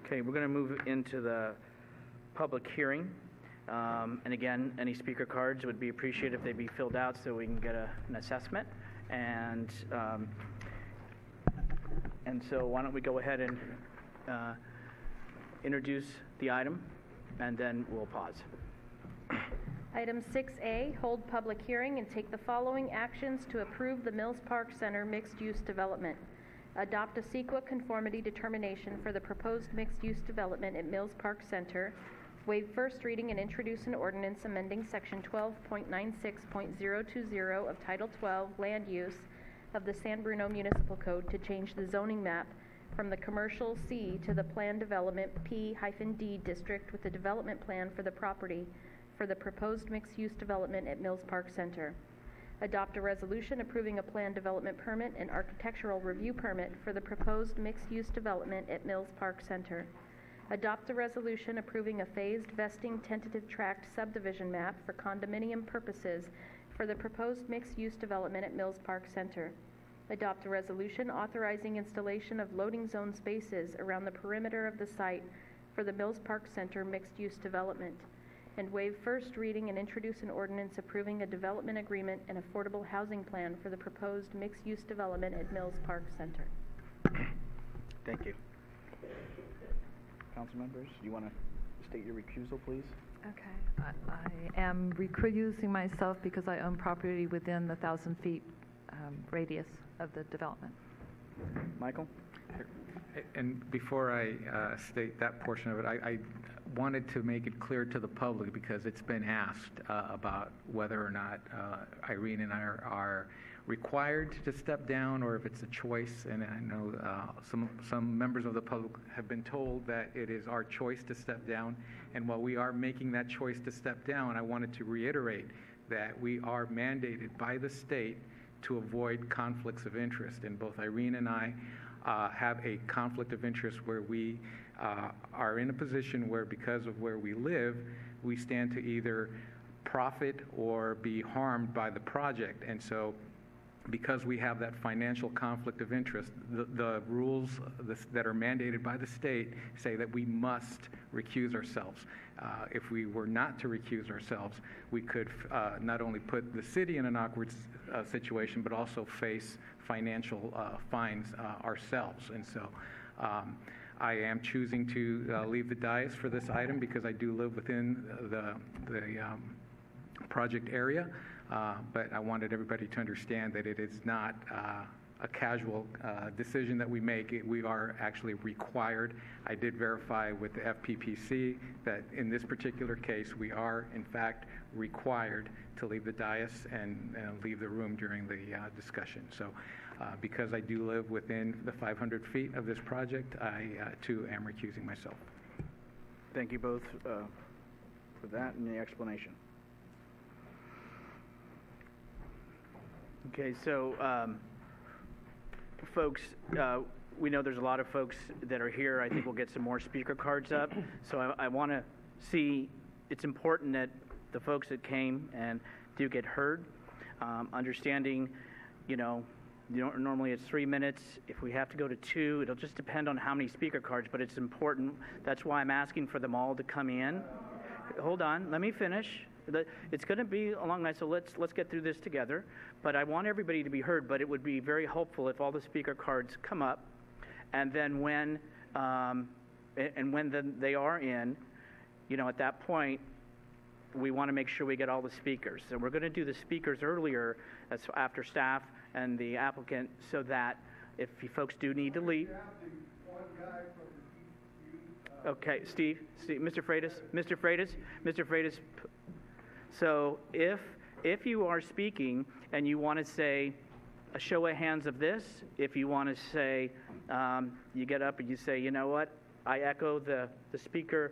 Okay, we're going to move into the public hearing. And again, any speaker cards would be appreciated if they be filled out so we can get an assessment. And so why don't we go ahead and introduce the item, and then we'll pause. Item 6A, hold public hearing and take the following actions to approve the Mills Park Center mixed-use development. Adopt a CEQA conformity determination for the proposed mixed-use development at Mills Park Center. Waive first reading and introduce an ordinance amending Section 12.96.020 of Title 12 Land Use of the San Bruno Municipal Code to change the zoning map from the Commercial C to the Planned Development P-D district with a development plan for the property for the proposed mixed-use development at Mills Park Center. Adopt a resolution approving a planned development permit and architectural review permit for the proposed mixed-use development at Mills Park Center. Adopt a resolution approving a phased vesting tentative tract subdivision map for condominium purposes for the proposed mixed-use development at Mills Park Center. Adopt a resolution authorizing installation of loading zone spaces around the perimeter of the site for the Mills Park Center mixed-use development. And waive first reading and introduce an ordinance approving a development agreement and affordable housing plan for the proposed mixed-use development at Mills Park Center. Thank you. Council members, do you want to state your recusal, please? Okay. I am recusing myself because I own property within the 1,000 feet radius of the development. Michael? And before I state that portion of it, I wanted to make it clear to the public, because it's been asked about whether or not Irene and I are required to step down or if it's a choice. And I know some members of the public have been told that it is our choice to step down. And while we are making that choice to step down, I wanted to reiterate that we are mandated by the state to avoid conflicts of interest. And both Irene and I have a conflict of interest where we are in a position where, because of where we live, we stand to either profit or be harmed by the project. And so, because we have that financial conflict of interest, the rules that are mandated by the state say that we must recuse ourselves. If we were not to recuse ourselves, we could not only put the city in an awkward situation, but also face financial fines ourselves. And so I am choosing to leave the dais for this item because I do live within the project area. But I wanted everybody to understand that it is not a casual decision that we make. We are actually required. I did verify with the FPPC that in this particular case, we are, in fact, required to leave the dais and leave the room during the discussion. So because I do live within the 500 feet of this project, I, too, am recusing myself. Thank you both for that and the explanation. Okay, so folks, we know there's a lot of folks that are here. I think we'll get some more speaker cards up. So I want to see, it's important that the folks that came and do get heard. Understanding, normally it's 3 minutes. If we have to go to 2, it'll just depend on how many speaker cards, but it's important. That's why I'm asking for them all to come in. Hold on, let me finish. It's going to be a long night, so let's get through this together. But I want everybody to be heard, but it would be very helpful if all the speaker cards come up, and then when they are in, at that point, we want to make sure we get all the speakers. And we're going to do the speakers earlier, as after staff and the applicant, so that if you folks do need to leave. Okay, Steve, Mr. Freitas. So if you are speaking and you want to say a show of hands of this, if you want to say, you get up and you say, you know what, I echo the speaker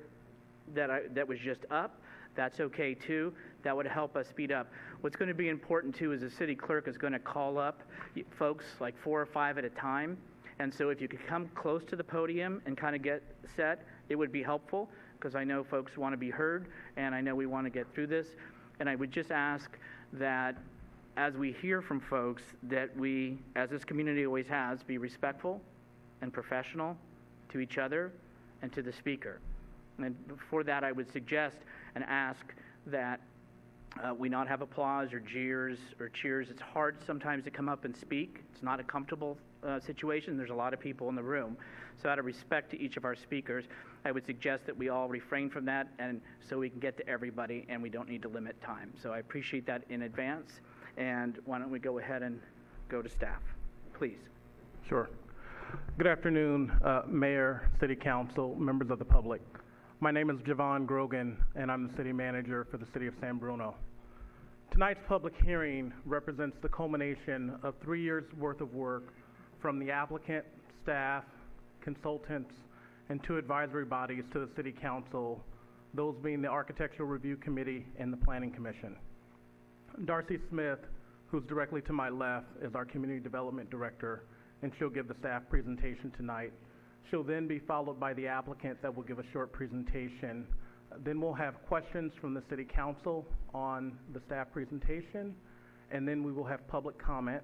that was just up, that's okay too. That would help us speed up. What's going to be important too is the city clerk is going to call up folks like 4 or 5 at a time. And so if you could come close to the podium and kind of get set, it would be helpful, because I know folks want to be heard, and I know we want to get through this. And I would just ask that as we hear from folks, that we, as this community always has, be respectful and professional to each other and to the speaker. And for that, I would suggest and ask that we not have applause or jeers or cheers. It's hard sometimes to come up and speak. It's not a comfortable situation. There's a lot of people in the room. So out of respect to each of our speakers, I would suggest that we all refrain from that, and so we can get to everybody and we don't need to limit time. So I appreciate that in advance. And why don't we go ahead and go to staff, please. Sure. Good afternoon, Mayor, City Council, members of the public. My name is Javon Grogan, and I'm the City Manager for the City of San Bruno. Tonight's public hearing represents the culmination of 3 years' worth of work from the applicant, staff, consultants, and 2 advisory bodies to the City Council, those being the Architectural Review Committee and the Planning Commission. Darcy Smith, who's directly to my left, is our Community Development Director, and she'll give the staff presentation tonight. She'll then be followed by the applicant that will give a short presentation. Then we'll have questions from the City Council on the staff presentation, and then we will have public comment.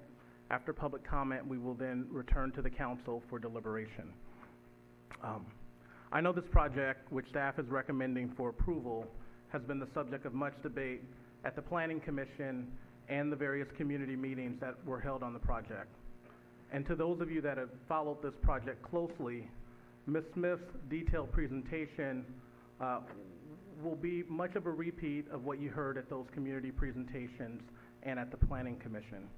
After public comment, we will then return to the council for deliberation. I know this project, which staff is recommending for approval, has been the subject of much debate at the Planning Commission and the various community meetings that were held on the project. And to those of you that have followed this project closely, Ms. Smith's detailed presentation will be much of a repeat of what you heard at those community presentations and at the Planning Commission.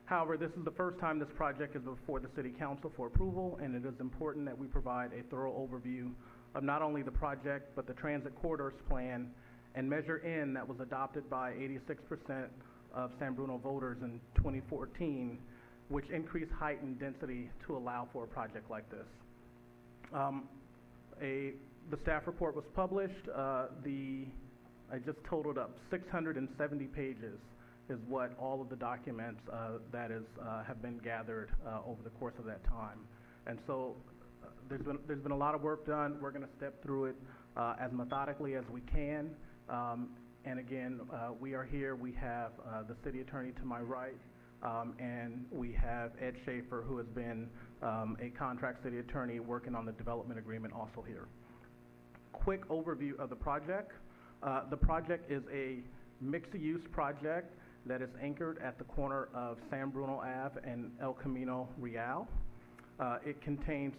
However, this is the first time this project is before the City Council for approval, and it is important that we provide a thorough overview of not only the project, but the Transit Corridors Plan and Measure N that was adopted by 86% of San Bruno voters in 2014, which increased height and density to allow for a project like this. The staff report was published. I just totaled up 670 pages is what all of the documents have been gathered over the course of that time. And so there's been a lot of work done. We're going to step through it as methodically as we can. And again, we are here. We have the city attorney to my right, and we have Ed Schaefer, who has been a contract city attorney working on the development agreement, also here. Quick overview of the project. The project is a mixed-use project that is anchored at the corner of San Bruno Ave and El Camino Real. It contains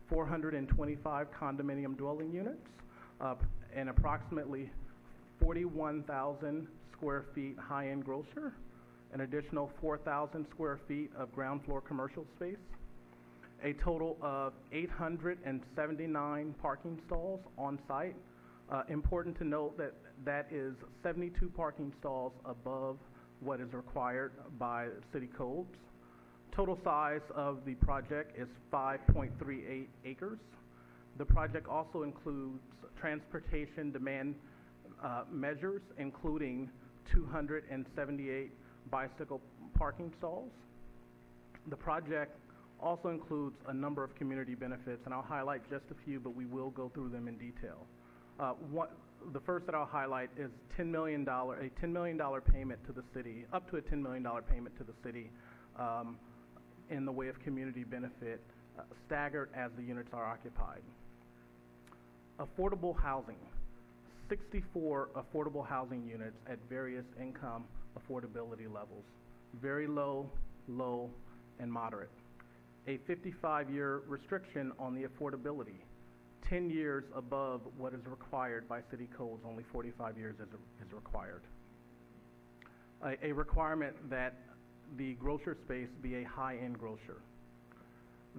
425 condominium dwelling units and approximately 41,000 square feet high-end grocer, an additional 4,000 square feet of ground floor commercial space, a total of 879 parking stalls on site. Important to note that that is 72 parking stalls above what is required by city codes. Total size of the project is 5.38 acres. The project also includes transportation demand measures, including 278 bicycle parking stalls. The project also includes a number of community benefits, and I'll highlight just a few, but we will go through them in detail. The first that I'll highlight is a $10 million payment to the city, up to a $10 million payment to the city in the way of community benefit, staggered as the units are occupied. Affordable housing, 64 affordable housing units at various income affordability levels, very low, low, and moderate. A 55-year restriction on the affordability, 10 years above what is required by city codes, only 45 years is required. A requirement that the grocer space be a high-end grocer.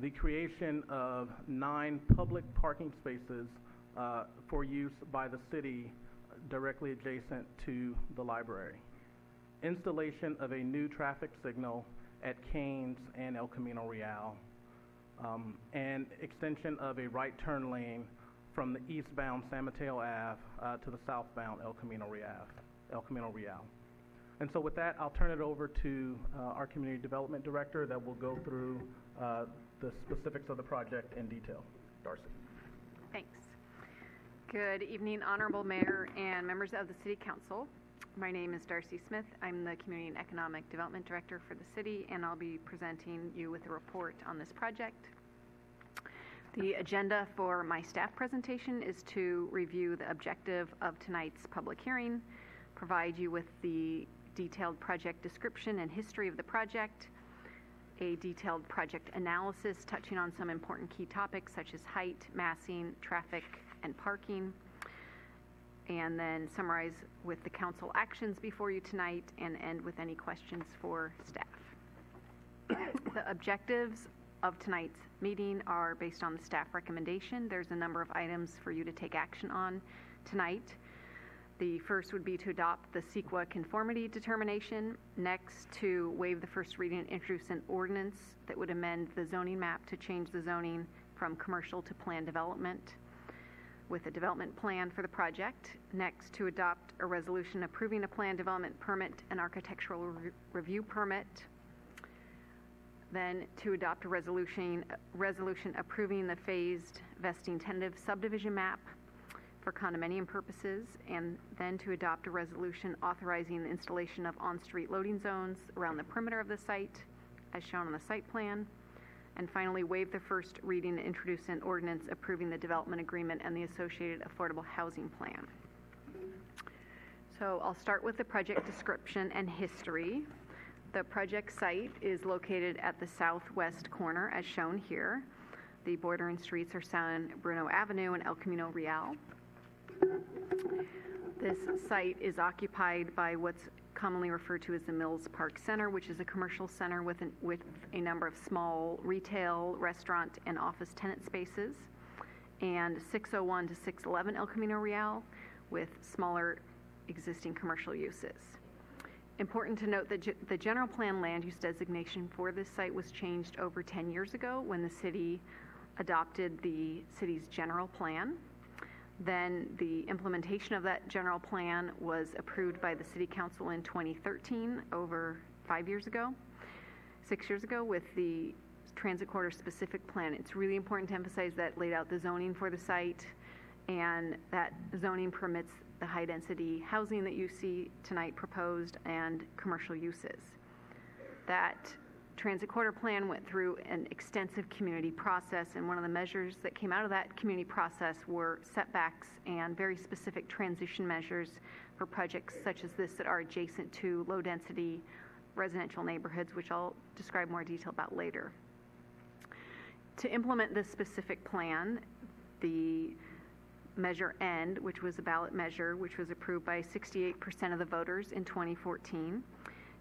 The creation of 9 public parking spaces for use by the city directly adjacent to the library. Installation of a new traffic signal at Canes and El Camino Real, and extension of a right turn lane from the eastbound San Mateo Ave to the southbound El Camino Real. And so with that, I'll turn it over to our Community Development Director that will go through the specifics of the project in detail. Darcy. Thanks. Good evening, Honorable Mayor and members of the City Council. My name is Darcy Smith. I'm the Community and Economic Development Director for the city, and I'll be presenting you with a report on this project. The agenda for my staff presentation is to review the objective of tonight's public hearing, provide you with the detailed project description and history of the project, a detailed project analysis touching on some important key topics such as height, massing, traffic, and parking, and then summarize with the council actions before you tonight and end with any questions for staff. The objectives of tonight's meeting are based on the staff recommendation. There's a number of items for you to take action on tonight. The first would be to adopt the CEQA conformity determination. Next, to waive the first reading and introduce an ordinance that would amend the zoning map to change the zoning from commercial to planned development with a development plan for the project. Next, to adopt a resolution approving a planned development permit and architectural review permit. Then to adopt a resolution approving the phased vesting tentative subdivision map for condominium purposes, and then to adopt a resolution authorizing the installation of on-street loading zones around the perimeter of the site as shown on the site plan. And finally, waive the first reading and introduce an ordinance approving the development agreement and the associated affordable housing plan. So I'll start with the project description and history. The project site is located at the southwest corner as shown here. The bordering streets are San Bruno Avenue and El Camino Real. This site is occupied by what's commonly referred to as the Mills Park Center, which is a commercial center with a number of small retail, restaurant, and office tenant spaces, and 601 to 611 El Camino Real with smaller existing commercial uses. Important to note that the general plan land use designation for this site was changed over 10 years ago when the city adopted the city's general plan. Then the implementation of that general plan was approved by the City Council in 2013, over 6 years ago, with the transit corridor specific plan. It's really important to emphasize that laid out the zoning for the site, and that zoning permits the high density housing that you see tonight proposed and commercial uses. That transit corridor plan went through an extensive community process, and one of the measures that came out of that community process were setbacks and very specific transition measures for projects such as this that are adjacent to low density residential neighborhoods, which I'll describe more detail about later. To implement this specific plan, the Measure End, which was a ballot measure, which was approved by 68% of the voters in 2014,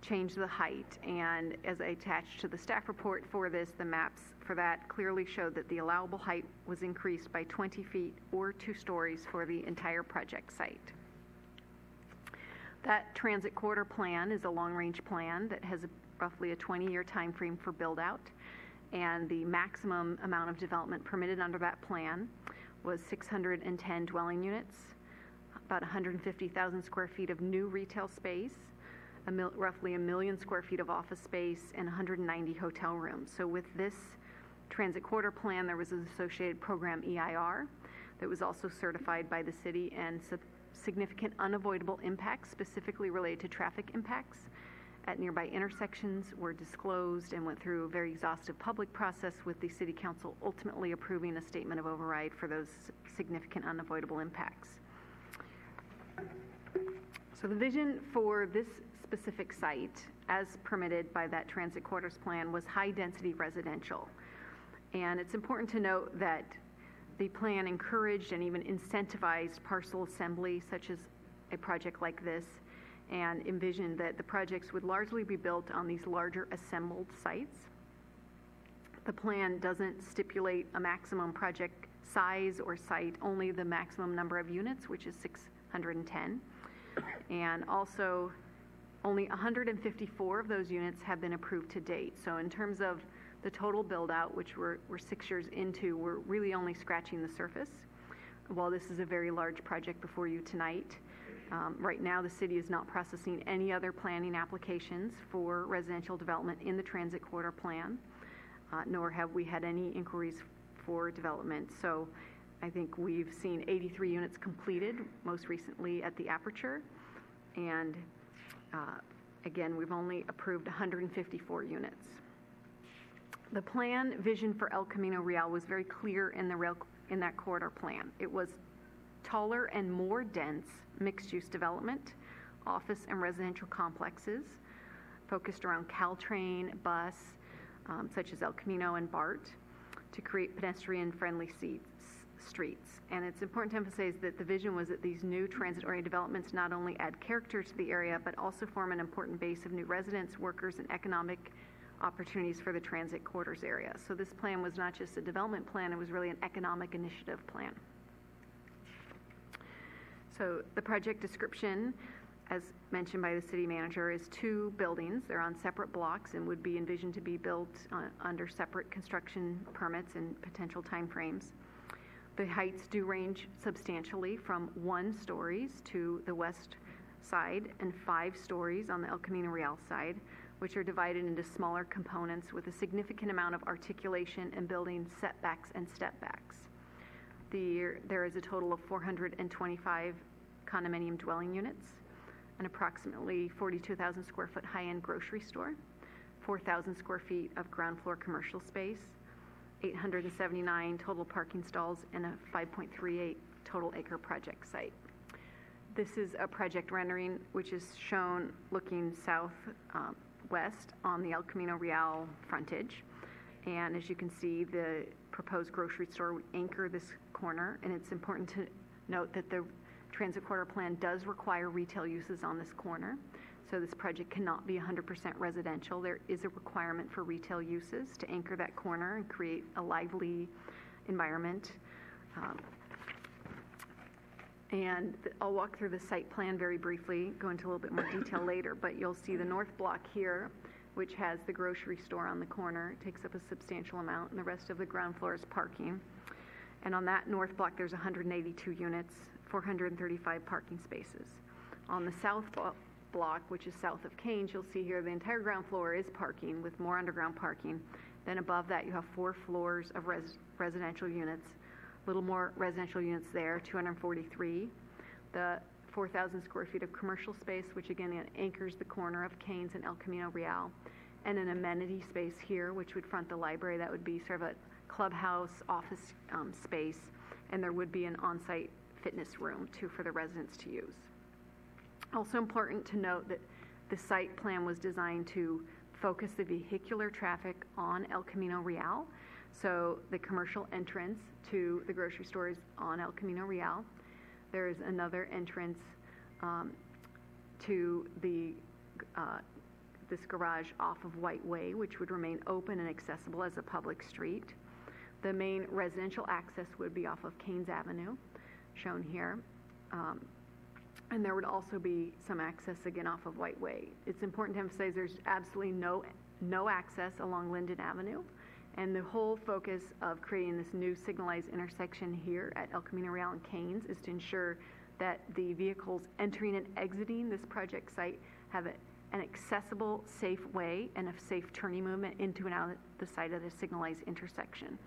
changed the height. And as I attached to the staff report for this, the maps for that clearly showed that the allowable height was increased by 20 feet or 2 stories for the entire project site. That transit corridor plan is a long-range plan that has roughly a 20-year time frame for build-out, and the maximum amount of development permitted under that plan was 610 dwelling units, about 150,000 square feet of new retail space, roughly 1 million square feet of office space, and 190 hotel rooms. So with this transit corridor plan, there was an associated program EIR that was also certified by the city, and significant unavoidable impacts specifically related to traffic impacts at nearby intersections were disclosed and went through a very exhaustive public process, with the City Council ultimately approving a statement of override for those significant unavoidable impacts. So the vision for this specific site, as permitted by that transit corridors plan, was high-density residential. And it's important to note that the plan encouraged and even incentivized parcel assembly, such as a project like this, and envisioned that the projects would largely be built on these larger assembled sites. The plan doesn't stipulate a maximum project size or site, only the maximum number of units, which is 610. And also, only 154 of those units have been approved to date. So in terms of the total build-out, which we're 6 years into, we're really only scratching the surface. While this is a very large project before you tonight, right now the city is not processing any other planning applications for residential development in the transit corridor plan, nor have we had any inquiries for development. So I think we've seen 83 units completed, most recently at the Aperture, and again, we've only approved 154 units. The plan vision for El Camino Real was very clear in that corridor plan. It was taller and more dense mixed-use development, office and residential complexes, focused around Caltrain, bus, such as El Camino and BART, to create pedestrian-friendly streets. And it's important to emphasize that the vision was that these new transit-oriented developments not only add character to the area, but also form an important base of new residents, workers, and economic opportunities for the transit corridors area. So this plan was not just a development plan, it was really an economic initiative plan. So the project description, as mentioned by the city manager, is 2 buildings. They're on separate blocks and would be envisioned to be built under separate construction permits and potential timeframes. The heights do range substantially from 1 stories to the west side and 5 stories on the El Camino Real side, which are divided into smaller components with a significant amount of articulation and building setbacks and stepbacks. There is a total of 425 condominium dwelling units, an approximately 42,000 square foot high-end grocery store, 4,000 square feet of ground floor commercial space, 879 total parking stalls, and a 5.38 total acre project site. This is a project rendering which is shown looking southwest on the El Camino Real frontage. And as you can see, the proposed grocery store would anchor this corner, and it's important to note that the transit corridor plan does require retail uses on this corner. So this project cannot be 100% residential. There is a requirement for retail uses to anchor that corner and create a lively environment. And I'll walk through the site plan very briefly, go into a little bit more detail later, but you'll see the north block here, which has the grocery store on the corner. It takes up a substantial amount, and the rest of the ground floor is parking. And on that north block, there's 182 units, 435 parking spaces. On the south block, which is south of Keynes, you'll see here the entire ground floor is parking with more underground parking. Then above that, you have 4 floors of residential units, a little more residential units there, 243. The 4,000 square feet of commercial space, which again anchors the corner of Keynes and El Camino Real, and an amenity space here, which would front the library. That would be sort of a clubhouse office space, and there would be an on-site fitness room too for the residents to use. Also important to note that the site plan was designed to focus the vehicular traffic on El Camino Real. So the commercial entrance to the grocery store is on El Camino Real. There is another entrance to this garage off of White Way, which would remain open and accessible as a public street. The main residential access would be off of Keynes Avenue, shown here. And there would also be some access again off of White Way. It's important to emphasize there's absolutely no access along Linden Avenue. And the whole focus of creating this new signalized intersection here at El Camino Real and Keynes is to ensure that the vehicles entering and exiting this project site have an accessible, safe way and a safe turning movement into and out of the site of the signalized intersection.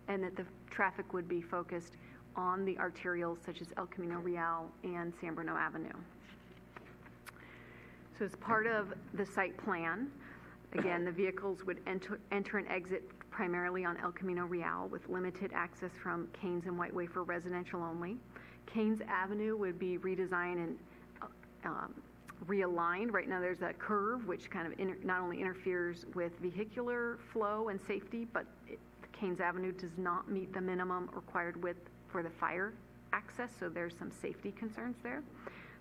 And that the traffic would be focused on the arterials such as El Camino Real and San Bruno Avenue. So as part of the site plan, again, the vehicles would enter and exit primarily on El Camino Real with limited access from Keynes and White Way for residential only. Keynes Avenue would be redesigned and realigned. Right now there's a curve which kind of not only interferes with vehicular flow and safety, but Keynes Avenue does not meet the minimum required width for the fire access, so there's some safety concerns there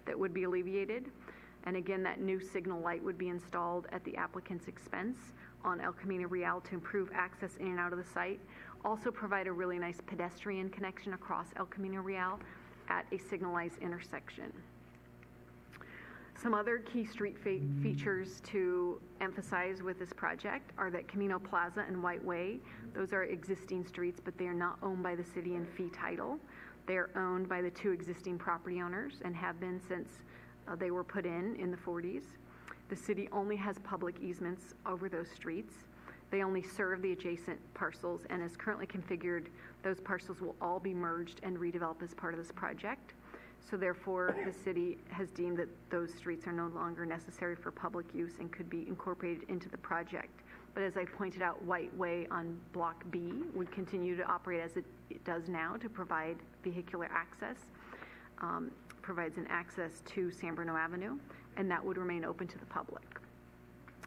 that would be alleviated. And again, that new signal light would be installed at the applicant's expense on El Camino Real to improve access in and out of the site. Also provide a really nice pedestrian connection across El Camino Real at a signalized intersection. Some other key street features to emphasize with this project are that Camino Plaza and White Way, those are existing streets, but they are not owned by the city in fee title. They are owned by the 2 existing property owners and have been since they were put in the 40s. The city only has public easements over those streets. They only serve the adjacent parcels, and as currently configured, those parcels will all be merged and redeveloped as part of this project. So therefore, the city has deemed that those streets are no longer necessary for public use and could be incorporated into the project. But as I pointed out, White Way on Block B would continue to operate as it does now to provide vehicular access, provides an access to San Bruno Avenue, and that would remain open to the public.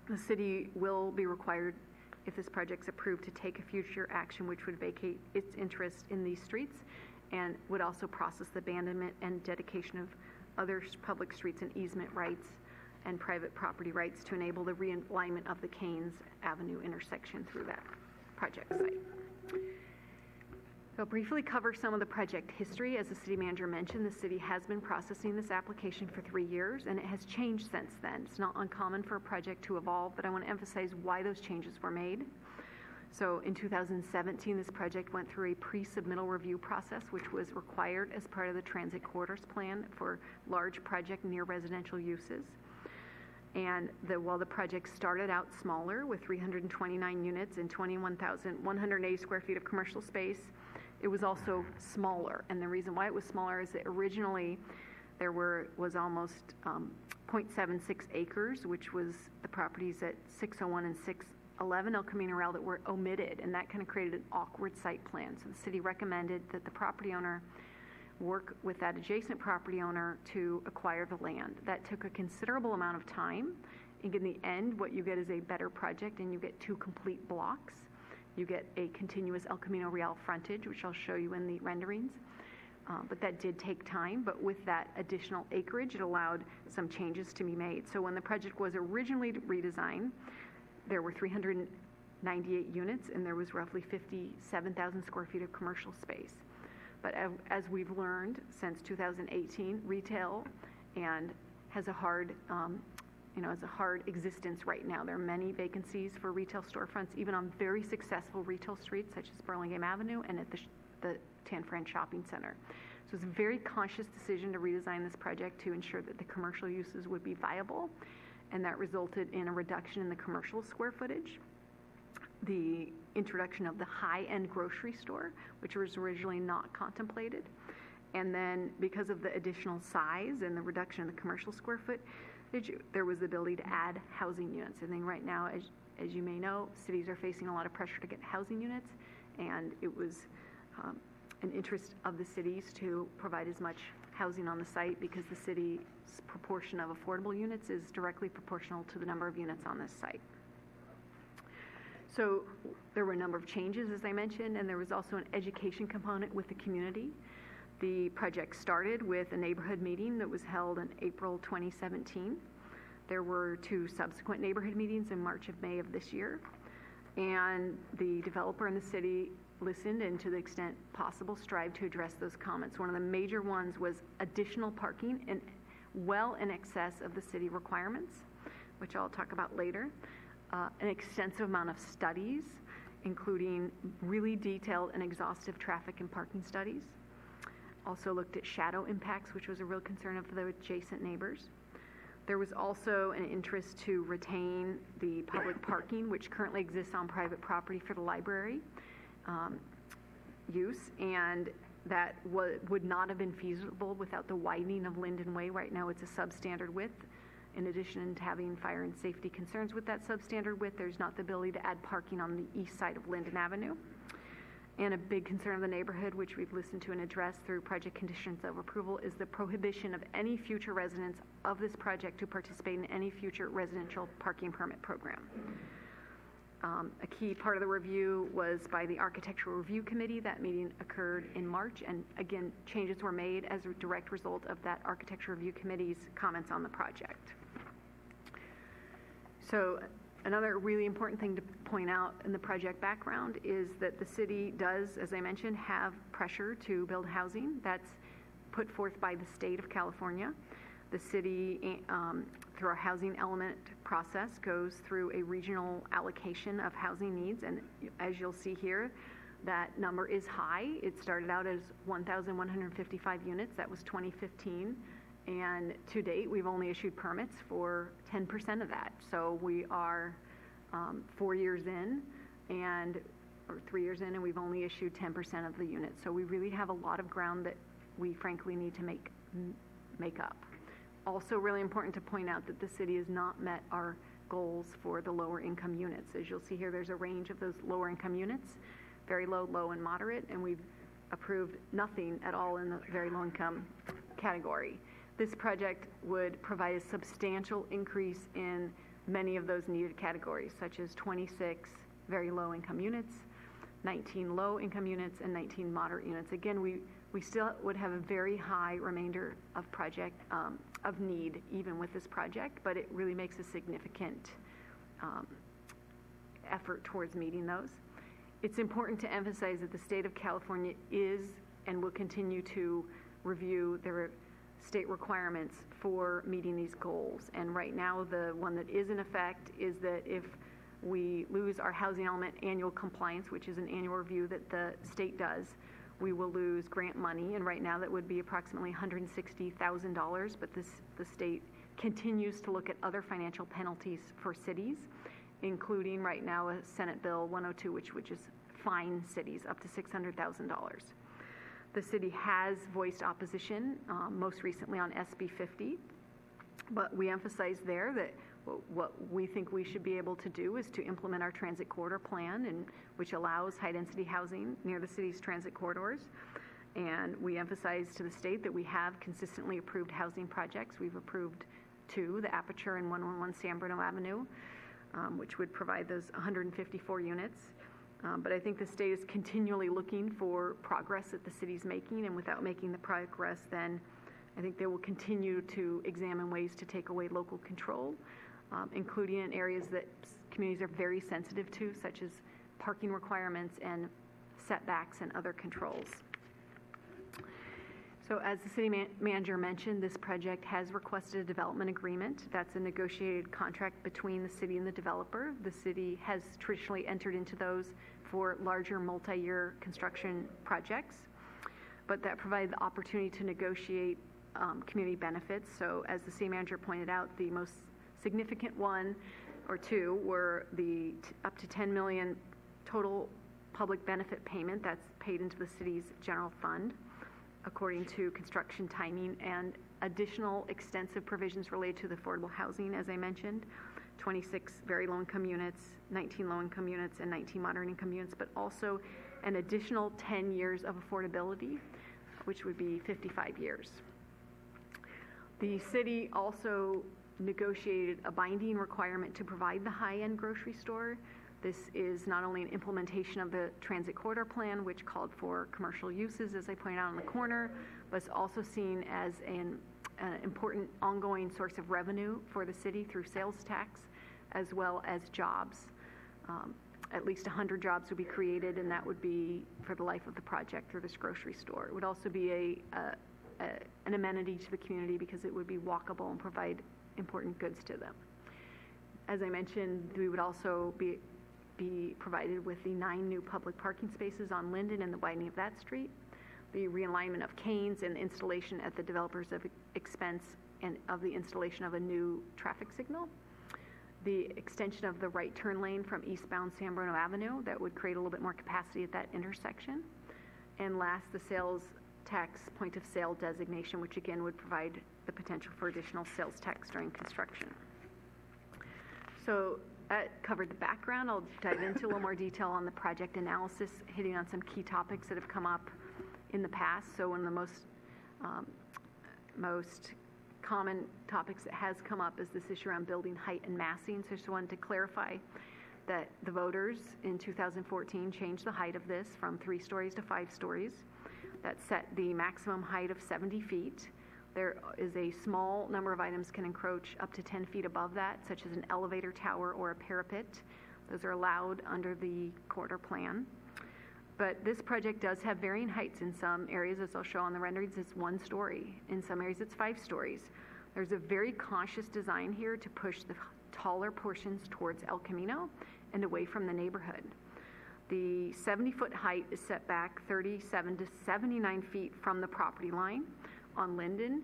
The city will be required, if this project's approved, to take a future action which would vacate its interest in these streets and would also process the abandonment and dedication of other public streets and easement rights and private property rights to enable the realignment of the Keynes Avenue intersection through that project site. I'll briefly cover some of the project history. As the city manager mentioned, the city has been processing this application for 3 years, and it has changed since then. It's not uncommon for a project to evolve, but I want to emphasize why those changes were made. So in 2017, this project went through a pre-submittal review process, which was required as part of the Transit Corridors Plan for large project near residential uses. And while the project started out smaller with 329 units and 21,180 square feet of commercial space, it was also smaller. And the reason why it was smaller is that originally there was almost 0.76 acres, which was the properties at 601 and 611 El Camino Real that were omitted, and that kind of created an awkward site plan. So the city recommended that the property owner work with that adjacent property owner to acquire the land. That took a considerable amount of time. And in the end, what you get is a better project, and you get 2 complete blocks. You get a continuous El Camino Real frontage, which I'll show you in the renderings. But that did take time. But with that additional acreage, it allowed some changes to be made. So when the project was originally redesigned, there were 398 units, and there was roughly 57,000 square feet of commercial space. But as we've learned since 2018, retail has a hard existence right now. There are many vacancies for retail storefronts, even on very successful retail streets such as Burlingame Avenue and at the Tan Fran Shopping Center. So it's a very conscious decision to redesign this project to ensure that the commercial uses would be viable, and that resulted in a reduction in the commercial square footage, the introduction of the high-end grocery store, which was originally not contemplated, and then because of the additional size and the reduction in the commercial square footage, there was the ability to add housing units. I think right now, as you may know, cities are facing a lot of pressure to get housing units, and it was an interest of the cities to provide as much housing on the site because the city's proportion of affordable units is directly proportional to the number of units on this site. So there were a number of changes, as I mentioned, and there was also an education component with the community. The project started with a neighborhood meeting that was held in April 2017. There were 2 subsequent neighborhood meetings in March and May of this year. And the developer and the city listened and, to the extent possible, strived to address those comments. One of the major ones was additional parking well in excess of the city requirements, which I'll talk about later. An extensive amount of studies, including really detailed and exhaustive traffic and parking studies. Also looked at shadow impacts, which was a real concern of the adjacent neighbors. There was also an interest to retain the public parking, which currently exists on private property for the library use, and that would not have been feasible without the widening of Linden Way. Right now it's a substandard width. In addition to having fire and safety concerns with that substandard width, there's not the ability to add parking on the east side of Linden Avenue. And a big concern of the neighborhood, which we've listened to and addressed through project conditions of approval, is the prohibition of any future residents of this project to participate in any future residential parking permit program. A key part of the review was by the Architectural Review Committee. That meeting occurred in March, and again, changes were made as a direct result of that Architectural Review Committee's comments on the project. So another really important thing to point out in the project background is that the city does, as I mentioned, have pressure to build housing. That's put forth by the state of California. The city, through our housing element process, goes through a regional allocation of housing needs, and as you'll see here, that number is high. It started out as 1,155 units. That was 2015. And to date, we've only issued permits for 10% of that. So we are 4 years in, or 3 years in, and we've only issued 10% of the units. So we really have a lot of ground that we frankly need to make up. Also really important to point out that the city has not met our goals for the lower income units. As you'll see here, there's a range of those lower income units, very low, low, and moderate, and we've approved nothing at all in the very low income category. This project would provide a substantial increase in many of those needed categories, such as 26 very low income units, 19 low income units, and 19 moderate units. Again, we still would have a very high remainder of project of need even with this project, but it really makes a significant effort towards meeting those. It's important to emphasize that the state of California is and will continue to review their state requirements for meeting these goals. And right now, the one that is in effect is that if we lose our housing element annual compliance, which is an annual review that the state does, we will lose grant money. And right now, that would be approximately $160,000. But the state continues to look at other financial penalties for cities, including right now a Senate Bill 102, which is fine cities up to $600,000. The city has voiced opposition, most recently on SB 50, but we emphasize there that what we think we should be able to do is to implement our transit corridor plan, which allows high-density housing near the city's transit corridors. And we emphasize to the state that we have consistently approved housing projects. We've approved 2, the Aperture and 111 San Bruno Avenue, which would provide those 154 units. But I think the state is continually looking for progress that the city's making, and without making the progress, then I think they will continue to examine ways to take away local control, including in areas that communities are very sensitive to, such as parking requirements and setbacks and other controls. So as the city manager mentioned, this project has requested a development agreement. That's a negotiated contract between the city and the developer. The city has traditionally entered into those for larger multi-year construction projects, but that provided the opportunity to negotiate community benefits. So as the city manager pointed out, the most significant one or two were the up to $10 million total public benefit payment that's paid into the city's general fund according to construction timing, and additional extensive provisions related to the affordable housing, as I mentioned, 26 very low-income units, 19 low-income units, and 19 moderate-income units, but also an additional 10 years of affordability, which would be 55 years. The city also negotiated a binding requirement to provide the high-end grocery store. This is not only an implementation of the transit corridor plan, which called for commercial uses, as I pointed out in the corner, but it's also seen as an important ongoing source of revenue for the city through sales tax, as well as jobs. At least 100 jobs would be created, and that would be for the life of the project through this grocery store. It would also be an amenity to the community because it would be walkable and provide important goods to them. As I mentioned, we would also be provided with the 9 new public parking spaces on Linden and the widening of that street, the realignment of canes and installation at the developer's expense and of the installation of a new traffic signal, the extension of the right turn lane from eastbound San Bruno Avenue that would create a little bit more capacity at that intersection, and last, the sales tax point of sale designation, which again would provide the potential for additional sales tax during construction. So that covered the background. I'll dive into a little more detail on the project analysis, hitting on some key topics that have come up in the past. So one of the most common topics that has come up is this issue around building height and massing. So I just wanted to clarify that the voters in 2014 changed the height of this from 3 stories to 5 stories. That set the maximum height of 70 feet. There is a small number of items can encroach up to 10 feet above that, such as an elevator tower or a parapet. Those are allowed under the corridor plan. But this project does have varying heights. In some areas, as I'll show on the renderings, it's 1 story. In some areas, it's 5 stories. There's a very conscious design here to push the taller portions towards El Camino and away from the neighborhood. The 70-foot height is set back 37 to 79 feet from the property line on Linden,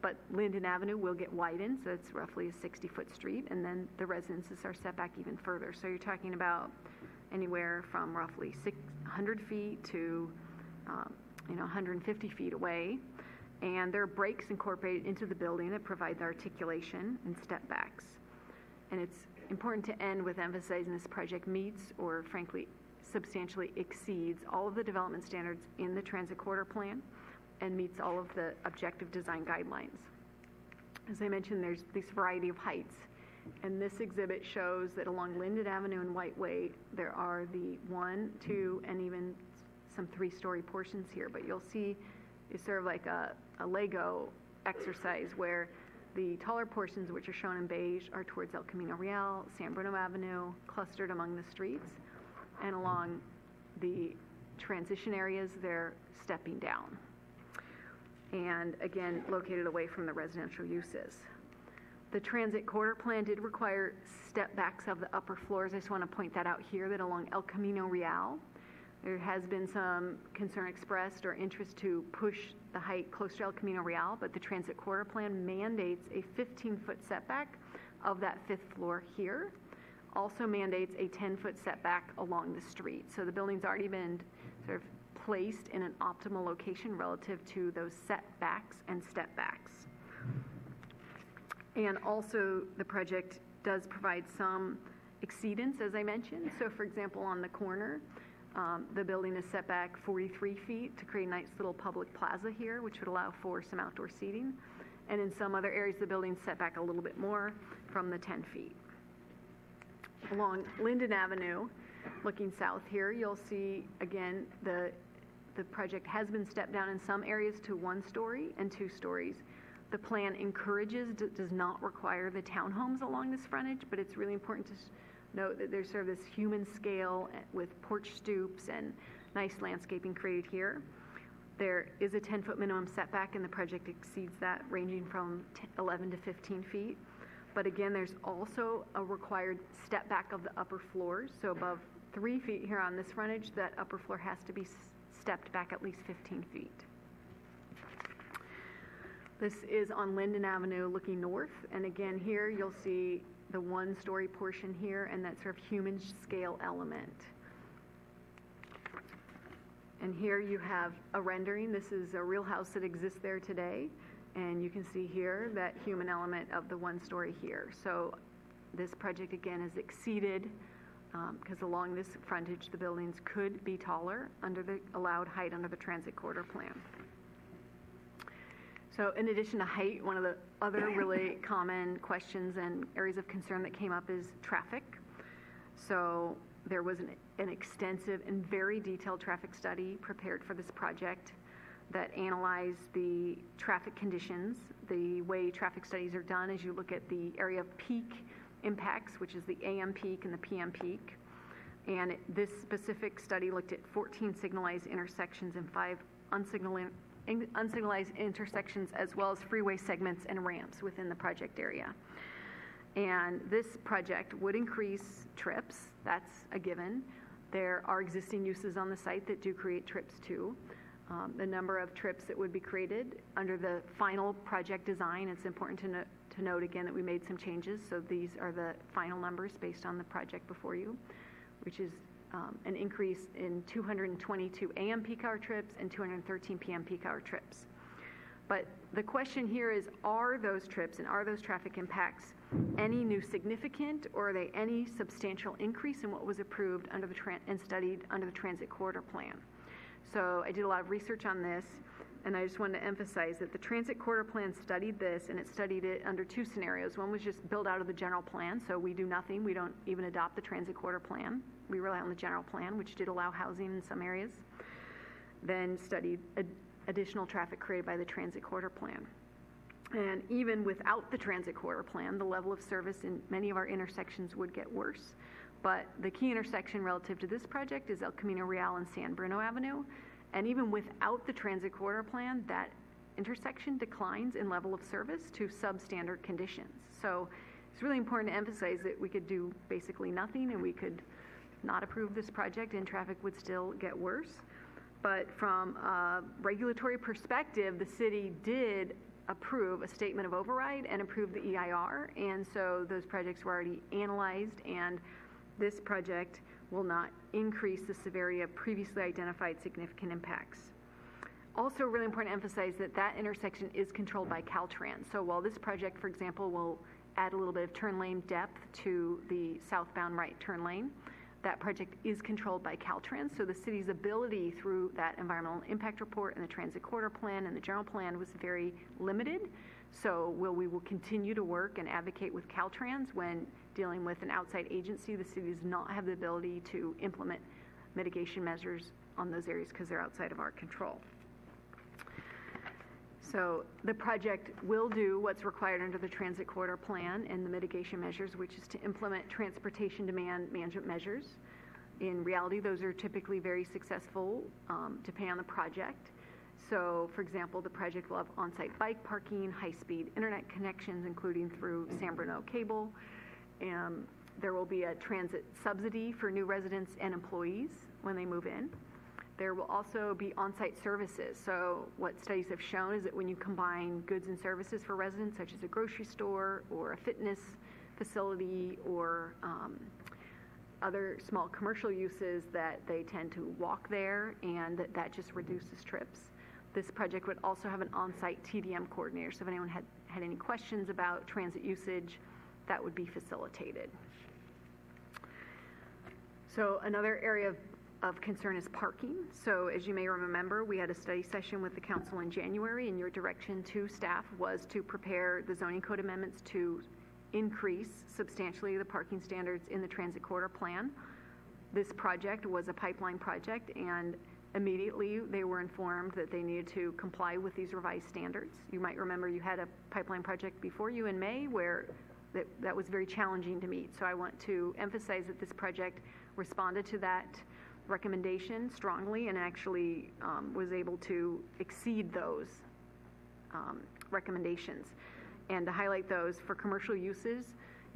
but Linden Avenue will get widened, so it's roughly a 60-foot street, and then the residences are set back even further. So you're talking about anywhere from roughly 600 feet to 150 feet away, and there are breaks incorporated into the building that provide the articulation and step backs. And it's important to end with emphasizing this project meets or frankly substantially exceeds all of the development standards in the Transit Corridor Plan and meets all of the objective design guidelines. As I mentioned, there's this variety of heights, and this exhibit shows that along Linden Avenue and White Way, there are the 1, 2, and even some 3-story portions here, but you'll see it's sort of like a Lego exercise where the taller portions, which are shown in beige, are towards El Camino Real, San Bruno Avenue, clustered among the streets, and along the transition areas, they're stepping down. And again, located away from the residential uses. The Transit Corridor Plan did require step backs of the upper floors. I just want to point that out here, that along El Camino Real, there has been some concern expressed or interest to push the height closer to El Camino Real, but the Transit Corridor Plan mandates a 15-foot setback of that 5th floor here. Also mandates a 10-foot setback along the street. So the building's already been sort of placed in an optimal location relative to those setbacks and step backs. And also the project does provide some exceedance, as I mentioned. So for example, on the corner, the building is set back 43 feet to create a nice little public plaza here, which would allow for some outdoor seating. And in some other areas, the building's set back a little bit more from the 10 feet. Along Linden Avenue, looking south here, you'll see, again, the project has been stepped down in some areas to 1 story and 2 stories. The plan encourages, does not require the townhomes along this frontage, but it's really important to note that there's sort of this human scale with porch stoops and nice landscaping created here. There is a 10-foot minimum setback, and the project exceeds that, ranging from 11 to 15 feet. But again, there's also a required step back of the upper floors. So above 3 feet here on this frontage, that upper floor has to be stepped back at least 15 feet. This is on Linden Avenue looking north. And again, here you'll see the 1-story portion here and that sort of human scale element. And here you have a rendering. This is a real house that exists there today. And you can see here that human element of the 1-story here. So this project, again, is exceeded because along this frontage, the buildings could be taller under the allowed height under the Transit Corridor Plan. So in addition to height, one of the other really common questions and areas of concern that came up is traffic. So there was an extensive and very detailed traffic study prepared for this project that analyzed the traffic conditions. The way traffic studies are done is you look at the area of peak impacts, which is the AM peak and the PM peak. And this specific study looked at 14 signalized intersections and 5 unsignalized intersections, as well as freeway segments and ramps within the project area. And this project would increase trips, that's a given. There are existing uses on the site that do create trips too. The number of trips that would be created under the final project design, it's important to note again that we made some changes, so these are the final numbers based on the project before you, which is an increase in 222 AM peak hour trips and 213 PM peak hour trips. But the question here is, are those trips and are those traffic impacts any new significant, or are they any substantial increase in what was approved under the and studied under the Transit Corridor Plan? So I did a lot of research on this, and I just wanted to emphasize that the Transit Corridor Plan studied this, and it studied it under 2 scenarios. One was just built out of the general plan, so we do nothing. We don't even adopt the Transit Corridor Plan. We rely on the general plan, which did allow housing in some areas. Then studied additional traffic created by the Transit Corridor Plan. And even without the Transit Corridor Plan, the level of service in many of our intersections would get worse. But the key intersection relative to this project is El Camino Real and San Bruno Avenue. And even without the Transit Corridor Plan, that intersection declines in level of service to substandard conditions. So it's really important to emphasize that we could do basically nothing and we could not approve this project and traffic would still get worse. But from a regulatory perspective, the city did approve a statement of override and approve the EIR. And so those projects were already analyzed, and this project will not increase the severity of previously identified significant impacts. Also really important to emphasize that that intersection is controlled by Caltrans. So while this project, for example, will add a little bit of turn lane depth to the southbound right turn lane. That project is controlled by Caltrans, so the city's ability through that environmental impact report and the transit corridor plan and the general plan was very limited. So we will continue to work and advocate with Caltrans when dealing with an outside agency. The city does not have the ability to implement mitigation measures on those areas because they're outside of our control. So the project will do what's required under the transit corridor plan and the mitigation measures, which is to implement transportation demand management measures. In reality, those are typically very successful depending on the project. So, for example, the project will have on-site bike parking, high-speed internet connections, including through San Bruno cable. And there will be a transit subsidy for new residents and employees when they move in. There will also be on-site services. So what studies have shown is that when you combine goods and services for residents, such as a grocery store or a fitness facility or other small commercial uses, that they tend to walk there, and that just reduces trips. This project would also have an on-site TDM coordinator. So if anyone had any questions about transit usage, that would be facilitated. So another area of concern is parking. So as you may remember, we had a study session with the council in January, and your direction to staff was to prepare the zoning code amendments to increase substantially the parking standards in the transit corridor plan. This project was a pipeline project, and immediately they were informed that they needed to comply with these revised standards. You might remember you had a pipeline project before you in May where that was very challenging to meet. So I want to emphasize that this project responded to that recommendation strongly and actually was able to exceed those recommendations. And to highlight those, for commercial uses,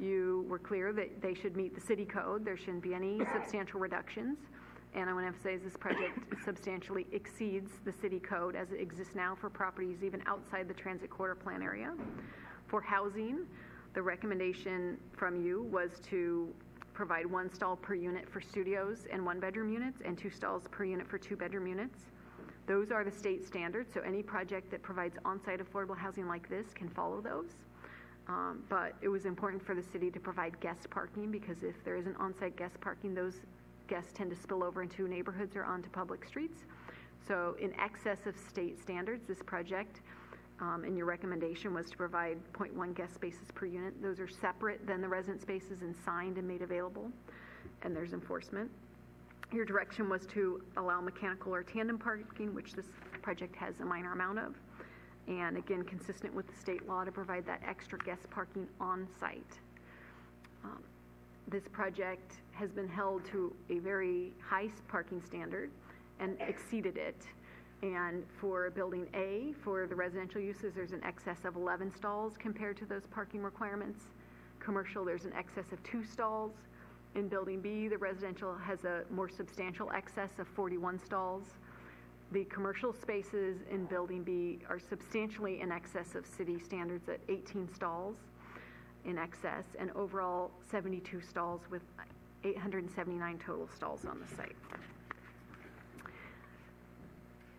you were clear that they should meet the city code. There shouldn't be any substantial reductions. And I want to emphasize this project substantially exceeds the city code as it exists now for properties even outside the transit corridor plan area. For housing, the recommendation from you was to provide 1 stall per unit for studios and 1-bedroom units and 2 stalls per unit for 2-bedroom units. Those are the state standards, so any project that provides on-site affordable housing like this can follow those. But it was important for the city to provide guest parking, because if there isn't on-site guest parking, those guests tend to spill over into neighborhoods or onto public streets. So in excess of state standards, this project and your recommendation was to provide 0.1 guest spaces per unit. Those are separate than the resident spaces and signed and made available, and there's enforcement. Your direction was to allow mechanical or tandem parking, which this project has a minor amount of, and again, consistent with the state law, to provide that extra guest parking on site. This project has been held to a very high parking standard and exceeded it. And for Building A, for the residential uses, there's an excess of 11 stalls compared to those parking requirements. Commercial, there's an excess of 2 stalls. In Building B, the residential has a more substantial excess of 41 stalls. The commercial spaces in Building B are substantially in excess of city standards at 18 stalls in excess, and overall 72 stalls with 879 total stalls on the site.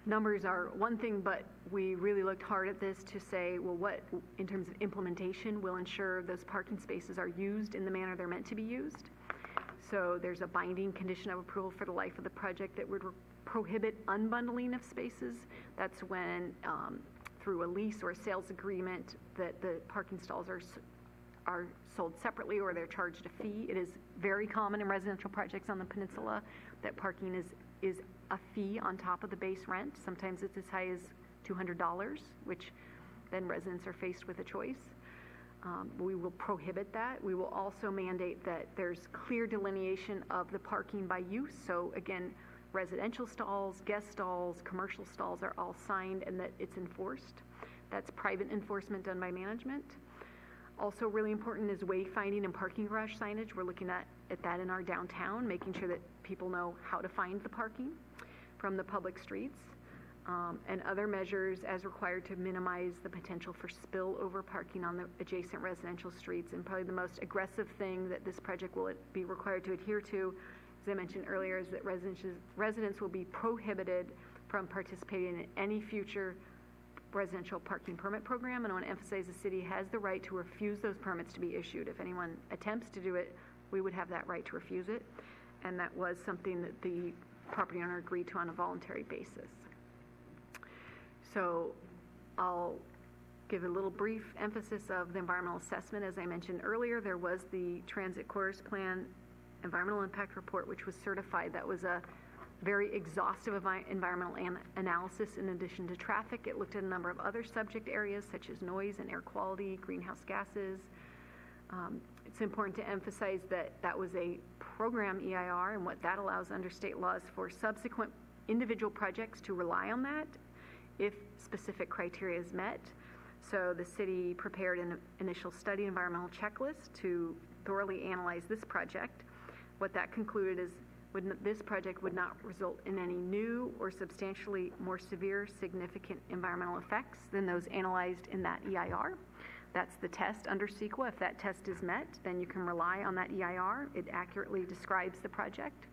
Numbers are one thing, but we really looked hard at this to say, well, what, in terms of implementation, will ensure those parking spaces are used in the manner they're meant to be used. So there's a binding condition of approval for the life of the project that would prohibit unbundling of spaces. That's when, through a lease or a sales agreement, that the parking stalls are sold separately or they're charged a fee. It is very common in residential projects on the peninsula that parking is a fee on top of the base rent. Sometimes it's as high as $200, which then residents are faced with a choice. We will prohibit that. We will also mandate that there's clear delineation of the parking by use. So again, residential stalls, guest stalls, commercial stalls are all signed and that it's enforced. That's private enforcement done by management. Also really important is wayfinding and parking garage signage. We're looking at that in our downtown, making sure that people know how to find the parking from the public streets, and other measures as required to minimize the potential for spillover parking on the adjacent residential streets. And probably the most aggressive thing that this project will be required to adhere to, as I mentioned earlier, is that residents will be prohibited from participating in any future residential parking permit program, and I want to emphasize the city has the right to refuse those permits to be issued. If anyone attempts to do it, we would have that right to refuse it, and that was something that the property owner agreed to on a voluntary basis. So I'll give a little brief emphasis of the environmental assessment. As I mentioned earlier, there was the Transit Corridors Plan Environmental Impact Report, which was certified. That was a very exhaustive environmental analysis in addition to traffic. It looked at a number of other subject areas such as noise and air quality, greenhouse gases. It's important to emphasize that that was a program EIR, and what that allows under state laws for subsequent individual projects to rely on that if specific criteria is met. So the city prepared an initial study environmental checklist to thoroughly analyze this project. What that concluded is this project would not result in any new or substantially more severe significant environmental effects than those analyzed in that EIR. That's the test under CEQA. If that test is met, then you can rely on that EIR. It accurately describes the project.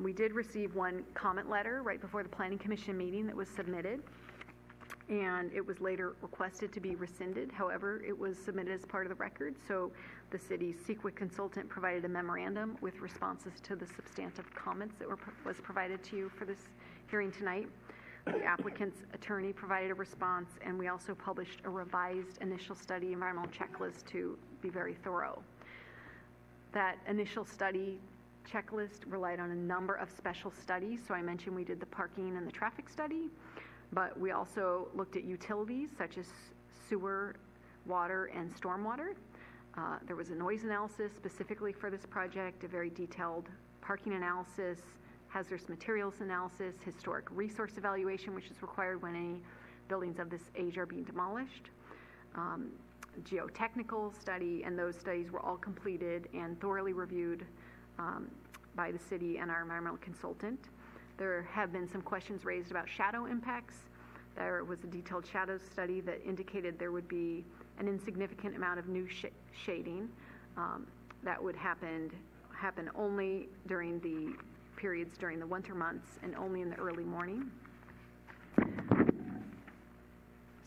We did receive one comment letter right before the Planning Commission meeting that was submitted, and it was later requested to be rescinded. However, it was submitted as part of the record, so the city's CEQA consultant provided a memorandum with responses to the substantive comments that was provided to you for this hearing tonight. The applicant's attorney provided a response, and we also published a revised initial study environmental checklist to be very thorough. That initial study checklist relied on a number of special studies. So I mentioned we did the parking and the traffic study, but we also looked at utilities such as sewer, water, and stormwater. There was a noise analysis specifically for this project, a very detailed parking analysis, hazardous materials analysis, historic resource evaluation, which is required when any buildings of this age are being demolished, geotechnical study, and those studies were all completed and thoroughly reviewed by the city and our environmental consultant. There have been some questions raised about shadow impacts. There was a detailed shadow study that indicated there would be an insignificant amount of new shading that would happen only during the periods during the winter months and only in the early morning.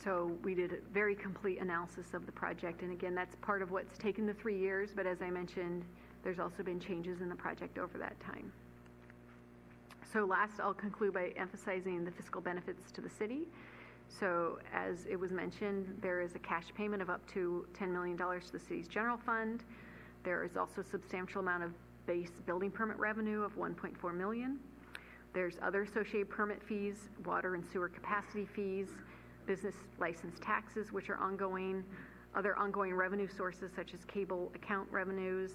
So we did a very complete analysis of the project, and again, that's part of what's taken the 3 years, but as I mentioned, there's also been changes in the project over that time. So last, I'll conclude by emphasizing the fiscal benefits to the city. So as it was mentioned, there is a cash payment of up to $10 million to the city's general fund. There is also a substantial amount of base building permit revenue of $1.4 million. There's other associated permit fees, water and sewer capacity fees, business license taxes, which are ongoing, other ongoing revenue sources such as cable account revenues,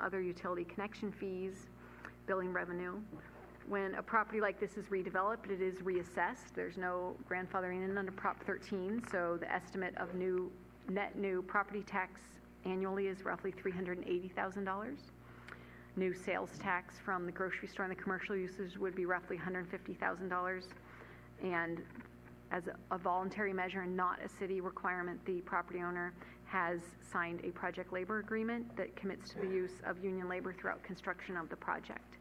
other utility connection fees, billing revenue. When a property like this is redeveloped, it is reassessed. There's no grandfathering in under Prop 13, so the estimate of net new property tax annually is roughly $380,000. New sales tax from the grocery store and the commercial uses would be roughly $150,000. And as a voluntary measure and not a city requirement, the property owner has signed a project labor agreement that commits to the use of union labor throughout construction of the project.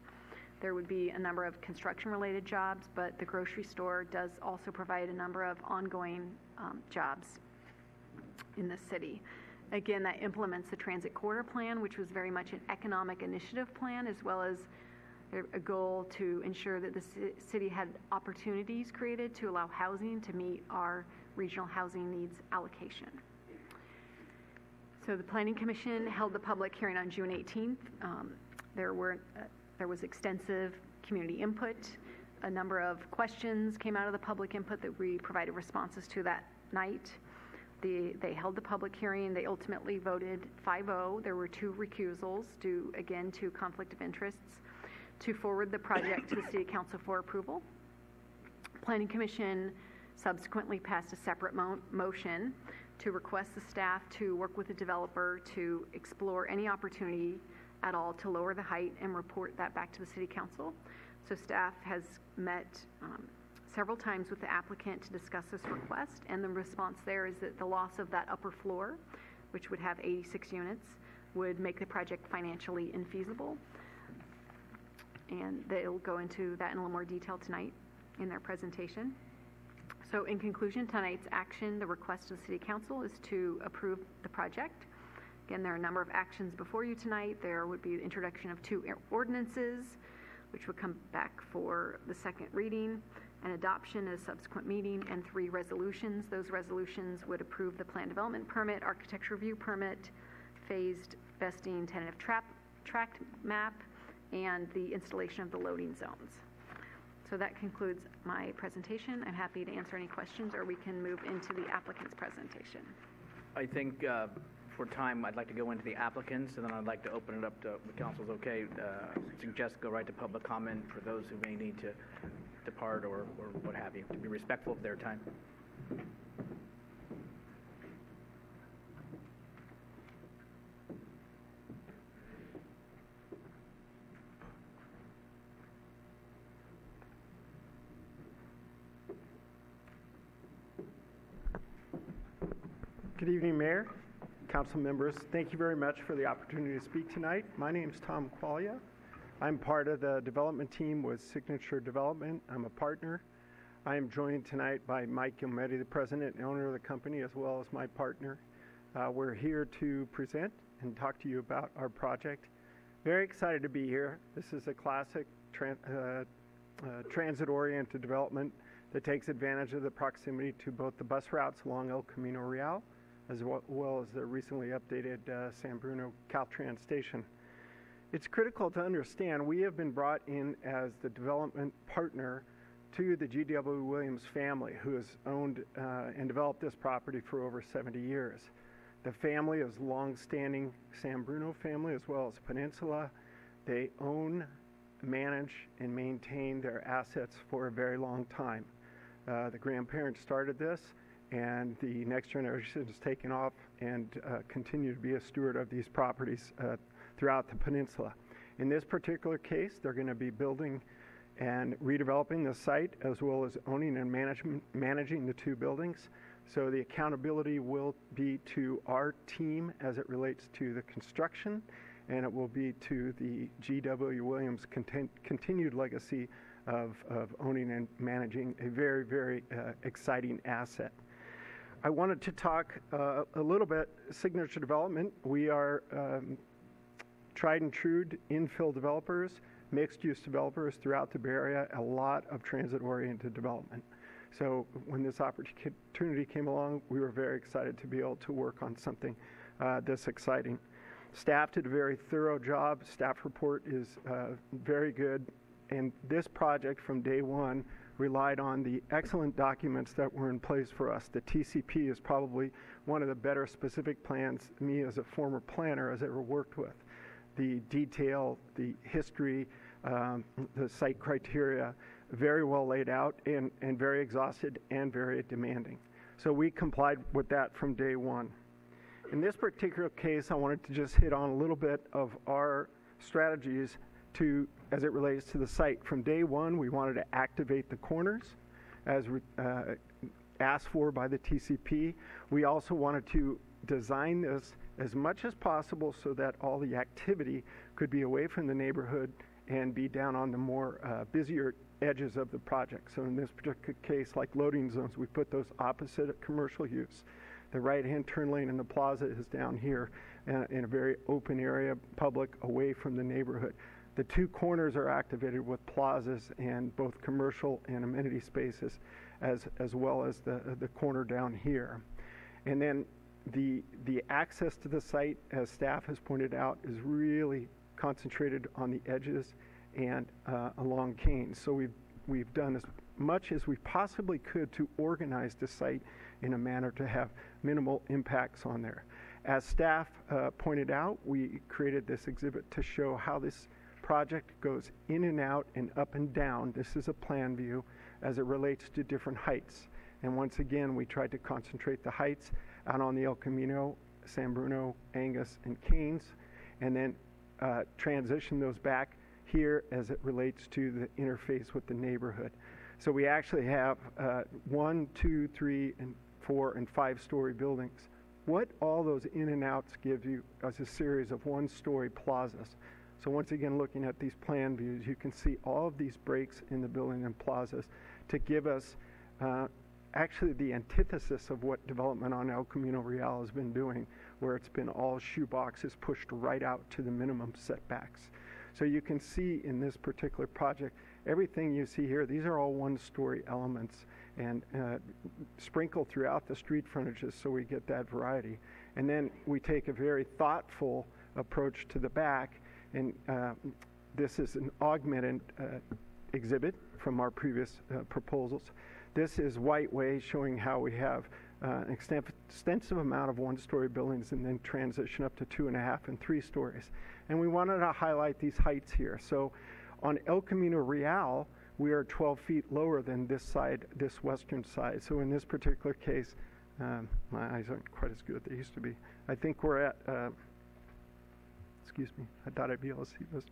There would be a number of construction-related jobs, but the grocery store does also provide a number of ongoing jobs in the city. Again, that implements the Transit Corridor Plan, which was very much an economic initiative plan, as well as a goal to ensure that the city had opportunities created to allow housing to meet our regional housing needs allocation. So the Planning Commission held the public hearing on June 18th. There was extensive community input. A number of questions came out of the public input that we provided responses to that night. They held the public hearing. They ultimately voted 5-0. There were 2 recusals due, again, to conflict of interests, to forward the project to the City Council for approval. Planning Commission subsequently passed a separate motion to request the staff to work with the developer to explore any opportunity at all to lower the height and report that back to the City Council. So staff has met several times with the applicant to discuss this request, and the response there is that the loss of that upper floor, which would have 86 units, would make the project financially infeasible. And they'll go into that in a little more detail tonight in their presentation. So in conclusion, tonight's action, the request of the City Council is to approve the project. Again, there are a number of actions before you tonight. There would be the introduction of 2 ordinances, which would come back for the second reading, an adoption at a subsequent meeting, and 3 resolutions. Those resolutions would approve the plan development permit, architecture review permit, phased vesting tentative tract map, and the installation of the loading zones. So that concludes my presentation. I'm happy to answer any questions, or we can move into the applicant's presentation. I think for time, I'd like to go into the applicants, and then I'd like to open it up to the council's okay. Suggest go right to public comment for those who may need to depart or what have you, to be respectful of their time. Good evening, Mayor, council members. Thank you very much for the opportunity to speak tonight. My name is Tom Quaglia. I'm part of the development team with Signature Development. I'm a partner. I am joined tonight by Mike Gilmetti, the president and owner of the company, as well as my partner. We're here to present and talk to you about our project. Very excited to be here. This is a classic transit-oriented development that takes advantage of the proximity to both the bus routes along El Camino Real, as well as the recently updated San Bruno Caltrans station. It's critical to understand we have been brought in as the development partner to the G.W. Williams family, who has owned and developed this property for over 70 years. The family is long-standing San Bruno family, as well as Peninsula. They own, manage, and maintain their assets for a very long time. The grandparents started this, and the next generation has taken off and continue to be a steward of these properties throughout the peninsula. In this particular case, they're going to be building and redeveloping the site, as well as owning and managing the 2 buildings. So the accountability will be to our team as it relates to the construction, and it will be to the G.W. Williams continued legacy of owning and managing a very, very exciting asset. I wanted to talk a little bit Signature Development. We are tried and true infill developers, mixed-use developers throughout the Bay Area, a lot of transit-oriented development. So when this opportunity came along, we were very excited to be able to work on something this exciting. Staff did a very thorough job. Staff report is very good. And this project from day one relied on the excellent documents that were in place for us. The TCP is probably one of the better specific plans me as a former planner has ever worked with. The detail, the history, the site criteria, very well laid out and very exhausted and very demanding. So we complied with that from day one. In this particular case, I wanted to just hit on a little bit of our strategies as it relates to the site. From day one, we wanted to activate the corners as asked for by the TCP. We also wanted to design this as much as possible so that all the activity could be away from the neighborhood and be down on the more busier edges of the project. So in this particular case, like loading zones, we put those opposite of commercial use. The right-hand turn lane in the plaza is down here in a very open area, public, away from the neighborhood. The 2 corners are activated with plazas and both commercial and amenity spaces, as well as the corner down here. And then the access to the site, as staff has pointed out, is really concentrated on the edges and along Kane. So we've done as much as we possibly could to organize the site in a manner to have minimal impacts on there. As staff pointed out, we created this exhibit to show how this project goes in and out and up and down. This is a plan view as it relates to different heights. And once again, we tried to concentrate the heights out on the El Camino, San Bruno, Angus, and Keynes, and then transition those back here as it relates to the interface with the neighborhood. So we actually have 1, 2, 3, and 4, and 5-story buildings. What all those in and outs give you is a series of 1-story plazas. So once again, looking at these plan views, you can see all of these breaks in the building and plazas to give us actually the antithesis of what development on El Camino Real has been doing, where it's been all shoeboxes pushed right out to the minimum setbacks. So you can see in this particular project, everything you see here, these are all one-story elements and sprinkled throughout the street frontages so we get that variety. And then we take a very thoughtful approach to the back, and this is an augmented exhibit from our previous proposals. This is White Way, showing how we have an extensive amount of one-story buildings and then transition up to 2.5 and 3 stories. And we wanted to highlight these heights here. So on El Camino Real, we are 12 feet lower than this side, this western side. So in this particular case, my eyes aren't quite as good as they used to be. I think we're at, excuse me, I thought I'd be able to see this.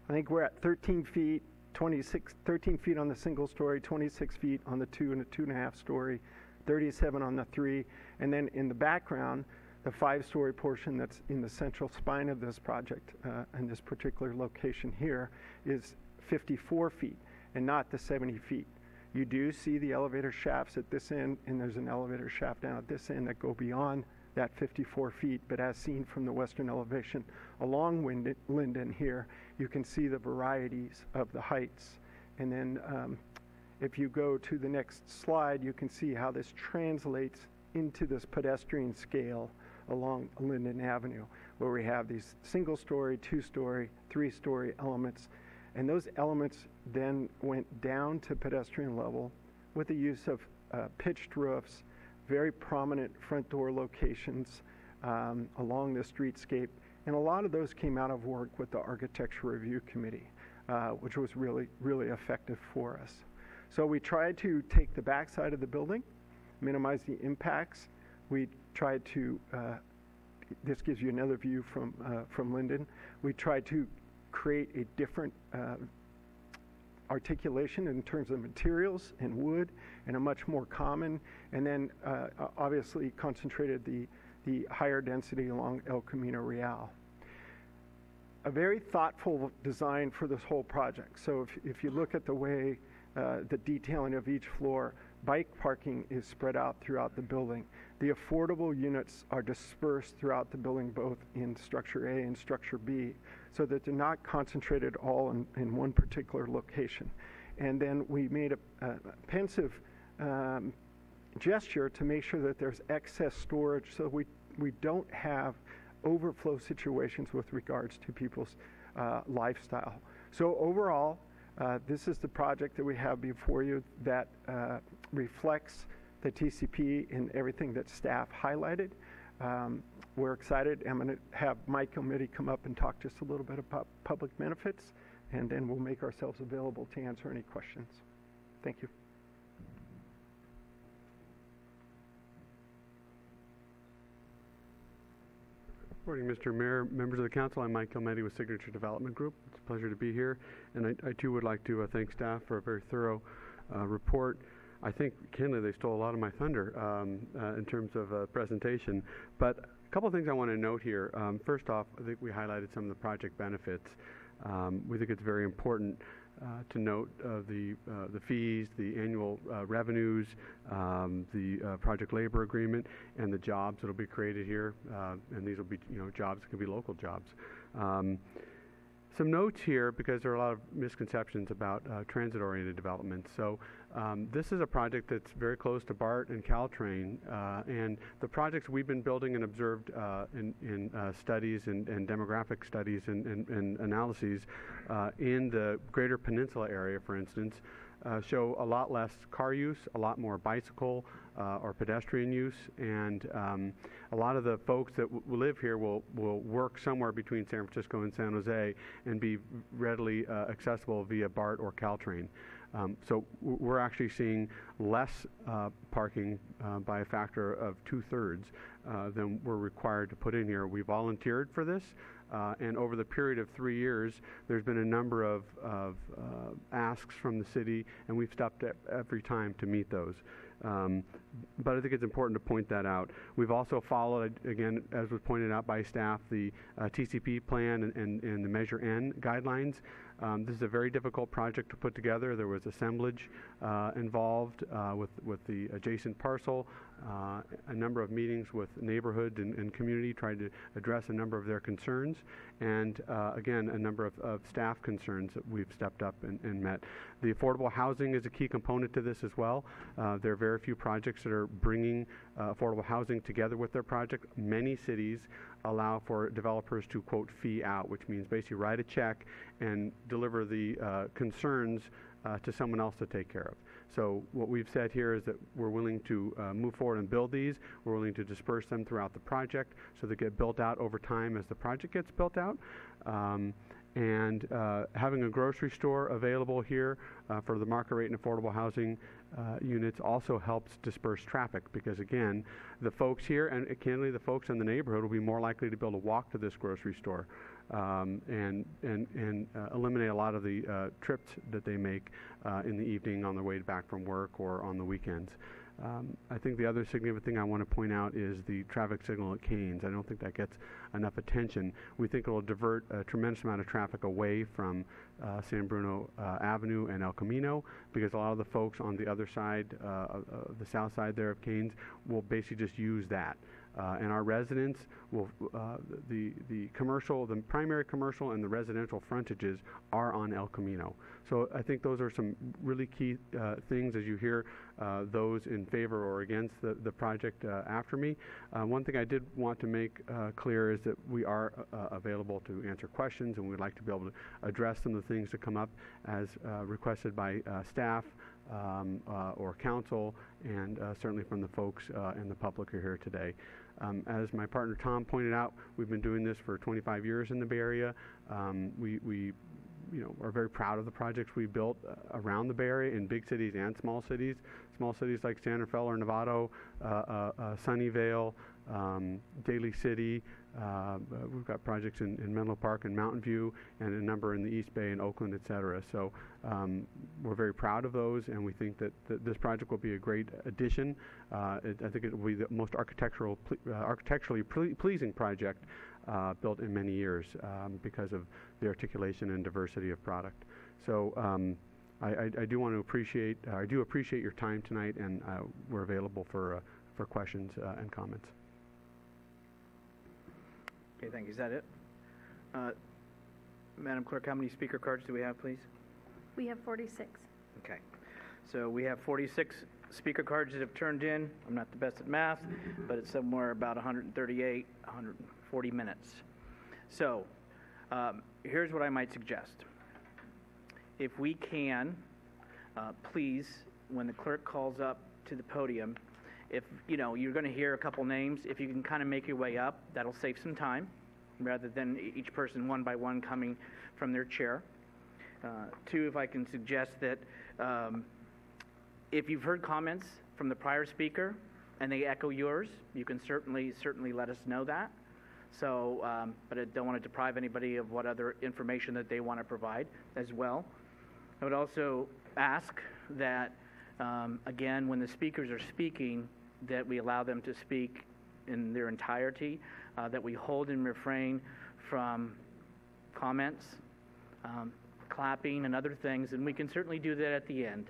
I think we're at 13 feet, 13 feet on the single story, 26 feet on the 2 and the 2.5 story, 37 on the 3, and then in the background, the 5-story portion that's in the central spine of this project, and this particular location here, is 54 feet and not the 70 feet. You do see the elevator shafts at this end, and there's an elevator shaft down at this end that go beyond that 54 feet, but as seen from the western elevation along Linden here, you can see the varieties of the heights. And then if you go to the next slide, you can see how this translates into this pedestrian scale along Linden Avenue, where we have these single-story, 2-story, 3-story elements. And those elements then went down to pedestrian level with the use of pitched roofs, very prominent front door locations along the streetscape. And a lot of those came out of work with the Architecture Review Committee, which was really, really effective for us. So we tried to take the backside of the building, minimize the impacts. We tried to, this gives you another view from Linden. We tried to create a different articulation in terms of materials and wood, and a much more common, and then obviously concentrated the higher density along El Camino Real. A very thoughtful design for this whole project. So if you look at the way the detailing of each floor, bike parking is spread out throughout the building. The affordable units are dispersed throughout the building, both in Structure A and Structure B, so that they're not concentrated all in one particular location. And then we made a pensive gesture to make sure that there's excess storage so we don't have overflow situations with regards to people's lifestyle. So overall, this is the project that we have before you that reflects the TCP and everything that staff highlighted. We're excited. I'm going to have Mike O'Mitty come up and talk just a little bit about public benefits, and then we'll make ourselves available to answer any questions. Thank you. Morning, Mr. Mayor, members of the council. I'm Mike O'Mitty with Signature Development Group. It's a pleasure to be here, and I too would like to thank staff for a very thorough report. I think, candidly, they stole a lot of my thunder in terms of presentation, but a couple of things I want to note here. First off, I think we highlighted some of the project benefits. We think it's very important to note the fees, the annual revenues, the project labor agreement, and the jobs that will be created here. And these will be, jobs that can be local jobs. Some notes here, because there are a lot of misconceptions about transit-oriented development. So this is a project that's very close to BART and Caltrain, and the projects we've been building and observed in studies and demographic studies and analyses in the greater peninsula area, for instance, show a lot less car use, a lot more bicycle or pedestrian use, and a lot of the folks that live here will work somewhere between San Francisco and San Jose and be readily accessible via BART or Caltrain. So we're actually seeing less parking by a factor of 2/3 than we're required to put in here. We volunteered for this, and over the period of 3 years, there's been a number of asks from the city, and we've stepped up every time to meet those. But I think it's important to point that out. We've also followed, again, as was pointed out by staff, the TCP plan and the Measure N guidelines. This is a very difficult project to put together. There was assemblage involved with the adjacent parcel, a number of meetings with neighborhood and community trying to address a number of their concerns, and again, a number of staff concerns that we've stepped up and met. The affordable housing is a key component to this as well. There are very few projects that are bringing affordable housing together with their project. Many cities allow for developers to, quote, fee out, which means basically write a check and deliver the concerns to someone else to take care of. So what we've said here is that we're willing to move forward and build these. We're willing to disperse them throughout the project so they get built out over time as the project gets built out. And having a grocery store available here for the market rate and affordable housing units also helps disperse traffic, because again, the folks here and candidly the folks in the neighborhood will be more likely to be able to walk to this grocery store and eliminate a lot of the trips that they make in the evening on their way back from work or on the weekends. I think the other significant thing I want to point out is the traffic signal at Canes. I don't think that gets enough attention. We think it will divert a tremendous amount of traffic away from San Bruno Avenue and El Camino, because a lot of the folks on the other side, the south side there of Canes, will basically just use that. And our residents will, the commercial, the primary commercial and the residential frontages are on El Camino. So I think those are some really key things as you hear those in favor or against the project after me. One thing I did want to make clear is that we are available to answer questions, and we'd like to be able to address some of the things that come up as requested by staff or council, and certainly from the folks and the public who are here today. As my partner Tom pointed out, we've been doing this for 25 years in the Bay Area. We are very proud of the projects we built around the Bay Area in big cities and small cities. Small cities like Santa Fe or Novato, Sunnyvale, Daly City. We've got projects in Menlo Park and Mountain View, and a number in the East Bay and Oakland, et cetera. So we're very proud of those, and we think that this project will be a great addition. I think it will be the most architecturally pleasing project built in many years because of the articulation and diversity of product. So I do appreciate your time tonight, and we're available for questions and comments. Okay, thank you. Is that it? Madam Clerk, how many speaker cards do we have, please? We have 46. Okay. So we have 46 speaker cards that have turned in. I'm not the best at math, but it's somewhere about 138, 140 minutes. So here's what I might suggest. If we can, please, when the clerk calls up to the podium, if you're going to hear a couple names, if you can kind of make your way up, that'll save some time, rather than each person one by one coming from their chair. Two, if I can suggest that if you've heard comments from the prior speaker and they echo yours, you can certainly let us know that. So, but I don't want to deprive anybody of what other information that they want to provide as well. I would also ask that, again, when the speakers are speaking, that we allow them to speak in their entirety, that we hold and refrain from comments, clapping, and other things, and we can certainly do that at the end.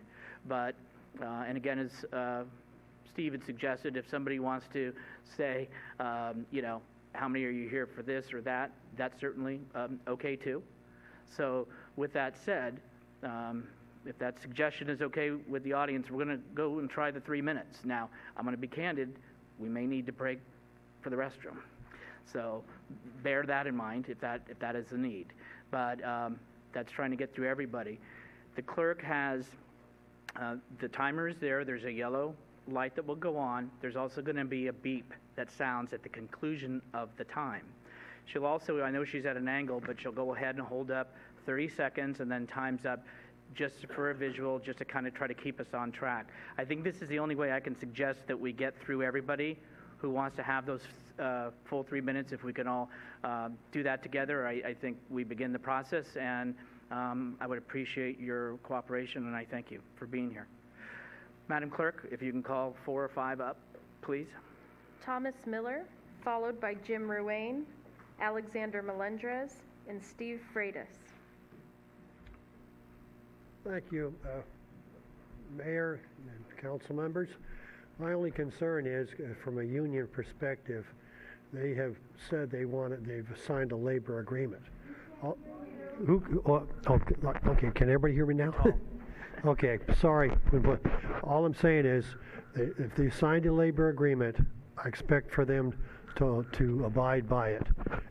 But, and again, as Steve had suggested, if somebody wants to say, how many are you here for this or that, that's certainly okay too. So with that said, if that suggestion is okay with the audience, we're going to go and try the 3 minutes. Now, I'm going to be candid. We may need to break for the restroom. So bear that in mind if that is a need. But that's trying to get through everybody. The clerk has the timer is there. There's a yellow light that will go on. There's also going to be a beep that sounds at the conclusion of the time. She'll also, I know she's at an angle, but she'll go ahead and hold up 30 seconds and then time's up, just for a visual, just to kind of try to keep us on track. I think this is the only way I can suggest that we get through everybody who wants to have those full 3 minutes. If we can all do that together, I think we begin the process, and I would appreciate your cooperation, and I thank you for being here. Madam Clerk, if you can call 4 or 5 up, please. Thomas Miller, followed by Jim Ruane, Alexander Melendrez, and Steve Freitas. Thank you, Mayor and council members. My only concern is, from a union perspective, they have said they've signed a labor agreement. Okay, can everybody hear me now? Okay, sorry. But all I'm saying is, if they signed a labor agreement, I expect for them to abide by it.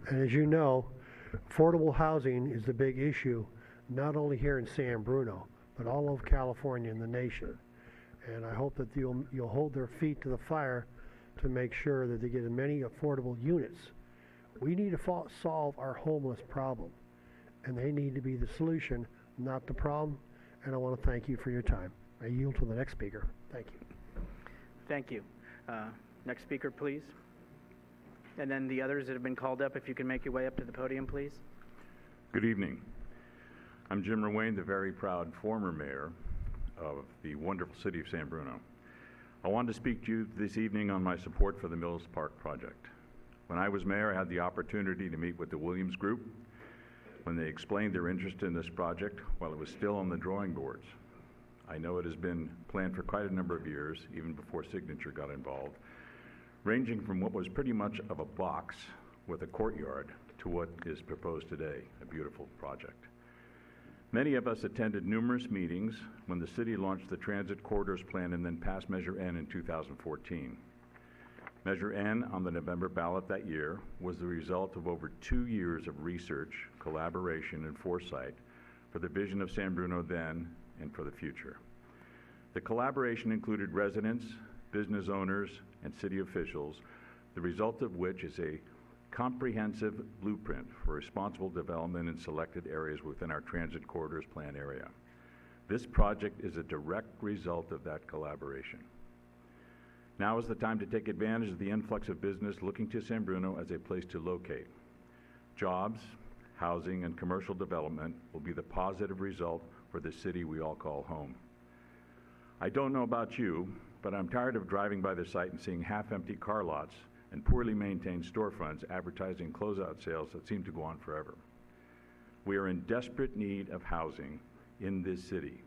And as you know, affordable housing is the big issue, not only here in San Bruno, but all over California and the nation. And I hope that you'll hold their feet to the fire to make sure that they get as many affordable units. We need to solve our homeless problem, and they need to be the solution, not the problem. And I want to thank you for your time. I yield to the next speaker. Thank you. Thank you. Next speaker, please. And then the others that have been called up, if you can make your way up to the podium, please. Good evening. I'm Jim Ruane, the very proud former mayor of the wonderful city of San Bruno. I wanted to speak to you this evening on my support for the Mills Park project. When I was mayor, I had the opportunity to meet with the Williams Group when they explained their interest in this project while it was still on the drawing boards. I know it has been planned for quite a number of years, even before Signature got involved, ranging from what was pretty much of a box with a courtyard to what is proposed today, a beautiful project. Many of us attended numerous meetings when the city launched the Transit Corridors Plan and then passed Measure N in 2014. Measure N on the November ballot that year was the result of over 2 years of research, collaboration, and foresight for the vision of San Bruno then and for the future. The collaboration included residents, business owners, and city officials, the result of which is a comprehensive blueprint for responsible development in selected areas within our Transit Corridors Plan area. This project is a direct result of that collaboration. Now is the time to take advantage of the influx of business looking to San Bruno as a place to locate. Jobs, housing, and commercial development will be the positive result for the city we all call home. I don't know about you, but I'm tired of driving by the site and seeing half-empty car lots and poorly maintained storefronts advertising closeout sales that seem to go on forever. We are in desperate need of housing in this city,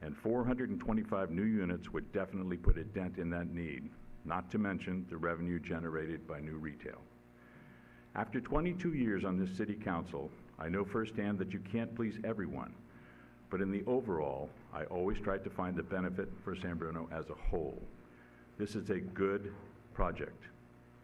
and 425 new units would definitely put a dent in that need, not to mention the revenue generated by new retail. After 22 years on this city council, I know firsthand that you can't please everyone, but in the overall, I always tried to find the benefit for San Bruno as a whole. This is a good project,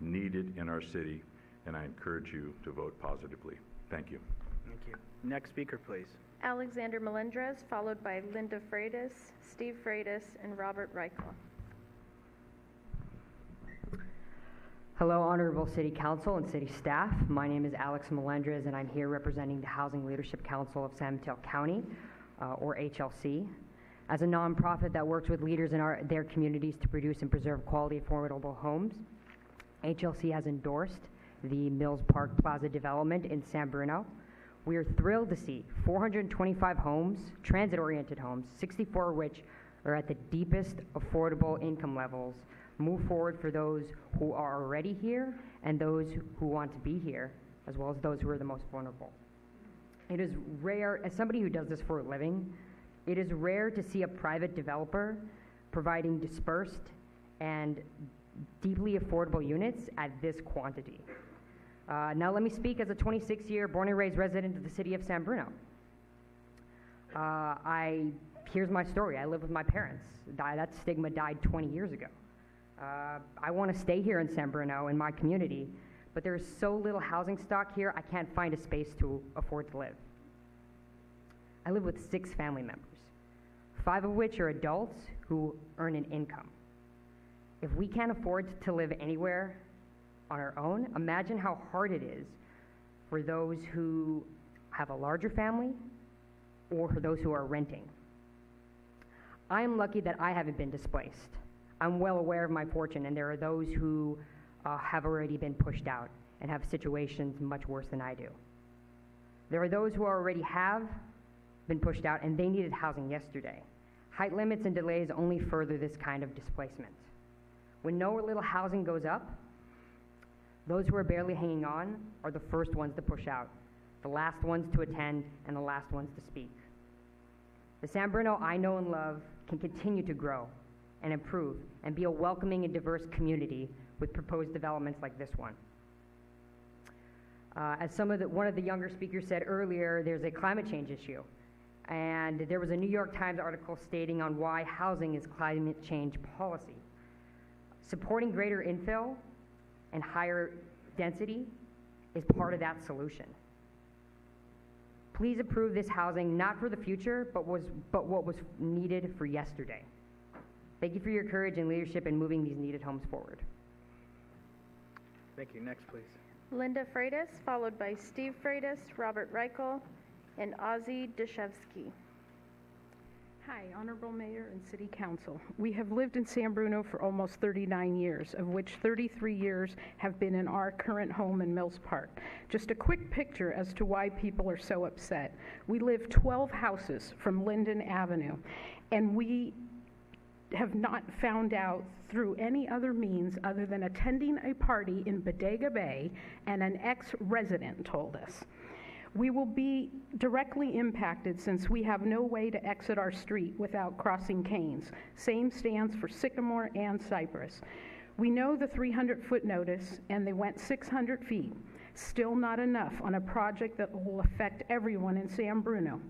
needed in our city, and I encourage you to vote positively. Thank you. Thank you. Next speaker, please. Alexander Melendrez, followed by Linda Freitas, Steve Freitas, and Robert Reichel. Hello, Honorable City Council and City staff. My name is Alex Melendrez, and I'm here representing the Housing Leadership Council of San Mateo County, or HLC. As a nonprofit that works with leaders in their communities to produce and preserve quality, affordable homes, HLC has endorsed the Mills Park Plaza development in San Bruno. We are thrilled to see 425 homes, transit-oriented homes, 64 of which are at the deepest affordable income levels, move forward for those who are already here and those who want to be here, as well as those who are the most vulnerable. It is rare, as somebody who does this for a living, it is rare to see a private developer providing dispersed and deeply affordable units at this quantity. Now let me speak as a 26-year born and raised resident of the city of San Bruno. Here's my story. I live with my parents. That stigma died 20 years ago. I want to stay here in San Bruno, in my community, but there is so little housing stock here, I can't find a space to afford to live. I live with 6 family members, 5 of which are adults who earn an income. If we can't afford to live anywhere on our own, imagine how hard it is for those who have a larger family or for those who are renting. I am lucky that I haven't been displaced. I'm well aware of my fortune, and there are those who have already been pushed out and have situations much worse than I do. There are those who already have been pushed out, and they needed housing yesterday. Height limits and delays only further this kind of displacement. When no or little housing goes up, those who are barely hanging on are the first ones to push out, the last ones to attend, and the last ones to speak. The San Bruno I know and love can continue to grow and improve and be a welcoming and diverse community with proposed developments like this one. As one of the younger speakers said earlier, there's a climate change issue. And there was a New York Times article stating on why housing is climate change policy. Supporting greater infill and higher density is part of that solution. Please approve this housing, not for the future, but what was needed for yesterday. Thank you for your courage and leadership in moving these needed homes forward. Thank you. Next, please. Linda Freitas, followed by Steve Freitas, Robert Reichel, and Ozzie Deshevsky. Hi, Honorable Mayor and City Council. We have lived in San Bruno for almost 39 years, of which 33 years have been in our current home in Mills Park. Just a quick picture as to why people are so upset. We live 12 houses from Linden Avenue, and we have not found out through any other means other than attending a party in Bodega Bay, and an ex-resident told us. We will be directly impacted since we have no way to exit our street without crossing Canes. Same stands for Sycamore and Cypress. We know the 300-foot notice, and they went 600 feet. Still not enough on a project that will affect everyone in San Bruno.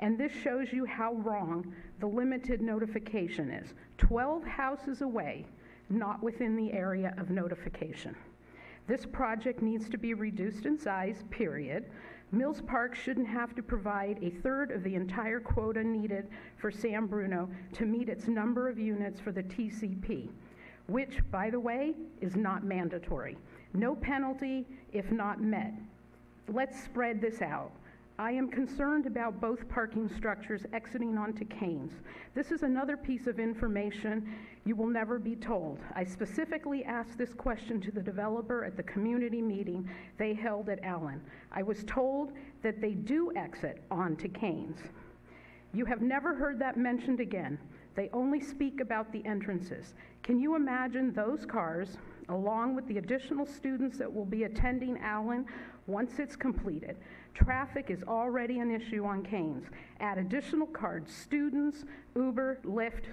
And this shows you how wrong the limited notification is. 12 houses away, not within the area of notification. This project needs to be reduced in size, period. Mills Park shouldn't have to provide a third of the entire quota needed for San Bruno to meet its number of units for the TCP, which, by the way, is not mandatory. No penalty if not met. Let's spread this out. I am concerned about both parking structures exiting onto Canes. This is another piece of information you will never be told. I specifically asked this question to the developer at the community meeting they held at Allen. I was told that they do exit onto Canes. You have never heard that mentioned again. They only speak about the entrances. Can you imagine those cars, along with the additional students that will be attending Allen once it's completed? Traffic is already an issue on Canes. Add additional cars, students, Uber, Lyft,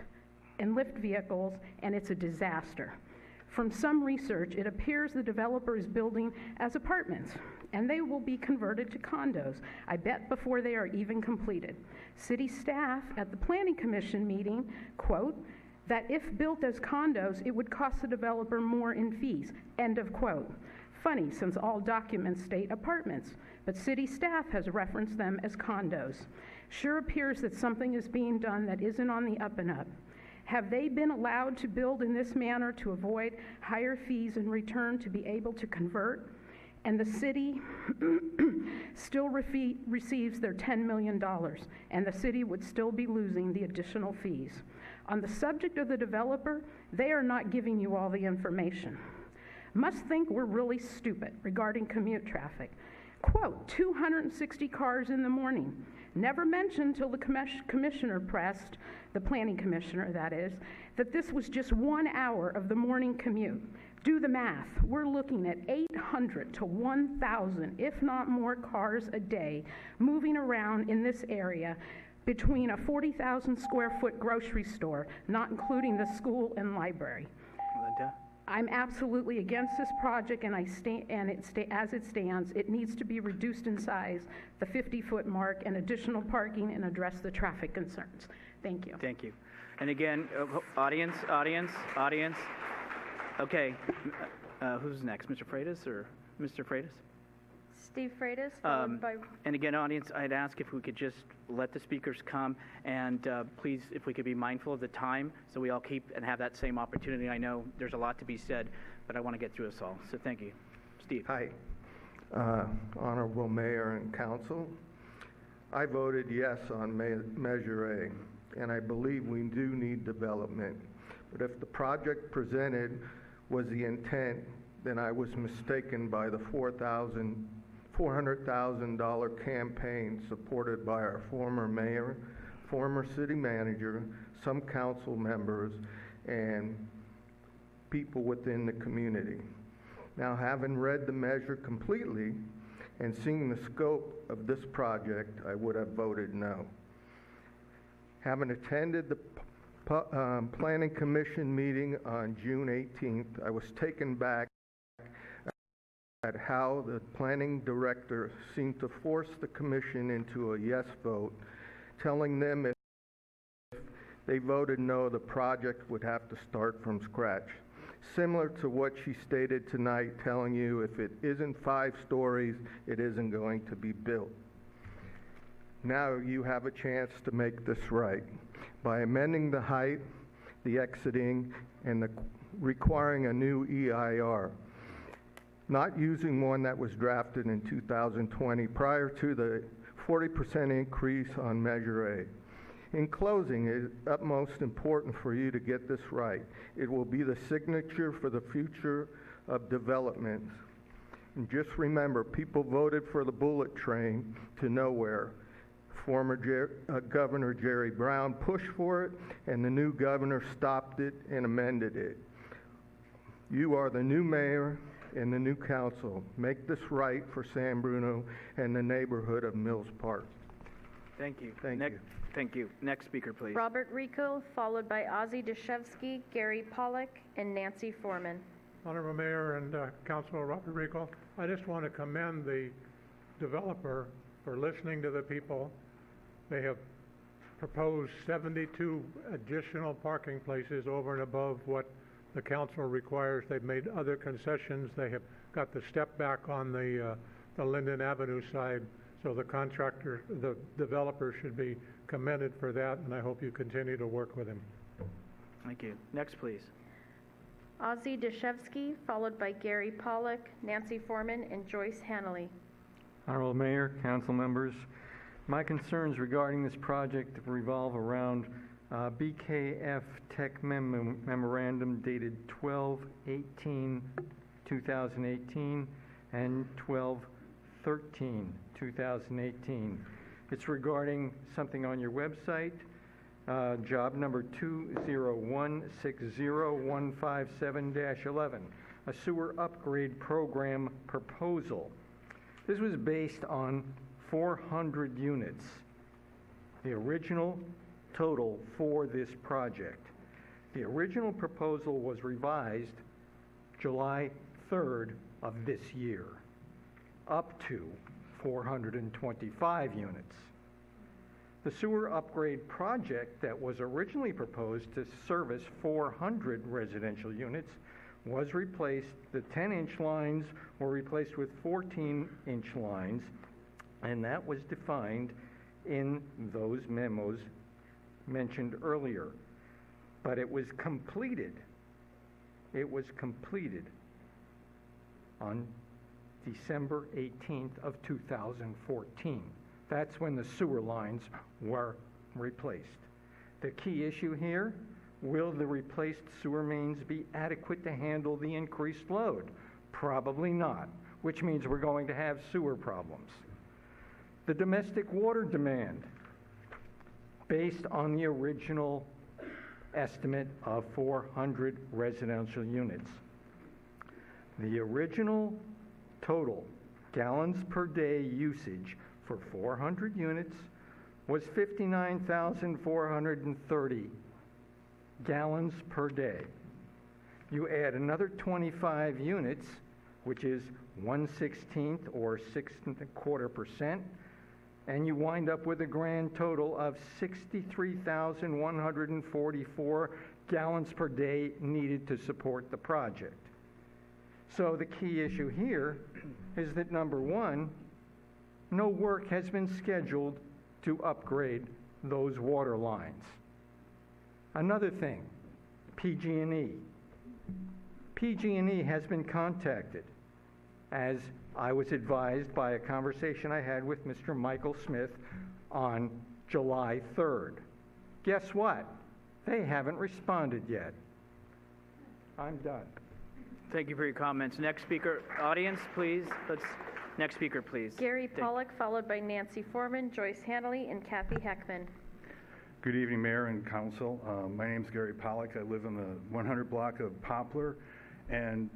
and Lyft vehicles, and it's a disaster. From some research, it appears the developer is building as apartments, and they will be converted to condos, I bet before they are even completed. City staff at the Planning Commission meeting, quote, that if built as condos, it would cost the developer more in fees, end of quote. Funny, since all documents state apartments, but city staff has referenced them as condos. Sure appears that something is being done that isn't on the up and up. Have they been allowed to build in this manner to avoid higher fees in return to be able to convert? And the city still receives their $10 million, and the city would still be losing the additional fees. On the subject of the developer, they are not giving you all the information. Must think we're really stupid regarding commute traffic. Quote, 260 cars in the morning. Never mentioned till the commissioner pressed, the planning commissioner that is, that this was just 1 hour of the morning commute. Do the math. We're looking at 800 to 1,000, if not more, cars a day moving around in this area between a 40,000 square foot grocery store, not including the school and library. Linda? I'm absolutely against this project, and as it stands, it needs to be reduced in size, the 50-foot mark, and additional parking, and address the traffic concerns. Thank you. Thank you. And again, audience. Okay, who's next, Mr. Freitas or Mr. Freitas? Steve Freitas, followed by... And again, audience, I'd ask if we could just let the speakers come, and please, if we could be mindful of the time, so we all keep and have that same opportunity. I know there's a lot to be said, but I want to get through us all. So thank you. Steve. Hi, Honorable Mayor and Council. I voted yes on Measure A, and I believe we do need development. But if the project presented was the intent, then I was mistaken by the $400,000 campaign supported by our former mayor, former city manager, some council members, and people within the community. Now, having read the measure completely and seeing the scope of this project, I would have voted no. Having attended the Planning Commission meeting on June 18th, I was taken back at how the planning director seemed to force the commission into a yes vote, telling them if they voted no, the project would have to start from scratch. Similar to what she stated tonight, telling you if it isn't 5 stories, it isn't going to be built. Now you have a chance to make this right by amending the height, the exiting, and requiring a new EIR. Not using one that was drafted in 2020 prior to the 40% increase on Measure A. In closing, it is utmost important for you to get this right. It will be the signature for the future of development. And just remember, people voted for the bullet train to nowhere. Former Governor Jerry Brown pushed for it, and the new governor stopped it and amended it. You are the new mayor and the new council. Make this right for San Bruno and the neighborhood of Mills Park. Thank you. Thank you. Thank you. Next speaker, please. Robert Rico, followed by Ozzie Deshevsky, Gary Pollock, and Nancy Foreman. Honorable Mayor and Councilor Robert Rico, I just want to commend the developer for listening to the people. They have proposed 72 additional parking places over and above what the council requires. They've made other concessions. They have got the step back on the Linden Avenue side. So the contractor, the developer should be commended for that, and I hope you continue to work with him. Thank you. Next, please. Ozzie Deshevsky, followed by Gary Pollock, Nancy Foreman, and Joyce Hanley. Honorable Mayor, council members, my concerns regarding this project revolve around BKF Tech Memorandum dated 12/18/2018 and 12/13/2018. It's regarding something on your website, job number 20160-157-11, a sewer upgrade program proposal. This was based on 400 units, the original total for this project. The original proposal was revised July 3rd of this year, up to 425 units. The sewer upgrade project that was originally proposed to service 400 residential units was replaced. The 10-inch lines were replaced with 14-inch lines, and that was defined in those memos mentioned earlier. But it was completed. It was completed on December 18th of 2014. That's when the sewer lines were replaced. The key issue here, will the replaced sewer mains be adequate to handle the increased load? Probably not, which means we're going to have sewer problems. The domestic water demand, based on the original estimate of 400 residential units. The original total gallons per day usage for 400 units was 59,430 gallons per day. You add another 25 units, which is 1/16 or 6.25%, and you wind up with a grand total of 63,144 gallons per day needed to support the project. So the key issue here is that, number one, no work has been scheduled to upgrade those water lines. Another thing, PG&E. PG&E has been contacted, as I was advised by a conversation I had with Mr. Michael Smith on July 3rd. Guess what? They haven't responded yet. I'm done. Thank you for your comments. Next speaker, audience, please. Next speaker, please. Gary Pollock, followed by Nancy Foreman, Joyce Hanley, and Kathy Heckman. Good evening, Mayor and Council. My name is Gary Pollock. I live in the 100 block of Poplar, and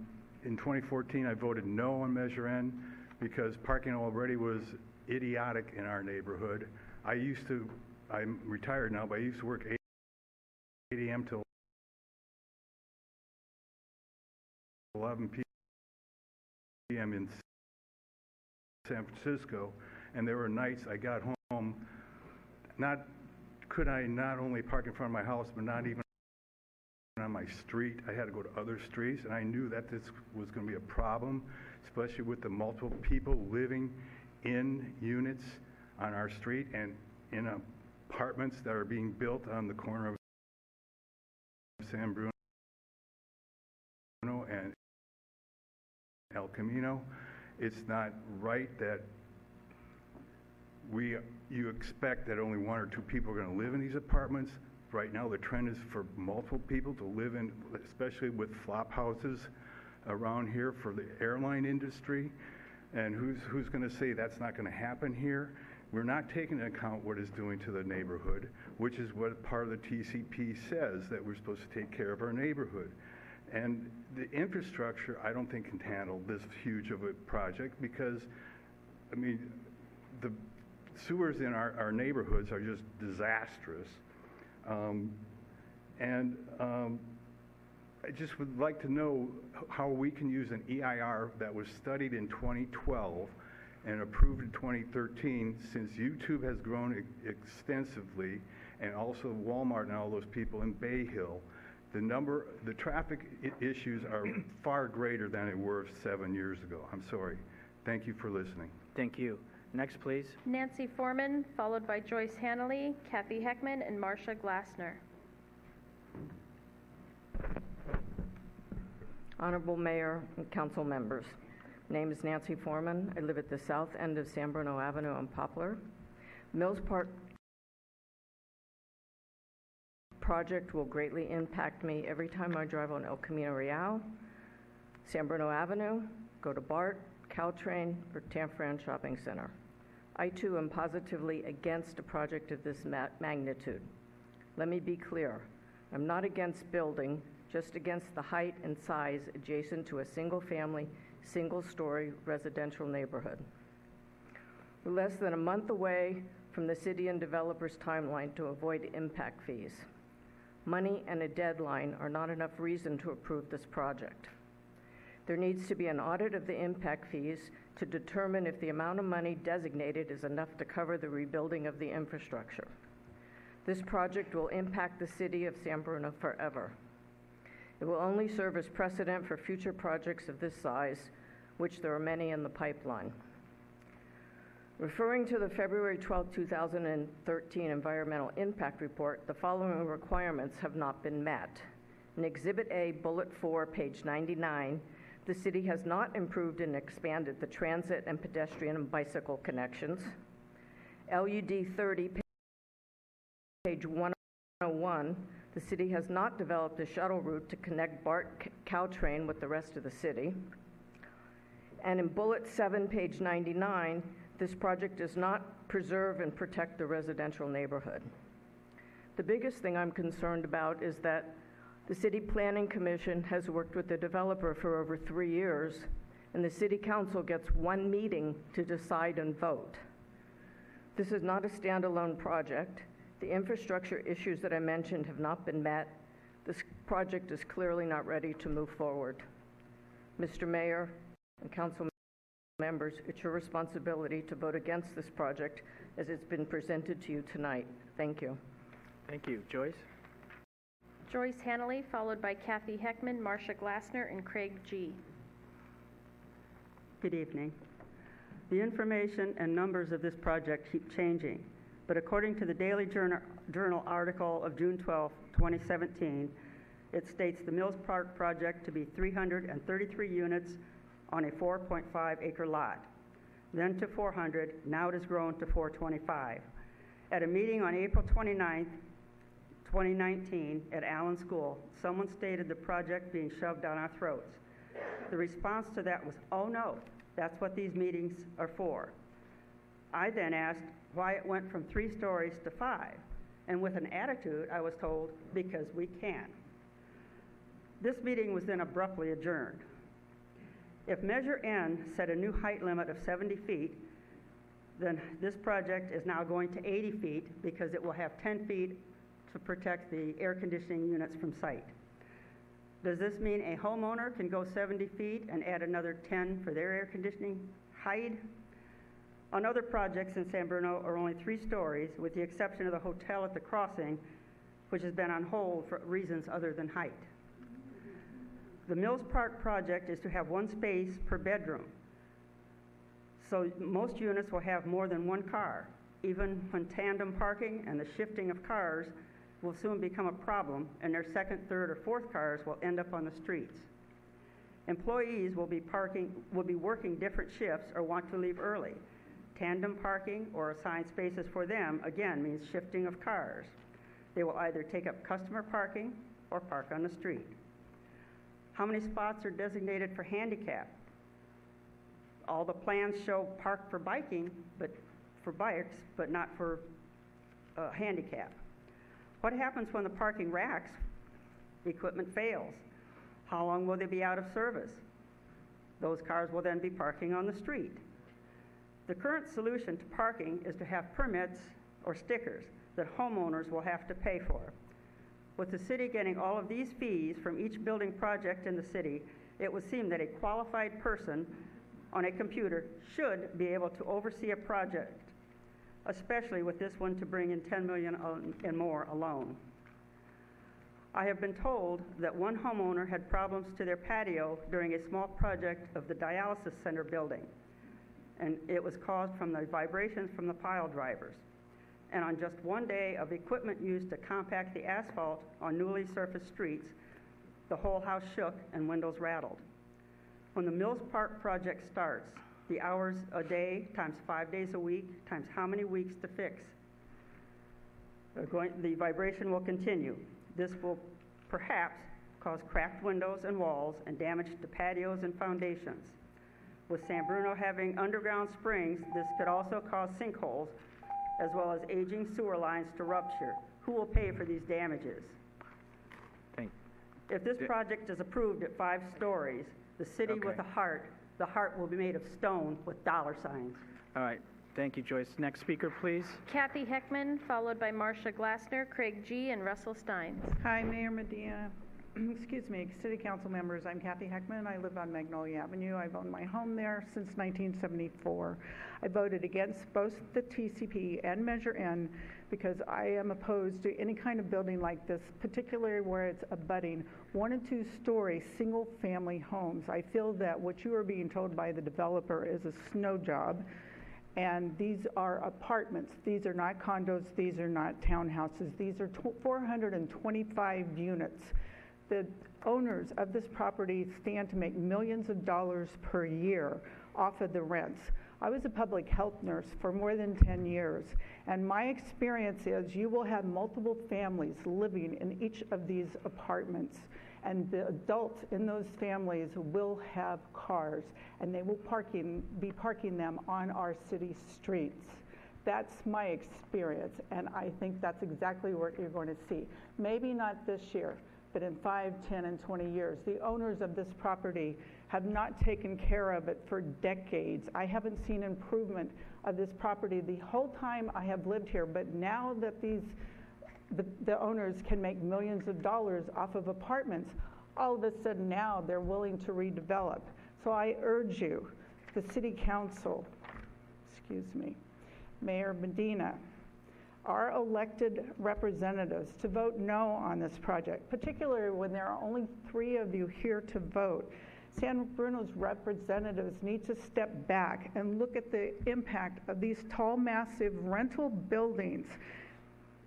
in 2014 I voted no on Measure N because parking already was idiotic in our neighborhood. I used to I'm retired now, but I used to work 8 a.m. till 11 p.m. in San Francisco, and there were nights I got home, could I not only park in front of my house, but not even on my street. I had to go to other streets, and I knew that this was going to be a problem, especially with the multiple people living in units on our street and in apartments that are being built on the corner of San Bruno and El Camino. It's not right that you expect that only one or two people are going to live in these apartments. Right now, the trend is for multiple people to live in, especially with flop houses around here for the airline industry. And who's going to say that's not going to happen here? We're not taking into account what it's doing to the neighborhood, which is what part of the TCP says, that we're supposed to take care of our neighborhood. And the infrastructure, I don't think, can handle this huge of a project because, I mean, the sewers in our neighborhoods are just disastrous. I just would like to know how we can use an EIR that was studied in 2012 and approved in 2013, since YouTube has grown extensively, and also Walmart and all those people in Bay Hill. The traffic issues are far greater than they were 7 years ago. I'm sorry. Thank you for listening. Thank you. Next, please. Nancy Foreman, followed by Joyce Hannley, Kathy Heckman, and Marcia Glassner. Honorable Mayor and council members, my name is Nancy Foreman. I live at the south end of San Bruno Avenue on Poplar. Mills Park project will greatly impact me every time I drive on El Camino Real, San Bruno Avenue, go to BART, Caltrain, or Tanforan Shopping Center. I too am positively against a project of this magnitude. Let me be clear. I'm not against building, just against the height and size adjacent to a single-family, single-story residential neighborhood. We're less than a month away from the city and developers' timeline to avoid impact fees. Money and a deadline are not enough reason to approve this project. There needs to be an audit of the impact fees to determine if the amount of money designated is enough to cover the rebuilding of the infrastructure. This project will impact the city of San Bruno forever. It will only serve as precedent for future projects of this size, which there are many in the pipeline. Referring to the February 12, 2013 Environmental Impact Report, the following requirements have not been met. In Exhibit A, Bullet 4, page 99, the city has not improved and expanded the transit and pedestrian and bicycle connections. LUD 30, page 101, the city has not developed a shuttle route to connect BART Caltrain with the rest of the city. And in Bullet 7, page 99, this project does not preserve and protect the residential neighborhood. The biggest thing I'm concerned about is that the City Planning Commission has worked with the developer for over 3 years, and the City Council gets one meeting to decide and vote. This is not a standalone project. The infrastructure issues that I mentioned have not been met. This project is clearly not ready to move forward. Mr. Mayor and council members, it's your responsibility to vote against this project as it's been presented to you tonight. Thank you. Thank you. Joyce? Joyce Hannley, followed by Kathy Heckman, Marcia Glassner, and Craig G. Good evening. The information and numbers of this project keep changing, but according to the Daily Journal article of June 12, 2017, it states the Mills Park project to be 333 units on a 4.5-acre lot, then to 400, now it has grown to 425. At a meeting on April 29, 2019, at Allen School, someone stated the project being shoved down our throats. The response to that was, "Oh no, that's what these meetings are for." I then asked why it went from 3 stories to 5, and with an attitude, I was told, because we can. This meeting was then abruptly adjourned. If Measure N set a new height limit of 70 feet, then this project is now going to 80 feet because it will have 10 feet to protect the air conditioning units from sight. Does this mean a homeowner can go 70 feet and add another 10 for their air conditioning height? On other projects in San Bruno are only 3 stories, with the exception of the hotel at the crossing, which has been on hold for reasons other than height. The Mills Park project is to have 1 space per bedroom. So most units will have more than 1 car, even when tandem parking and the shifting of cars will soon become a problem, and their second, third, or fourth cars will end up on the streets. Employees will be working different shifts or want to leave early. Tandem parking or assigned spaces for them, again, means shifting of cars. They will either take up customer parking or park on the street. How many spots are designated for handicap? All the plans show park for biking, but for bikes, but not for handicap. What happens when the parking racks equipment fails? How long will they be out of service? Those cars will then be parking on the street. The current solution to parking is to have permits or stickers that homeowners will have to pay for. With the city getting all of these fees from each building project in the city, it would seem that a qualified person on a computer should be able to oversee a project, especially with this one to bring in $10 million and more alone. I have been told that one homeowner had problems to their patio during a small project of the dialysis center building, and it was caused from the vibrations from the pile drivers. And on just one day of equipment used to compact the asphalt on newly surfaced streets, the whole house shook and windows rattled. When the Mills Park project starts, the hours a day times 5 days a week times how many weeks to fix? The vibration will continue. This will perhaps cause cracked windows and walls and damage to patios and foundations. With San Bruno having underground springs, this could also cause sinkholes as well as aging sewer lines to rupture. Who will pay for these damages? If this project is approved at 5 stories, the city with a heart, the heart will be made of stone with dollar signs. All right. Thank you, Joyce. Next speaker, please. Kathy Heckman, followed by Marcia Glassner, Craig G., and Russell Steins. Hi, Mayor Medina. Excuse me, City Council members. I'm Kathy Heckman. I live on Magnolia Avenue. I've owned my home there since 1974. I voted against both the TCP and Measure N because I am opposed to any kind of building like this, particularly where it's abutting 1 and 2 story single family homes. I feel that what you are being told by the developer is a snow job. And these are apartments. These are not condos. These are not townhouses. These are 425 units. The owners of this property stand to make millions of dollars per year off of the rents. I was a public health nurse for more than 10 years, and my experience is you will have multiple families living in each of these apartments, and the adults in those families will have cars, and they will be parking them on our city streets. That's my experience, and I think that's exactly what you're going to see. Maybe not this year, but in 5, 10, and 20 years. The owners of this property have not taken care of it for decades. I haven't seen improvement of this property the whole time I have lived here, but now that the owners can make millions of dollars off of apartments, all of a sudden now they're willing to redevelop. So I urge you, the City Council, Mayor Medina, our elected representatives, to vote no on this project, particularly when there are only 3 of you here to vote. San Bruno's representatives need to step back and look at the impact of these tall, massive rental buildings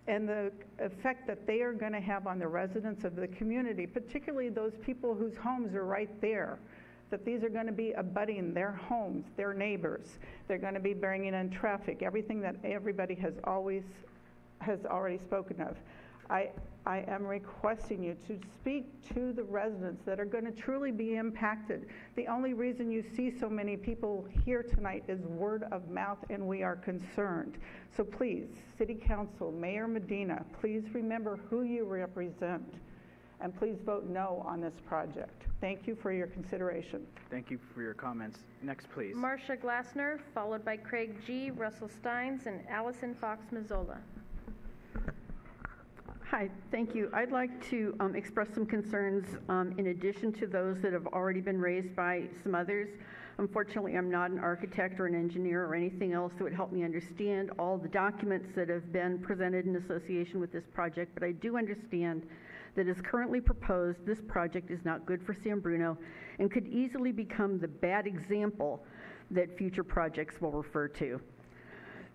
and the effect that they are going to have on the residents of the community, particularly those people whose homes are right there, that these are going to be abutting their homes, their neighbors. They're going to be bringing in traffic, everything that everybody has already spoken of. I am requesting you to speak to the residents that are going to truly be impacted. The only reason you see so many people here tonight is word of mouth, and we are concerned. So please, City Council, Mayor Medina, please remember who you represent and please vote no on this project. Thank you for your consideration. Thank you for your comments. Next, please. Marcia Glassner, followed by Craig G., Russell Steins, and Allison Fox Mazzola. Hi, thank you. I'd like to express some concerns in addition to those that have already been raised by some others. Unfortunately, I'm not an architect or an engineer or anything else that would help me understand all the documents that have been presented in association with this project, but I do understand that as currently proposed, this project is not good for San Bruno and could easily become the bad example that future projects will refer to.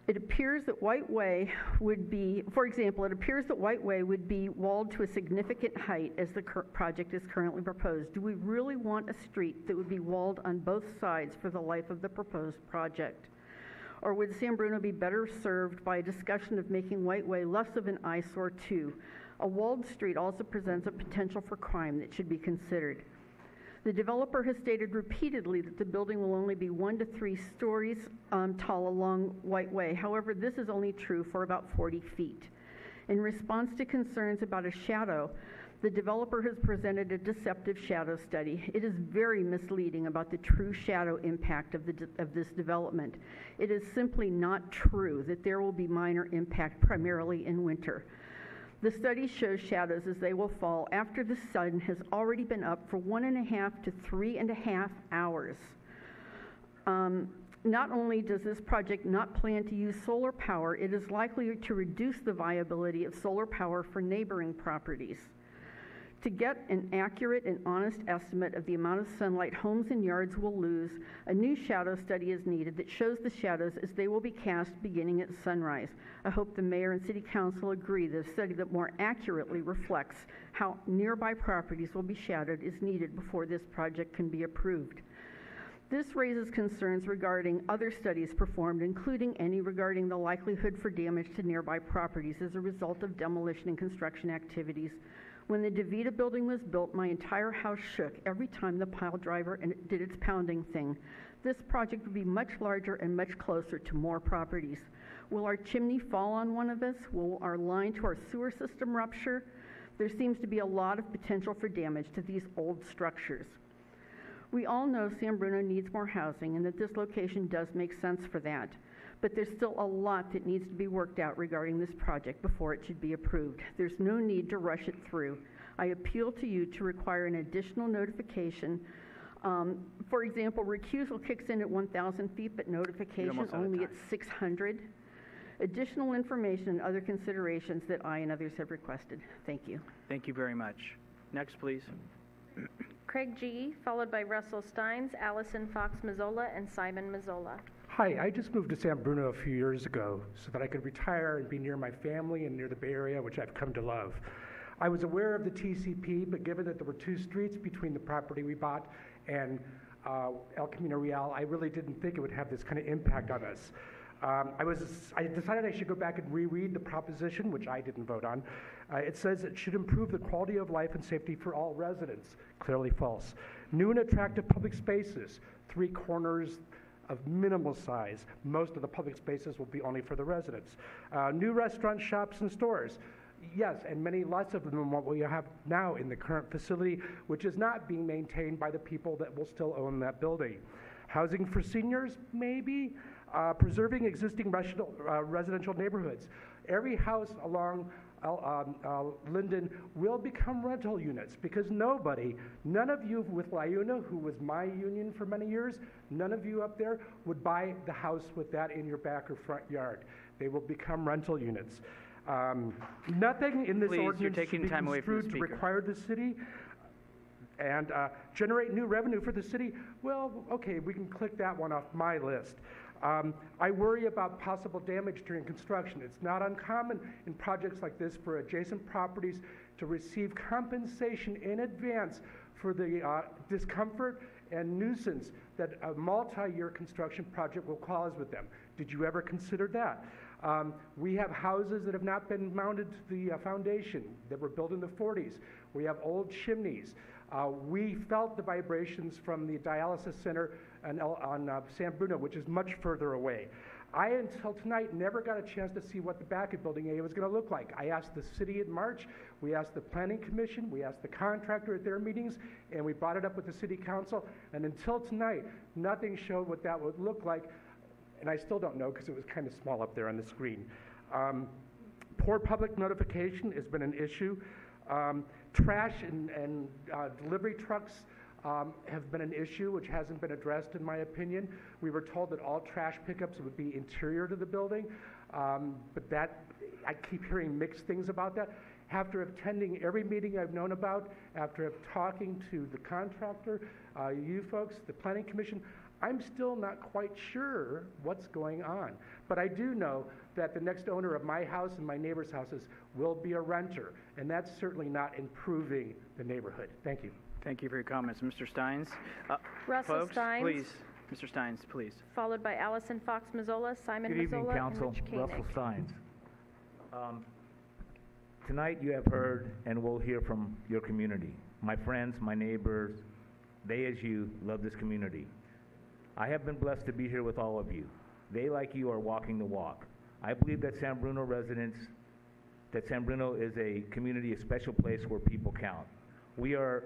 It appears that White Way would be, for example, it appears that White Way would be walled to a significant height as the project is currently proposed. Do we really want a street that would be walled on both sides for the life of the proposed project? Or would San Bruno be better served by a discussion of making White Way less of an eyesore too? A walled street also presents a potential for crime that should be considered. The developer has stated repeatedly that the building will only be 1 to 3 stories tall along White Way. However, this is only true for about 40 feet. In response to concerns about a shadow, the developer has presented a deceptive shadow study. It is very misleading about the true shadow impact of this development. It is simply not true that there will be minor impact primarily in winter. The study shows shadows as they will fall after the sun has already been up for 1.5 to 3.5 hours. Not only does this project not plan to use solar power, it is likely to reduce the viability of solar power for neighboring properties. To get an accurate and honest estimate of the amount of sunlight homes and yards will lose, a new shadow study is needed that shows the shadows as they will be cast beginning at sunrise. I hope the mayor and city council agree that a study that more accurately reflects how nearby properties will be shadowed is needed before this project can be approved. This raises concerns regarding other studies performed, including any regarding the likelihood for damage to nearby properties as a result of demolition and construction activities. When the DeVita building was built, my entire house shook every time the pile driver did its pounding thing. This project would be much larger and much closer to more properties. Will our chimney fall on one of us? Will our line to our sewer system rupture? There seems to be a lot of potential for damage to these old structures. We all know San Bruno needs more housing and that this location does make sense for that. But there's still a lot that needs to be worked out regarding this project before it should be approved. There's no need to rush it through. I appeal to you to require an additional notification. For example, recusal kicks in at 1,000 feet, but notification only at 600. Additional information and other considerations that I and others have requested. Thank you. Thank you very much. Next, please. Craig G., followed by Russell Steins, Allison Fox Mazzola, and Simon Mazzola. Hi, I just moved to San Bruno a few years ago so that I could retire and be near my family and near the Bay Area, which I've come to love. I was aware of the TCP, but given that there were 2 streets between the property we bought and El Camino Real, I really didn't think it would have this kind of impact on us. I decided I should go back and reread the proposition, which I didn't vote on. It says it should improve the quality of life and safety for all residents. Clearly false. New and attractive public spaces, 3 corners of minimal size. Most of the public spaces will be only for the residents. New restaurants, shops, and stores. Yes, and many less of them than what we have now in the current facility, which is not being maintained by the people that will still own that building. Housing for seniors, maybe. Preserving existing residential neighborhoods. Every house along Linden will become rental units because none of you with Liuna, who was my union for many years, none of you up there would buy the house with that in your back or front yard. They will become rental units. Nothing in this ordinance should be construed to require the city and generate new revenue for the city. Well, okay, we can click that one off my list. I worry about possible damage during construction. It's not uncommon in projects like this for adjacent properties to receive compensation in advance for the discomfort and nuisance that a multi-year construction project will cause with them. Did you ever consider that? We have houses that have not been mounted to the foundation that were built in the 40s. We have old chimneys. We felt the vibrations from the dialysis center on San Bruno, which is much further away. I, until tonight, never got a chance to see what the back of Building A was going to look like. I asked the city in March, we asked the Planning Commission, we asked the contractor at their meetings, and we brought it up with the City Council, and until tonight, nothing showed what that would look like, and I still don't know because it was kind of small up there on the screen. Poor public notification has been an issue. Trash and delivery trucks have been an issue which hasn't been addressed in my opinion. We were told that all trash pickups would be interior to the building, but that, I keep hearing mixed things about that. After attending every meeting I've known about, after talking to the contractor, you folks, the Planning Commission, I'm still not quite sure what's going on. But I do know that the next owner of my house and my neighbor's houses will be a renter, and that's certainly not improving the neighborhood. Thank you. Thank you for your comments. Mr. Steins? Russell Folks, Steins. please. Mr. Steins, please. Followed by Allison Fox Mazzola, Simon Good evening, Mazzola, Council. and Rich Koenig. Russell Steins. Tonight you have heard and will hear from your community. My friends, my neighbors, they as you love this community. I have been blessed to be here with all of you. They, like you, are walking the walk. I believe that San Bruno is a community, a special place where people count. We are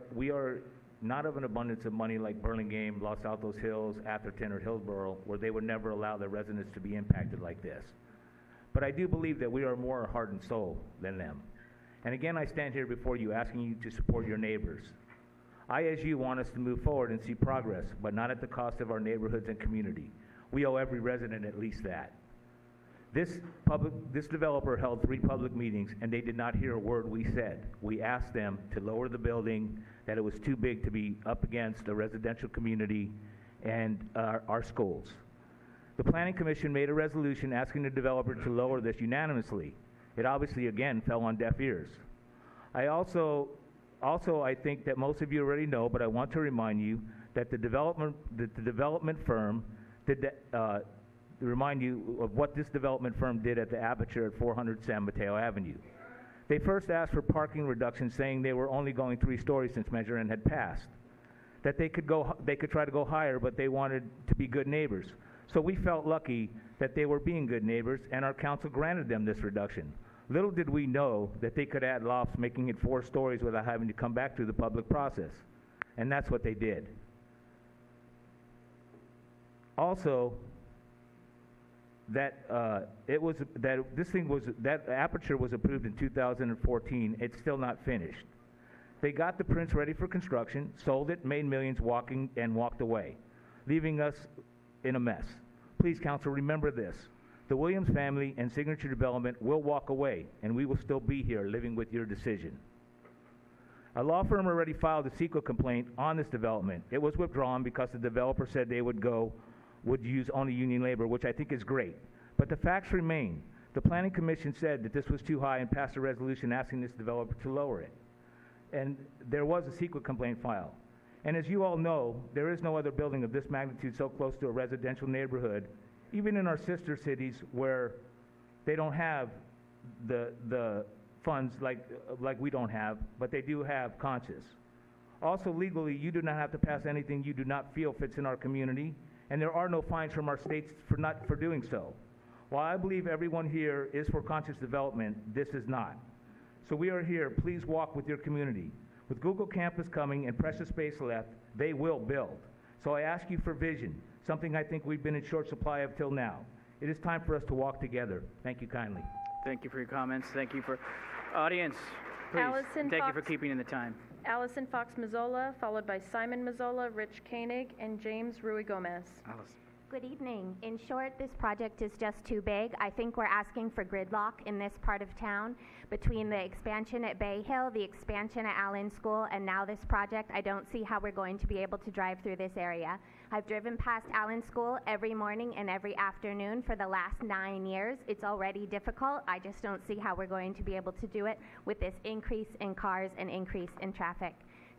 not of an abundance of money like Burlingame, Los Altos Hills, Atherton, or Hillsborough, where they would never allow their residents to be impacted like this. But I do believe that we are more heart and soul than them. And again, I stand here before you asking you to support your neighbors. I, as you, want us to move forward and see progress, but not at the cost of our neighborhoods and community. We owe every resident at least that. This developer held 3 public meetings, and they did not hear a word we said. We asked them to lower the building, that it was too big to be up against a residential community and our schools. The Planning Commission made a resolution asking the developer to lower this unanimously. It obviously, again, fell on deaf ears. I think that most of you already know, but I want to remind you that the development firm did remind you of what this development firm did at the Aperture at 400 San Mateo Avenue. They first asked for parking reduction, saying they were only going 3 stories since Measure N had passed. That they could try to go higher, but they wanted to be good neighbors. So we felt lucky that they were being good neighbors, and our council granted them this reduction. Little did we know that they could add lofts, making it 4 stories without having to come back through the public process. And that's what they did. Also, that Aperture was approved in 2014. It's still not finished. They got the prints ready for construction, sold it, made millions, walked away, leaving us in a mess. Please, Council, remember this. The Williams family and Signature Development will walk away, and we will still be here living with your decision. A law firm already filed a CEQA complaint on this development. It was withdrawn because the developer said they would use only union labor, which I think is great. But the facts remain. The Planning Commission said that this was too high and passed a resolution asking this developer to lower it. And there was a CEQA complaint filed. And as you all know, there is no other building of this magnitude so close to a residential neighborhood, even in our sister cities where they don't have the funds like we don't have, but they do have conscious. Also, legally, you do not have to pass anything you do not feel fits in our community, and there are no fines from our states for doing so. While I believe everyone here is for conscious development, this is not. So we are here. Please walk with your community. With Google Campus coming and precious space left, they will build. So I ask you for vision, something I think we've been in short supply of till now. It is time for us to walk together. Thank you kindly. Thank you for your comments. Thank you for audience. Please, thank you for keeping in the time. Allison Fox Mazzola, followed by Simon Mazzola, Rich Koenig, and James Rui Gomez. Alice. Good evening. In short, this project is just too big. I think we're asking for gridlock in this part of town between the expansion at Bay Hill, the expansion at Allen School, and now this project. I don't see how we're going to be able to drive through this area. I've driven past Allen School every morning and every afternoon for the last 9 years. It's already difficult. I just don't see how we're going to be able to do it with this increase in cars and increase in traffic.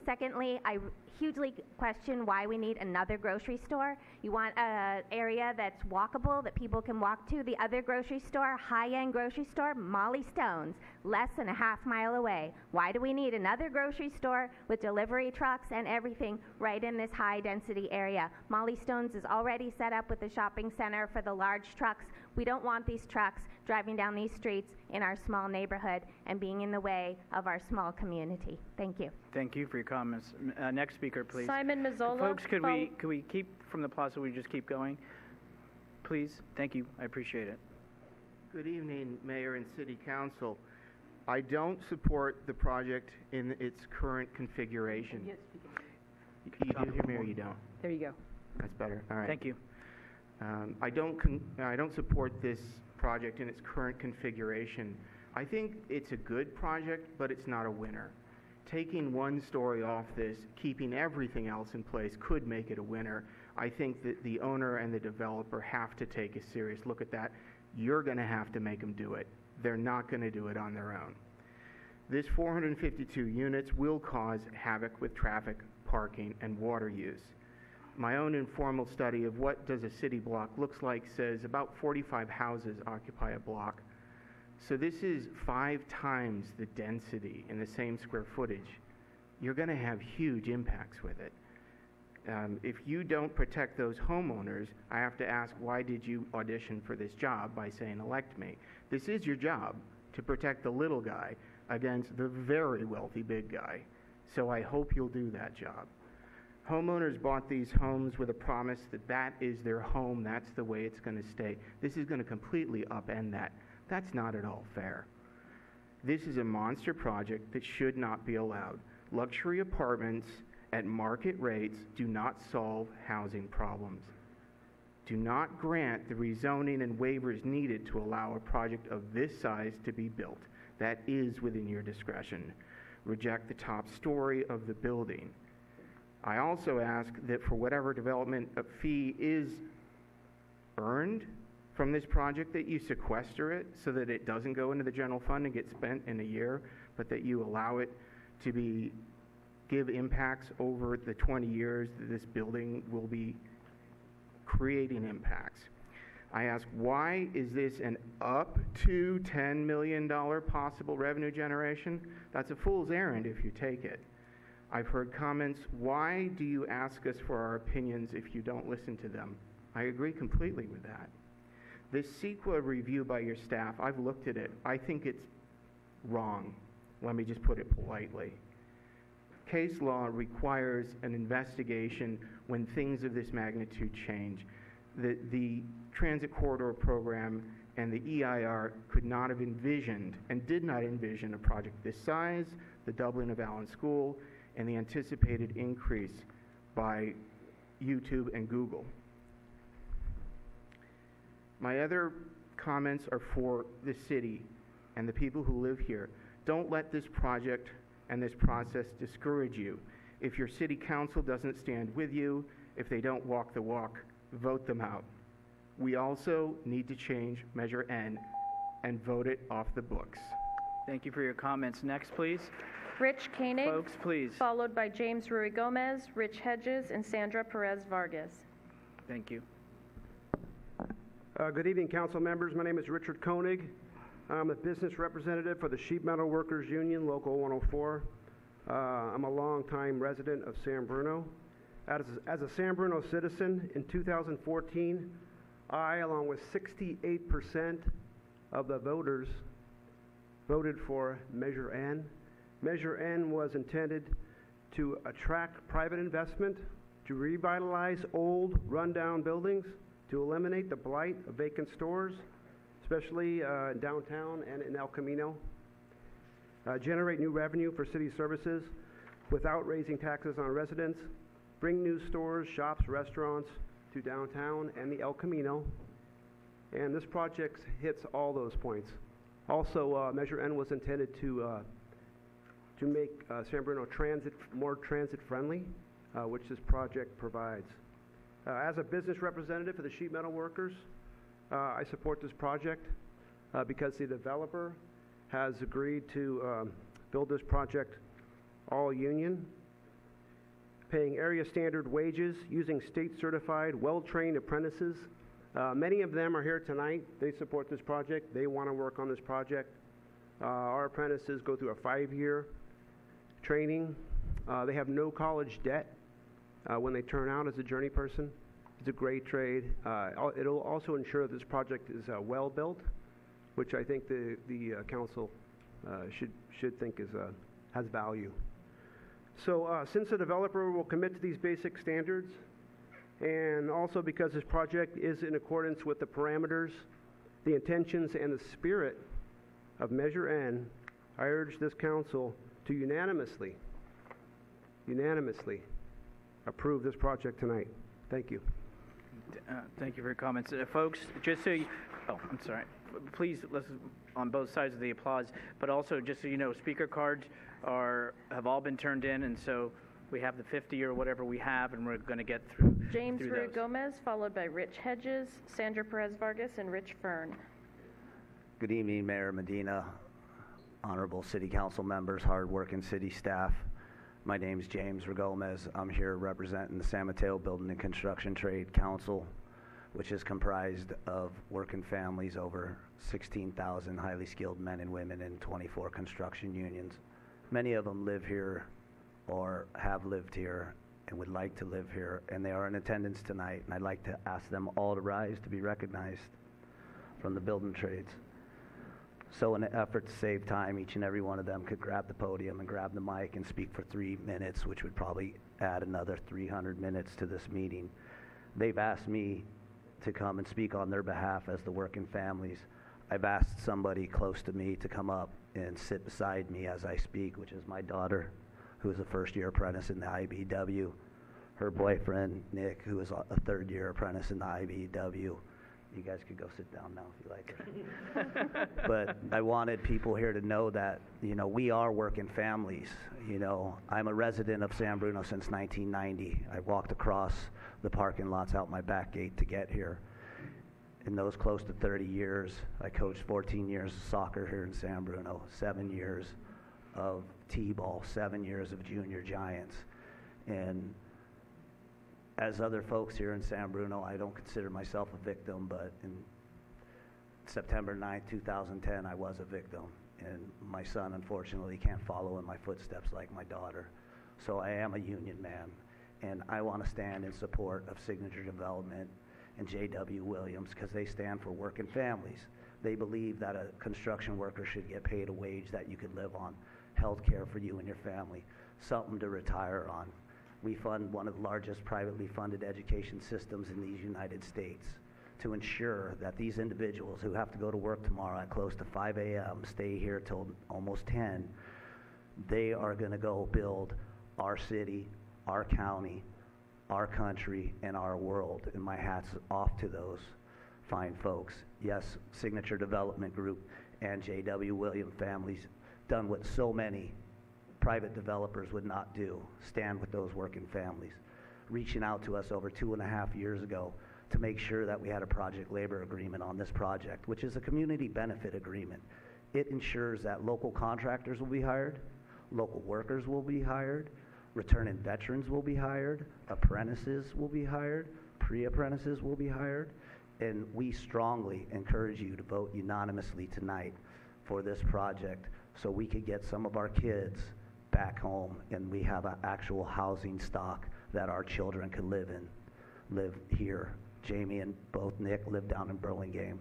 Secondly, I hugely question why we need another grocery store. You want an area that's walkable, that people can walk to. The other grocery store, high-end grocery store, Molly Stone's, less than a half-mile away. Why do we need another grocery store with delivery trucks and everything right in this high-density area? Molly Stone's is already set up with the shopping center for the large trucks. We don't want these trucks driving down these streets in our small neighborhood and being in the way of our small community. Thank you. Thank you for your comments. Next speaker, please. Simon Mazzola. Folks, could we keep from the plaza, we just keep going? Please, thank you, I appreciate it. Good evening, Mayor and City Council. I don't support the project in its current configuration. You do hear me or you don't? There you go. That's better, all right. Thank you. I don't support this project in its current configuration. I think it's a good project, but it's not a winner. Taking one story off this, keeping everything else in place could make it a winner. I think that the owner and the developer have to take a serious look at that. You're going to have to make them do it. They're not going to do it on their own. This 452 units will cause havoc with traffic, parking, and water use. My own informal study of what does a city block looks like says about 45 houses occupy a block. So this is 5 times the density in the same square footage. You're going to have huge impacts with it. If you don't protect those homeowners, I have to ask, why did you audition for this job by saying elect me? This is your job, to protect the little guy against the very wealthy big guy. So I hope you'll do that job. Homeowners bought these homes with a promise that that is their home, that's the way it's going to stay. This is going to completely upend that. That's not at all fair. This is a monster project that should not be allowed. Luxury apartments at market rates do not solve housing problems. Do not grant the rezoning and waivers needed to allow a project of this size to be built. That is within your discretion. Reject the top story of the building. I also ask that for whatever development fee is earned from this project, that you sequester it so that it doesn't go into the general fund and get spent in a year, but that you allow it to give impacts over the 20 years that this building will be creating impacts. I ask, why is this an up to $10 million possible revenue generation? That's a fool's errand if you take it. I've heard comments, why do you ask us for our opinions if you don't listen to them? I agree completely with that. This CEQA review by your staff, I've looked at it. I think it's wrong. Let me just put it politely. Case law requires an investigation when things of this magnitude change. The Transit Corridor Program and the EIR could not have envisioned and did not envision a project this size, the doubling of Allen School, and the anticipated increase by YouTube and Google. My other comments are for the city and the people who live here. Don't let this project and this process discourage you. If your city council doesn't stand with you, if they don't walk the walk, vote them out. We also need to change Measure N and vote it off the books. Thank you for your comments. Next, please. Rich Koenig. Folks, please. Followed by James Rui Gomez, Rich Hedges, and Sandra Perez Vargas. Thank you. Good evening, council members. My name is Richard Koenig. I'm a business representative for the Sheet Metal Workers Union, Local 104. I'm a longtime resident of San Bruno. As a San Bruno citizen, in 2014, I, along with 68% of the voters, voted for Measure N. Measure N was intended to attract private investment, to revitalize old, rundown buildings, to eliminate the blight of vacant stores, especially downtown and in El Camino, generate new revenue for city services without raising taxes on residents, bring new stores, shops, restaurants to downtown and the El Camino, and this project hits all those points. Also, Measure N was intended to make San Bruno more transit-friendly, which this project provides. As a business representative for the sheet metal workers, I support this project because the developer has agreed to build this project all union. paying area standard wages, using state-certified, well-trained apprentices. Many of them are here tonight. They support this project. They want to work on this project. Our apprentices go through a 5-year training. They have no college debt when they turn out as a journey person. It's a great trade. It'll also ensure that this project is well built, which I think the council should think has value. So since the developer will commit to these basic standards, and also because this project is in accordance with the parameters, the intentions, and the spirit of Measure N, I urge this council to unanimously approve this project tonight. Thank you. Thank you for your comments. Folks, just so you, I'm sorry. Please listen on both sides of the applause, but also just so you know, speaker cards have all been turned in, and so we have the 50 or whatever we have, and we're going to get through James through Rue those. Gomez, followed by Rich Hedges, Sandra Perez Vargas, and Rich Fern. Good evening, Mayor Medina, honorable city council members, hard-working city staff. My name is James Gomez. I'm here representing the San Mateo Building and Construction Trade Council, which is comprised of working families, over 16,000 highly skilled men and women in 24 construction unions. Many of them live here or have lived here and would like to live here, and they are in attendance tonight, and I'd like to ask them all to rise to be recognized from the building trades. So in an effort to save time, each and every one of them could grab the podium and grab the mic and speak for 3 minutes, which would probably add another 300 minutes to this meeting. They've asked me to come and speak on their behalf as the working families. I've asked somebody close to me to come up and sit beside me as I speak, which is my daughter, who is a first-year apprentice in the IBEW, her boyfriend, Nick, who is a third-year apprentice in the IBEW. You guys could go sit down now if you like. But I wanted people here to know that, we are working families. I'm a resident of San Bruno since 1990. I walked across the parking lots out my back gate to get here. In those close to 30 years, I coached 14 years of soccer here in San Bruno, 7 years of T-ball, 7 years of junior giants. And as other folks here in San Bruno, I don't consider myself a victim, but in September 9, 2010, I was a victim. And my son, unfortunately, can't follow in my footsteps like my daughter. So I am a union man, and I want to stand in support of Signature Development and J.W. Williams because they stand for working families. They believe that a construction worker should get paid a wage that you could live on, health care for you and your family, something to retire on. We fund one of the largest privately funded education systems in these United States to ensure that these individuals who have to go to work tomorrow at close to 5 a.m., stay here till almost 10, they are going to go build our city, our county, our country, and our world. And my hat's off to those fine folks. Yes, Signature Development Group and J.W. Williams families done what so many private developers would not do, stand with those working families, reaching out to us over 2.5 years ago to make sure that we had a project labor agreement on this project, which is a community benefit agreement. It ensures that local contractors will be hired, local workers will be hired, returning veterans will be hired, apprentices will be hired, pre-apprentices will be hired, and we strongly encourage you to vote unanimously tonight for this project so we could get some of our kids back home and we have an actual housing stock that our children can live here. Jamie and both Nick live down in Burlingame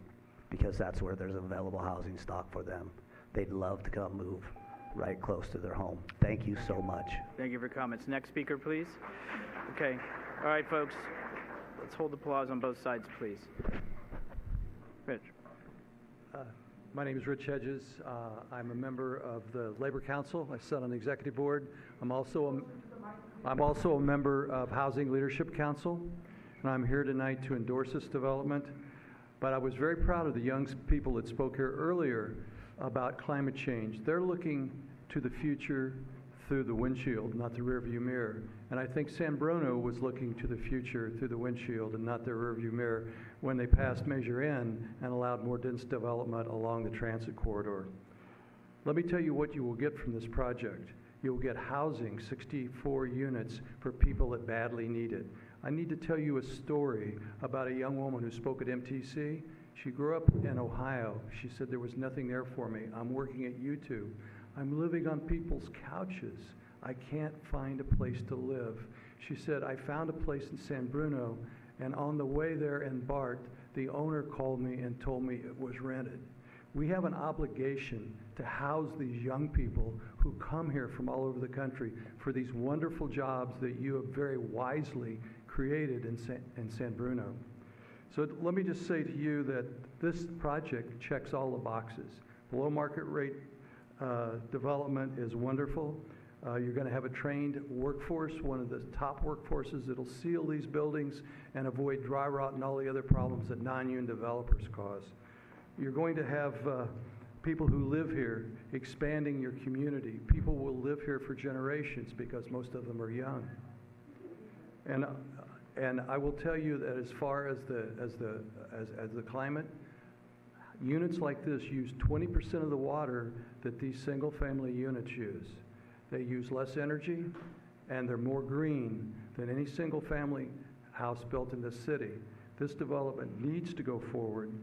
because that's where there's available housing stock for them. They'd love to come move right close to their home. Thank you so much. Thank you for your comments. Next speaker, please. Okay. All right, folks. Let's hold applause on both sides, please. Rich. My name is Rich Hedges. I'm a member of the Labor Council. I sit on the executive board. I'm also a member of Housing Leadership Council, and I'm here tonight to endorse this development. But I was very proud of the young people that spoke here earlier about climate change. They're looking to the future through the windshield, not the rearview mirror. And I think San Bruno was looking to the future through the windshield and not the rearview mirror when they passed Measure N and allowed more dense development along the transit corridor. Let me tell you what you will get from this project. you'll get housing, 64 units for people that badly need it. I need to tell you a story about a young woman who spoke at MTC. She grew up in Ohio. She said, there was nothing there for me. I'm working at YouTube. I'm living on people's couches. I can't find a place to live. She said, I found a place in San Bruno, and on the way there in BART, the owner called me and told me it was rented. We have an obligation to house these young people who come here from all over the country for these wonderful jobs that you have very wisely created in San Bruno. So let me just say to you that this project checks all the boxes. Below market rate development is wonderful. You're going to have a trained workforce, one of the top workforces that'll seal these buildings and avoid dry rot and all the other problems that non-union developers cause. You're going to have people who live here expanding your community. People will live here for generations because most of them are young. And I will tell you that as far as the climate, units like this use 20% of the water that these single-family units use. They use less energy, and they're more green than any single-family house built in this city. This development needs to go forward.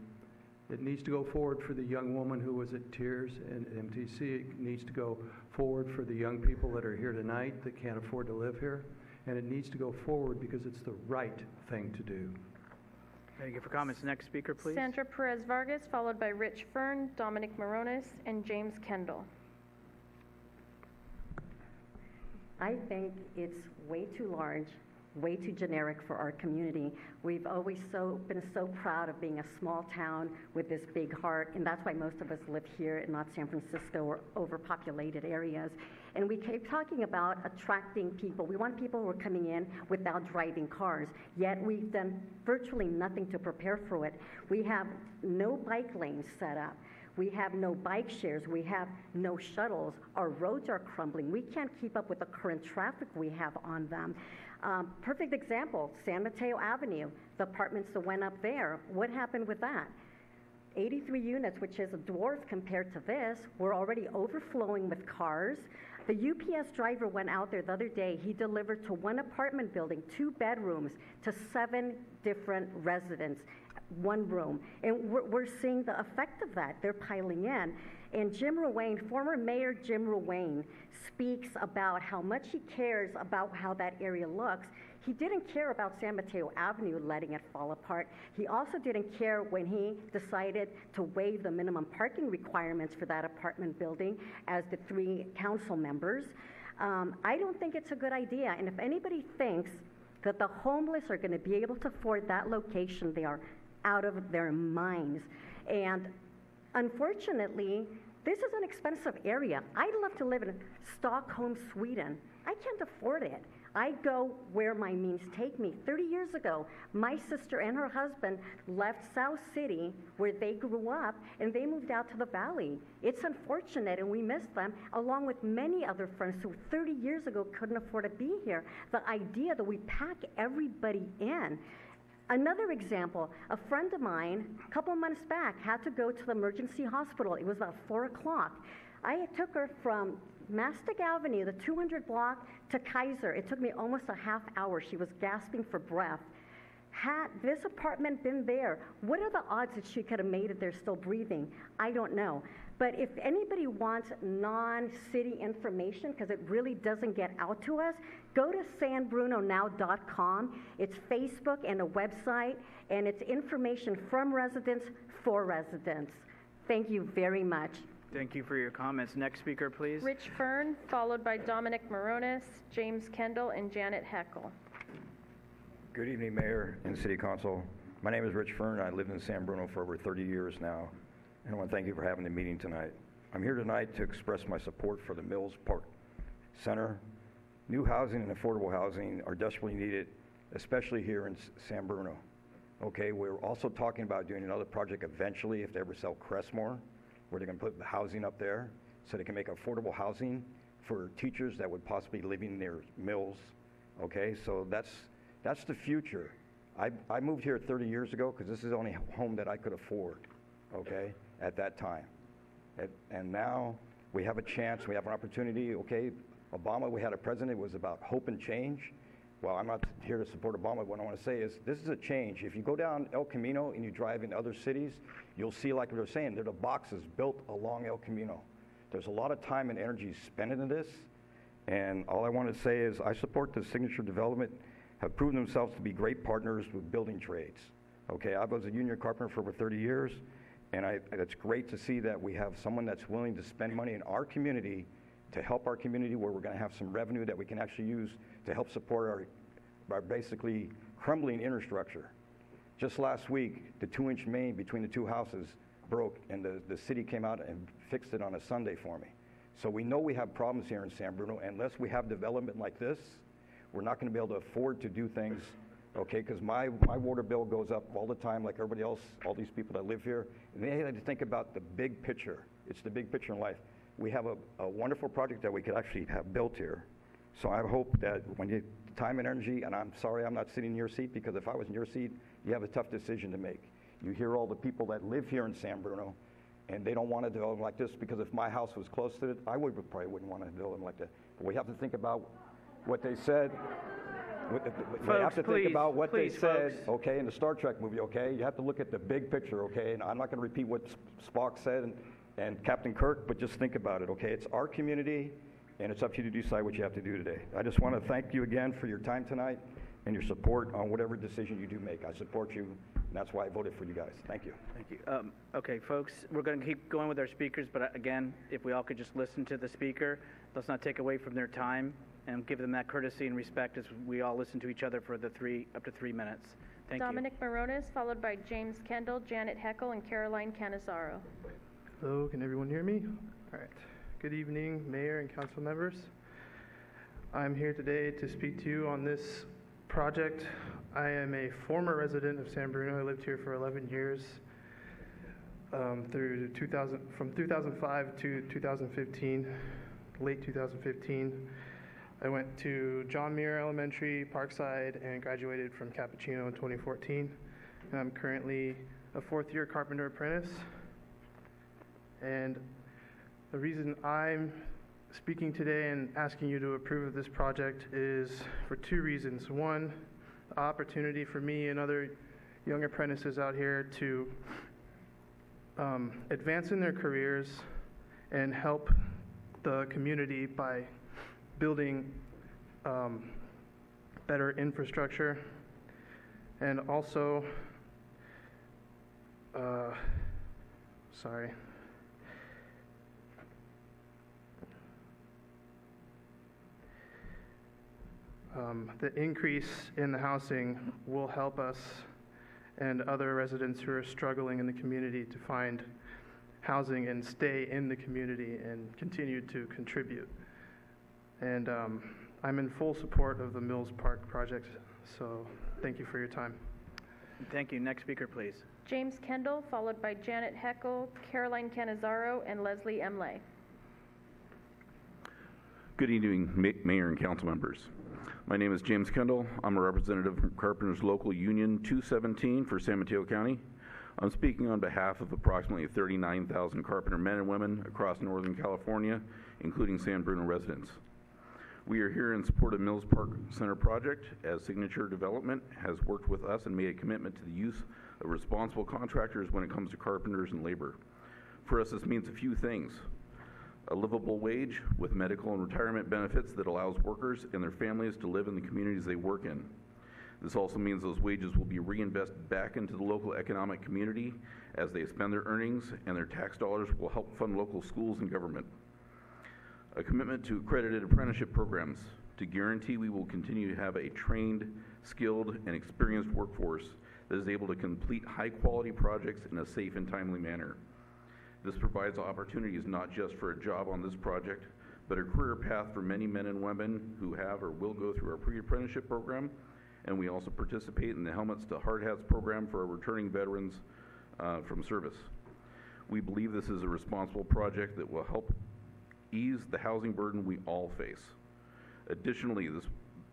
It needs to go forward for the young woman who was at Tears and MTC. It needs to go forward for the young people that are here tonight that can't afford to live here. And it needs to go forward because it's the right thing to do. Thank you for comments. Next speaker, please. Sandra Perez Vargas, followed by Rich Fern, Dominic Moronis, and James Kendall. I think it's way too large, way too generic for our community. We've always been so proud of being a small town with this big heart, and that's why most of us live here and not San Francisco or overpopulated areas. And we keep talking about attracting people. We want people who are coming in without driving cars, yet we've done virtually nothing to prepare for it. We have no bike lanes set up. We have no bike shares. We have no shuttles. Our roads are crumbling. We can't keep up with the current traffic we have on them. Perfect example, San Mateo Avenue, the apartments that went up there. What happened with that? 83 units, which is a dwarf compared to this, were already overflowing with cars. The UPS driver went out there the other day. He delivered to one apartment building, 2 bedrooms, to 7 different residents, 1 room. And we're seeing the effect of that. They're piling in. And Jim Ruane, former Mayor Jim Ruane, speaks about how much he cares about how that area looks. He didn't care about San Mateo Avenue letting it fall apart. He also didn't care when he decided to waive the minimum parking requirements for that apartment building as the 3 council members. I don't think it's a good idea. And if anybody thinks that the homeless are going to be able to afford that location, they are out of their minds. And unfortunately, this is an expensive area. I'd love to live in Stockholm, Sweden. I can't afford it. I go where my means take me. 30 years ago, my sister and her husband left South City, where they grew up, and they moved out to the valley. It's unfortunate, and we miss them, along with many other friends who 30 years ago couldn't afford to be here. The idea that we pack everybody in. Another example, a friend of mine, a couple of months back, had to go to the emergency hospital. It was about 4 o'clock. I took her from Mastic Avenue, the 200 block, to Kaiser. It took me almost a half hour. She was gasping for breath. Had this apartment been there, what are the odds that she could have made it there still breathing? I don't know. But if anybody wants non-city information, because it really doesn't get out to us, go to sanbrunonow.com. It's Facebook and a website, and it's information from residents for residents. Thank you very much. Thank you for your comments. Next speaker, please. Rich Fern, followed by Dominic Moronis, James Kendall, and Janet Heckel. Good evening, Mayor and City Council. My name is Rich Fern. I lived in San Bruno for over 30 years now, and I want to thank you for having the meeting tonight. I'm here tonight to express my support for the Mills Park Center. New housing and affordable housing are desperately needed, especially here in San Bruno. Okay, we're also talking about doing another project eventually if they ever sell Crestmore, where they're going to put the housing up there so they can make affordable housing for teachers that would possibly be living near mills. Okay, so that's the future. I moved here 30 years ago because this is the only home that I could afford, okay, at that time. And now we have a chance, we have an opportunity, okay, Obama, we had a president, it was about hope and change. Well, I'm not here to support Obama. What I want to say is this is a change. If you go down El Camino and you drive in other cities, you'll see, like we were saying, there are boxes built along El Camino. There's a lot of time and energy spent into this. And all I want to say is I support the Signature Development, have proven themselves to be great partners with building trades. Okay, I was a union carpenter for over 30 years, and it's great to see that we have someone that's willing to spend money in our community to help our community where we're going to have some revenue that we can actually use to help support our basically crumbling infrastructure. Just last week, the 2-inch main between the two houses broke, and the city came out and fixed it on a Sunday for me. So we know we have problems here in San Bruno. Unless we have development like this, we're not going to be able to afford to do things, okay? Because my water bill goes up all the time like everybody else, all these people that live here. And they had to think about the big picture. It's the big picture in life. We have a wonderful project that we could actually have built here. So I hope that when you time and energy, and I'm sorry I'm not sitting in your seat, because if I was in your seat, you have a tough decision to make. You hear all the people that live here in San Bruno, and they don't want to develop like this, because if my house was close to it, I probably wouldn't want to develop like that. But we have to think about what they said. We have to think about what they said, okay, in the Star Trek movie, okay? You have to look at the big picture, okay? And I'm not going to repeat what Spock said and Captain Kirk, but just think about it, okay? It's our community, and it's up to you to decide what you have to do today. I just want to thank you again for your time tonight and your support on whatever decision you do make. I support you, and that's why I voted for you guys. Thank you. Thank you. Okay, folks, we're going to keep going with our speakers, but again, if we all could just listen to the speaker, let's not take away from their time, and give them that courtesy and respect as we all listen to each other for the up to 3 minutes. Thank you. Dominic Morones, followed by James Kendall, Janet Heckel, and Caroline Canizaro. Hello, can everyone hear me? All right. Good evening, Mayor and council members. I'm here today to speak to you on this project. I am a former resident of San Bruno. I lived here for 11 years, from 2005 to 2015, late 2015. I went to John Muir Elementary, Parkside, and graduated from Cappuccino in 2014. And I'm currently a fourth-year carpenter apprentice. And the reason I'm speaking today and asking you to approve of this project is for 2 reasons. One, the opportunity for me and other young apprentices out here to advance in their careers and help the community by building better infrastructure, and also, the increase in the housing will help us and other residents who are struggling in the community to find housing and stay in the community and continue to contribute. And I'm in full support of the Mills Park project, so thank you for your time. Thank you. Next speaker, please. James Kendall, followed by Janet Heckel, Caroline Canizaro, and Leslie Emley. Good evening, Mayor and council members. My name is James Kendall. I'm a representative from Carpenters Local Union 217 for San Mateo County. I'm speaking on behalf of approximately 39,000 carpenter men and women across Northern California, including San Bruno residents. We are here in support of Mills Park Center project, as Signature Development has worked with us and made a commitment to the use of responsible contractors when it comes to carpenters and labor. For us, this means a few things: a livable wage with medical and retirement benefits that allows workers and their families to live in the communities they work in. This also means those wages will be reinvested back into the local economic community as they spend their earnings, and their tax dollars will help fund local schools and government. A commitment to accredited apprenticeship programs to guarantee we will continue to have a trained, skilled, and experienced workforce that is able to complete high-quality projects in a safe and timely manner. This provides opportunities not just for a job on this project, but a career path for many men and women who have or will go through our pre-apprenticeship program, and we also participate in the Helmets to Hard Hats program for our returning veterans from service. We believe this is a responsible project that will help ease the housing burden we all face. Additionally, this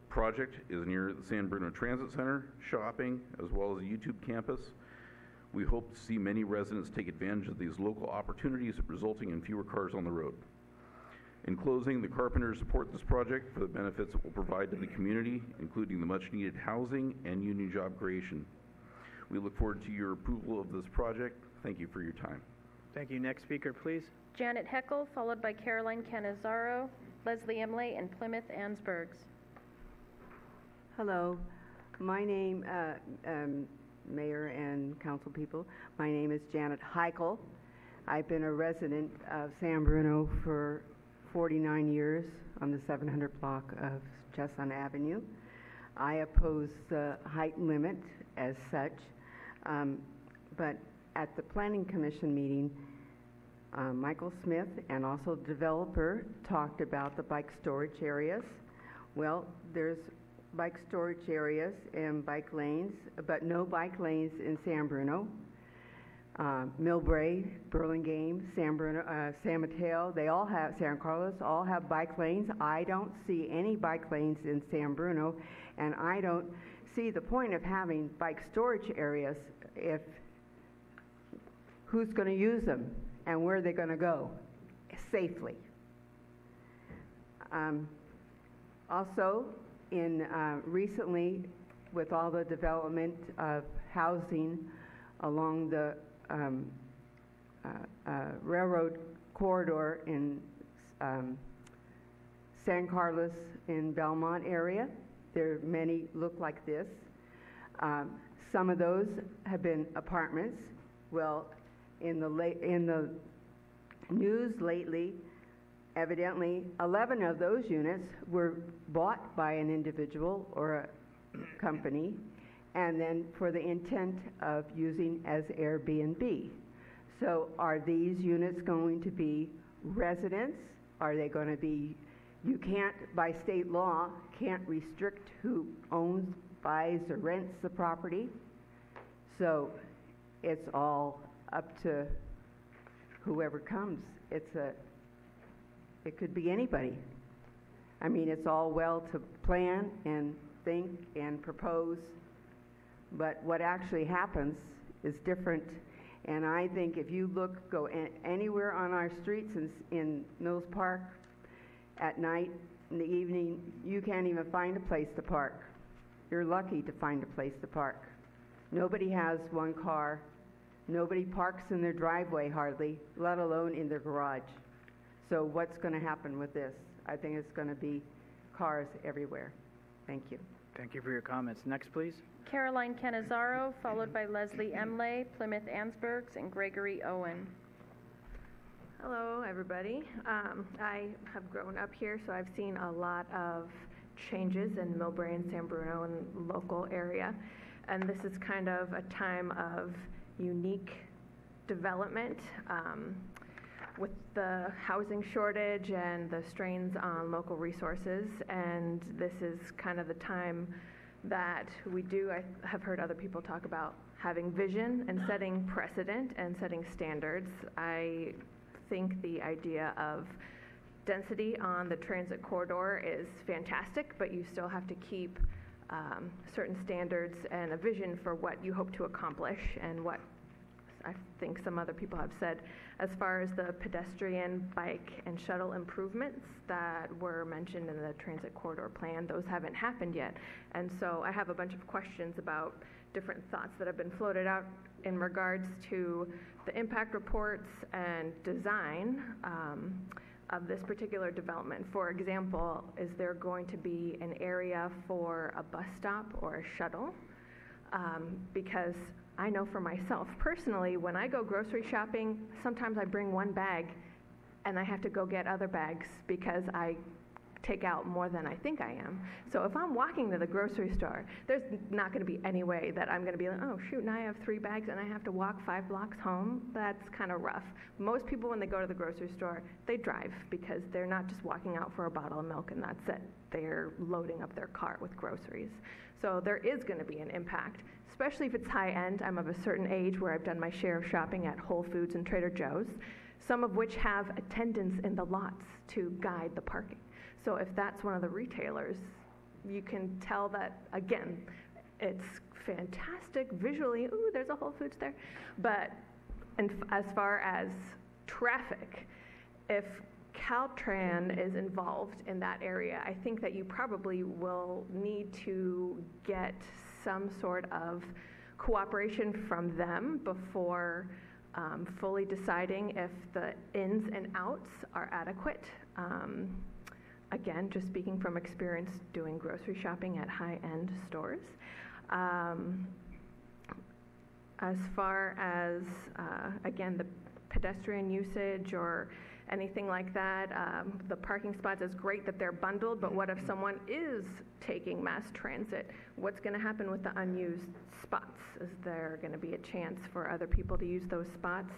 project is near the San Bruno Transit Center, shopping, as well as the YouTube campus. We hope to see many residents take advantage of these local opportunities, resulting in fewer cars on the road. In closing, the Carpenters support this project for the benefits it will provide to the community, including the much-needed housing and union job creation. We look forward to your approval of this project. Thank you for your time. Thank you. Next speaker, please. Janet Heckel, followed by Caroline Canizaro, Leslie Emley, and Plymouth Ansbergs. Hello. My name, Mayor and council people, my name is Janet Heichel. I've been a resident of San Bruno for 49 years on the 700 block of Chestnut Avenue. I oppose the height limit as such, but at the Planning Commission meeting, Michael Smith and also the developer talked about the bike storage areas. Well, there's bike storage areas and bike lanes, but no bike lanes in San Bruno. Millbrae, Burlingame, San Bruno, San Mateo, they all have, San Carlos, all have bike lanes. I don't see any bike lanes in San Bruno, and I don't see the point of having bike storage areas if who's going to use them and where they're going to go safely. Also, recently, with all the development of housing along the railroad corridor in San Carlos in Belmont area, there many look like this. Some of those have been apartments. Well, in the news lately, evidently 11 of those units were bought by an individual or a company, and then for the intent of using as Airbnb. So are these units going to be residents? Are they going to be, you can't, by state law, can't restrict who owns, buys, or rents the property. So it's all up to whoever comes. It could be anybody. I mean, it's all well to plan and think and propose, but what actually happens is different. And I think if you go anywhere on our streets in Mills Park at night, in the evening, you can't even find a place to park. You're lucky to find a place to park. Nobody has one car. Nobody parks in their driveway hardly, let alone in their garage. So what's going to happen with this? I think it's going to be cars everywhere. Thank you. Thank you for your comments. Next, please. Caroline Canizaro, followed by Leslie Emley, Plymouth Ansbergs, and Gregory Owen. Hello, everybody. I have grown up here, so I've seen a lot of changes in Millbrae and San Bruno and local area. And this is kind of a time of unique development with the housing shortage and the strains on local resources. And this is kind of the time that I have heard other people talk about having vision and setting precedent and setting standards. I think the idea of density on the transit corridor is fantastic, but you still have to keep certain standards and a vision for what you hope to accomplish, and what I think some other people have said as far as the pedestrian, bike, and shuttle improvements that were mentioned in the transit corridor plan. Those haven't happened yet. And so I have a bunch of questions about different thoughts that have been floated out in regards to the impact reports and design of this particular development. For example, is there going to be an area for a bus stop or a shuttle? Because I know for myself personally, when I go grocery shopping, sometimes I bring one bag and I have to go get other bags because I take out more than I think I am. So if I'm walking to the grocery store, there's not going to be any way that I'm going to be like, oh shoot, now I have 3 bags and I have to walk 5 blocks home. That's kind of rough. Most people, when they go to the grocery store, they drive because they're not just walking out for a bottle of milk and that's it. They're loading up their cart with groceries. So there is going to be an impact, especially if it's high end. I'm of a certain age where I've done my share of shopping at Whole Foods and Trader Joe's, some of which have attendants in the lots to guide the parking. So if that's one of the retailers, you can tell that, again, it's fantastic visually. Ooh, there's a Whole Foods there. But as far as traffic, if Caltran is involved in that area, I think that you probably will need to get some sort of cooperation from them before fully deciding if the ins and outs are adequate. Again, just speaking from experience doing grocery shopping at high-end stores. As far as, again, the pedestrian usage or anything like that, the parking spots, is great that they're bundled, but what if someone is taking mass transit? What's going to happen with the unused spots? Is there going to be a chance for other people to use those spots?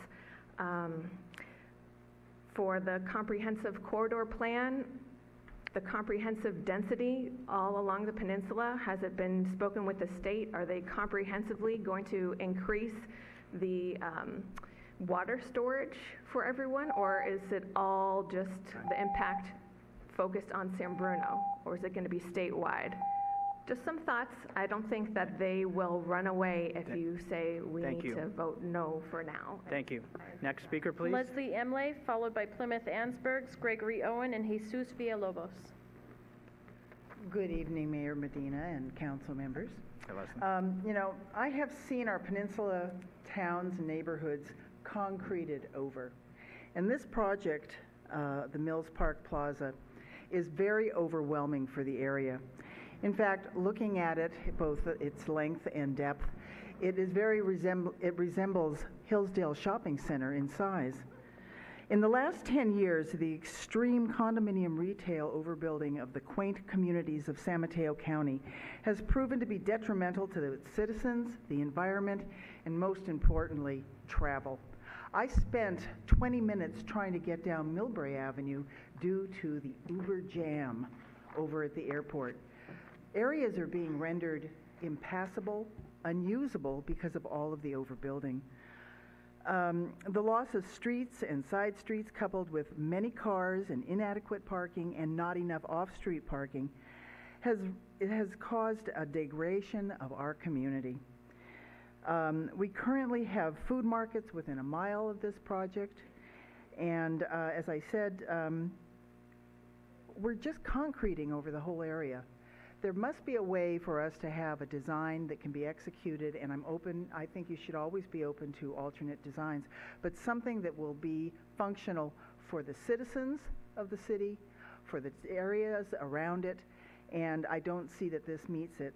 For the comprehensive corridor plan, the comprehensive density all along the peninsula, has it been spoken with the state? Are they comprehensively going to increase the water storage for everyone, or is it all just the impact focused on San Bruno, or is it going to be statewide? Just some thoughts. I don't think that they will run away if you say we need to vote no for now. Thank you. Next speaker, please. Leslie Emle, followed by Plymouth Ansbergs, Gregory Owen, and Jesus Villalobos. Good evening, Mayor Medina and council members. Hey, Leslie. You know, I have seen our peninsula towns and neighborhoods concreted over. And this project, the Mills Park Plaza, is very overwhelming for the area. In fact, looking at it, both its length and depth, it resembles Hillsdale Shopping Center in size. In the last 10 years, the extreme condominium retail overbuilding of the quaint communities of San Mateo County has proven to be detrimental to its citizens, the environment, and most importantly, travel. I spent 20 minutes trying to get down Millbrae Avenue due to the Uber jam over at the airport. Areas are being rendered impassable, unusable because of all of the overbuilding. The loss of streets and side streets, coupled with many cars and inadequate parking and not enough off-street parking, has caused a degradation of our community. We currently have food markets within a mile of this project, and as I said, we're just concreting over the whole area. There must be a way for us to have a design that can be executed, and I think you should always be open to alternate designs, but something that will be functional for the citizens of the city, for the areas around it, and I don't see that this meets it.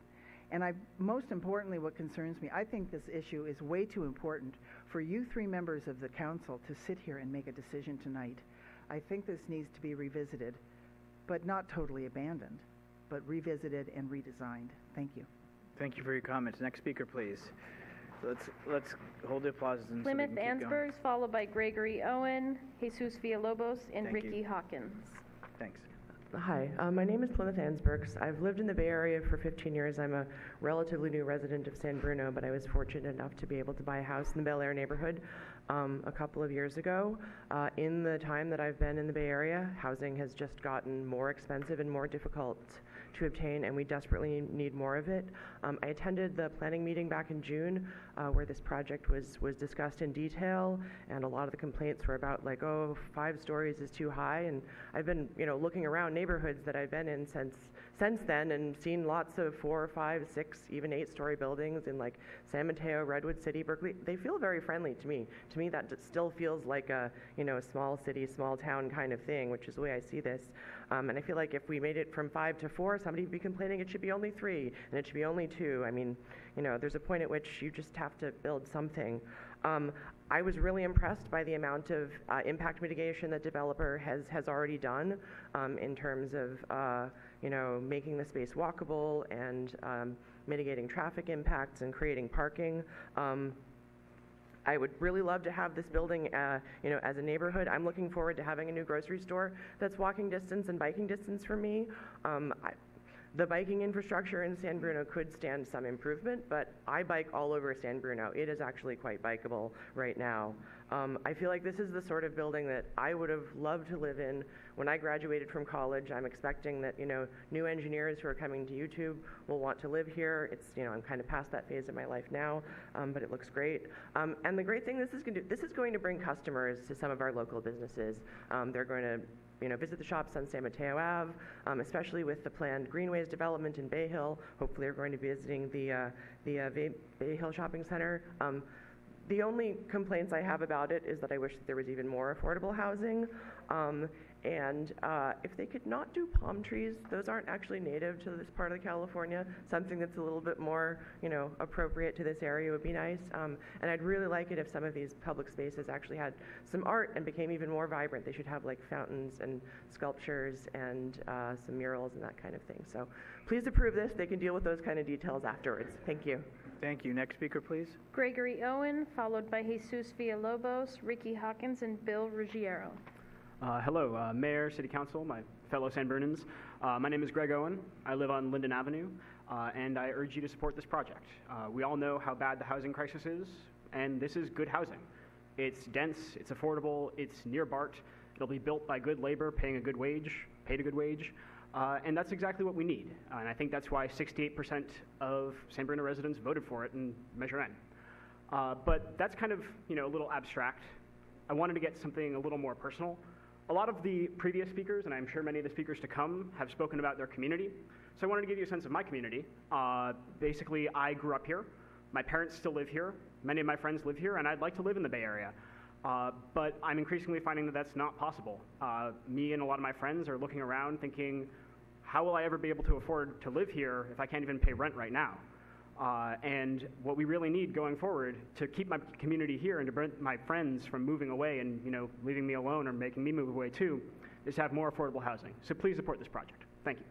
And most importantly, what concerns me, I think this issue is way too important for you three members of the council to sit here and make a decision tonight. I think this needs to be revisited, but not totally abandoned, but revisited and redesigned. Thank you. Thank you for your comments. Next speaker, please. Let's hold the applause. Plymouth Ansbergs, followed by Gregory Owen, Jesus Villalobos, and Ricky Hawkins. Thanks. Hi, my name is Plymouth Ansbergs. I've lived in the Bay Area for 15 years. I'm a relatively new resident of San Bruno, but I was fortunate enough to be able to buy a house in the Bel Air neighborhood a couple of years ago. In the time that I've been in the Bay Area, housing has just gotten more expensive and more difficult to obtain, and we desperately need more of it. I attended the planning meeting back in June where this project was discussed in detail, and a lot of the complaints were about, like, oh, 5 stories is too high, and I've been looking around neighborhoods that I've been in since then and seen lots of 4, 5, 6, even 8-story buildings in, like, San Mateo, Redwood City, Berkeley. They feel very friendly to me. To me, that still feels like a small city, small town kind of thing, which is the way I see this. And I feel like if we made it from 5 to 4, somebody would be complaining it should be only 3 and it should be only 2. I mean, there's a point at which you just have to build something. I was really impressed by the amount of impact mitigation that developer has already done in terms of making the space walkable and mitigating traffic impacts and creating parking. I would really love to have this building, as a neighborhood. I'm looking forward to having a new grocery store that's walking distance and biking distance from me. The biking infrastructure in San Bruno could stand some improvement, but I bike all over San Bruno. It is actually quite bikeable right now. I feel like this is the sort of building that I would have loved to live in when I graduated from college. I'm expecting that, new engineers who are coming to YouTube will want to live here. It's, I'm kind of past that phase of my life now, but it looks great. And the great thing this is going to bring customers to some of our local businesses. They're going to visit the shops on San Mateo Ave, especially with the planned Greenways development in Bay Hill. Hopefully, we're going to be visiting the Bay Hill Shopping Center. The only complaints I have about it is that I wish that there was even more affordable housing. And if they could not do palm trees, those aren't actually native to this part of California. Something that's a little bit more, appropriate to this area would be nice. And I'd really like it if some of these public spaces actually had some art and became even more vibrant. They should have like fountains and sculptures and some murals and that kind of thing. So please approve this. They can deal with those kind of details afterwards. Thank you. Thank you. Next speaker, please. Gregory Owen, followed by Jesus Villalobos, Ricky Hawkins, and Bill Ruggiero. Hello, Mayor, City Council, my fellow San Brunans. My name is Greg Owen. I live on Linden Avenue, and I urge you to support this project. We all know how bad the housing crisis is, and this is good housing. It's dense, it's affordable, it's near BART. It'll be built by good labor, paid a good wage, and that's exactly what we need. And I think that's why 68% of San Bruno residents voted for it in Measure N. But that's kind of, a little abstract. I wanted to get something a little more personal. A lot of the previous speakers, and I'm sure many of the speakers to come, have spoken about their community. So I wanted to give you a sense of my community. Basically, I grew up here. My parents still live here. Many of my friends live here, and I'd like to live in the Bay Area. But I'm increasingly finding that that's not possible. Me and a lot of my friends are looking around thinking, how will I ever be able to afford to live here if I can't even pay rent right now? And what we really need going forward to keep my community here and to prevent my friends from moving away and leaving me alone or making me move away too is to have more affordable housing. So please support this project. Thank you.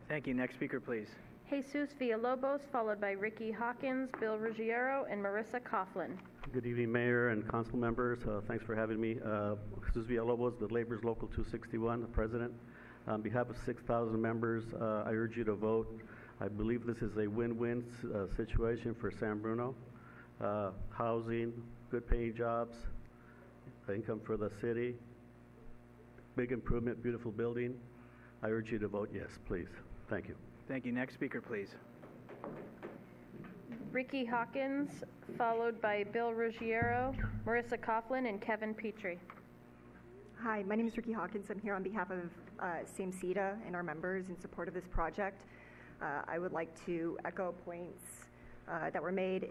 Thank you. Next speaker, please. Jesus Villalobos, followed by Ricky Hawkins, Bill Ruggiero, and Marissa Coughlin. Good evening, Mayor and council members. Thanks for having me. Jesus Villalobos, the Labor's Local 261, the president. On behalf of 6,000 members, I urge you to vote. I believe this is a win-win situation for San Bruno. Housing, good paying jobs, income for the city, big improvement, beautiful building. I urge you to vote yes, please. Thank you. Thank you. Next speaker, please. Ricky Hawkins, followed by Bill Ruggiero, Marissa Coughlin, and Kevin Petrie. Hi, my name is Ricky Hawkins. I'm here on behalf of SAMCETA and our members in support of this project. I would like to echo points that were made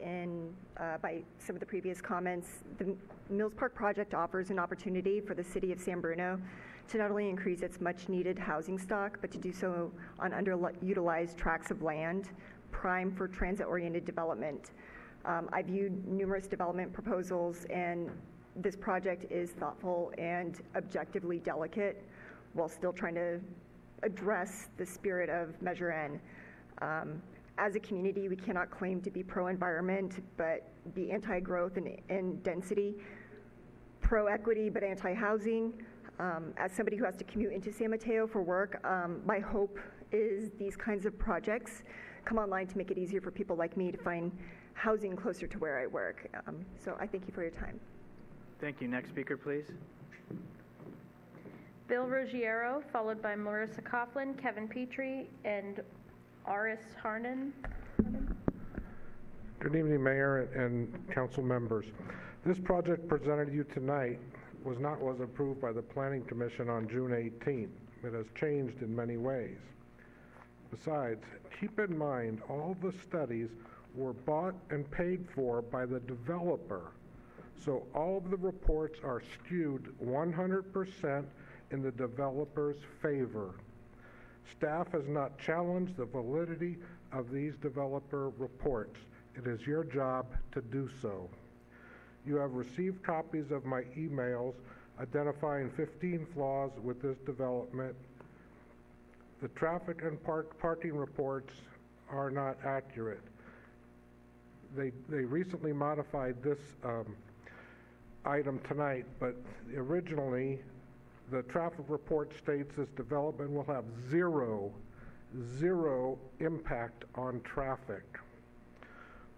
by some of the previous comments. The Mills Park project offers an opportunity for the city of San Bruno to not only increase its much-needed housing stock, but to do so on underutilized tracts of land, prime for transit-oriented development. I viewed numerous development proposals, and this project is thoughtful and objectively delicate while still trying to address the spirit of Measure N. As a community, we cannot claim to be pro-environment, but be anti-growth and density, pro-equity, but anti-housing. As somebody who has to commute into San Mateo for work, my hope is these kinds of projects come online to make it easier for people like me to find housing closer to where I work. So I thank you for your time. Thank you. Next speaker, please. Bill Ruggiero, followed by Marissa Coughlin, Kevin Petrie, and Aris Harnan. Good evening, Mayor and council members. This project presented to you tonight was approved by the Planning Commission on June 18th. It has changed in many ways. Besides, keep in mind all the studies were bought and paid for by the developer. So all of the reports are skewed 100% in the developer's favor. Staff has not challenged the validity of these developer reports. It is your job to do so. You have received copies of my emails identifying 15 flaws with this development. The traffic and parking reports are not accurate. They recently modified this item tonight, but originally the traffic report states this development will have zero impact on traffic.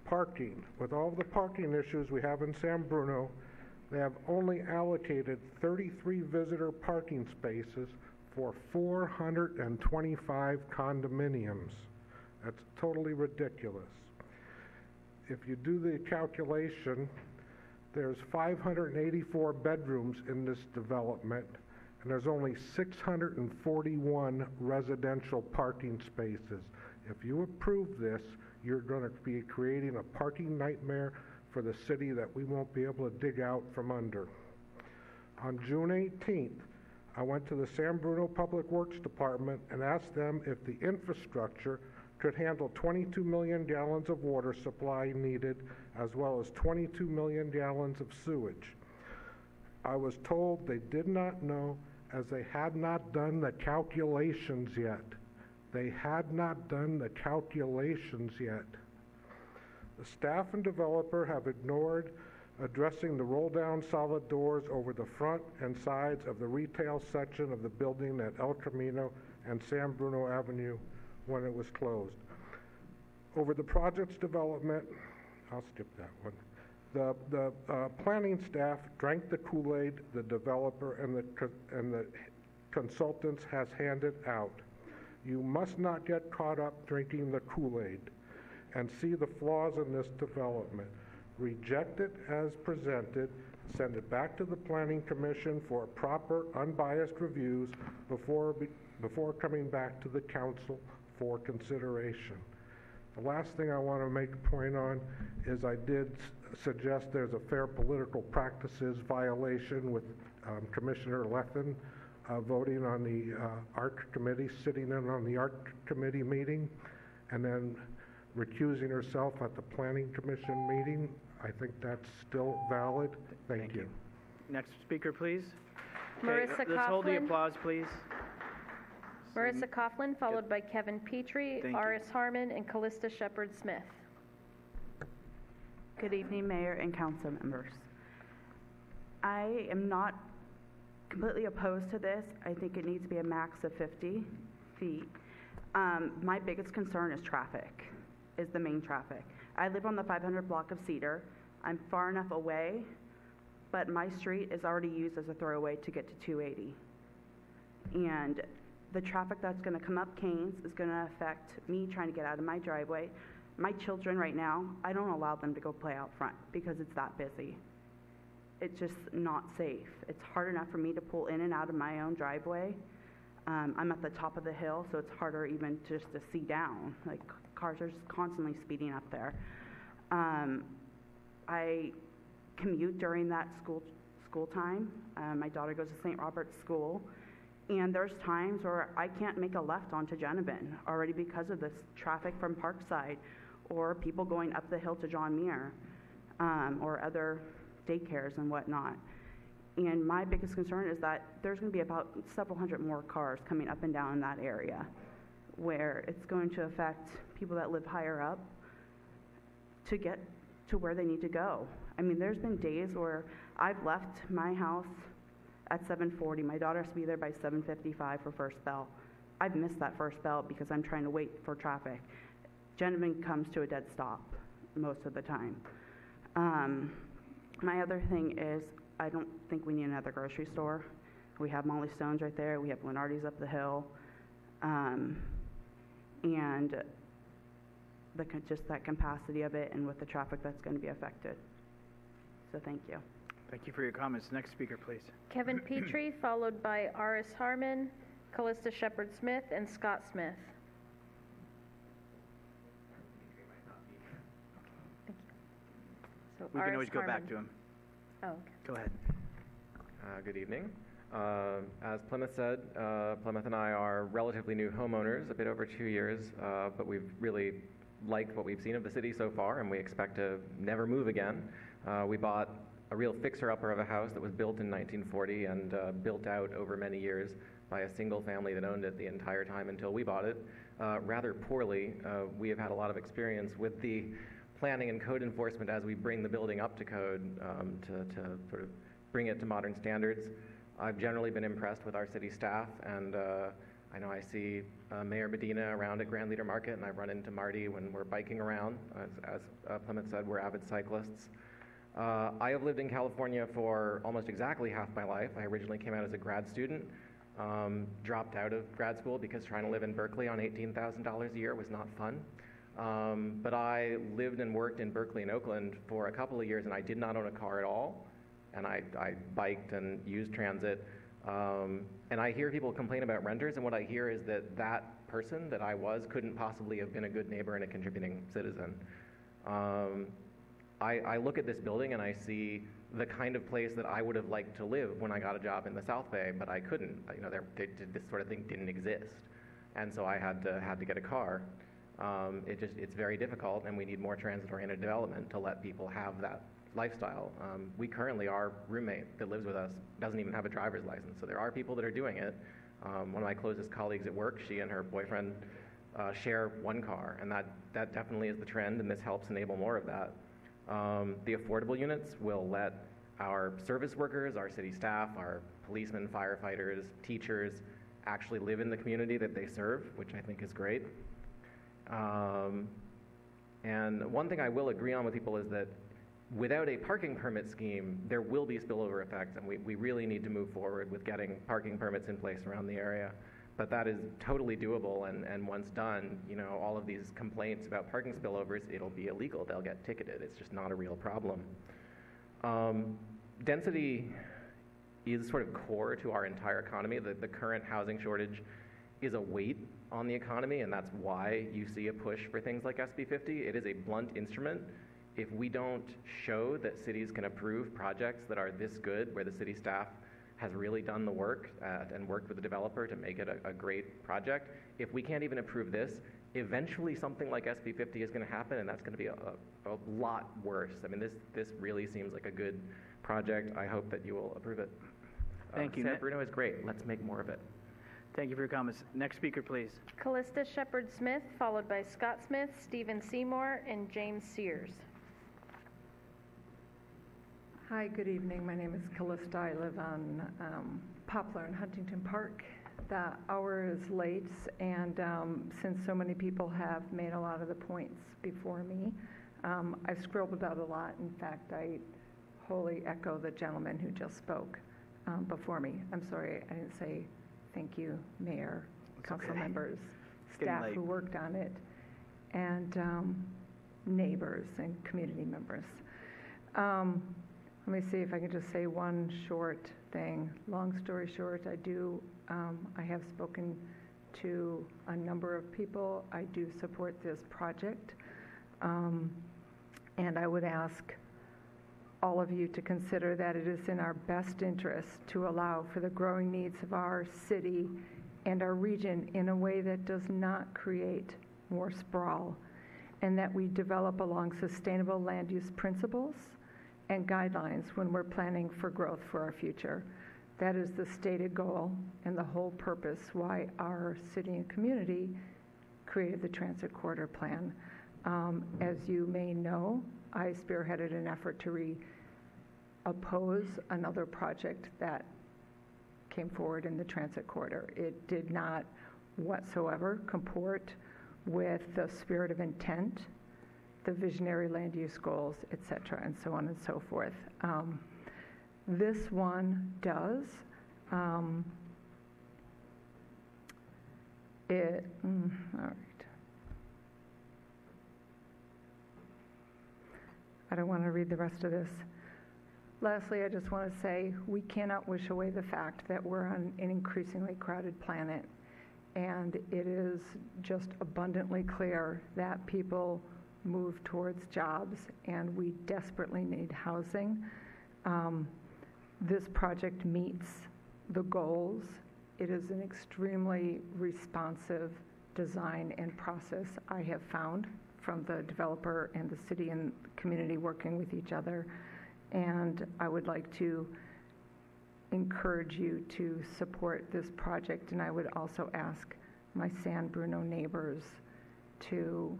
Parking. With all the parking issues we have in San Bruno, they have only allocated 33 visitor parking spaces for 425 condominiums. That's totally ridiculous. If you do the calculation, there's 584 bedrooms in this development, and there's only 641 residential parking spaces. If you approve this, you're going to be creating a parking nightmare for the city that we won't be able to dig out from under. On June 18th, I went to the San Bruno Public Works Department and asked them if the infrastructure could handle 22 million gallons of water supply needed, as well as 22 million gallons of sewage. I was told they did not know, as they had not done the calculations yet. They had not done the calculations yet. The staff and developer have ignored addressing the roll-down solid doors over the front and sides of the retail section of the building at El Camino and San Bruno Avenue when it was closed. Over the project's development, I'll skip that one. The planning staff drank the Kool-Aid the developer and the consultants has handed out. You must not get caught up drinking the Kool-Aid and see the flaws in this development. Reject it as presented, send it back to the Planning Commission for proper, unbiased reviews before coming back to the council for consideration. The last thing I want to make a point on is I did suggest there's a fair political practices violation with Commissioner Lethen voting on the ARC committee, sitting in on the ARC committee meeting, and then recusing herself at the Planning Commission meeting. I think that's still valid. Thank you. Next speaker, please. Marissa let's hold the Coughlin. applause, please. Marissa Coughlin, followed by Kevin Petrie, Thank you. Aris Harmon, and Callista Shepherd-Smith. Good evening, Mayor and council members. I am not completely opposed to this. I think it needs to be a max of 50 feet. My biggest concern is traffic, is the main traffic. I live on the 500 block of Cedar. I'm far enough away, but my street is already used as a throwaway to get to 280. And the traffic that's going to come up Canes is going to affect me trying to get out of my driveway. My children right now, I don't allow them to go play out front because it's that busy. It's just not safe. It's hard enough for me to pull in and out of my own driveway. I'm at the top of the hill, so it's harder even just to see down. Like, cars are just constantly speeding up there. I commute during that school time. My daughter goes to St. Robert's School, and there's times where I can't make a left onto Genevan already because of this traffic from Parkside, or people going up the hill to John Muir, or other daycares and whatnot. And my biggest concern is that there's going to be about several hundred more cars coming up and down in that area, where it's going to affect people that live higher up to get to where they need to go. I mean, there's been days where I've left my house at 7:40. My daughter has to be there by 7:55 for first bell. I've missed that first bell because I'm trying to wait for traffic. Genevan comes to a dead stop most of the time. My other thing is, I don't think we need another grocery store. We have Molly Stone's right there. We have Lenardi's up the hill. And just that capacity of it, and with the traffic that's going to be affected. So thank you. Thank you for your comments. Next speaker, please. Kevin Petrie, followed by Aris Harmon, Callista Shepherd-Smith, and Scott Smith. So We can Aris always go back Harmon. to him. Oh, okay. Go ahead. Good evening. As Plymouth said, Plymouth and I are relatively new homeowners, a bit over 2 years, but we've really liked what we've seen of the city so far, and we expect to never move again. We bought a real fixer-upper of a house that was built in 1940 and built out over many years by a single family that owned it the entire time until we bought it. Rather poorly, we have had a lot of experience with the planning and code enforcement as we bring the building up to code to sort of bring it to modern standards. I've generally been impressed with our city staff, and I know I see Mayor Medina around at Grand Leader Market, and I've run into Marty when we're biking around. As Plymouth said, we're avid cyclists. I have lived in California for almost exactly half my life. I originally came out as a grad student, dropped out of grad school because trying to live in Berkeley on $18,000 a year was not fun. But I lived and worked in Berkeley and Oakland for a couple of years, and I did not own a car at all. And I biked and used transit. And I hear people complain about renters, and what I hear is that that person that I was couldn't possibly have been a good neighbor and a contributing citizen. I look at this building and I see the kind of place that I would have liked to live when I got a job in the South Bay, but I couldn't. You know, this sort of thing didn't exist, and so I had to get a car. It's very difficult, and we need more transit-oriented development to let people have that lifestyle. We currently, our roommate that lives with us doesn't even have a driver's license, so there are people that are doing it. One of my closest colleagues at work, she and her boyfriend share one car, and that definitely is the trend, and this helps enable more of that. The affordable units will let our service workers, our city staff, our policemen, firefighters, teachers actually live in the community that they serve, which I think is great. And one thing I will agree on with people is that without a parking permit scheme, there will be spillover effects, and we really need to move forward with getting parking permits in place around the area. But that is totally doable, and once done, you know, all of these complaints about parking spillovers, it'll be illegal. They'll get ticketed. It's just not a real problem. Density is sort of core to our entire economy. The current housing shortage is a weight on the economy, and that's why you see a push for things like SB 50. It is a blunt instrument. If we don't show that cities can approve projects that are this good, where the city staff has really done the work and worked with the developer to make it a great project, if we can't even approve this, eventually something like SB 50 is going to happen, and that's going to be a lot worse. I mean, this really seems like a good project. I hope that you will approve it. Thank you. San Bruno is great. Let's make more of it. Thank you for your comments. Next speaker, please. Callista Shepherd Smith, followed by Scott Smith, Stephen Seymour, and James Sears. Hi, good evening. My name is Callista. I live on Poplar in Huntington Park. The hour is late, and since so many people have made a lot of the points before me, I've scribbled out a lot. In fact, I wholly echo the gentleman who just spoke before me. I'm sorry I didn't say thank you, Mayor, council members, staff who worked on it, and neighbors and community members. Let me see if I can just say one short thing. Long story short, I have spoken to a number of people. I do support this project. And I would ask all of you to consider that it is in our best interest to allow for the growing needs of our city and our region in a way that does not create more sprawl, and that we develop along sustainable land use principles and guidelines when we're planning for growth for our future. That is the stated goal and the whole purpose why our city and community created the Transit Corridor Plan. As you may know, I spearheaded an effort to oppose another project that came forward in the Transit Corridor. It did not whatsoever comport with the spirit of intent, the visionary land use goals, et cetera, and so on and so forth. This one does. All right. I don't want to read the rest of this. Lastly, I just want to say we cannot wish away the fact that we're on an increasingly crowded planet, and it is just abundantly clear that people move towards jobs, and we desperately need housing. This project meets the goals. It is an extremely responsive design and process, I have found, from the developer and the city and community working with each other. And I would like to encourage you to support this project, and I would also ask my San Bruno neighbors to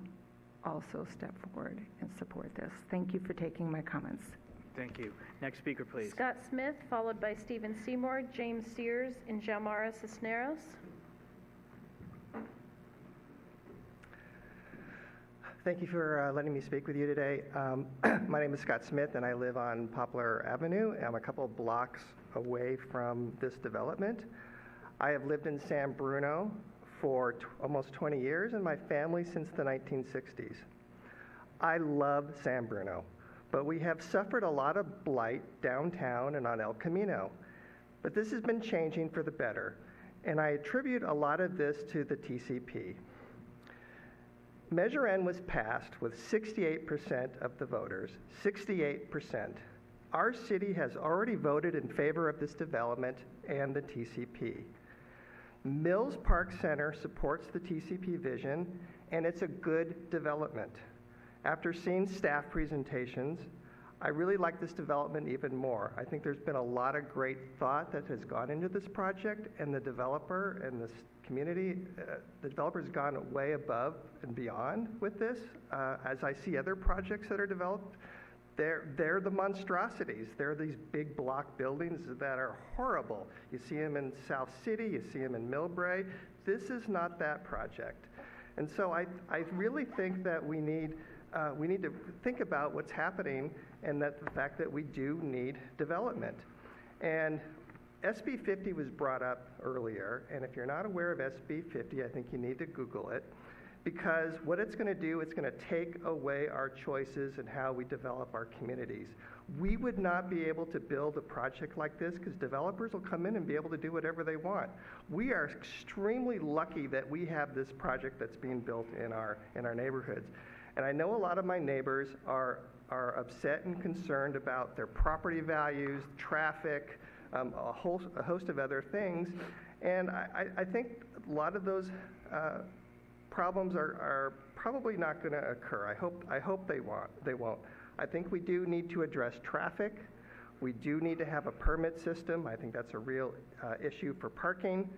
also step forward and support this. Thank you for taking my comments. Thank you. Next speaker, please. Scott Smith, followed by Stephen Seymour, James Sears, and Jalmara Cisneros. Thank you for letting me speak with you today. My name is Scott Smith, and I live on Poplar Avenue. I'm a couple blocks away from this development. I have lived in San Bruno for almost 20 years, and my family since the 1960s. I love San Bruno, but we have suffered a lot of blight downtown and on El Camino. But this has been changing for the better, and I attribute a lot of this to the TCP. Measure N was passed with 68% of the voters, 68%. Our city has already voted in favor of this development and the TCP. Mills Park Center supports the TCP vision, and it's a good development. After seeing staff presentations, I really like this development even more. I think there's been a lot of great thought that has gone into this project, and the developer and this community, the developer's gone way above and beyond with this. As I see other projects that are developed, they're the monstrosities. They're these big block buildings that are horrible. You see them in South City, you see them in Millbrae. This is not that project. And so I really think that we need to think about what's happening and that the fact that we do need development. And SB 50 was brought up earlier, and if you're not aware of SB 50, I think you need to Google it, because what it's going to do, it's going to take away our choices in how we develop our communities. We would not be able to build a project like this because developers will come in and be able to do whatever they want. We are extremely lucky that we have this project that's being built in our neighborhoods. And I know a lot of my neighbors are upset and concerned about their property values, traffic, a host of other things. And I think a lot of those problems are probably not going to occur. I hope they won't. I think we do need to address traffic. We do need to have a permit system. I think that's a real issue for parking.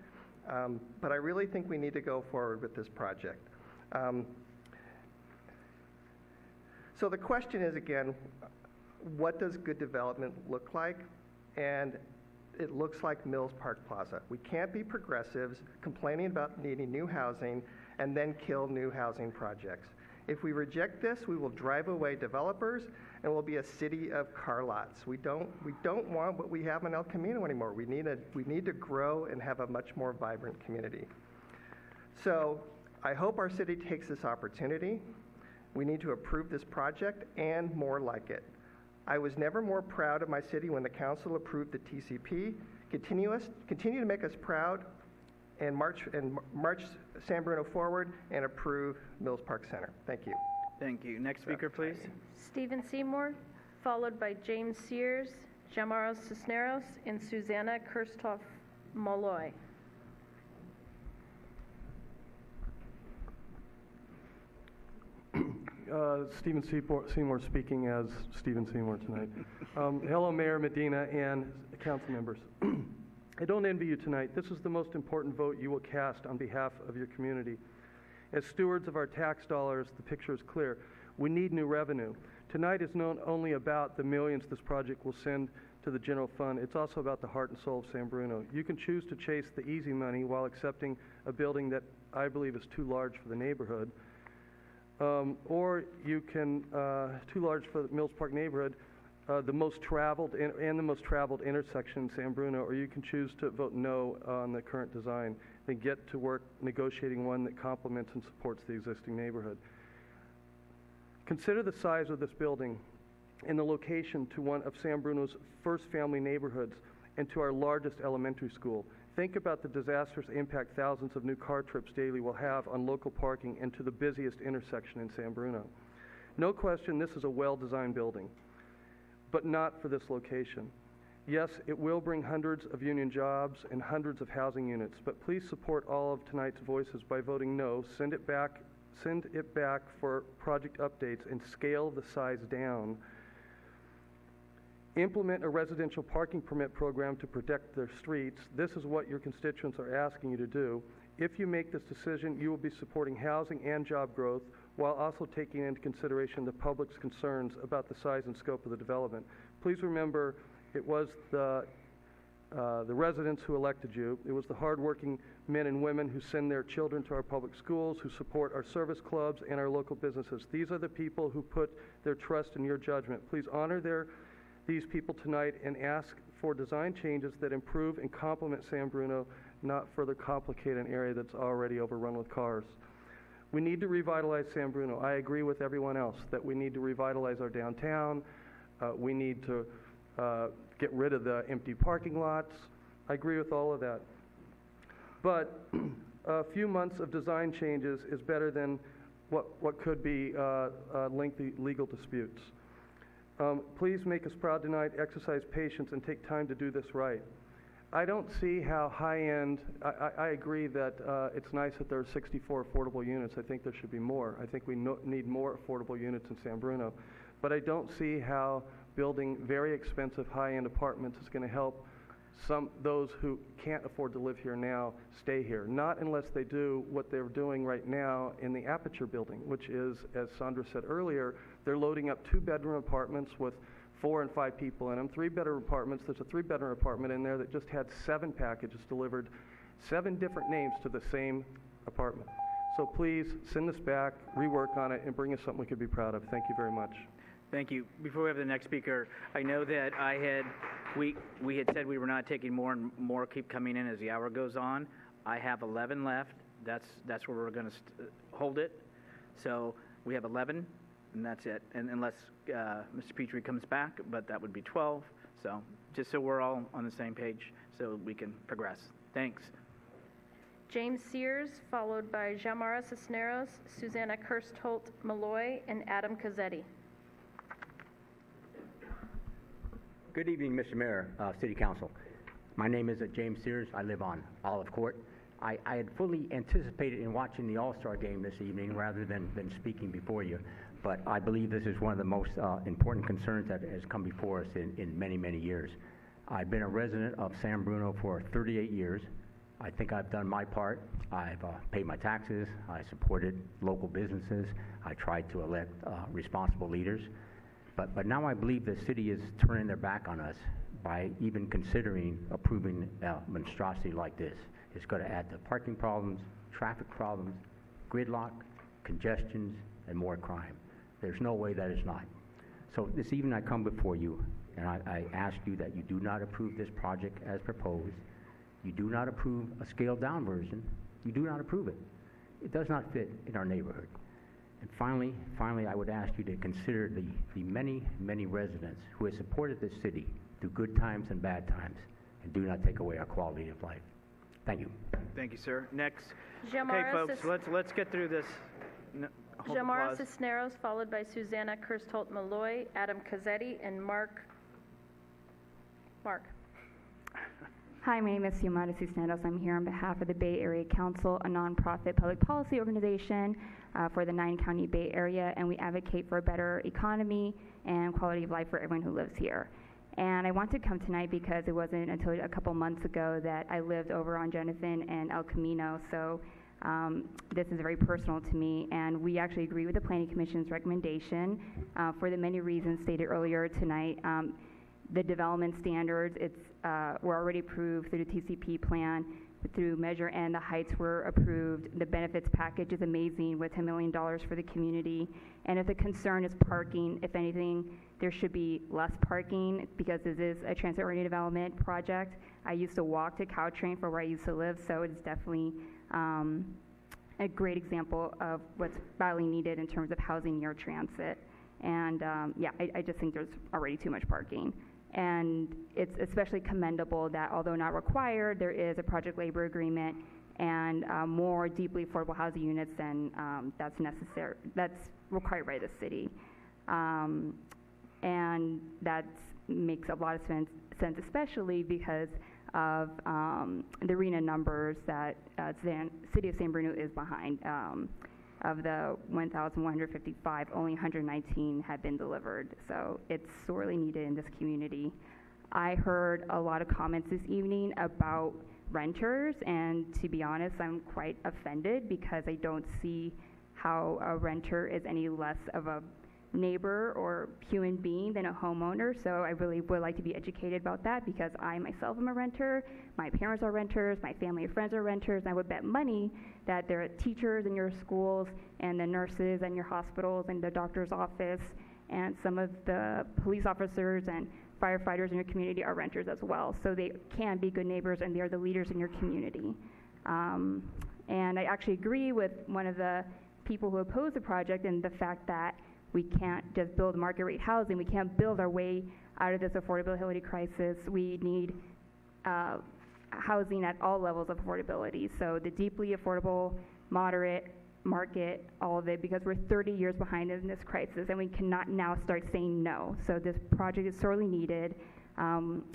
But I really think we need to go forward with this project. So the question is, again, what does good development look like? And it looks like Mills Park Plaza. We can't be progressives complaining about needing new housing and then kill new housing projects. If we reject this, we will drive away developers and we'll be a city of car lots. We don't want what we have in El Camino anymore. We need to grow and have a much more vibrant community. So I hope our city takes this opportunity. We need to approve this project and more like it. I was never more proud of my city when the council approved the TCP. Continue to make us proud and march San Bruno forward and approve Mills Park Center. Thank you. Thank you. Next speaker, please. Stephen Seymour, followed by James Sears, Jamaros Cisneros, and Susanna Kirstoff Molloy. Stephen Seymour speaking as Stephen Seymour tonight. Hello, Mayor Medina and council members. I don't envy you tonight. This is the most important vote you will cast on behalf of your community. As stewards of our tax dollars, the picture is clear. We need new revenue. Tonight is not only about the millions this project will send to the general fund, it's also about the heart and soul of San Bruno. You can choose to chase the easy money while accepting a building that I believe is too large for the neighborhood. Or you can, too large for the Mills Park neighborhood, the most traveled and the most traveled intersection in San Bruno, or you can choose to vote no on the current design and get to work negotiating one that complements and supports the existing neighborhood. Consider the size of this building and the location to one of San Bruno's first family neighborhoods and to our largest elementary school. Think about the disastrous impact thousands of new car trips daily will have on local parking and to the busiest intersection in San Bruno. No question, this is a well-designed building, but not for this location. Yes, it will bring hundreds of union jobs and hundreds of housing units, but please support all of tonight's voices by voting no. Send it back for project updates and scale the size down. Implement a residential parking permit program to protect their streets. This is what your constituents are asking you to do. If you make this decision, you will be supporting housing and job growth while also taking into consideration the public's concerns about the size and scope of the development. Please remember, it was the residents who elected you. It was the hardworking men and women who send their children to our public schools, who support our service clubs and our local businesses. These are the people who put their trust in your judgment. Please honor these people tonight and ask for design changes that improve and complement San Bruno, not further complicate an area that's already overrun with cars. We need to revitalize San Bruno. I agree with everyone else that we need to revitalize our downtown. We need to get rid of the empty parking lots. I agree with all of that. But a few months of design changes is better than what could be lengthy legal disputes. Please make us proud tonight, exercise patience, and take time to do this right. I don't see how high-end, I agree that it's nice that there are 64 affordable units. I think there should be more. I think we need more affordable units in San Bruno. But I don't see how building very expensive high-end apartments is going to help those who can't afford to live here now stay here. Not unless they do what they're doing right now in the Aperture building, which is, as Sandra said earlier, they're loading up 2-bedroom apartments with 4 and 5 people in them, 3-bedroom apartments. There's a 3-bedroom apartment in there that just had 7 packages delivered, 7 different names to the same apartment. So please send this back, rework on it, and bring us something we could be proud of. Thank you very much. Thank you. Before we have the next speaker, I know that we had said we were not taking more, and more keep coming in as the hour goes on. I have 11 left. That's where we're going to hold it. So we have 11, and that's it. And unless Mr. Petrie comes back, but that would be 12. So just so we're all on the same page, so we can progress. Thanks. James Sears, followed by Jamara Cisneros, Susanna Kirstholt-Malloy, and Adam Cazzetti. Good evening, Mr. Mayor, City Council. My name is James Sears. I live on Olive Court. I had fully anticipated in watching the All-Star game this evening rather than speaking before you, but I believe this is one of the most important concerns that has come before us in many, many years. I've been a resident of San Bruno for 38 years. I think I've done my part. I've paid my taxes. I supported local businesses. I tried to elect responsible leaders. But now I believe the city is turning their back on us by even considering approving a monstrosity like this. It's going to add to parking problems, traffic problems, gridlock, congestions, and more crime. There's no way that is not. So this evening I come before you and I ask you that you do not approve this project as proposed. You do not approve a scaled-down version. You do not approve it. It does not fit in our neighborhood. And finally, I would ask you to consider the many, many residents who have supported this city through good times and bad times, and do not take away our quality of life. Thank you. Thank you, sir. Next. Jamara Okay, folks, let's get through this. Hold Jamara applause. Cisneros, followed by Susanna Kirstholt-Malloy, Adam Cazzetti, and Mark. Hi, my name is Xiomara Cisneros. I'm here on behalf of the Bay Area Council, a nonprofit public policy organization for the 9-county Bay Area, and we advocate for a better economy and quality of life for everyone who lives here. And I wanted to come tonight because it wasn't until a couple months ago that I lived over on Jenifin and El Camino, so this is very personal to me, and we actually agree with the Planning Commission's recommendation for the many reasons stated earlier tonight. The development standards, were already approved through the TCP plan, through Measure N, the heights were approved. The benefits package is amazing with $10 million for the community. And if the concern is parking, if anything, there should be less parking because this is a transit-oriented development project. I used to walk to Caltrain for where I used to live, so it's definitely a great example of what's badly needed in terms of housing near transit. And I just think there's already too much parking. And it's especially commendable that, although not required, there is a project labor agreement and more deeply affordable housing units than that's required by the city. And that makes a lot of sense, especially because of the RENA numbers that City of San Bruno is behind. Of the 1,155, only 119 have been delivered. So it's sorely needed in this community. I heard a lot of comments this evening about renters, and to be honest, I'm quite offended because I don't see how a renter is any less of a neighbor or human being than a homeowner. So I really would like to be educated about that because I myself am a renter, my parents are renters, my family and friends are renters, and I would bet money that there are teachers in your schools and the nurses in your hospitals and the doctor's office and some of the police officers and firefighters in your community are renters as well. So they can be good neighbors and they are the leaders in your community. And I actually agree with one of the people who oppose the project and the fact that we can't just build market rate housing. We can't build our way out of this affordability crisis. We need housing at all levels of affordability. So the deeply affordable, moderate, market, all of it, because we're 30 years behind in this crisis and we cannot now start saying no. So this project is sorely needed.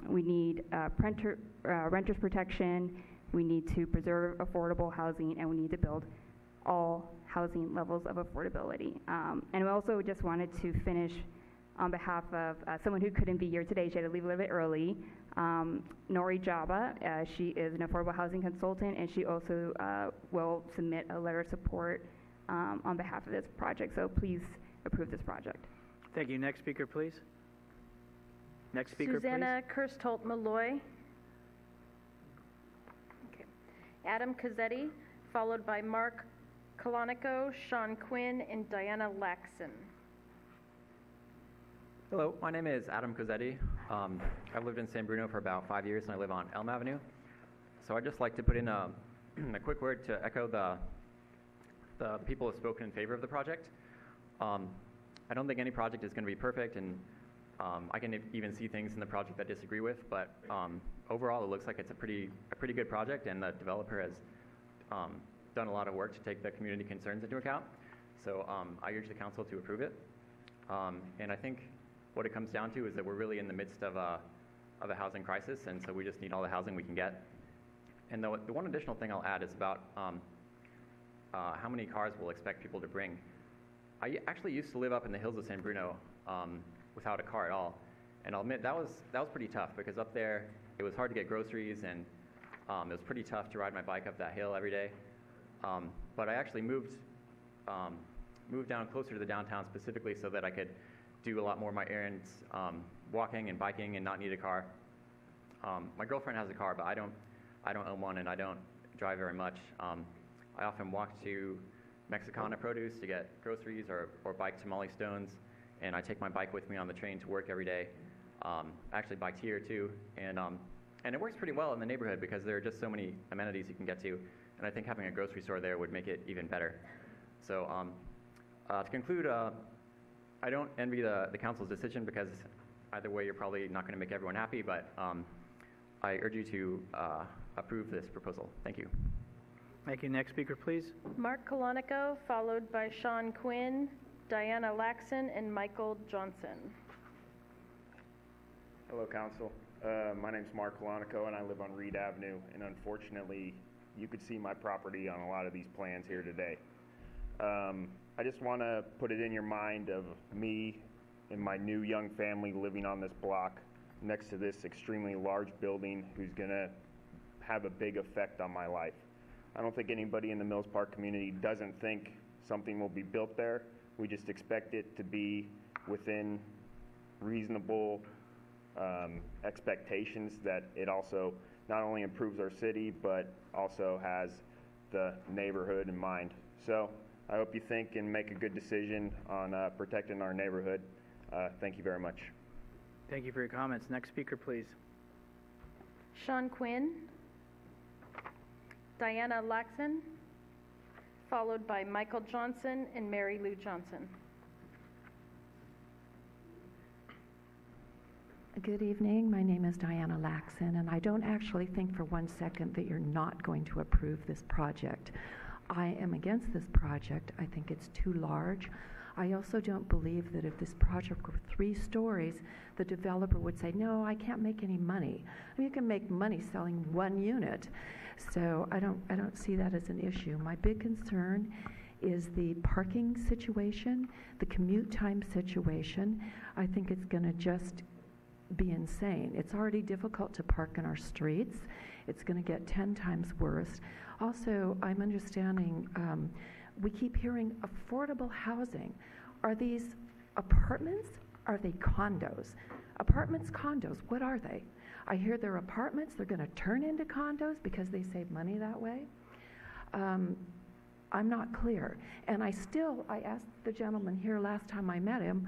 We need renters protection, we need to preserve affordable housing, and we need to build all housing levels of affordability. And we also just wanted to finish on behalf of someone who couldn't be here today. She had to leave a little bit early. Nori Jaba, she is an affordable housing consultant, and she also will submit a letter of support on behalf of this project. So please approve this project. Thank you. Next speaker, please. Next speaker, Susanna Kirstholt Malloy. Okay. Adam Cazzetti, followed by Mark Kalanico, Sean Quinn, and Diana Laxon. Hello, my name is Adam Cozzetti. I've lived in San Bruno for about 5 years, and I live on Elm Avenue. So I'd just like to put in a quick word to echo the people who have spoken in favor of the project. I don't think any project is going to be perfect, and I can even see things in the project that I disagree with, but overall it looks like it's a pretty good project, and the developer has done a lot of work to take the community concerns into account. So I urge the council to approve it. And I think what it comes down to is that we're really in the midst of a housing crisis, and so we just need all the housing we can get. And the one additional thing I'll add is about how many cars we'll expect people to bring. I actually used to live up in the hills of San Bruno without a car at all, and I'll admit that was pretty tough, because up there it was hard to get groceries, and it was pretty tough to ride my bike up that hill every day. But I actually moved down closer to the downtown specifically so that I could do a lot more of my errands walking and biking and not need a car. My girlfriend has a car, but I don't own one, and I don't drive very much. I often walk to Mexicana Produce to get groceries, or bike to Molly Stone's, and I take my bike with me on the train to work every day. I actually biked here too, and it works pretty well in the neighborhood because there are just so many amenities you can get to, and I think having a grocery store there would make it even better. So to conclude, I don't envy the council's decision, because either way you're probably not going to make everyone happy, but I urge you to approve this proposal. Thank you. Thank you. Next speaker, please. Mark Kalanico, followed by Sean Quinn, Diana Laxon, and Michael Johnson. Hello, council. My name's Mark Kalanico, and I live on Reed Avenue, and unfortunately you could see my property on a lot of these plans here today. I just want to put it in your mind of me and my new young family living on this block next to this extremely large building, who's going to have a big effect on my life. I don't think anybody in the Mills Park community doesn't think something will be built there. We just expect it to be within reasonable expectations, that it also not only improves our city, but also has the neighborhood in mind. So I hope you think and make a good decision on protecting our neighborhood. Thank you very much. Thank you for your comments. Next speaker, please. Sean Quinn, Diana Laxon, followed by Michael Johnson and Mary Lou Johnson. Good evening. My name is Diana Laxon, and I don't actually think for 1 second that you're not going to approve this project. I am against this project. I think it's too large. I also don't believe that if this project were 3 stories, the developer would say, no, I can't make any money. I mean, you can make money selling 1 unit. So I don't see that as an issue. My big concern is the parking situation, the commute time situation. I think it's going to just be insane. It's already difficult to park in our streets. It's going to get 10 times worse. Also, I'm understanding, we keep hearing affordable housing. Are these apartments? Are they condos? Apartments, condos, what are they? I hear they're apartments, they're going to turn into condos because they save money that way. I'm not clear. And I asked the gentleman here last time I met him,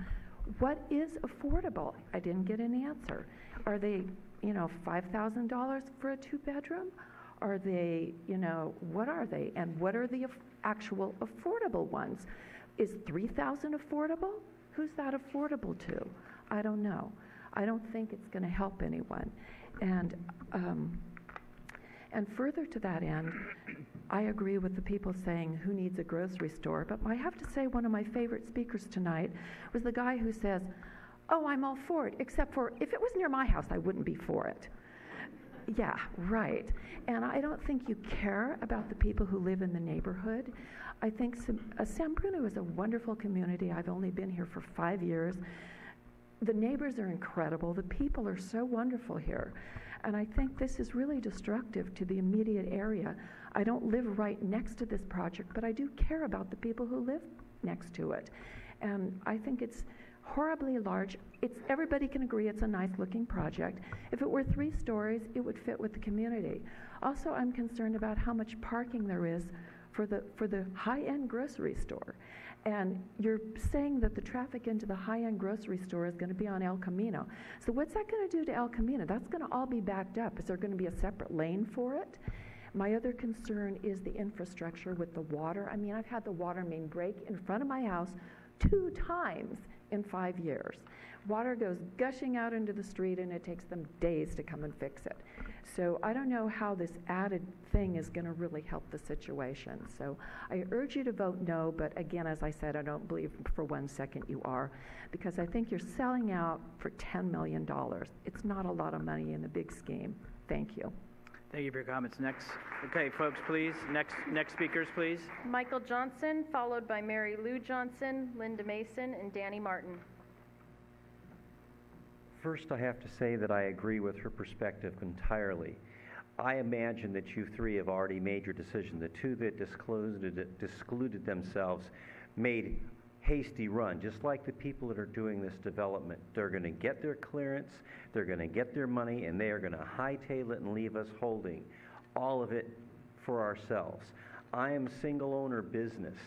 what is affordable? I didn't get an answer. Are they, $5,000 for a 2-bedroom? Are they, what are they? And what are the actual affordable ones? Is $3,000 affordable? Who's that affordable to? I don't know. I don't think it's going to help anyone. And And further to that end, I agree with the people saying who needs a grocery store, but I have to say one of my favorite speakers tonight was the guy who says, oh, I'm all for it, except for if it was near my house, I wouldn't be for it. Yeah, right. And I don't think you care about the people who live in the neighborhood. I think San Bruno is a wonderful community. I've only been here for 5 years. The neighbors are incredible. The people are so wonderful here. And I think this is really destructive to the immediate area. I don't live right next to this project, but I do care about the people who live next to it. And I think it's horribly large. Everybody can agree it's a nice-looking project. If it were 3 stories, it would fit with the community. Also, I'm concerned about how much parking there is for the high-end grocery store. And you're saying that the traffic into the high-end grocery store is going to be on El Camino. So what's that going to do to El Camino? That's going to all be backed up. Is there going to be a separate lane for it? My other concern is the infrastructure with the water. I mean, I've had the water main break in front of my house 2 times in 5 years. Water goes gushing out into the street, and it takes them days to come and fix it. So I don't know how this added thing is going to really help the situation. So I urge you to vote no, but again, as I said, I don't believe for 1 second you are, because I think you're selling out for $10 million. It's not a lot of money in the big scheme. Thank you. Thank you for your comments. Next. Okay, folks, please. Next speakers, please. Michael Johnson, followed by Mary Lou Johnson, Linda Mason, and Danny Martin. First, I have to say that I agree with her perspective entirely. I imagine that you 3 have already made your decision. The 2 that discluded themselves made hasty run, just like the people that are doing this development. They're going to get their clearance, they're going to get their money, and they are going to hightail it and leave us holding all of it for ourselves. I am single-owner business.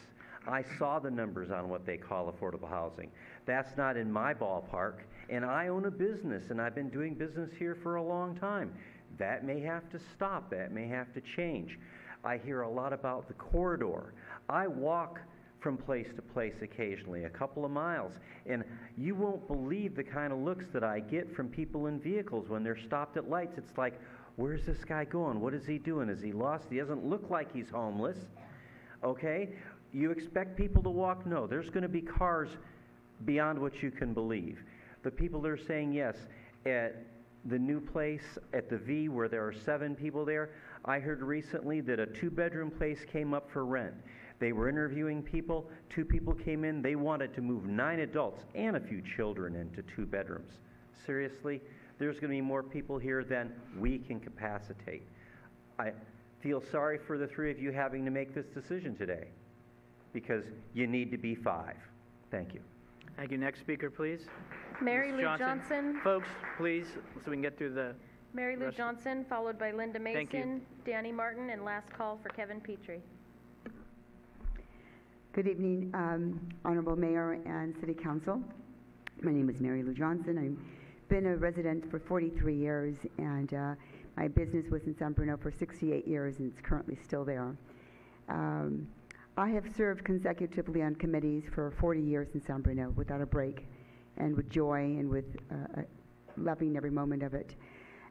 I saw the numbers on what they call affordable housing. That's not in my ballpark, and I own a business, and I've been doing business here for a long time. That may have to stop. That may have to change. I hear a lot about the corridor. I walk from place to place occasionally, a couple of miles, and you won't believe the kind of looks that I get from people in vehicles when they're stopped at lights. It's like, where's this guy going? What is he doing? Is he lost? He doesn't look like he's homeless. Okay? You expect people to walk? No. There's going to be cars beyond what you can believe. The people that are saying yes, at the new place at the V where there are 7 people there, I heard recently that a 2-bedroom place came up for rent. They were interviewing people. 2 people came in. They wanted to move 9 adults and a few children into 2 bedrooms. Seriously, there's going to be more people here than we can capacitate. I feel sorry for the 3 of you having to make this decision today, because you need to be 5. Thank you. Thank you. Next speaker, please. Mary Ms. Lou Johnson. Folks, please, so we can get through the Mary Lou rest. Johnson, followed by Linda Thank you. Mason, Danny Martin, and last call for Kevin Petrie. Good evening, Honorable Mayor and City Council. My name is Mary Lou Johnson. I've been a resident for 43 years, and my business was in San Bruno for 68 years, and it's currently still there. I have served consecutively on committees for 40 years in San Bruno without a break, and with joy and with loving every moment of it.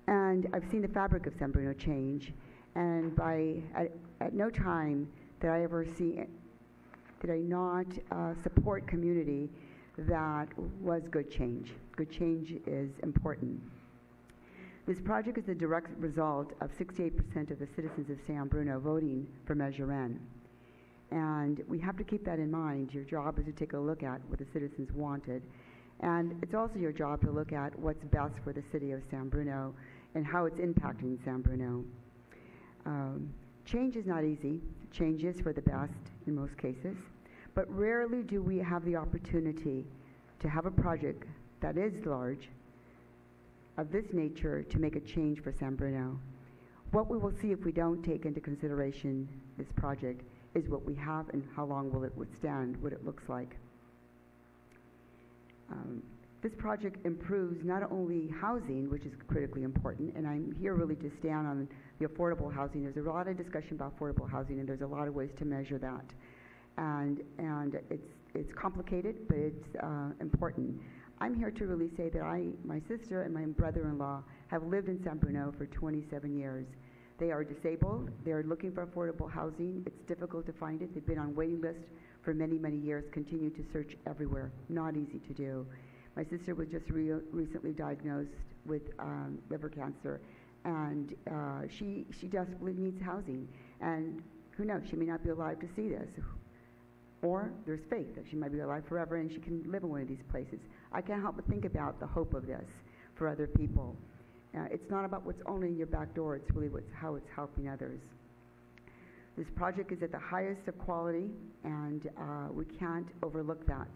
And I've seen the fabric of San Bruno change, and at no time did I ever did I not support community that was good change. Good change is important. This project is the direct result of 68% of the citizens of San Bruno voting for Measure N. And we have to keep that in mind. Your job is to take a look at what the citizens wanted. And it's also your job to look at what's best for the city of San Bruno and how it's impacting San Bruno. Change is not easy. Change is for the best in most cases. But rarely do we have the opportunity to have a project that is large, of this nature, to make a change for San Bruno. What we will see if we don't take into consideration this project is what we have and how long will it withstand, what it looks like. This project improves not only housing, which is critically important, and I'm here really to stand on the affordable housing. There's a lot of discussion about affordable housing, and there's a lot of ways to measure that. And it's complicated, but it's important. I'm here to really say that my sister and my brother-in-law have lived in San Bruno for 27 years. They are disabled. They're looking for affordable housing. It's difficult to find it. They've been on waiting list for many, many years, continue to search everywhere. Not easy to do. My sister was just recently diagnosed with liver cancer, and she desperately needs housing. And who knows, she may not be alive to see this. Or there's faith that she might be alive forever and she can live in one of these places. I can't help but think about the hope of this for other people. It's not about what's only in your back door, it's really how it's helping others. This project is at the highest of quality, and we can't overlook that.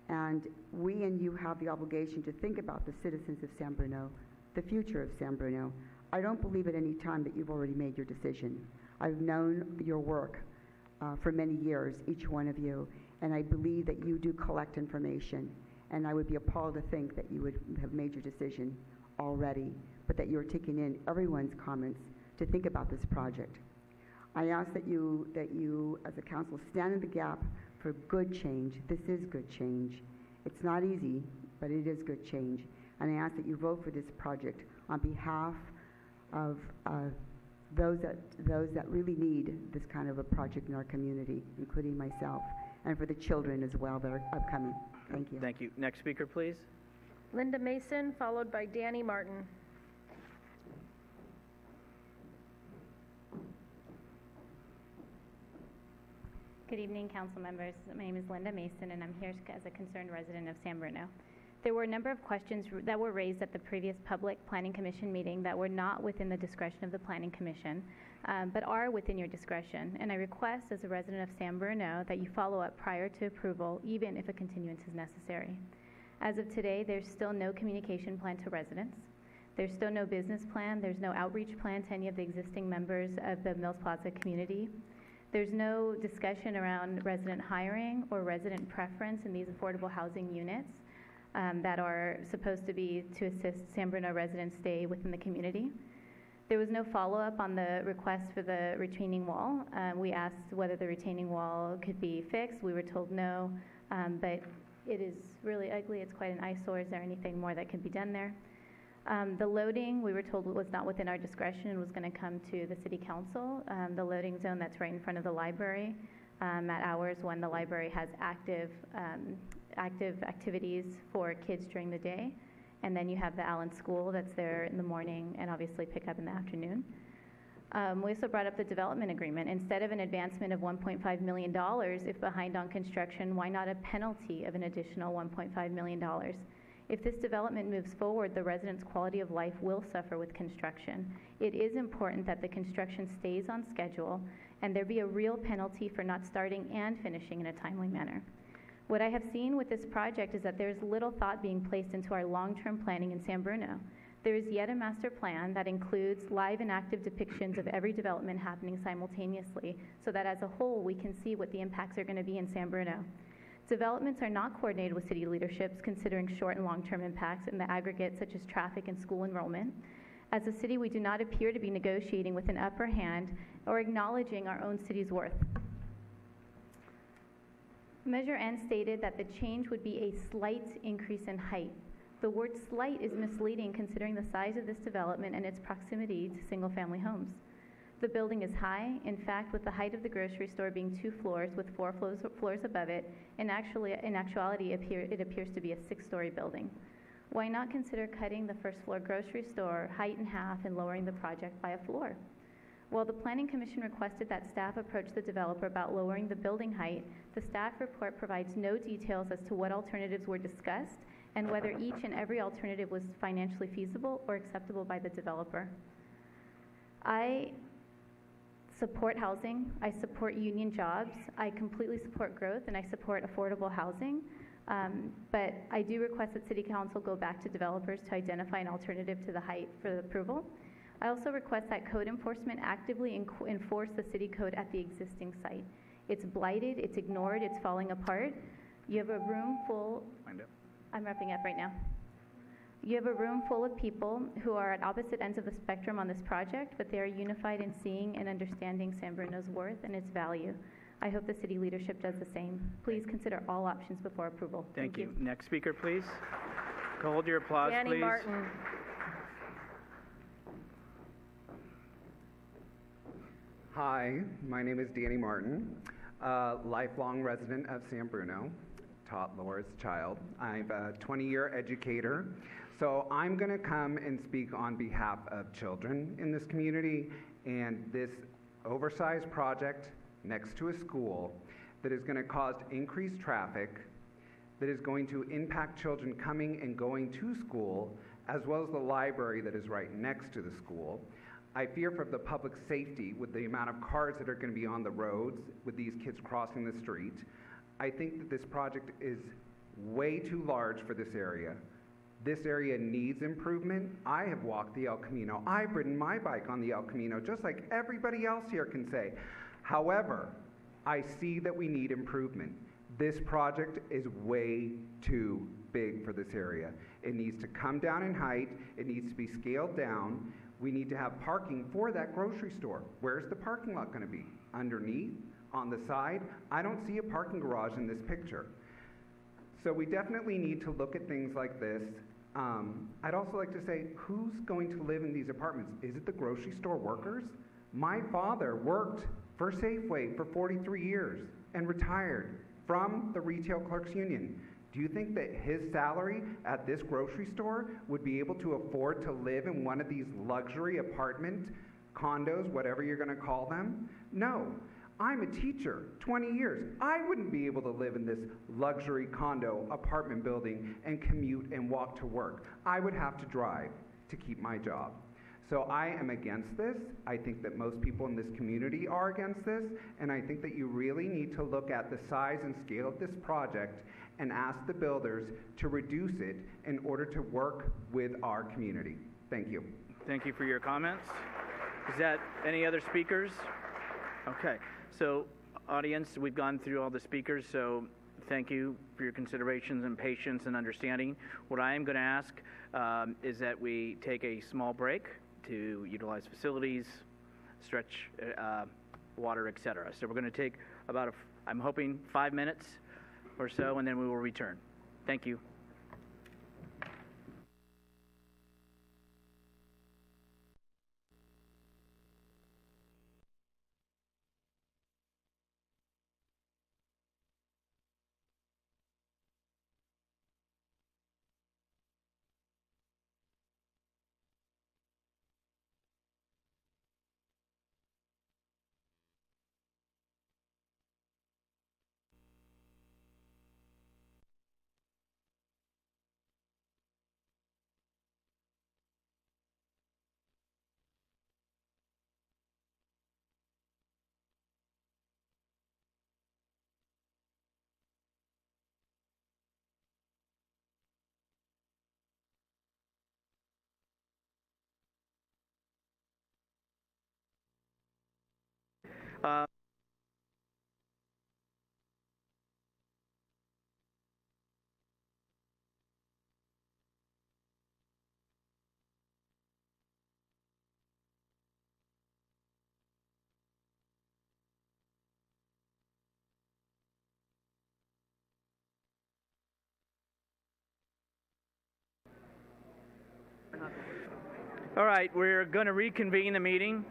And we and you have the obligation to think about the citizens of San Bruno, the future of San Bruno. I don't believe at any time that you've already made your decision. I've known your work for many years, each one of you, and I believe that you do collect information. And I would be appalled to think that you would have made your decision already, but that you're taking in everyone's comments to think about this project. I ask that you, as a council, stand in the gap for good change. This is good change. It's not easy, but it is good change. And I ask that you vote for this project on behalf of those that really need this kind of a project in our community, including myself, and for the children as well that are upcoming. Thank you. Thank you. Next speaker, please. Linda Mason, followed by Danny Martin. Good evening, council members. My name is Linda Mason, and I'm here as a concerned resident of San Bruno. There were a number of questions that were raised at the previous public planning commission meeting that were not within the discretion of the planning commission, but are within your discretion. And I request, as a resident of San Bruno, that you follow up prior to approval, even if a continuance is necessary. As of today, there's still no communication plan to residents. There's still no business plan. There's no outreach plan to any of the existing members of the Mills Plaza community. There's no discussion around resident hiring or resident preference in these affordable housing units that are supposed to be to assist San Bruno residents stay within the community. There was no follow-up on the request for the retaining wall. We asked whether the retaining wall could be fixed. We were told no, but it is really ugly. It's quite an eyesore. Is there anything more that could be done there? The loading, we were told, was not within our discretion and was going to come to the city council. The loading zone that's right in front of the library at hours when the library has active activities for kids during the day. And then you have the Allen School that's there in the morning and obviously pick up in the afternoon. We also brought up the development agreement. Instead of an advancement of $1.5 million, if behind on construction, why not a penalty of an additional $1.5 million? If this development moves forward, the residents' quality of life will suffer with construction. It is important that the construction stays on schedule and there be a real penalty for not starting and finishing in a timely manner. What I have seen with this project is that there's little thought being placed into our long-term planning in San Bruno. There is yet a master plan that includes live and active depictions of every development happening simultaneously so that as a whole we can see what the impacts are going to be in San Bruno. Developments are not coordinated with city leaderships considering short and long-term impacts in the aggregate such as traffic and school enrollment. As a city, we do not appear to be negotiating with an upper hand or acknowledging our own city's worth. Measure N stated that the change would be a slight increase in height. The word slight is misleading considering the size of this development and its proximity to single-family homes. The building is high. In fact, with the height of the grocery store being 2 floors with 4 floors above it, in actuality, it appears to be a 6-story building. Why not consider cutting the first floor grocery store height in half and lowering the project by a floor? While the Planning Commission requested that staff approach the developer about lowering the building height, the staff report provides no details as to what alternatives were discussed and whether each and every alternative was financially feasible or acceptable by the developer. I support housing, I support union jobs, I completely support growth, and I support affordable housing. But I do request that City Council go back to developers to identify an alternative to the height for the approval. I also request that code enforcement actively enforce the city code at the existing site. It's blighted, it's ignored, it's falling apart. You have a room full, I'm wrapping up right now. You have a room full of people who are at opposite ends of the spectrum on this project, but they are unified in seeing and understanding San Bruno's worth and its value. I hope the city leadership does the same. Please consider all options before approval. Thank you. Next speaker, please. Hold your applause, Danny please. Martin. Hi, my name is Danny Martin, lifelong resident of San Bruno, taught Laura's child. I'm a 20-year educator, so I'm going to come and speak on behalf of children in this community and this oversized project next to a school that is going to cause increased traffic, that is going to impact children coming and going to school, as well as the library that is right next to the school. I fear for the public safety with the amount of cars that are going to be on the roads with these kids crossing the street. I think that this project is way too large for this area. This area needs improvement. I have walked the El Camino. I've ridden my bike on the El Camino, just like everybody else here can say. However, I see that we need improvement. This project is way too big for this area. It needs to come down in height. It needs to be scaled down. We need to have parking for that grocery store. Where's the parking lot going to be? Underneath? On the side? I don't see a parking garage in this picture. So we definitely need to look at things like this. I'd also like to say, who's going to live in these apartments? Is it the grocery store workers? My father worked for Safeway for 43 years and retired from the Retail Clerks Union. Do you think that his salary at this grocery store would be able to afford to live in one of these luxury apartment condos, whatever you're going to call them? No. I'm a teacher, 20 years. I wouldn't be able to live in this luxury condo apartment building and commute and walk to work. I would have to drive to keep my job. So I am against this. I think that most people in this community are against this, and I think that you really need to look at the size and scale of this project and ask the builders to reduce it in order to work with our community. Thank you. Thank you for your comments. Is that any other speakers? Okay, so audience, we've gone through all the speakers, so thank you for your considerations and patience and understanding. What I am going to ask is that we take a small break to utilize facilities, stretch water, etc. So we're going to take about, I'm hoping, 5 minutes or so, and then we will return. Thank you. All right, we're going to reconvene the meeting.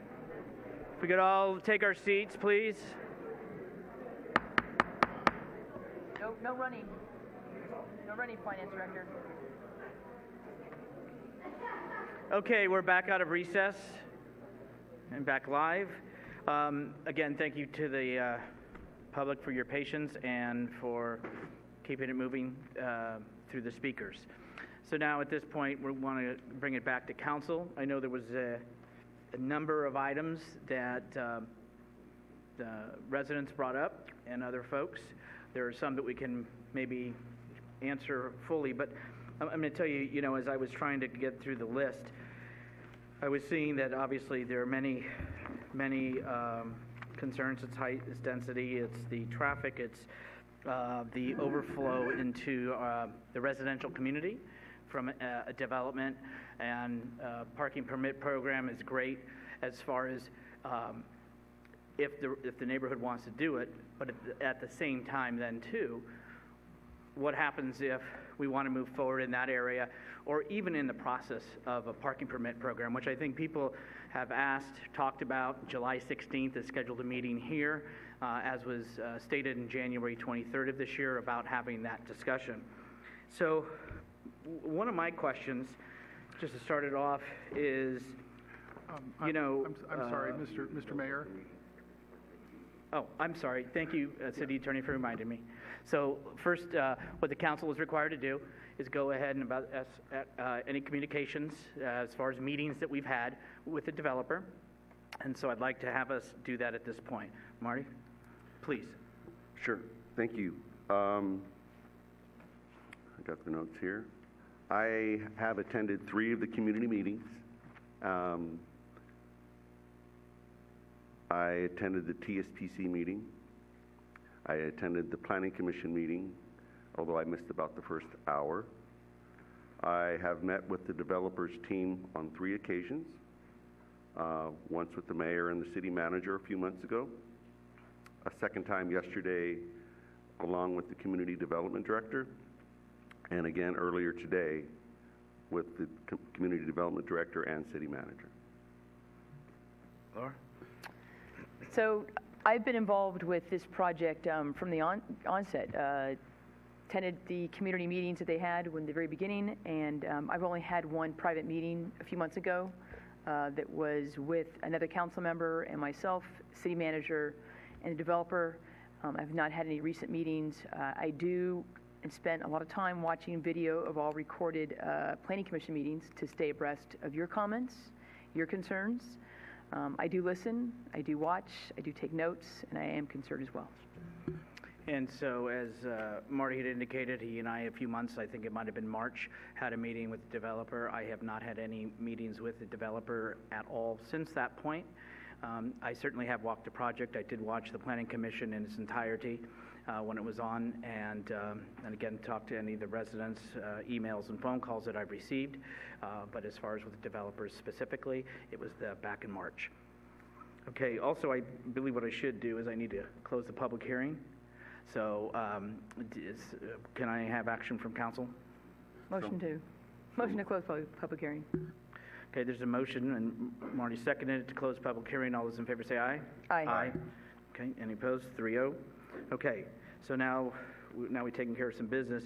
If we could all take our seats, please. No running. No running, Finance Director. Okay, we're back out of recess and back live. Again, thank you to the public for your patience and for keeping it moving through the speakers. So now at this point, we want to bring it back to council. I know there was a number of items that the residents brought up and other folks. There are some that we can maybe answer fully, but I'm going to tell you, as I was trying to get through the list, I was seeing that obviously there are many concerns. It's height, it's density, it's the traffic, it's the overflow into the residential community from a development, and parking permit program is great as far as if the neighborhood wants to do it, but at the same time then too, what happens if we want to move forward in that area, or even in the process of a parking permit program, which I think people have asked, talked about. July 16th is scheduled a meeting here, as was stated in January 23rd of this year, about having that discussion. So one of my questions, just to start it off, is, I'm sorry, Mr. Mayor. Oh, I'm sorry. Thank you, City Attorney, for reminding me. So first, what the council is required to do is go ahead and about any communications as far as meetings that we've had with the developer. And so I'd like to have us do that at this point. Marty, please. Sure. Thank you. I got the notes here. I have attended 3 of the community meetings. I attended the TSPC meeting. I attended the Planning Commission meeting, although I missed about the first hour. I have met with the developers team on 3 occasions, once with the mayor and the city manager a few months ago, a second time yesterday along with the community development director, and again earlier today with the community development director and city manager. Laura? So I've been involved with this project from the onset. Attended the community meetings that they had in the very beginning, and I've only had one private meeting a few months ago that was with another council member and myself, city manager, and a developer. I've not had any recent meetings. I do and spent a lot of time watching video of all recorded planning commission meetings to stay abreast of your comments, your concerns. I do listen, I do watch, I do take notes, and I am concerned as well. And so as Marty had indicated, he and I, a few months, I think it might have been March, had a meeting with the developer. I have not had any meetings with the developer at all since that point. I certainly have walked the project. I did watch the Planning Commission in its entirety when it was on, and again, talked to any of the residents, emails and phone calls that I've received. But as far as with the developers specifically, it was back in March. Okay, also, I believe what I should do is I need to close the public hearing. So can I have action from council? Motion to close public hearing. Okay, there's a motion, and Marty seconded it to close public hearing. All those in favor say aye. Aye. Okay, any opposed? 3-0. Okay, so now we're taking care of some business.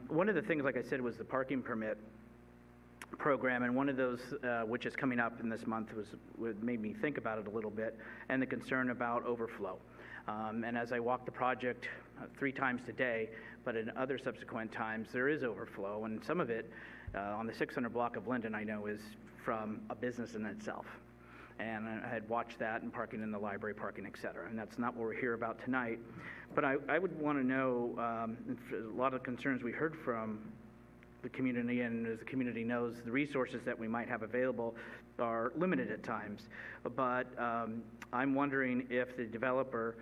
One of the things, like I said, was the parking permit program, and one of those, which is coming up in this month, made me think about it a little bit, and the concern about overflow. And as I walk the project 3 times today, but in other subsequent times, there is overflow, and some of it on the 600 block of Linden, I know, is from a business in itself. And I had watched that and parking in the library, parking, et cetera. And that's not what we're here about tonight. But I would want to know, a lot of concerns we heard from the community, and as the community knows, the resources that we might have available are limited at times. But I'm wondering if the developer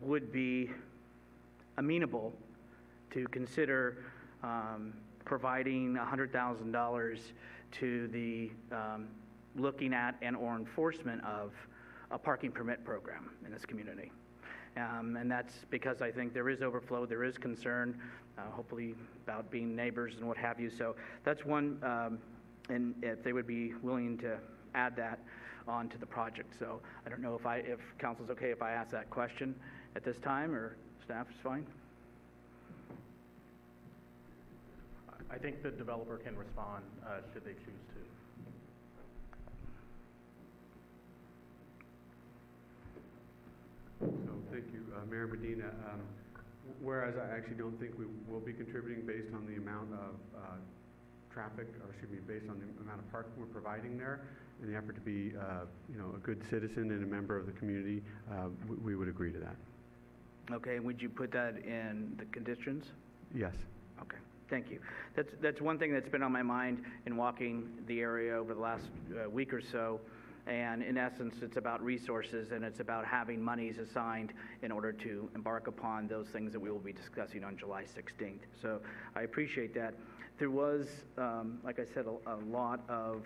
would be amenable to consider providing $100,000 to the looking at and or enforcement of a parking permit program in this community. And that's because I think there is overflow, there is concern, hopefully about being neighbors and what have you. So that's one, and if they would be willing to add that onto the project. So I don't know if council's okay if I ask that question at this time, or staff is fine. I think the developer can respond should they choose to. So thank you, Mayor Medina. Whereas I actually don't think we will be contributing based on the amount of traffic, or excuse me, based on the amount of parking we're providing there, in the effort to be, a good citizen and a member of the community, we would agree to that. Okay, would you put that in the conditions? Yes. Okay, thank you. That's one thing that's been on my mind in walking the area over the last week or so. And in essence, it's about resources, and it's about having monies assigned in order to embark upon those things that we will be discussing on July 16th. So I appreciate that. There was, like I said, a lot of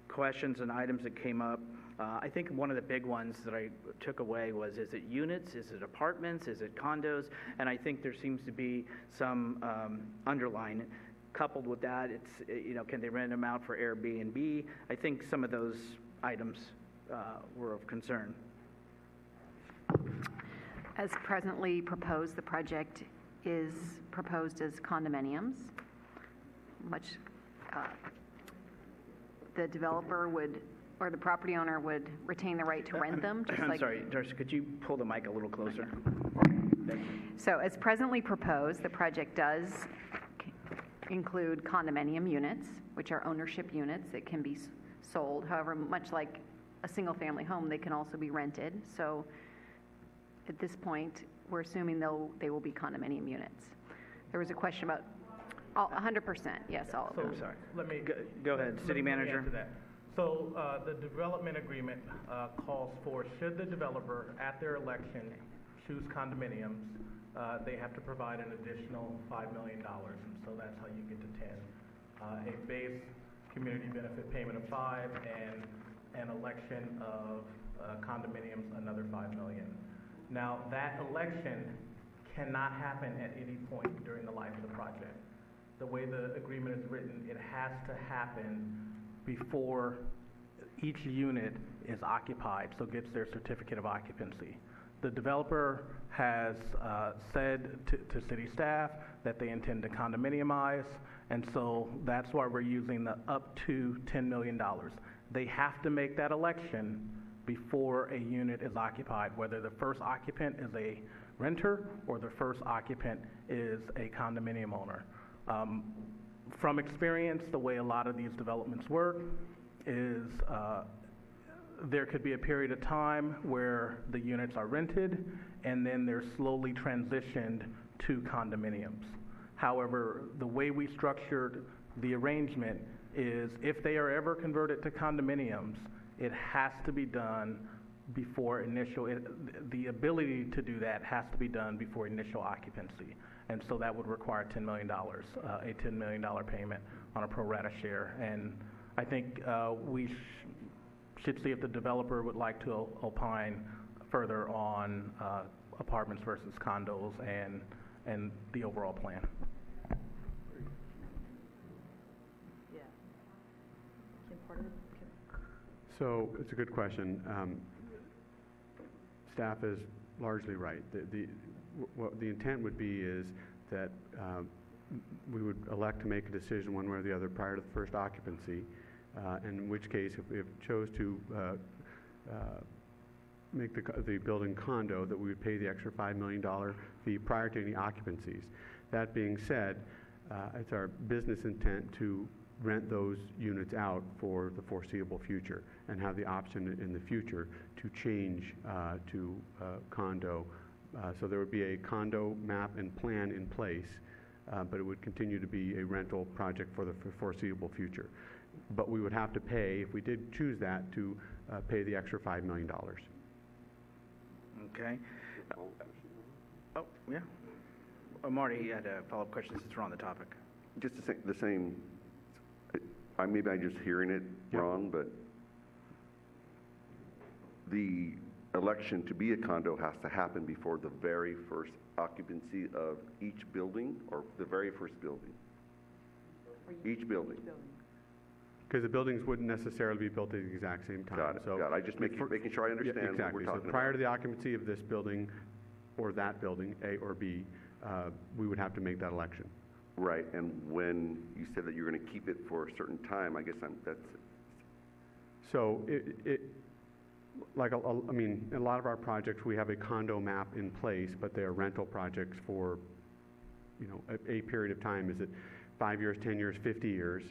questions and items that came up I think one of the big ones that I took away was, is it units, is it apartments, is it condos? And I think there seems to be some underline. Coupled with that, it's, can they rent them out for Airbnb? I think some of those items were of concern. As presently proposed, the project is proposed as condominiums, the developer would, or the property owner would retain the right to rent them, just I'm like... sorry, Darcy, could you pull the mic a little closer? So as presently proposed, the project does include condominium units, which are ownership units that can be sold. However, much like a single-family home, they can also be rented. So at this point, we're assuming they will be condominium units. There was a question about 100%, yes, all of them. I'm sorry. Let me go ahead, City Manager. Answer that. So the development agreement calls for, should the developer at their election choose condominiums, they have to provide an additional $5 million, and so that's how you get to 10. A base community benefit payment of 5, and an election of condominiums, another $5 million. Now, that election cannot happen at any point during the life of the project. The way the agreement is written, it has to happen before each unit is occupied, so gets their certificate of occupancy. The developer has said to city staff that they intend to condominiumize, and so that's why we're using the up to $10 million. They have to make that election before a unit is occupied, whether the first occupant is a renter or the first occupant is a condominium owner. From experience, the way a lot of these developments work is there could be a period of time where the units are rented and then they're slowly transitioned to condominiums. However, the way we structured the arrangement is if they are ever converted to condominiums, it has to be done before the ability to do that has to be done before initial occupancy. And so that would require $10 million, a $10 million payment on a pro rata share. And I think we should see if the developer would like to opine further on apartments versus condos and the overall plan. So it's a good question. Staff is largely right. What the intent would be is that we would elect to make a decision one way or the other prior to the first occupancy, in which case if we chose to make the building condo, that we would pay the extra $5 million fee prior to any occupancies. That being said, it's our business intent to rent those units out for the foreseeable future and have the option in the future to change to condo. So there would be a condo map and plan in place, but it would continue to be a rental project for the foreseeable future. But we would have to pay, if we did choose that, to pay the extra $5 million. Okay. Oh, yeah. Marty had a follow-up question since we're on the topic. Just the same, maybe I'm just hearing it wrong, but the election to be a condo has to happen before the very first occupancy of each building, or the very first building? Each building. Because the buildings wouldn't necessarily be built at the exact same time. Got it. I just making sure I understand exactly. what we're talking So prior about. to the occupancy of this building or that building, A or B, we would have to make that election. Right, and when you said that you're going to keep it for a certain time, I guess that's... So in a lot of our projects, we have a condo map in place, but they are rental projects for, a period of time. Is it 5 years, 10 years, 50 years?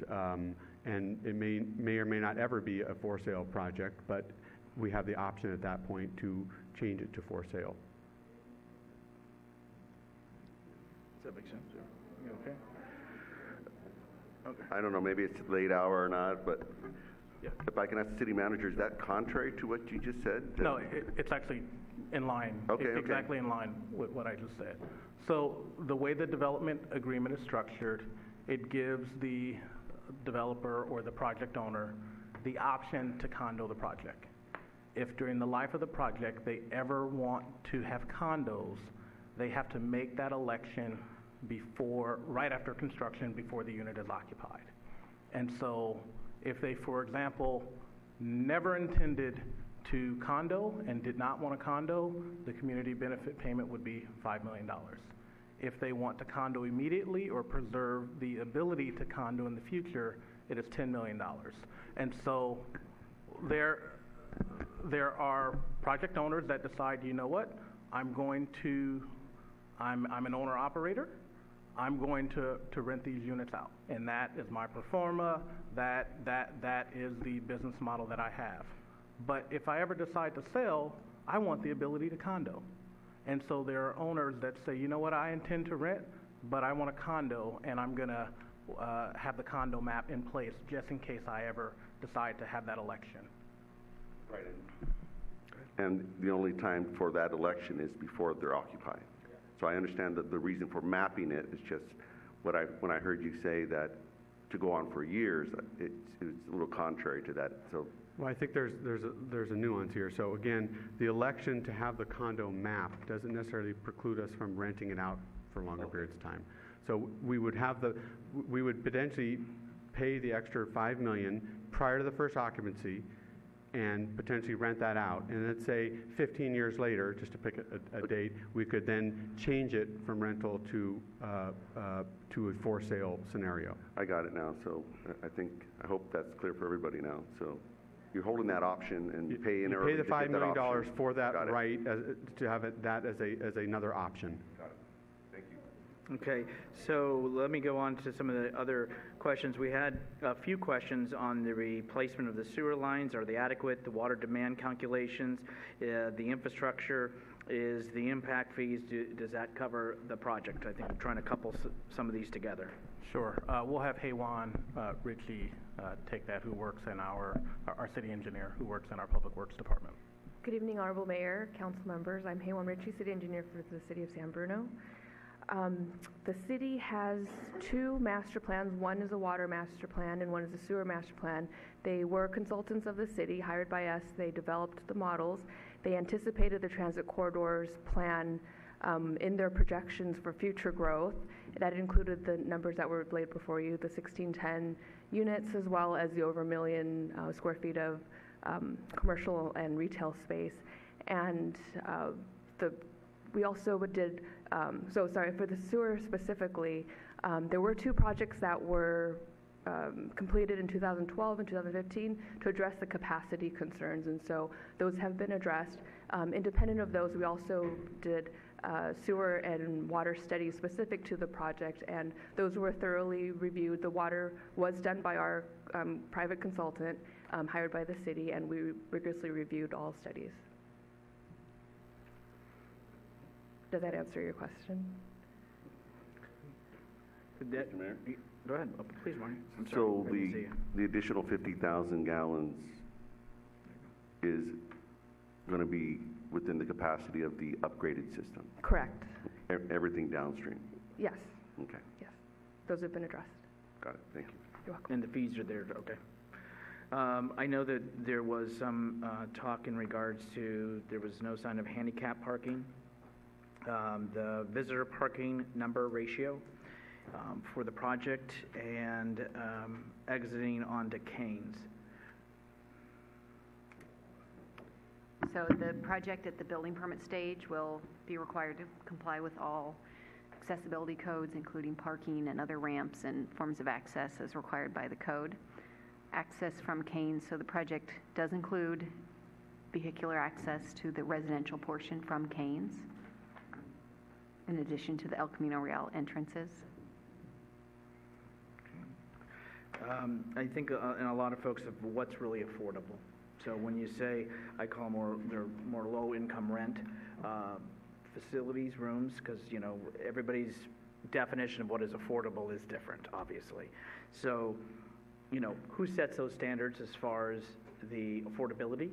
And it may or may not ever be a for sale project, but we have the option at that point to change it to for sale. Does that make sense? You okay? I don't know, maybe it's late hour or not, but if I can ask the city manager, is that contrary to what you just said? No, it's actually in line. It's exactly in line with what I just said. So the way the development agreement is structured, it gives the developer or the project owner the option to condo the project. if during the life of the project they ever want to have condos, they have to make that election right after construction, before the unit is occupied. And so if they, for example, never intended to condo and did not want a condo, the community benefit payment would be $5 million. If they want to condo immediately or preserve the ability to condo in the future, it is $10 million. And so there are project owners that decide, you know what, I'm an owner-operator, I'm going to rent these units out. And that is my pro forma, that is the business model that I have. But if I ever decide to sell, I want the ability to condo. And so there are owners that say, you know what, I intend to rent, but I want a condo, and I'm going to have the condo map in place just in case I ever decide to have that election. Right. And the only time for that election is before they're occupied. So I understand that the reason for mapping it is just when I heard you say that to go on for years, it's a little contrary to that. So. Well, I think there's a nuance here. So again, the election to have the condo map doesn't necessarily preclude us from renting it out for longer periods of time. So we would potentially pay the extra $5 million prior to the first occupancy and potentially rent that out. And let's say 15 years later, just to pick a date, we could then change it from rental to a for sale scenario. I got it now. So I hope that's clear for everybody now. So you're holding that option, and you pay in early. You pay the $5 million for that Got it. right to have that as another option. Got it. Thank you. Okay, so let me go on to some of the other questions. We had a few questions on the replacement of the sewer lines. Are they adequate? The water demand calculations, the infrastructure, is the impact fees, does that cover the project? I think I'm trying to couple some of these together. Sure. We'll have Haywan Ritchie take that, who works in our city engineer, who works in our Public Works Department. Good evening, Honorable Mayor, Council members. I'm Haywan Ritchie, City Engineer for the City of San Bruno. The city has two master plans. One is a water master plan and one is a sewer master plan. They were consultants of the city, hired by us. They developed the models. They anticipated the transit corridors plan in their projections for future growth. That included the numbers that were laid before you, the 1610 units, as well as the over 1 million square feet of commercial and retail space. And we also did, for the sewer specifically, there were two projects that were completed in 2012 and 2015 to address the capacity concerns, and so those have been addressed. Independent of those, we also did sewer and water studies specific to the project, and those were thoroughly reviewed. The water was done by our private consultant hired by the city, and we rigorously reviewed all studies. Does that answer your question? Mayor? Go ahead, please, Marty. I'm sorry. So I didn't see you. the additional 50,000 gallons is going to be within the capacity of the upgraded system? Correct. Everything downstream? Yes. Okay. Yes. Those have been addressed. Got it. Thank you. You're welcome. And the fees are there, okay. I know that there was some talk in regards to, there was no sign of handicap parking. The visitor parking number ratio for the project, and exiting onto Canes. So the project at the building permit stage will be required to comply with all accessibility codes, including parking and other ramps and forms of access as required by the code. Access from Canes, so the project does include vehicular access to the residential portion from Canes, in addition to the El Camino Real entrances. I think and a lot of folks have what's really affordable. So when you say, I call they're more low-income rent facilities, rooms, because everybody's definition of what is affordable is different, obviously. So, who sets those standards as far as the affordability,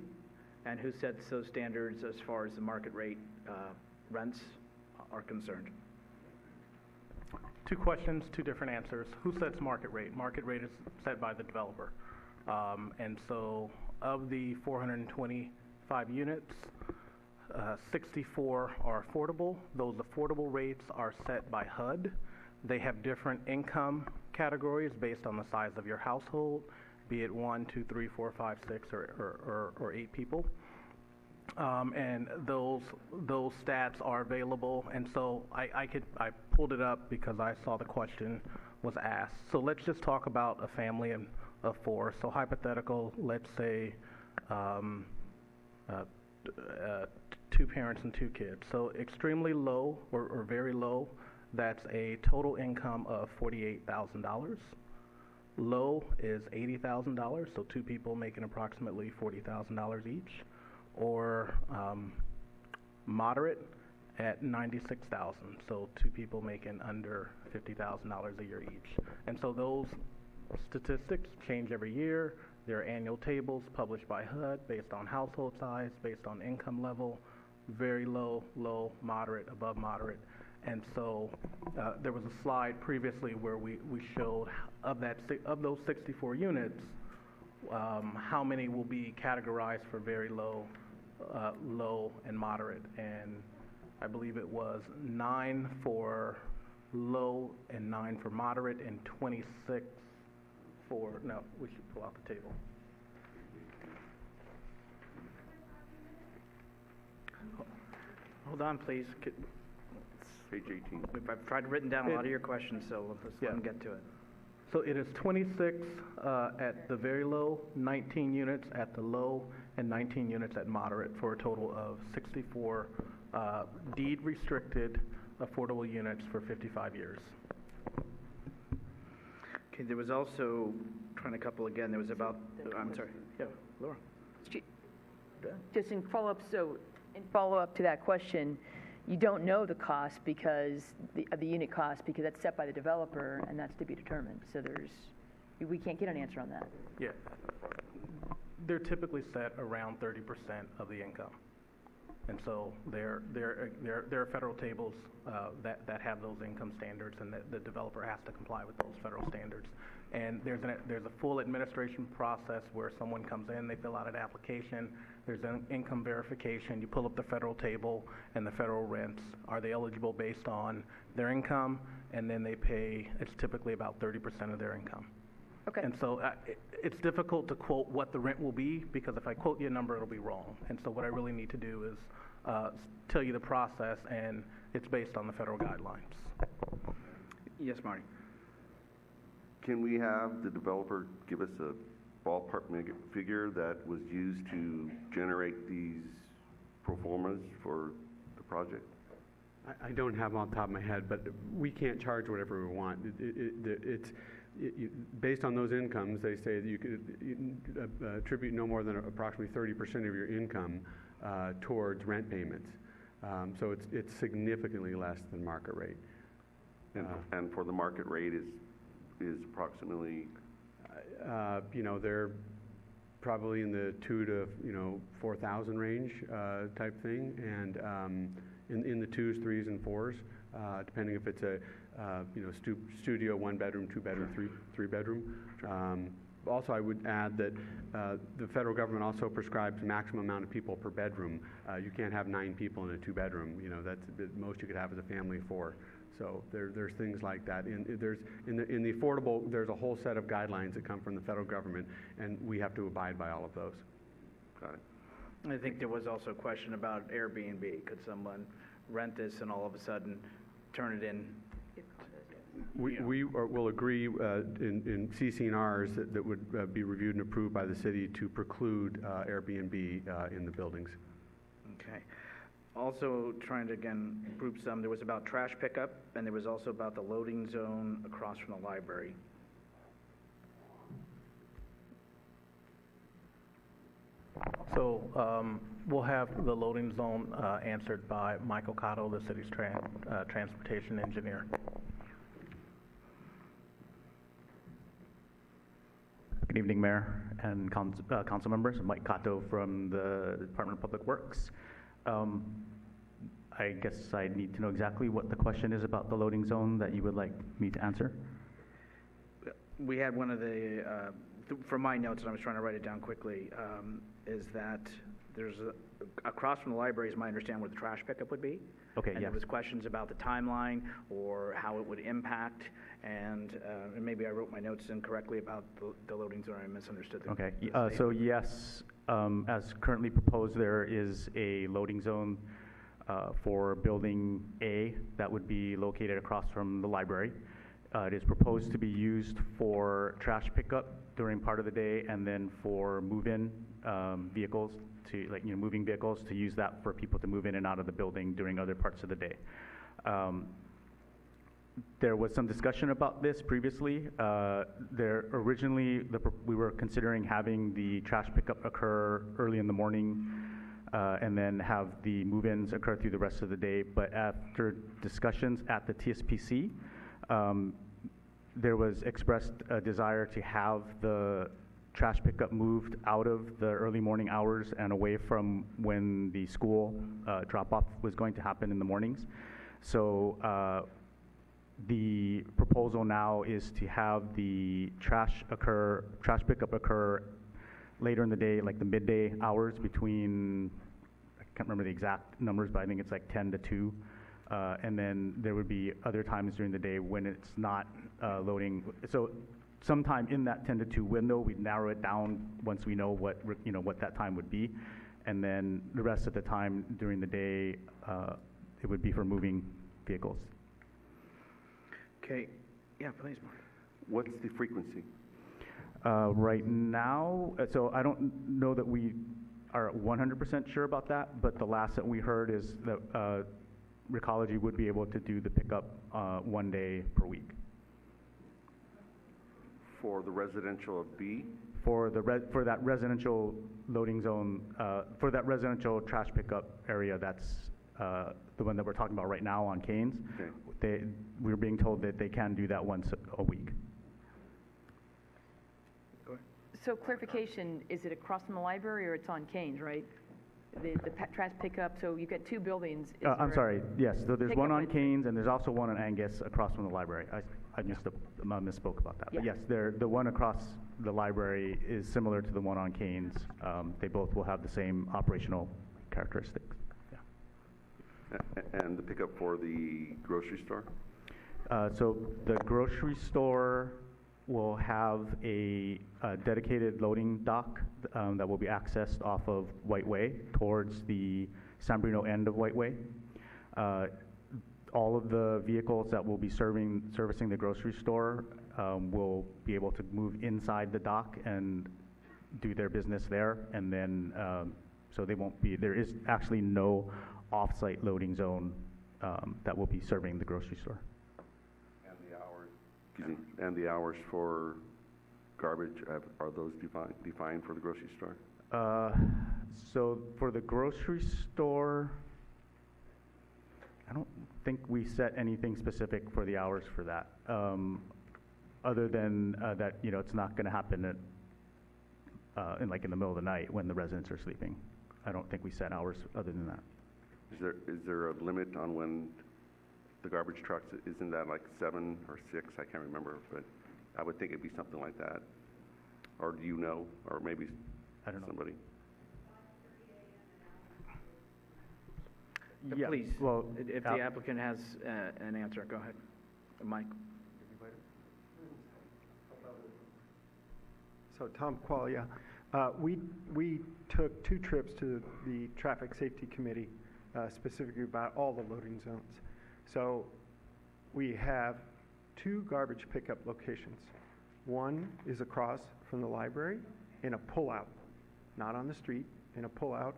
and who sets those standards as far as the market rate rents are concerned? Two questions, two different answers. Who sets market rate? Market rate is set by the developer. And so of the 425 55 units. 64 are affordable. Those affordable rates are set by HUD. They have different income categories based on the size of your household, be it 1, 2, 3, 4, 5, 6, or 8 people. And those stats are available. And so I pulled it up because I saw the question was asked. So let's just talk about a family of 4. So hypothetical, let's say 2 parents and 2 kids. So extremely low or very low, that's a total income of $48,000. Low is $80,000, so 2 people making approximately $40,000 each. Or moderate at $96,000, so 2 people making under $50,000 a year each. And so those statistics change every year. There are annual tables published by HUD based on household size, based on income level, very low, low, moderate, above moderate. And so there was a slide previously where we showed of those 64 units, how many will be categorized for very low, low and moderate. And I believe it was 9 for low and 9 for moderate and 26 for, no, we should pull out the table. Hold on, please. Page 18. I've tried written down a lot of your questions, so let's let them get to it. So it is 26 at the very low, 19 units at the low, and 19 units at moderate, for a total of 64 deed-restricted affordable units for 55 years. Okay, there was also, trying to couple again, there was about, I'm sorry, yeah, Laura. Just in follow-up, in follow-up to that question, you don't know the cost because, the unit cost, because that's set by the developer, and that's to be determined. So we can't get an answer on that. Yeah. They're typically set around 30% of the income. And so there are federal tables that have those income standards, and the developer has to comply with those federal standards. And there's a full administration process where someone comes in, they fill out an application, there's an income verification, you pull up the federal table and the federal rents. Are they eligible based on their income? And then they pay, it's typically about 30% of their income. Okay. And so it's difficult to quote what the rent will be, because if I quote you a number, it'll be wrong. And so what I really need to do is tell you the process, and it's based on the federal guidelines. Yes, Marty. Can we have the developer give us a ballpark figure that was used to generate these pro formas for the project? I don't have them on the top of my head, but we can't charge whatever we want. Based on those incomes, they say that you could attribute no more than approximately 30% of your income towards rent payments. So it's significantly less than market rate. And for the market rate is approximately? They're probably in the 2,000 to 4,000 range type thing, and in the 2s, 3s, and 4s, depending if it's a studio, 1 bedroom, 2 bedroom, 3 bedroom. Also, I would add that the federal government also prescribes maximum amount of people per bedroom. You can't have 9 people in a 2 bedroom. That's the most you could have as a family of 4. So there's things like that. In the affordable, there's a whole set of guidelines that come from the federal government, and we have to abide by all of those. Got it. I think there was also a question about Airbnb. Could someone rent this and all of a sudden turn it in? We will agree in CC&Rs that would be reviewed and approved by the city to preclude Airbnb in the buildings. Okay. Also trying to, again, group some, there was about trash pickup, and there was also about the loading zone across from the library. So we'll have the loading zone answered by Michael Cotto, the city's transportation engineer. Good evening, Mayor and council members. I'm Mike Cotto from the Department of Public Works. I guess I need to know exactly what the question is about the loading zone that you would like me to answer. We had one of the, from my notes, and I was trying to write it down quickly, is that there's across from the library is my understanding where the trash pickup would be. Okay, And yes. there was questions about the timeline or how it would impact, and maybe I wrote my notes incorrectly about the loading zone. I misunderstood the Okay, the so statement. yes, as currently proposed, there is a loading zone for Building A that would be located across from the library. It is proposed to be used for trash pickup during part of the day, and then for move-in vehicles, moving vehicles, to use that for people to move in and out of the building during other parts of the day. There was some discussion about this previously. We were considering having the trash pickup occur early in the morning, and then have the move-ins occur through the rest of the day. But after discussions at the TSPC, there was expressed a desire to have the trash pickup moved out of the early morning hours and away from when the school drop-off was going to happen in the mornings. So the proposal now is to have the trash pickup occur later in the day, like the midday hours between, I can't remember the exact numbers, but I think it's like 10 to 2. And then there would be other times during the day when it's not loading. So sometime in that 10 to 2 window, we'd narrow it down once we know what that time would be. And then the rest of the time during the day, it would be for moving vehicles. Okay, yeah, please, Mark. What's the frequency? Right now, so I don't know that we are 100% sure about that, but the last that we heard is that Recology would be able to do the pickup 1 day per week. For the residential of B? For that residential loading zone, for that residential trash pickup area, that's the one that we're talking about right now on Canes. Okay. We're being told that they can do that once a week. So clarification, is it across from the library or it's on Canes, right? The trash pickup, so you've got two buildings. Is I'm there sorry, yes, so there's one pickup on at- Canes and there's also one on Angus across from the library. I misspoke about that. But Yeah. yes, the one across the library is similar to the one on Canes. They both will have the same operational characteristics. And the pickup for the grocery store? So the grocery store will have a dedicated loading dock that will be accessed off of White Way towards the San Bruno end of White Way. All of the vehicles that will be servicing the grocery store will be able to move inside the dock and do their business there, and then so they won't be. There is actually no off-site loading zone that will be serving the grocery store. And the hours? Excuse me. And the hours for garbage, are those defined for the grocery store? So for the grocery store, I don't think we set anything specific for the hours for that, other than that it's not going to happen in the middle of the night when the residents are sleeping. I don't think we set hours other than that. Is there a limit on when the garbage trucks, isn't that like 7 or 6? I can't remember, but I would think it'd be something like that. Or do you know? Or maybe I don't know. somebody? Yeah, Please, well, if the applicant has an answer, go ahead. Mike? So Tom Qualia, we took 2 trips to the Traffic Safety Committee specifically about all the loading zones. So we have 2 garbage pickup locations. One is across from the library in a pullout, not on the street, in a pullout.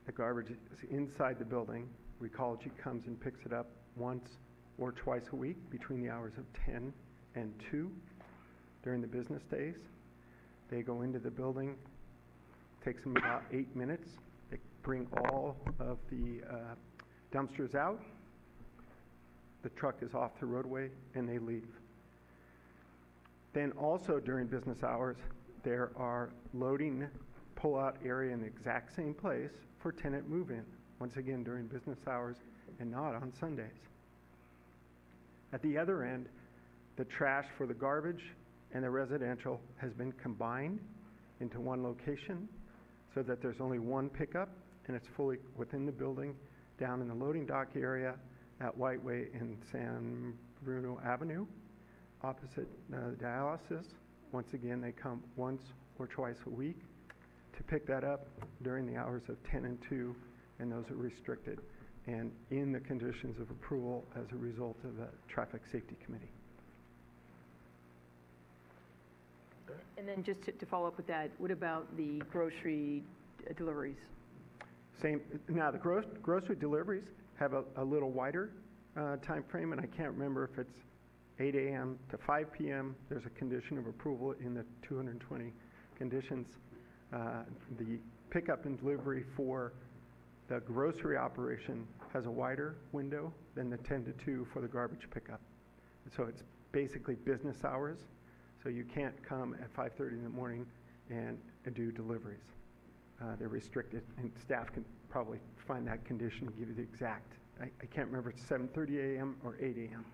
The garbage is inside the building. Recology comes and picks it up once or twice a week between the hours of 10 and 2 during the business days. They go into the building, takes them about 8 minutes. They bring all of the dumpsters out. The truck is off the roadway and they leave. Then also during business hours, there are loading pull-out area in the exact same place for tenant move-in, once again during business hours and not on Sundays. At the other end, the trash for the garbage and the residential has been combined into one location so that there's only one pickup, and it's fully within the building, down in the loading dock area at Whiteway and San Bruno Avenue, opposite dialysis. Once again, they come once or twice a week to pick that up during the hours of 10 and 2, and those are restricted and in the conditions of approval as a result of the Traffic Safety Committee. And then just to follow up with that, what about the grocery deliveries? Same. Now, the grocery deliveries have a little wider time frame, and I can't remember if it's 8 a.m. to 5 p.m. There's a condition of approval in the 220 conditions. The pickup and delivery for the grocery operation has a wider window than the 10 to 2 for the garbage pickup. So it's basically business hours, so you can't come at 5:30 in the morning and do deliveries. They're restricted, and staff can probably find that condition and give you the exact. I can't remember if it's 7:30 a.m. or 8 a.m.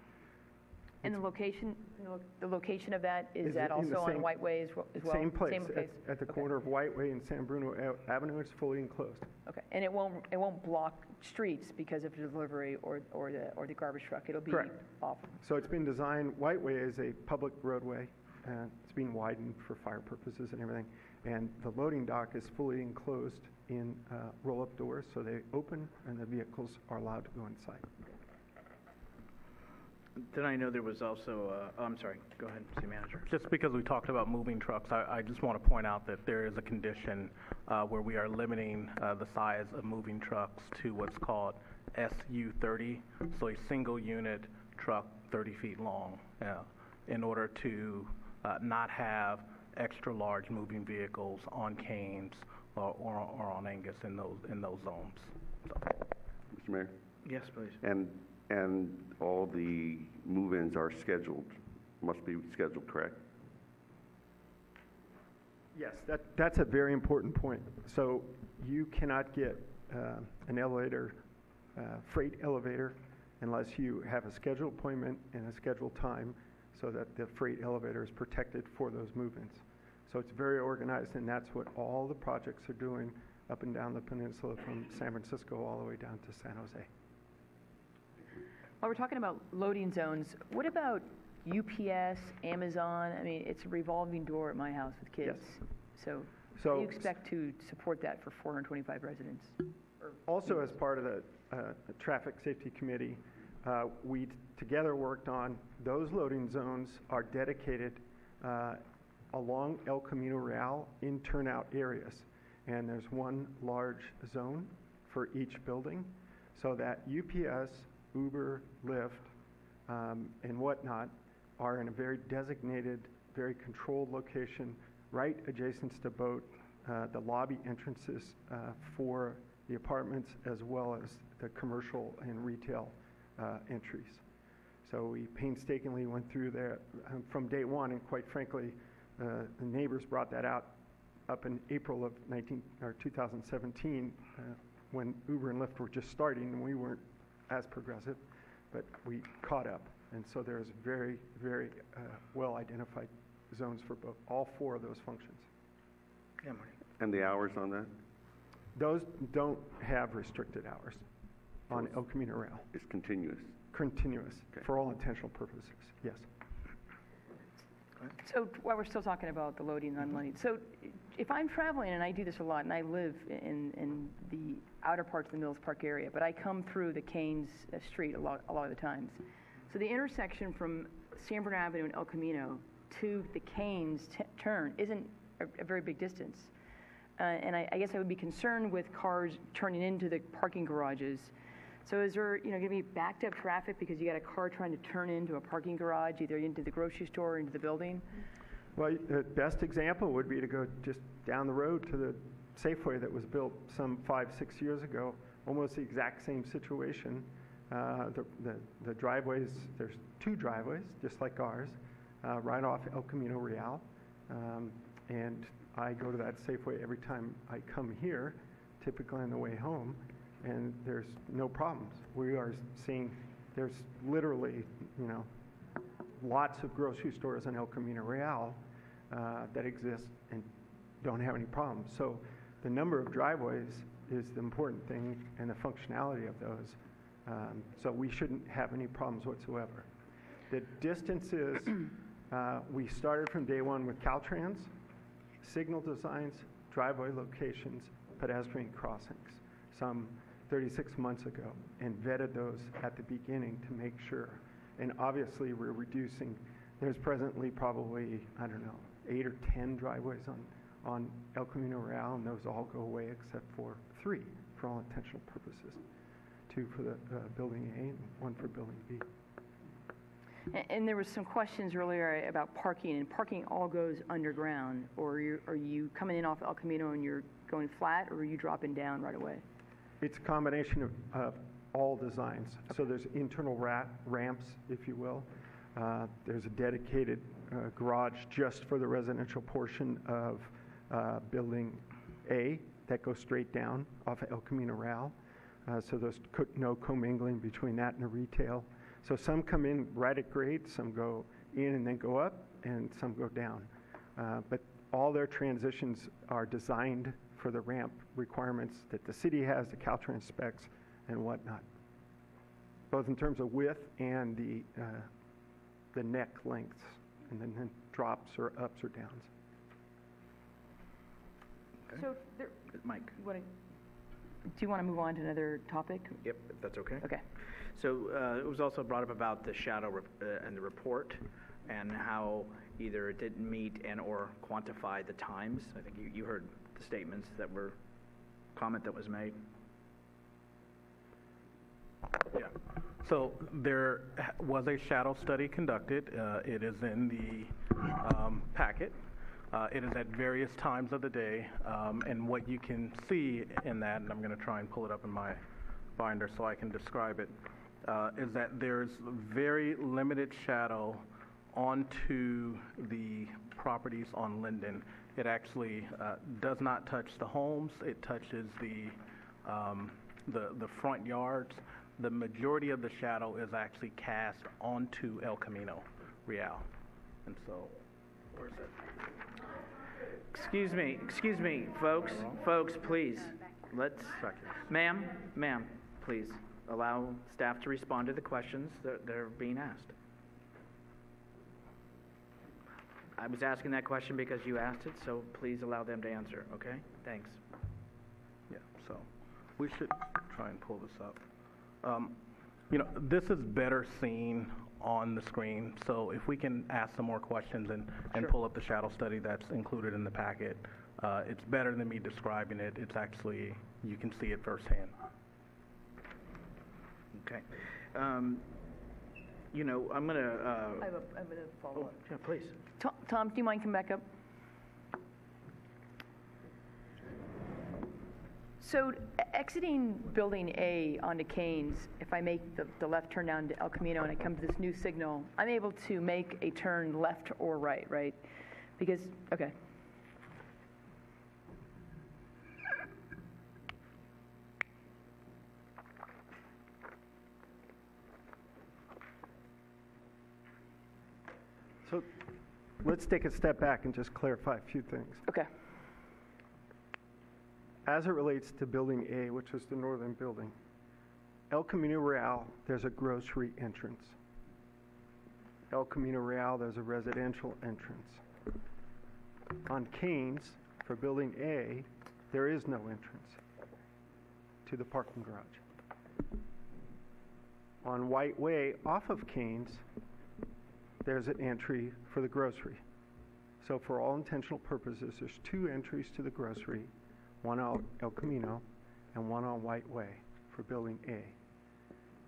And the location of that, is that in the also same- on Whiteway as well? Same place, Same place. at the Okay. corner of Whiteway and San Bruno Avenue. It's fully enclosed. Okay, and it won't block streets because of the delivery or the garbage truck. It'll be Correct. off. So it's been designed, Whiteway is a public roadway, and it's being widened for fire purposes and everything. And the loading dock is fully enclosed in roll-up doors, so they open and the vehicles are allowed to go inside. Then I know there was also, I'm sorry, go ahead, City Manager. Just because we talked about moving trucks, I just want to point out that there is a condition where we are limiting the size of moving trucks to what's called SU30, so a single unit truck 30 feet long, in order to not have extra large moving vehicles on Canes or on Angus in those zones. So. Mr. Mayor? Yes, please. And all the move-ins are scheduled, must be scheduled, correct? Yes, that's a very important point. So you cannot get an elevator, freight elevator, unless you have a scheduled appointment and a scheduled time so that the freight elevator is protected for those move-ins. So it's very organized, and that's what all the projects are doing up and down the peninsula from San Francisco all the way down to San Jose. While we're talking about loading zones, what about UPS, Amazon? I mean, it's a revolving door at my house with kids. Yes. So So- how do you expect to support that for 425 residents? Also, as part of the Traffic Safety Committee, we together worked on those loading zones are dedicated along El Camino Real in turnout areas. And there's one large zone for each building so that UPS, Uber, Lyft, and whatnot are in a very designated, very controlled location right adjacent to both the lobby entrances for the apartments as well as the commercial and retail entries. So we painstakingly went through there from day one, and quite frankly, the neighbors brought that out up in April of 2017 when Uber and Lyft were just starting, and we weren't as progressive, but we caught up. And so there's very, very well-identified zones for all four of those functions. Yeah, Marty. And the hours on that? Those don't have restricted hours on El Camino Real. It's continuous. Continuous, Okay. for all intentional purposes, yes. So while we're still talking about the loading and unloading, so if I'm traveling, and I do this a lot, and I live in the outer parts of the Mills Park area, but I come through the Canes Street a lot of the times. So the intersection from San Bruno Avenue and El Camino to the Canes turn isn't a very big distance. And I guess I would be concerned with cars turning into the parking garages. So is there, going to be backed up traffic because you got a car trying to turn into a parking garage, either into the grocery store or into the building? Well, the best example would be to go just down the road to the Safeway that was built some 5-6 years ago, almost the exact same situation. The driveways, there's two driveways, just like ours, right off El Camino Real. And I go to that Safeway every time I come here, typically on the way home, and there's no problems. We are seeing, there's literally, lots of grocery stores on El Camino Real that exist and don't have any problems. So The number of driveways is the important thing and the functionality of those. So we shouldn't have any problems whatsoever. The distances, we started from day one with Caltrans, signal designs, driveway locations, pedestrian crossings, some 36 months ago, and vetted those at the beginning to make sure. And obviously, we're reducing. There's presently probably, 8 or 10 driveways on El Camino Real, and those all go away except for 3 for all intentional purposes. 2 for the building A and 1 for building B. And there was some questions earlier about parking, and parking all goes underground, or are you coming in off El Camino and you're going flat, or are you dropping down right away? It's a combination of all designs. So there's internal ramps, if you will. There's a dedicated garage just for the residential portion of building A that goes straight down off of El Camino Real. So there's no commingling between that and the retail. So some come in right at grade, some go in and then go up, and some go down. But all their transitions are designed for the ramp requirements that the city has, the Caltrans specs, and whatnot, both in terms of width and the neck lengths, and then drops or ups or downs. So, there, Mike. do you want to move on to another topic? Yep, if that's okay. Okay. So it was also brought up about the shadow and the report and how either it didn't meet and or quantify the times. I think you heard the statements that were, comment that was made. Yeah. So there was a shadow study conducted. It is in the packet. It is at various times of the day. And what you can see in that, and I'm going to try and pull it up in my binder so I can describe it, is that there's very limited shadow onto the properties on Linden. It actually does not touch the homes. It touches the front yards. The majority of the shadow is actually cast onto El Camino Real. And so, where's that? Excuse me, folks, please. Ma'am, please allow staff to respond to the questions that are being asked. I was asking that question because you asked it, so please allow them to answer, okay? Thanks. Yeah, so we should try and pull this up. This is better seen on the screen, so if we can ask some more questions and Sure. pull up the shadow study that's included in the packet, it's better than me describing it. It's actually, you can see it firsthand. Okay. I'm going to... I have a follow-up. Yeah, please. Tom, do you mind coming back up? So exiting Building A onto Keynes, if I make the left turn down to El Camino and I come to this new signal, I'm able to make a turn left or right, right? Because, okay. So let's take a step back and just clarify a few things. Okay. As it relates to Building A, which is the northern building, El Camino Real, there's a grocery entrance. El Camino Real, there's a residential entrance. On Keynes, for Building A, there is no entrance to the parking garage. On White Way, off of Keynes, there's an entry for the grocery. So for all intentional purposes, there's 2 entries to the grocery, one on El Camino and one on White Way for Building A,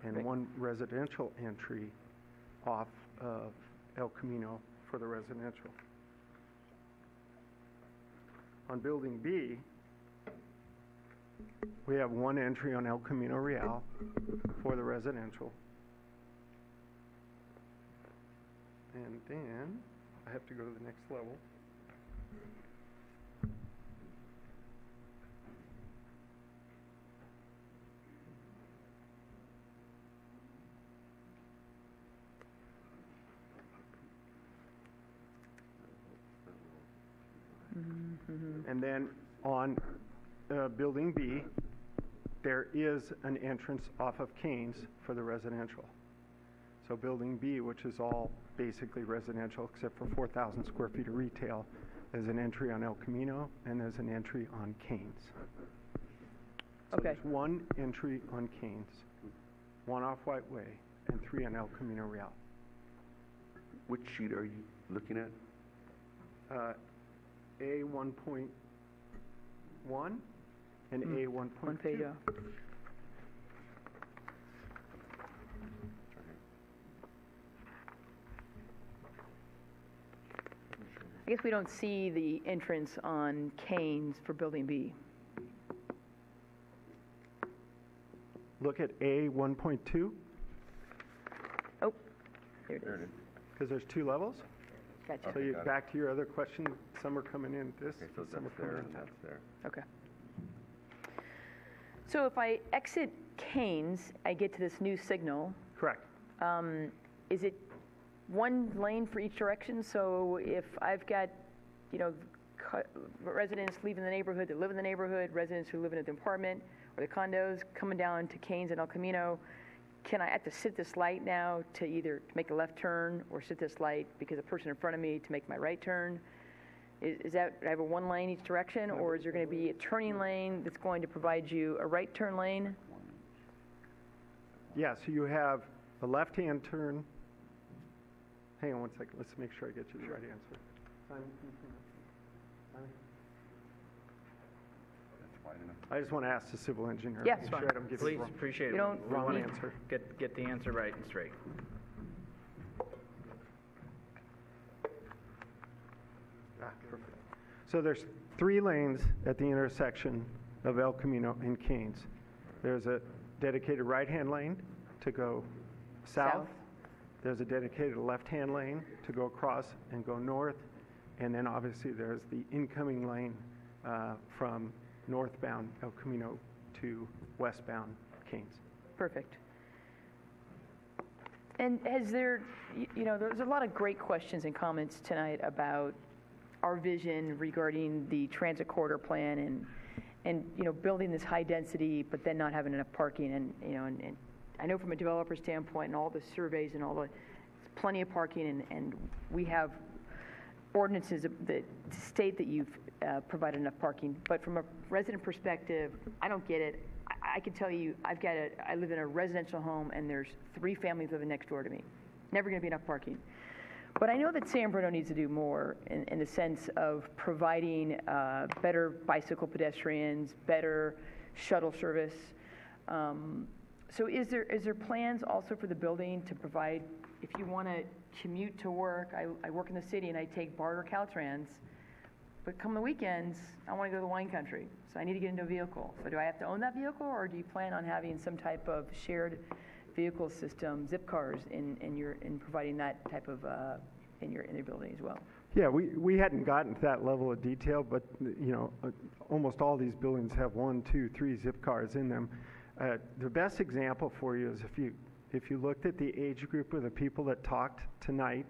and one residential entry off of El Camino for the residential. On Building B, we have 1 entry on El Camino Real for the residential. And then I have to go to the next level. And then on Building B, there is an entrance off of Keynes for the residential. So Building B, which is all basically residential except for 4,000 square feet of retail, there's an entry on El Camino and there's an entry on Keynes. So Okay. there's one entry on Keynes, one off White Way, and 3 on El Camino Real. Which sheet are you looking at? A 1.1 and A 1.2. One page off. I guess we don't see the entrance on Keynes for Building B. Look at A 1.2. Oh, there it is. Because there's 2 levels. Gotcha. So you, back to your other question, some are coming in this, Okay, so some are that's coming there in and that. that's there. Okay. So if I exit Keynes, I get to this new signal. Correct. Is it one lane for each direction? So if I've got, residents leaving the neighborhood that live in the neighborhood, residents who live in the apartment or the condos coming down to Keynes and El Camino, can I have to sit this light now to either make a left turn or sit this light because a person in front of me to make my right turn? Is that, do I have a one lane each direction, or is there going to be a turning lane that's going to provide you a right turn lane? Yeah, so you have a left-hand turn. Hang on one second, let's make sure I get you the right answer. Simon, can you bring up- Simon? That's wide enough. I just want to ask the civil engineer. Yeah, make it's sure fine. I don't give you Please, the wrong, appreciate You it. don't wrong We answer. Get the answer right and straight. Perfect. So there's 3 lanes at the intersection of El Camino and Keynes. There's a dedicated right-hand lane to go south. There's a dedicated left-hand lane to go across and go north. And then obviously there's the incoming lane from northbound El Camino to westbound Keynes. Perfect. And has there, there's a lot of great questions and comments tonight about our vision regarding the transit corridor plan and building this high density, but then not having enough parking. And I know from a developer standpoint and all the surveys and all the, plenty of parking, and we have ordinances that state that you've provided enough parking. But from a resident perspective, I don't get it. I can tell you, I live in a residential home and there's 3 families living next door to me. Never going to be enough parking. But I know that San Bruno needs to do more in the sense of providing better bicycle pedestrians, better shuttle service. So is there plans also for the building to provide, if you want to commute to work, I work in the city and I take BART or Caltrans, but come the weekends, I want to go to the wine country, so I need to get into a vehicle. So do I have to own that vehicle, or do you plan on having some type of shared vehicle system, zip cars, in providing that type of in your building as well? Yeah, we hadn't gotten to that level of detail, but almost all these buildings have 1, 2, 3 zip cars in them. The best example for you is if you looked at the age group of the people that talked tonight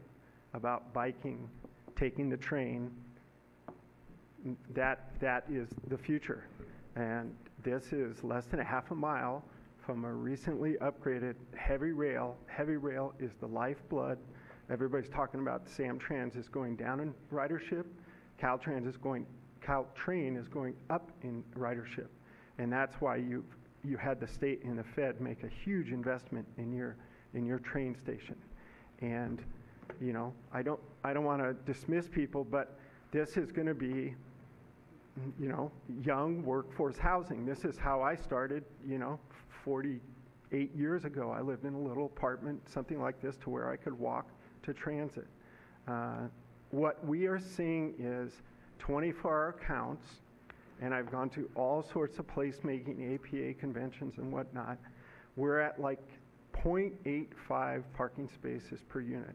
about biking, taking the train, that is the future. And this is less than a half a mile from a recently upgraded heavy rail. Heavy rail is the lifeblood. Everybody's talking about Samtrans is going down in ridership. Caltrain is going up in ridership. And that's why you had the state and the Fed make a huge investment in your train station. And I don't want to dismiss people, but this is going to be young workforce housing. This is how I started, 48 years ago. I lived in a little apartment, something like this, to where I could walk to transit. What we are seeing is 24-hour counts, and I've gone to all sorts of placemaking, APA conventions and whatnot. We're at like 0.85 parking spaces per unit.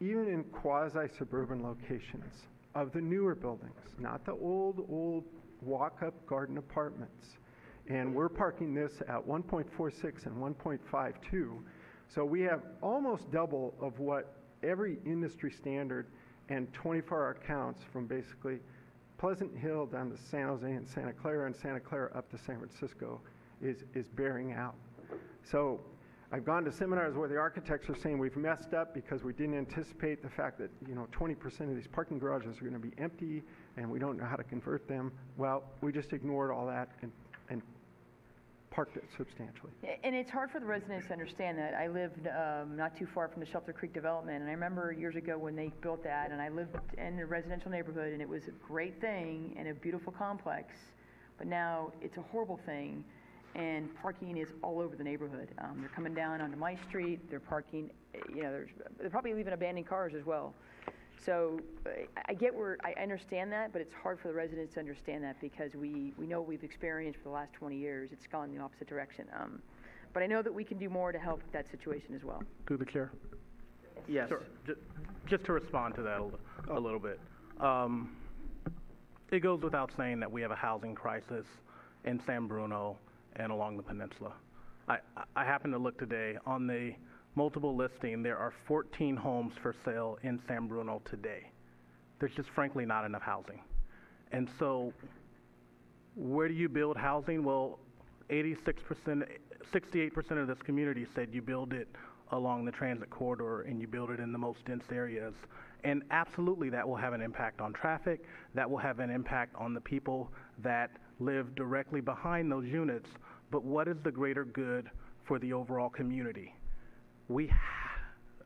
Even in quasi-suburban locations of the newer buildings, not the old walk-up garden apartments. And we're parking this at 1.46 and 1.52. So we have almost double of what every industry standard and 24-hour counts from basically Pleasant Hill down to San Jose and Santa Clara up to San Francisco is bearing out. So I've gone to seminars where the architects are saying we've messed up because we didn't anticipate the fact that 20% of these parking garages are going to be empty and we don't know how to convert them. Well, we just ignored all that and parked it substantially. And it's hard for the residents to understand that. I lived not too far from the Shelter Creek development, and I remember years ago when they built that, and I lived in a residential neighborhood, and it was a great thing and a beautiful complex, but now it's a horrible thing, and parking is all over the neighborhood. They're coming down onto my street, they're parking, they're probably leaving abandoned cars as well. So I understand that, but it's hard for the residents to understand that because we know what we've experienced for the last 20 years. It's gone in the opposite direction. But I know that we can do more to help that situation as well. Through the chair. Yes. Sure. Just to respond to that a little bit. It goes without saying that we have a housing crisis in San Bruno and along the peninsula. I happened to look today on the multiple listing, there are 14 homes for sale in San Bruno today. There's just frankly not enough housing. And so where do you build housing? Well, 68% of this community said you build it along the transit corridor and you build it in the most dense areas. And absolutely that will have an impact on traffic. That will have an impact on the people that live directly behind those units. But what is the greater good for the overall community?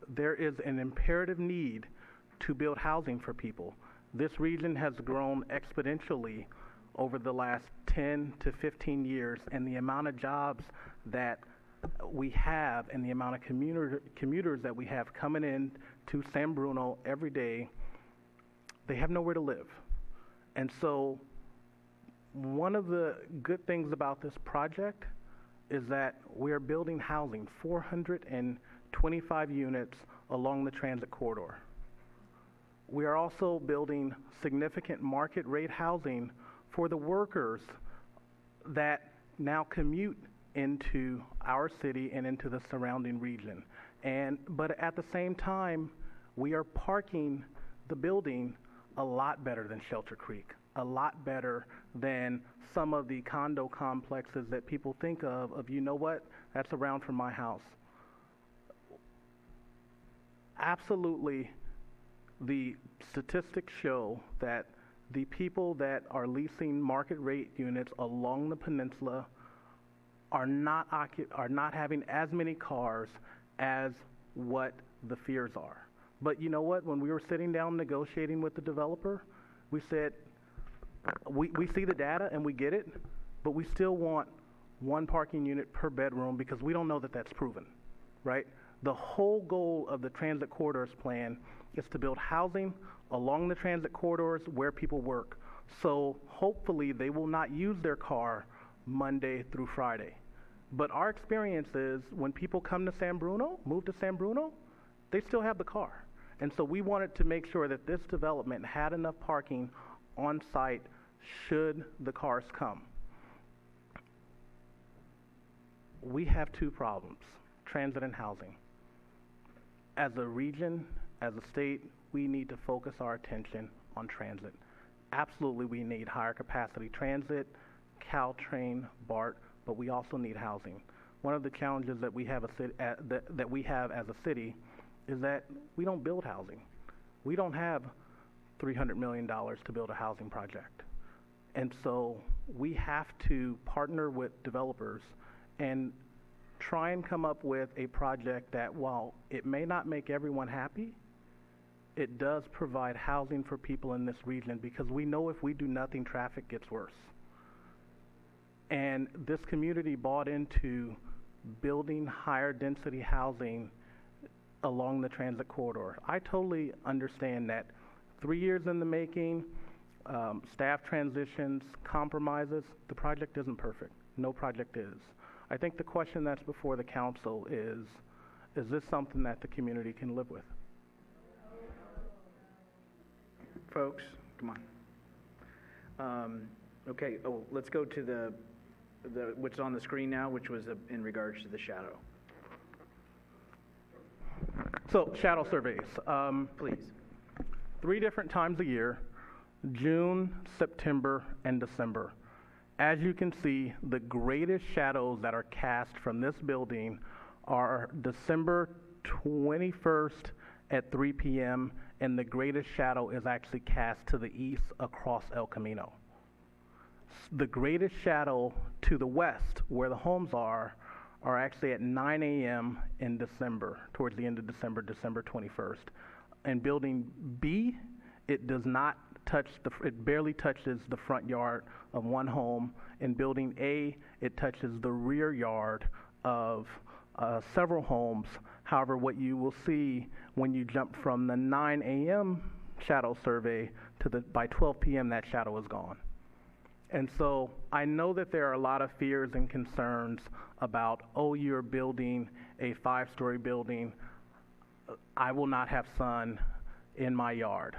There is an imperative need to build housing for people. This region has grown exponentially over the last 10 to 15 years, and the amount of jobs that we have and the amount of commuters that we have coming in to San Bruno every day, they have nowhere to live. And so one of the good things about this project is that we are building housing, 425 units along the transit corridor. We are also building significant market rate housing for the workers that now commute into our city and into the surrounding region. But at the same time, we are parking the building a lot better than Shelter Creek, a lot better than some of the condo complexes that people think of, you know what, that's around from my house. Absolutely, the statistics show that the people that are leasing market rate units along the peninsula are not having as many cars as what the fears are. But you know what, when we were sitting down negotiating with the developer, we said, we see the data and we get it, but we still want one parking unit per bedroom because we don't know that that's proven, right? The whole goal of the transit corridors plan is to build housing along the transit corridors where people work. So hopefully they will not use their car Monday through Friday. But our experience is when people come to San Bruno, move to San Bruno, they still have the car. And so we wanted to make sure that this development had enough parking on site should the cars come. We have two problems, transit and housing. As a region, as a state, we need to focus our attention on transit. Absolutely, we need higher capacity transit, Caltrain, BART, but we also need housing. One of the challenges that we have as a city is that we don't build housing. We don't have $300 million to build a housing project. And so we have to partner with developers and try and come up with a project that, while it may not make everyone happy, it does provide housing for people in this region, because we know if we do nothing, traffic gets worse. And this community bought into building higher density housing along the transit corridor. I totally understand that 3 years in the making, staff transitions, compromises, the project isn't perfect. No project is. I think the question that's before the council is this something that the community can live with? Folks, come on. Okay, let's go to the what's on the screen now, which was in regards to the shadow. So, shadow surveys. Please. 3 different times a year, June, September, and December. As you can see, the greatest shadows that are cast from this building are December 21st at 3 p.m., and the greatest shadow is actually cast to the east across El Camino. The greatest shadow to the west, where the homes are actually at 9 a.m. in December, towards the end of December, December 21st. In building B, it does not touch it barely touches the front yard of one home. In building A, it touches the rear yard of several homes. However, what you will see when you jump from the 9 a.m. shadow survey to by 12 p.m. that shadow is gone. And so I know that there are a lot of fears and concerns about, oh, you're building a 5-story building. I will not have sun in my yard.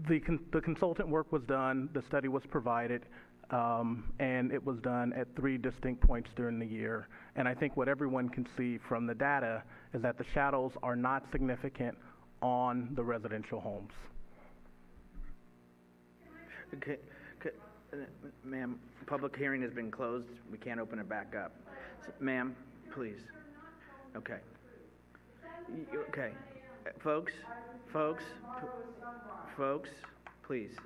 The consultant work was done, the study was provided, and it was done at 3 distinct points during the year. And I think what everyone can see from the data is that the shadows are not significant on the residential homes. Okay, ma'am, public hearing has been closed. We can't open it back up. Ma'am, please. Okay. Okay. Folks, please.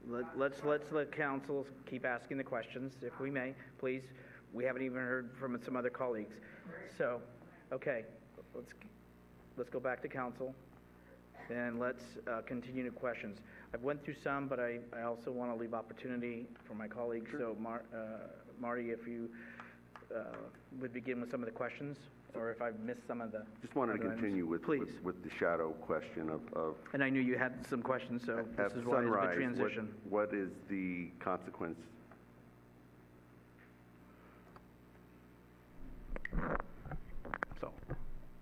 Let's let council keep asking the questions, if we may, please. We haven't even heard from some other colleagues. So, okay, let's go back to council, and let's continue to questions. I've went through some, but I also want to leave opportunity for my colleagues. Sure. So, Marty, if you would begin with some of the questions, or if I've missed some of the... Just want to continue with the shadow question of... And I knew you had some questions, so this is why it's a transition. What is the consequence? So,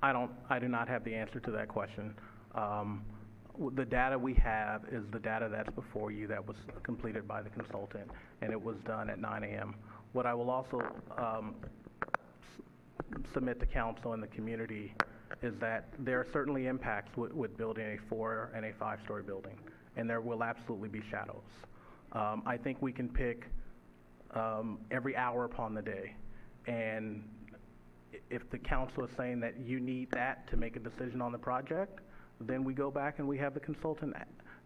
I do not have the answer to that question. The data we have is the data that's before you that was completed by the consultant, and it was done at 9 a.m. What I will also submit to council and the community is that there are certainly impacts with building a 4 and a 5-story building, and there will absolutely be shadows. I think we can pick every hour upon the day, and if the council is saying that you need that to make a decision on the project, then we go back and we have the consultant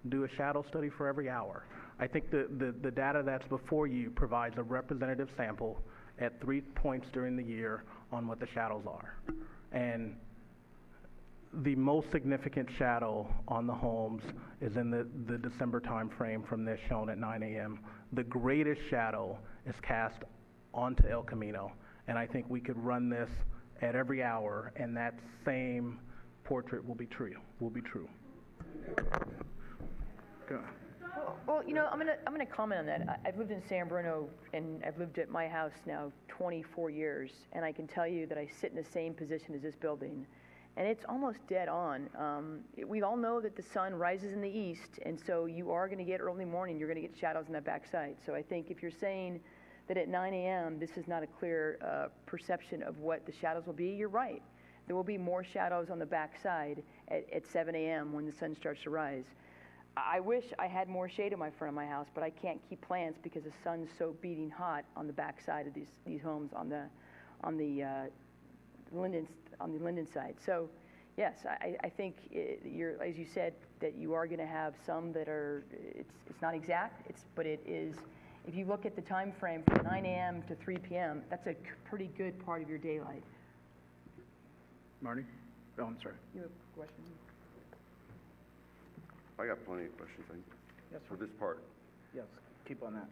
do a shadow study for every hour. I think the data that's before you provides a representative sample at 3 points during the year on what the shadows are. And the most significant shadow on the homes is in the December time frame from this shown at 9 a.m. The greatest shadow is cast onto El Camino, and I think we could run this at every hour, and that same portrait will be true. Go. Well, you know, I'm gonna comment on that. I've lived in San Bruno, and I've lived at my house now 24 years, and I can tell you that I sit in the same position as this building, and it's almost dead on. We all know that the sun rises in the east, and so you are going to get early morning. You're going to get shadows on that backside. So I think if you're saying that at 9 a.m. this is not a clear perception of what the shadows will be, you're right. There will be more shadows on the backside at 7 a.m. when the sun starts to rise. I wish I had more shade in my front of my house, but I can't keep plants because the sun's so beating hot on the backside of these homes on the Linden side. So, yes, I think you're, as you said, that you are going to have some that are it's not exact, but it is. If you look at the time frame from 9 a.m. to 3 p.m., that's a pretty good part of your daylight. Marty? Oh, I'm sorry. You have a question? I got plenty of questions Yes, for this part. Yes, keep on that.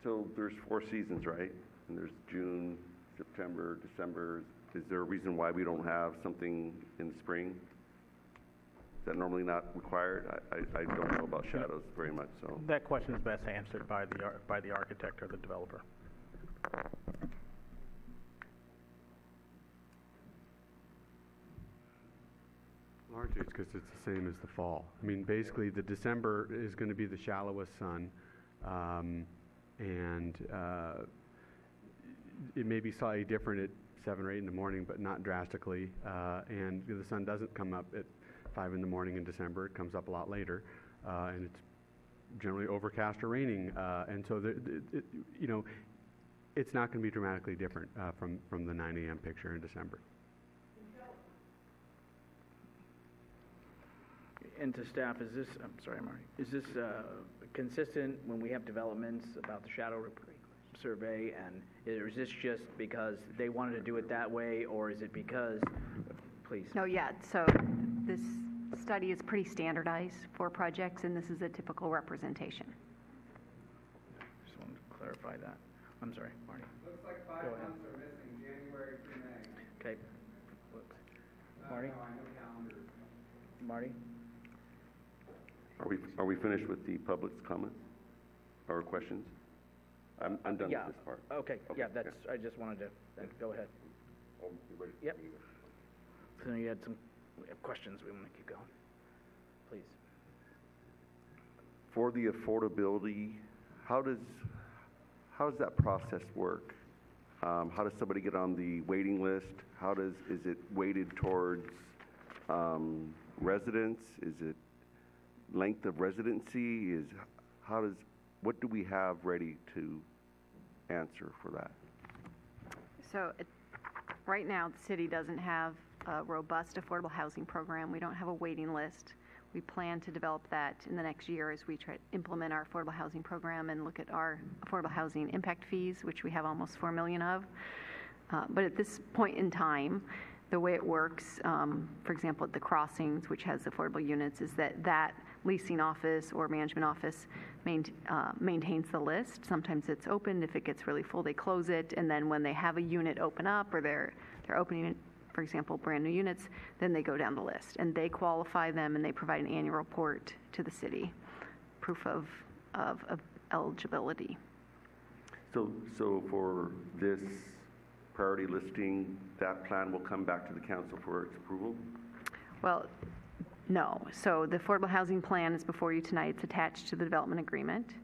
So there's 4 seasons, right? And there's June, September, December. Is there a reason why we don't have something in the spring? Is that normally not required? I don't know about shadows very much, so. That question is best answered by the architect or the developer. Largely, it's because it's the same as the fall. I mean, basically, the December is going to be the shallowest sun, and it may be slightly different at 7 or 8 in the morning, but not drastically. And the sun doesn't come up at 5 in the morning in December. It comes up a lot later, and it's generally overcast or raining. And so, it's not going to be dramatically different from the 9 a.m. picture in December. And to staff, is this, I'm sorry, Marty, is this consistent when we have developments about the shadow survey, and is this just because they wanted to do it that way, or is it because, please? No, yeah, so this study is pretty standardized for projects, and this is a typical representation. Just wanted to clarify that. I'm sorry, Marty. Looks like 5 months are missing, January through May. Okay. Marty? No, I know calendars. Marty? Are we finished with the public's comments or questions? I'm done Yeah. with this part. Okay, yeah, that's, I just wanted to, go ahead. Oh, you ready? Yep. So you had some questions, we want to keep going. Please. For the affordability, how does that process work? How does somebody get on the waiting list? Is it weighted towards residents? Is it length of residency? What do we have ready to answer for that? So right now, the city doesn't have a robust affordable housing program. We don't have a waiting list. We plan to develop that in the next year as we try to implement our affordable housing program and look at our affordable housing impact fees, which we have almost 4 million of. But at this point in time, the way it works, for example, at the Crossings, which has affordable units, is that leasing office or management office maintains the list. Sometimes it's open. If it gets really full, they close it. And then when they have a unit open up, or they're opening, for example, brand new units, then they go down the list. And they qualify them, and they provide an annual report to the city, proof of eligibility. So for this priority listing, that plan will come back to the council for its approval? Well, no. So the affordable housing plan is before you tonight. It's attached to the development agreement,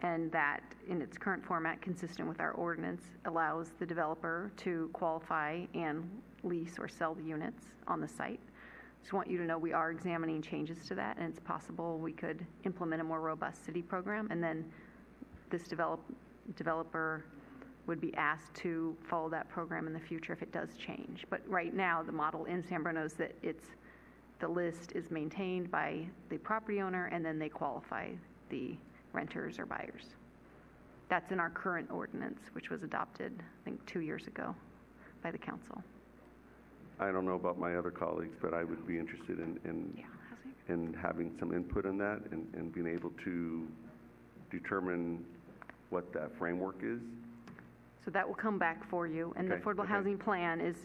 and that, in its current format, consistent with our ordinance, allows the developer to qualify and lease or sell the units on the site. Just want you to know we are examining changes to that, and it's possible we could implement a more robust city program, and then this developer would be asked to follow that program in the future if it does change. But right now, the model in San Bruno is that the list is maintained by the property owner, and then they qualify the renters or buyers. That's in our current ordinance, which was adopted, I think, 2 years ago by the council. I don't know about my other colleagues, but I would be interested in having some input on that and being able to determine what that framework is. So that will come back for you, and the affordable housing plan is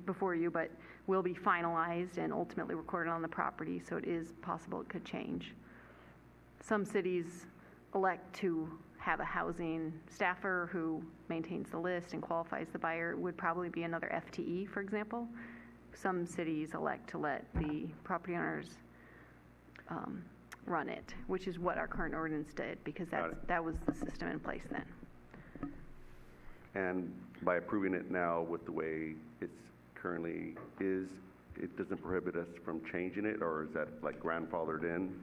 before you, but will be finalized and ultimately recorded on the property, so it is possible it could change. Some cities elect to have a housing staffer who maintains the list and qualifies the buyer. It would probably be another FTE, for example. Some cities elect to let the property owners run it, which is what our current ordinance did, because that was the system in place then. And by approving it now with the way it's currently is, it doesn't prohibit us from changing it, or is that like grandfathered in?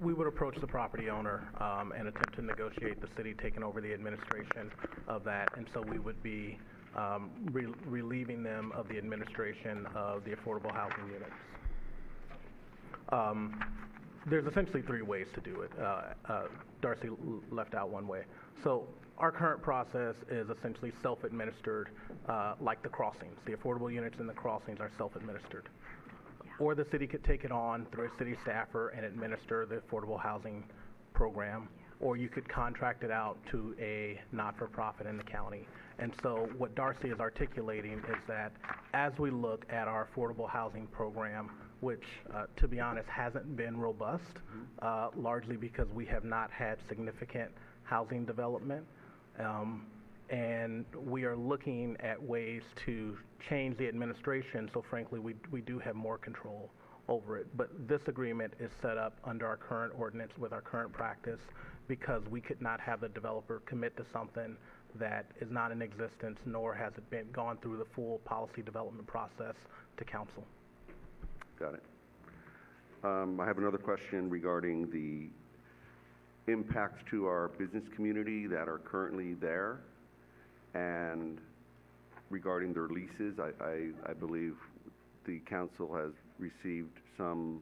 We would approach the property owner and attempt to negotiate the city taking over the administration of that, and so we would be relieving them of the administration of the affordable housing units. There's essentially 3 ways to do it. Darcy left out one way. So our current process is essentially self-administered, like the Crossings. The affordable units in the Crossings are self-administered. Or the city could take it on through a city staffer and administer the affordable housing program, or you could contract it out to a not-for-profit in the county. And so what Darcy is articulating is that as we look at our affordable housing program, which, to be honest, hasn't been robust, largely because we have not had significant housing development, and we are looking at ways to change the administration, so frankly, we do have more control over it. But this agreement is set up under our current ordinance with our current practice because we could not have the developer commit to something that is not in existence, nor has it been gone through the full policy development process to council. Got it. I have another question regarding the impacts to our business community that are currently there, and regarding their leases. I believe the council has received some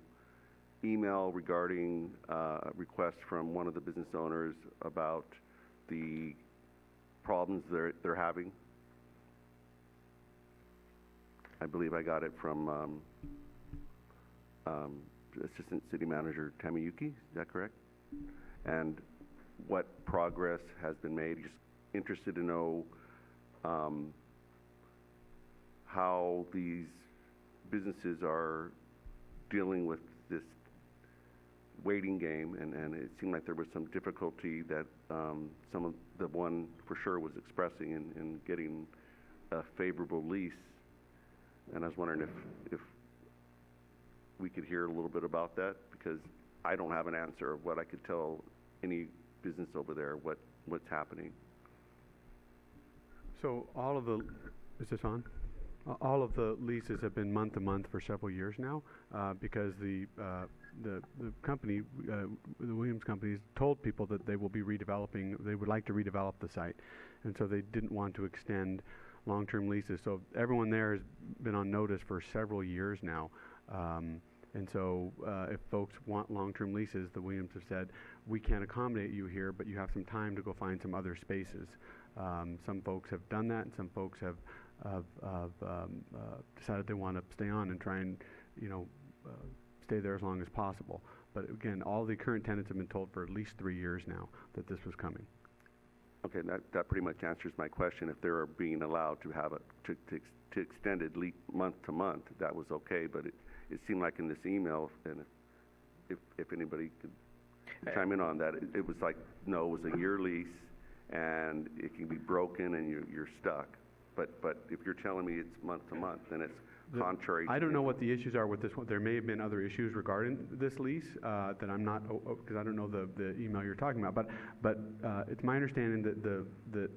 email regarding a request from one of the business owners about the problems they're having. I believe I got it from Assistant City Manager Tamayuki, is that correct? And what progress has been made. Just interested to know how these businesses are dealing with this waiting game, and it seemed like there was some difficulty that some of the one for sure was expressing in getting a favorable lease. And I was wondering if we could hear a little bit about that, because I don't have an answer of what I could tell any business over there what's happening. So all of the, is this on? All of the leases have been month to month for several years now, because the company, the Williams companies, told people that they will be redeveloping. They would like to redevelop the site, and so they didn't want to extend long-term leases. So everyone there has been on notice for several years now. And so if folks want long-term leases, the Williams have said, we can't accommodate you here, but you have some time to go find some other spaces. Some folks have done that, and some folks have decided they want to stay on and try and, stay there as long as possible. But again, all the current tenants have been told for at least 3 years now that this was coming. Okay, that pretty much answers my question. If they're being allowed to have to extend it month to month, that was okay. But it seemed like in this email, and if anybody could chime in on that, it was like, no, it was a year lease, and it can be broken, and you're stuck. But if you're telling me it's month to month, then it's contrary. I don't know what the issues are with this one. There may have been other issues regarding this lease that I'm not, because I don't know the email you're talking about. But it's my understanding that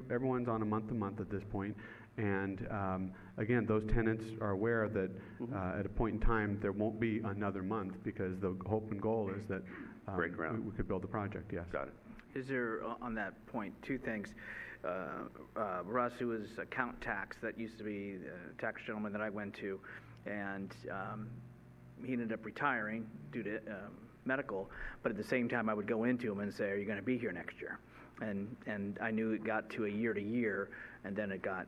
everyone's on a month to month at this point. And again, those tenants are aware that at a point in time there won't be another month, because the hope and goal is that we could build the project. Yes. Got it. Is there, on that point, two things? Russ, who was account tax, that used to be the tax gentleman that I went to, and he ended up retiring due to medical, but at the same time I would go into him and say, are you going to be here next year? And I knew it got to a year to year, and then it got,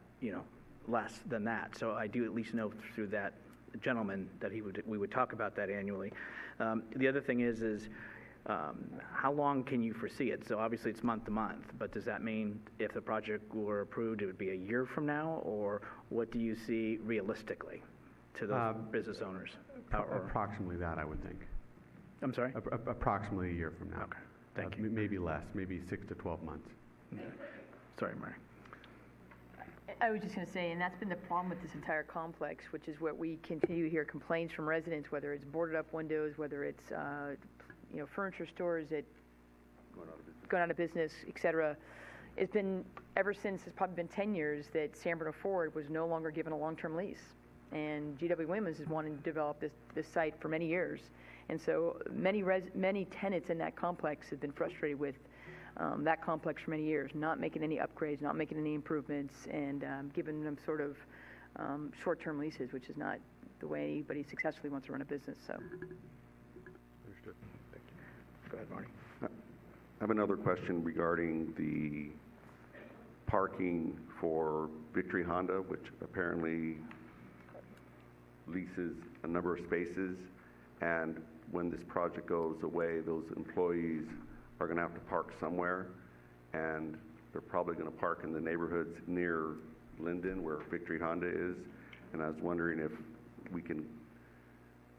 less than that. So I do at least know through that gentleman that we would talk about that annually. The other thing is how long can you foresee it? So obviously it's month to month, but does that mean if the project were approved, it would be a year from now, or what do you see realistically to those business owners? Approximately that, I would think. I'm sorry? Approximately a year from now. Okay, thank you. Maybe less, maybe 6 to 12 months. Okay. Sorry, Mary. I was just going to say, and that's been the problem with this entire complex, which is what we continue to hear complaints from residents, whether it's boarded up windows, whether it's furniture stores that gone out of business, et cetera. It's been ever since, it's probably been 10 years that San Bruno Ford was no longer given a long-term lease, and GW Williams has wanted to develop this site for many years, and so many tenants in that complex have been frustrated with that complex for many years, not making any upgrades, not making any improvements, and giving them sort of short-term leases, which is not the way anybody successfully wants to run a business. So. Understood. Thank you. Go ahead, Marty. I have another question regarding the parking for Victory Honda, which apparently leases a number of spaces, and when this project goes away, those employees are going to have to park somewhere, and they're probably going to park in the neighborhoods near Linden, where Victory Honda is. And I was wondering if we can,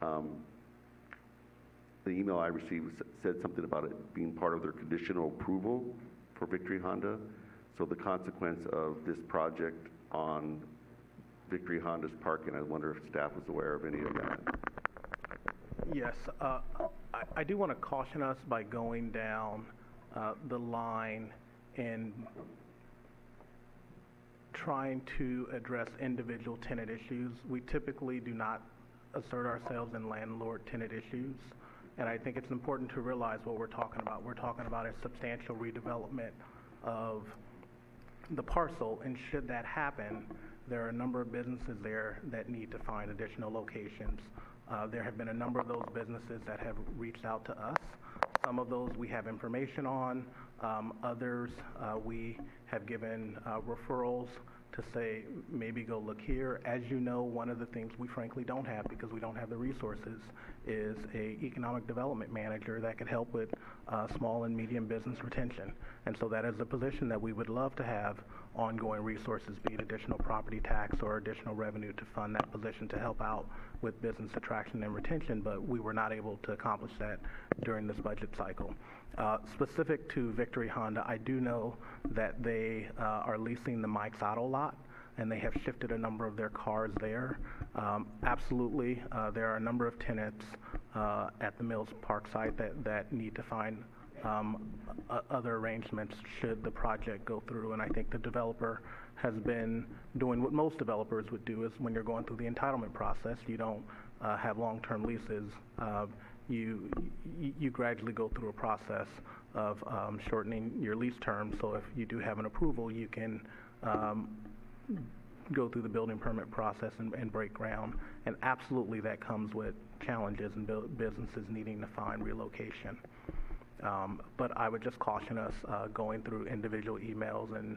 the email I received said something about it being part of their conditional approval for Victory Honda. So the consequence of this project on Victory Honda's parking, I wonder if staff was aware of any of that. Yes, I do want to caution us by going down the line and trying to address individual tenant issues. We typically do not assert ourselves in landlord-tenant issues, and I think it's important to realize what we're talking about. We're talking about a substantial redevelopment of the parcel, and should that happen, there are a number of businesses there that need to find additional locations. There have been a number of those businesses that have reached out to us. Some of those we have information on. Others we have given referrals to say, maybe go look here. As you know, one of the things we frankly don't have, because we don't have the resources, is a economic development manager that could help with small and medium business retention. And so that is a position that we would love to have ongoing resources, be it additional property tax or additional revenue to fund that position to help out with business attraction and retention, but we were not able to accomplish that during this budget cycle. Specific to Victory Honda, I do know that they are leasing the Mike's Auto lot, and they have shifted a number of their cars there. Absolutely, there are a number of tenants at the Mills Park site that need to find other arrangements should the project go through, and I think the developer has been doing what most developers would do. Is when you're going through the entitlement process, you don't have long-term leases. You gradually go through a process of shortening your lease term, so if you do have an approval, you can go through the building permit process and break ground, and absolutely that comes with challenges and businesses needing to find relocation. But I would just caution us going through individual emails and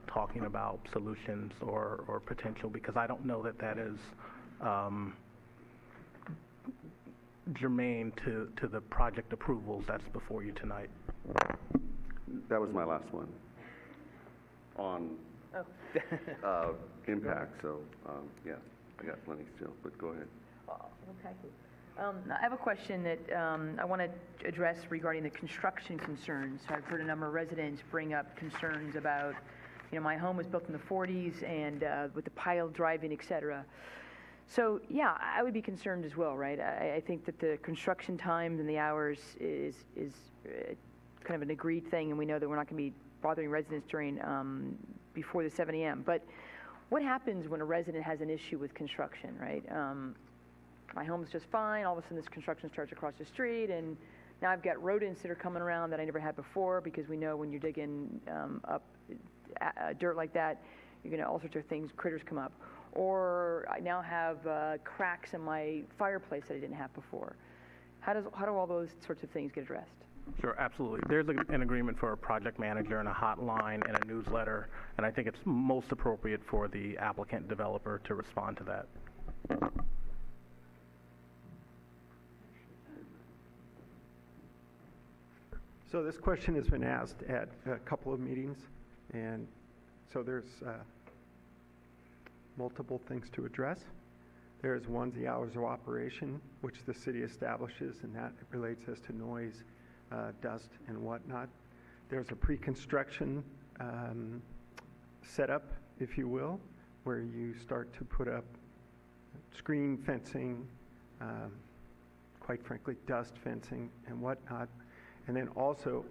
talking about solutions or potential, because I don't know that is germane to the project approvals that's before you tonight. That was my last one on impact. So, yeah, I got plenty still, but go ahead. Okay. I have a question that I want to address regarding the construction concerns. I've heard a number of residents bring up concerns about, my home was built in the 40s and with the pile driving, et cetera. So, yeah, I would be concerned as well, right? I think that the construction times and the hours is kind of an agreed thing, and we know that we're not going to be bothering residents during before the 7 a.m. But what happens when a resident has an issue with construction, right? My home's just fine. All of a sudden, this construction starts across the street, and now I've got rodents that are coming around that I never had before, because we know when you're digging up dirt like that, you're going to all sorts of things, critters come up. Or I now have cracks in my fireplace that I didn't have before. How do all those sorts of things get addressed? Sure, absolutely. There's an agreement for a project manager and a hotline and a newsletter, and I think it's most appropriate for the applicant developer to respond to that. So this question has been asked at a couple of meetings, and so there's multiple things to address. There's one, the hours of operation, which the city establishes, and that relates as to noise, dust, and whatnot. There's a pre-construction setup, if you will, where you start to put up screen fencing, quite frankly, dust fencing, and whatnot. And then also,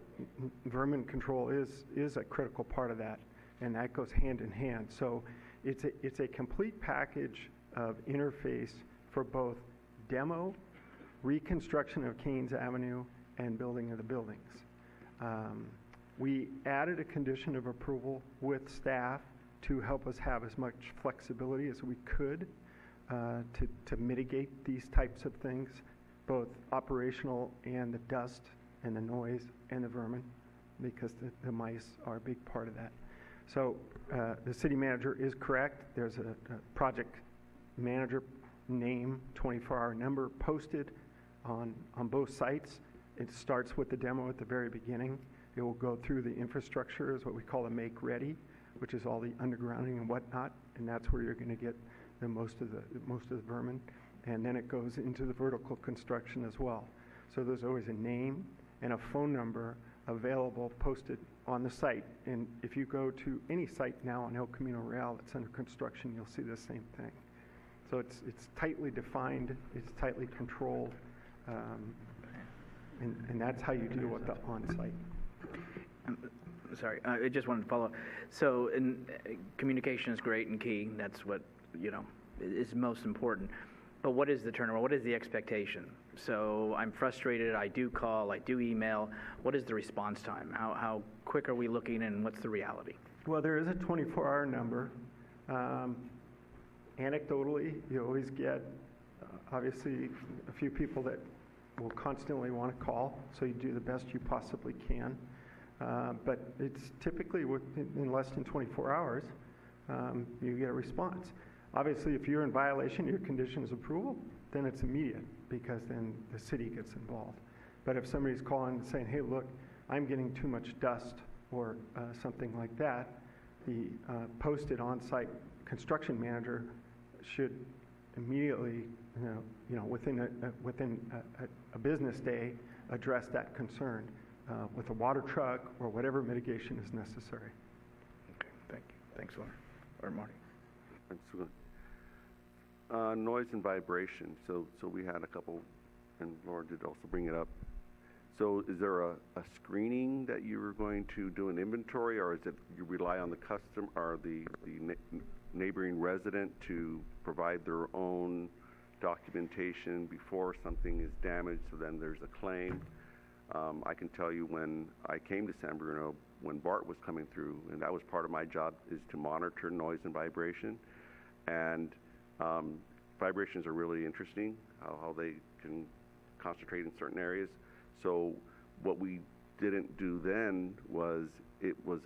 vermin control is a critical part of that, and that goes hand in hand. So it's a complete package of interface for both demo, reconstruction of Keynes Avenue, and building of the buildings. We added a condition of approval with staff to help us have as much flexibility as we could to mitigate these types of things, both operational and the dust and the noise and the vermin, because the mice are a big part of that. So the city manager is correct. There's a project manager name, 24-hour number posted on both sites. It starts with the demo at the very beginning. It will go through the infrastructure, is what we call a make ready, which is all the undergrounding and whatnot, and that's where you're going to get the most of the vermin. And then it goes into the vertical construction as well. So there's always a name and a phone number available posted on the site. And if you go to any site now on El Camino Real that's under construction, you'll see the same thing. So it's tightly defined, it's tightly controlled, and that's how you deal with the on-site. sorry, I just wanted to follow up. So, communication is great and key. That's what, is most important. But what is the turnaround? What is the expectation? So I'm frustrated. I do call. I do email. What is the response time? How quick are we looking, and what's the reality? Well, there is a 24-hour number. Anecdotally, you always get, obviously, a few people that will constantly want to call, so you do the best you possibly can. But it's typically in less than 24 hours, you get a response. Obviously, if you're in violation of your conditions of approval, then it's immediate, because then the city gets involved. But if somebody's calling and saying, hey, look, I'm getting too much dust, or something like that, the posted on-site construction manager should immediately, within a business day, address that concern with a water truck or whatever mitigation is necessary. Okay, thank you. Thanks, Laura. Or Marty. Excellent. Noise and vibration. So we had a couple, and Laura did also bring it up. So is there a screening that you were going to do an inventory, or is it you rely on the customer or the neighboring resident to provide their own documentation before something is damaged, so then there's a claim? I can tell you when I came to San Bruno, when BART was coming through, and that was part of my job, is to monitor noise and vibration. And vibrations are really interesting, how they can concentrate in certain areas. So what we didn't do then was it was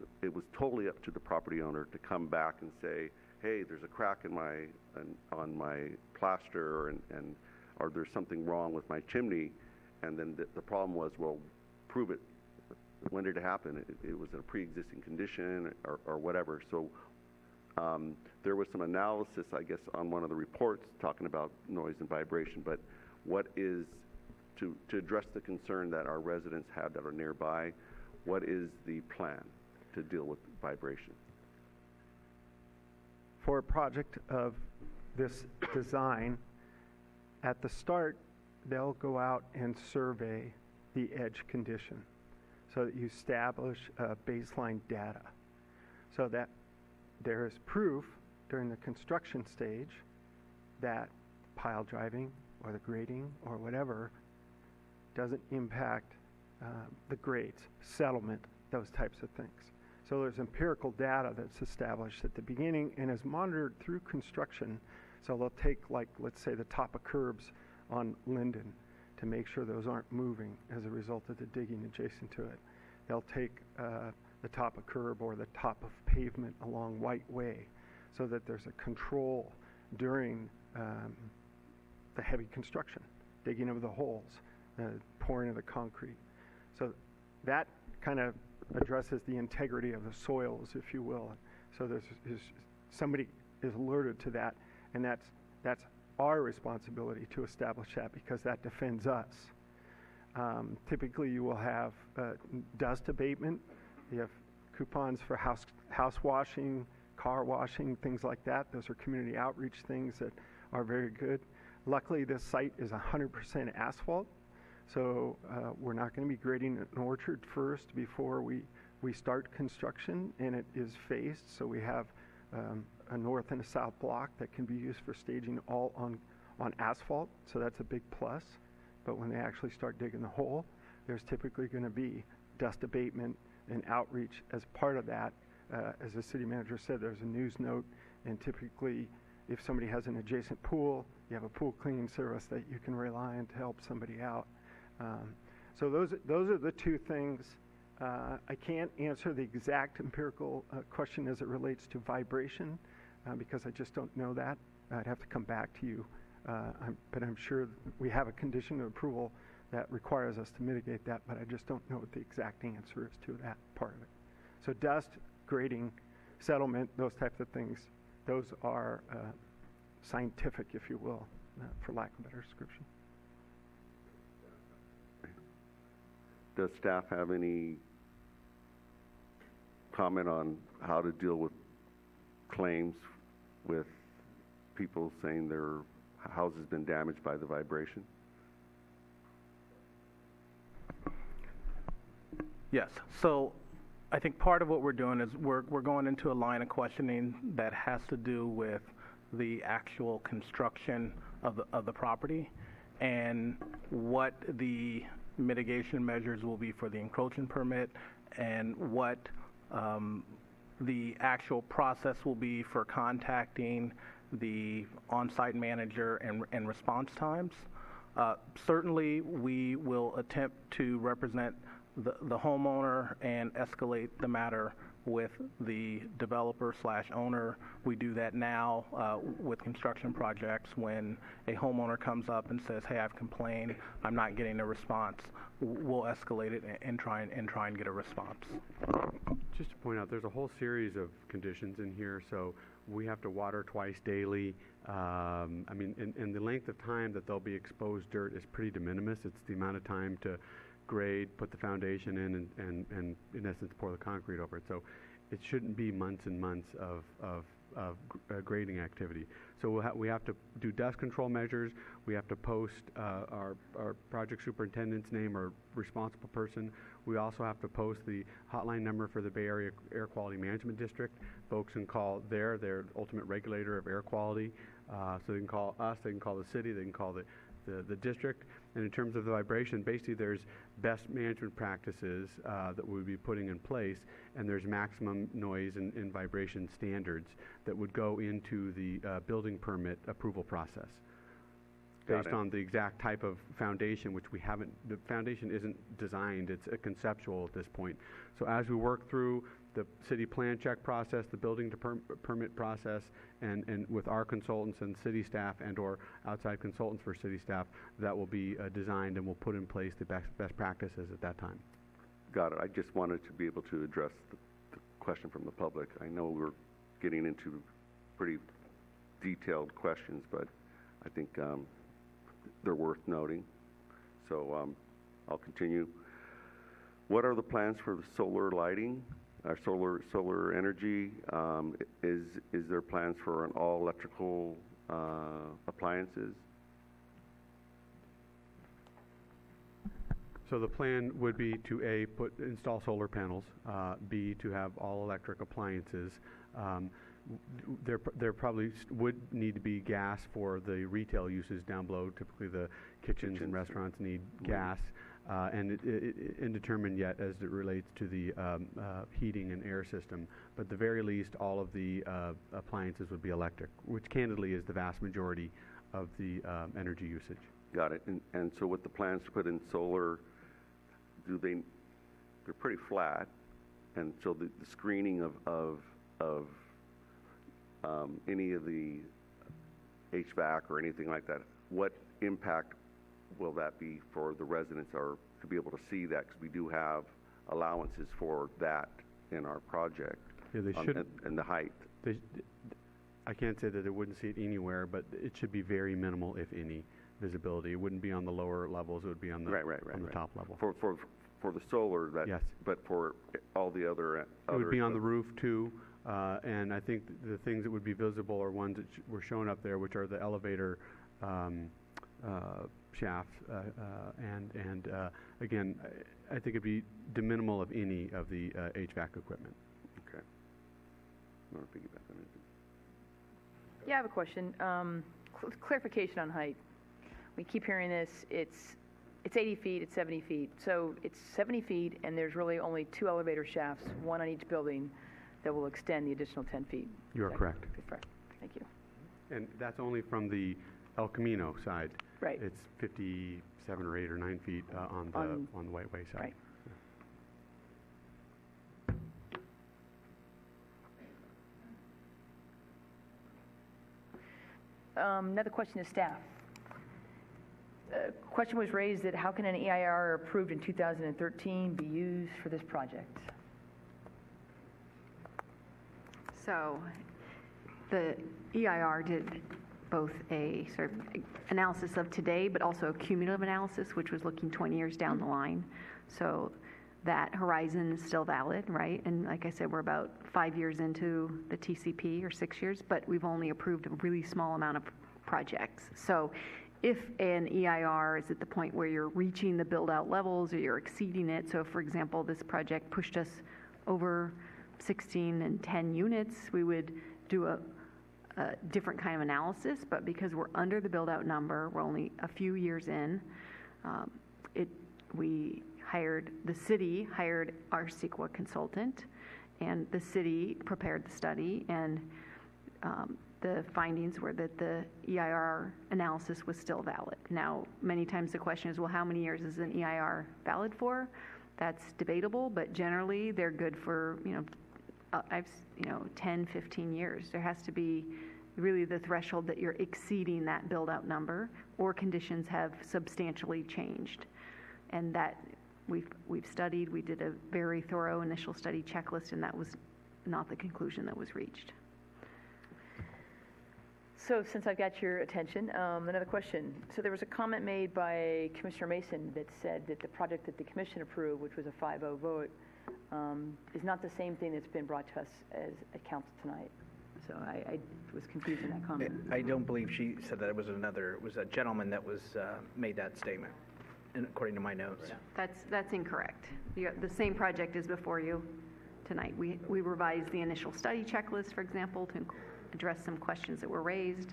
totally up to the property owner to come back and say, hey, there's a crack on my plaster, and or there's something wrong with my chimney. And then the problem was, well, prove it. When did it happen? It was a pre-existing condition or whatever. So there was some analysis, I guess, on one of the reports talking about noise and vibration. But what is, to address the concern that our residents have that are nearby, what is the plan to deal with vibration? For a project of this design, at the start, they'll go out and survey the edge condition so that you establish baseline data, so that there is proof during the construction stage that pile driving or the grading or whatever doesn't impact the grades, settlement, those types of things. So there's empirical data that's established at the beginning and is monitored through construction. So they'll take, like, let's say the top of curbs on Linden to make sure those aren't moving as a result of the digging adjacent to it. They'll take the top of curb or the top of pavement along White Way so that there's a control during the heavy construction, digging of the holes, pouring of the concrete. So that kind of addresses the integrity of the soils, if you will. So somebody is alerted to that, and that's our responsibility to establish that, because that defends us. Typically, you will have dust abatement. You have coupons for house washing, car washing, things like that. Those are community outreach things that are very good. Luckily, this site is 100% asphalt, so we're not going to be grading an orchard first before we start construction, and it is phased, so we have a north and a south block that can be used for staging all on asphalt, so that's a big plus. But when they actually start digging the hole, there's typically going to be dust abatement and outreach as part of that. As the city manager said, there's a news note, and typically if somebody has an adjacent pool, you have a pool cleaning service that you can rely on to help somebody out. So those are the two things. I can't answer the exact empirical question as it relates to vibration because I just don't know that. I'd have to come back to you. But I'm sure we have a condition of approval that requires us to mitigate that, but I just don't know what the exact answer is to that part of it. So dust, grading, settlement, those types of things, those are scientific, if you will, for lack of a better description. Does staff have any comment on how to deal with claims with people saying their house has been damaged by the vibration? Yes. So I think part of what we're doing is we're going into a line of questioning that has to do with the actual construction of the property and what the mitigation measures will be for the encroachment permit and what the actual process will be for contacting the on-site manager and response times. Certainly, we will attempt to represent the homeowner and escalate the matter with the developer/owner. We do that now with construction projects when a homeowner comes up and says, "Hey, I've complained, I'm not getting a response." We'll escalate it and try and get a response. Just to point out, there's a whole series of conditions in here, so we have to water twice daily. I mean, and the length of time that they'll be exposed dirt is pretty de minimis. It's the amount of time to grade, put the foundation in, and in essence pour the concrete over it. So it shouldn't be months and months of grading activity. So we have to do dust control measures. We have to post our project superintendent's name or responsible person. We also have to post the hotline number for the Bay Area Air Quality Management District. Folks can call their ultimate regulator of air quality. So they can call us, they can call the city, they can call the district. And in terms of the vibration, basically there's best management practices that we would be putting in place, and there's maximum noise and vibration standards that would go into the building permit approval process. Based on the exact type of foundation, which we haven't, the foundation isn't designed, it's a conceptual at this point. So as we work through the city plan check process, the building to permit process, and with our consultants and city staff and or outside consultants for city staff, that will be designed and we'll put in place the best practices at that time. Got it. I just wanted to be able to address the question from the public. I know we're getting into pretty detailed questions, but I think they're worth noting. So I'll continue. What are the plans for the solar lighting? Our solar energy, is there plans for an all electrical appliances? So the plan would be to A, install solar panels, B, to have all electric appliances. There probably would need to be gas for the retail uses down below. Typically the kitchens and restaurants need gas. And indeterminate yet as it relates to the heating and air system. But at the very least, all of the appliances would be electric, which candidly is the vast majority of the energy usage. Got it. And so with the plans to put in solar, they're pretty flat, and so the screening of any of the HVAC or anything like that, what impact will that be for the residents or to be able to see that? Because we do have allowances for that in our project. Yeah, they should. And the height. I can't say that they wouldn't see it anywhere, but it should be very minimal, if any, visibility. It wouldn't be on the lower levels. It would be on the on the top level. For the solar, that yes. But for all the other it would be on the roof too. And I think the things that would be visible are ones that were shown up there, which are the elevator shafts, and again, I think it'd be de minimal of any of the HVAC equipment. Okay. I want to piggyback on anything. Yeah, I have a question. Clarification on height. We keep hearing this. It's 80 feet. It's 70 feet. So it's 70 feet, and there's really only 2 elevator shafts, one on each building, that will extend the additional 10 feet. You are correct. Correct. Thank you. And that's only from the El Camino side. Right. It's 57 or 8 or 9 feet on the White Way side. Right. Another question to staff. Question was raised that how can an EIR approved in 2013 be used for this project? So the EIR did both a sort of analysis of today, but also a cumulative analysis, which was looking 20 years down the line. So that horizon is still valid, right? And like I said, we're about 5 years into the TCP, or 6 years, but we've only approved a really small amount of projects. So if an EIR is at the point where you're reaching the build-out levels or you're exceeding it, so for example, this project pushed us over 16 and 10 units, we would do a different kind of analysis, but because we're under the build-out number, we're only a few years in, the city hired our CEQA consultant, and the city prepared the study, and the findings were that the EIR analysis was still valid. Now, many times the question is, well, how many years is an EIR valid for? That's debatable, but generally they're good for, 10, 15 years. There has to be really the threshold that you're exceeding that build-out number, or conditions have substantially changed. And that we've studied. We did a very thorough initial study checklist, and that was not the conclusion that was reached. So since I've got your attention, another question. So there was a comment made by Commissioner Mason that said that the project that the commission approved, which was a 5-0 vote, is not the same thing that's been brought to us as at council tonight. So I was confused in that comment. I don't believe she said that. It was a gentleman that was made that statement, according to my notes. That's incorrect. The same project is before you tonight. We revised the initial study checklist, for example, to address some questions that were raised.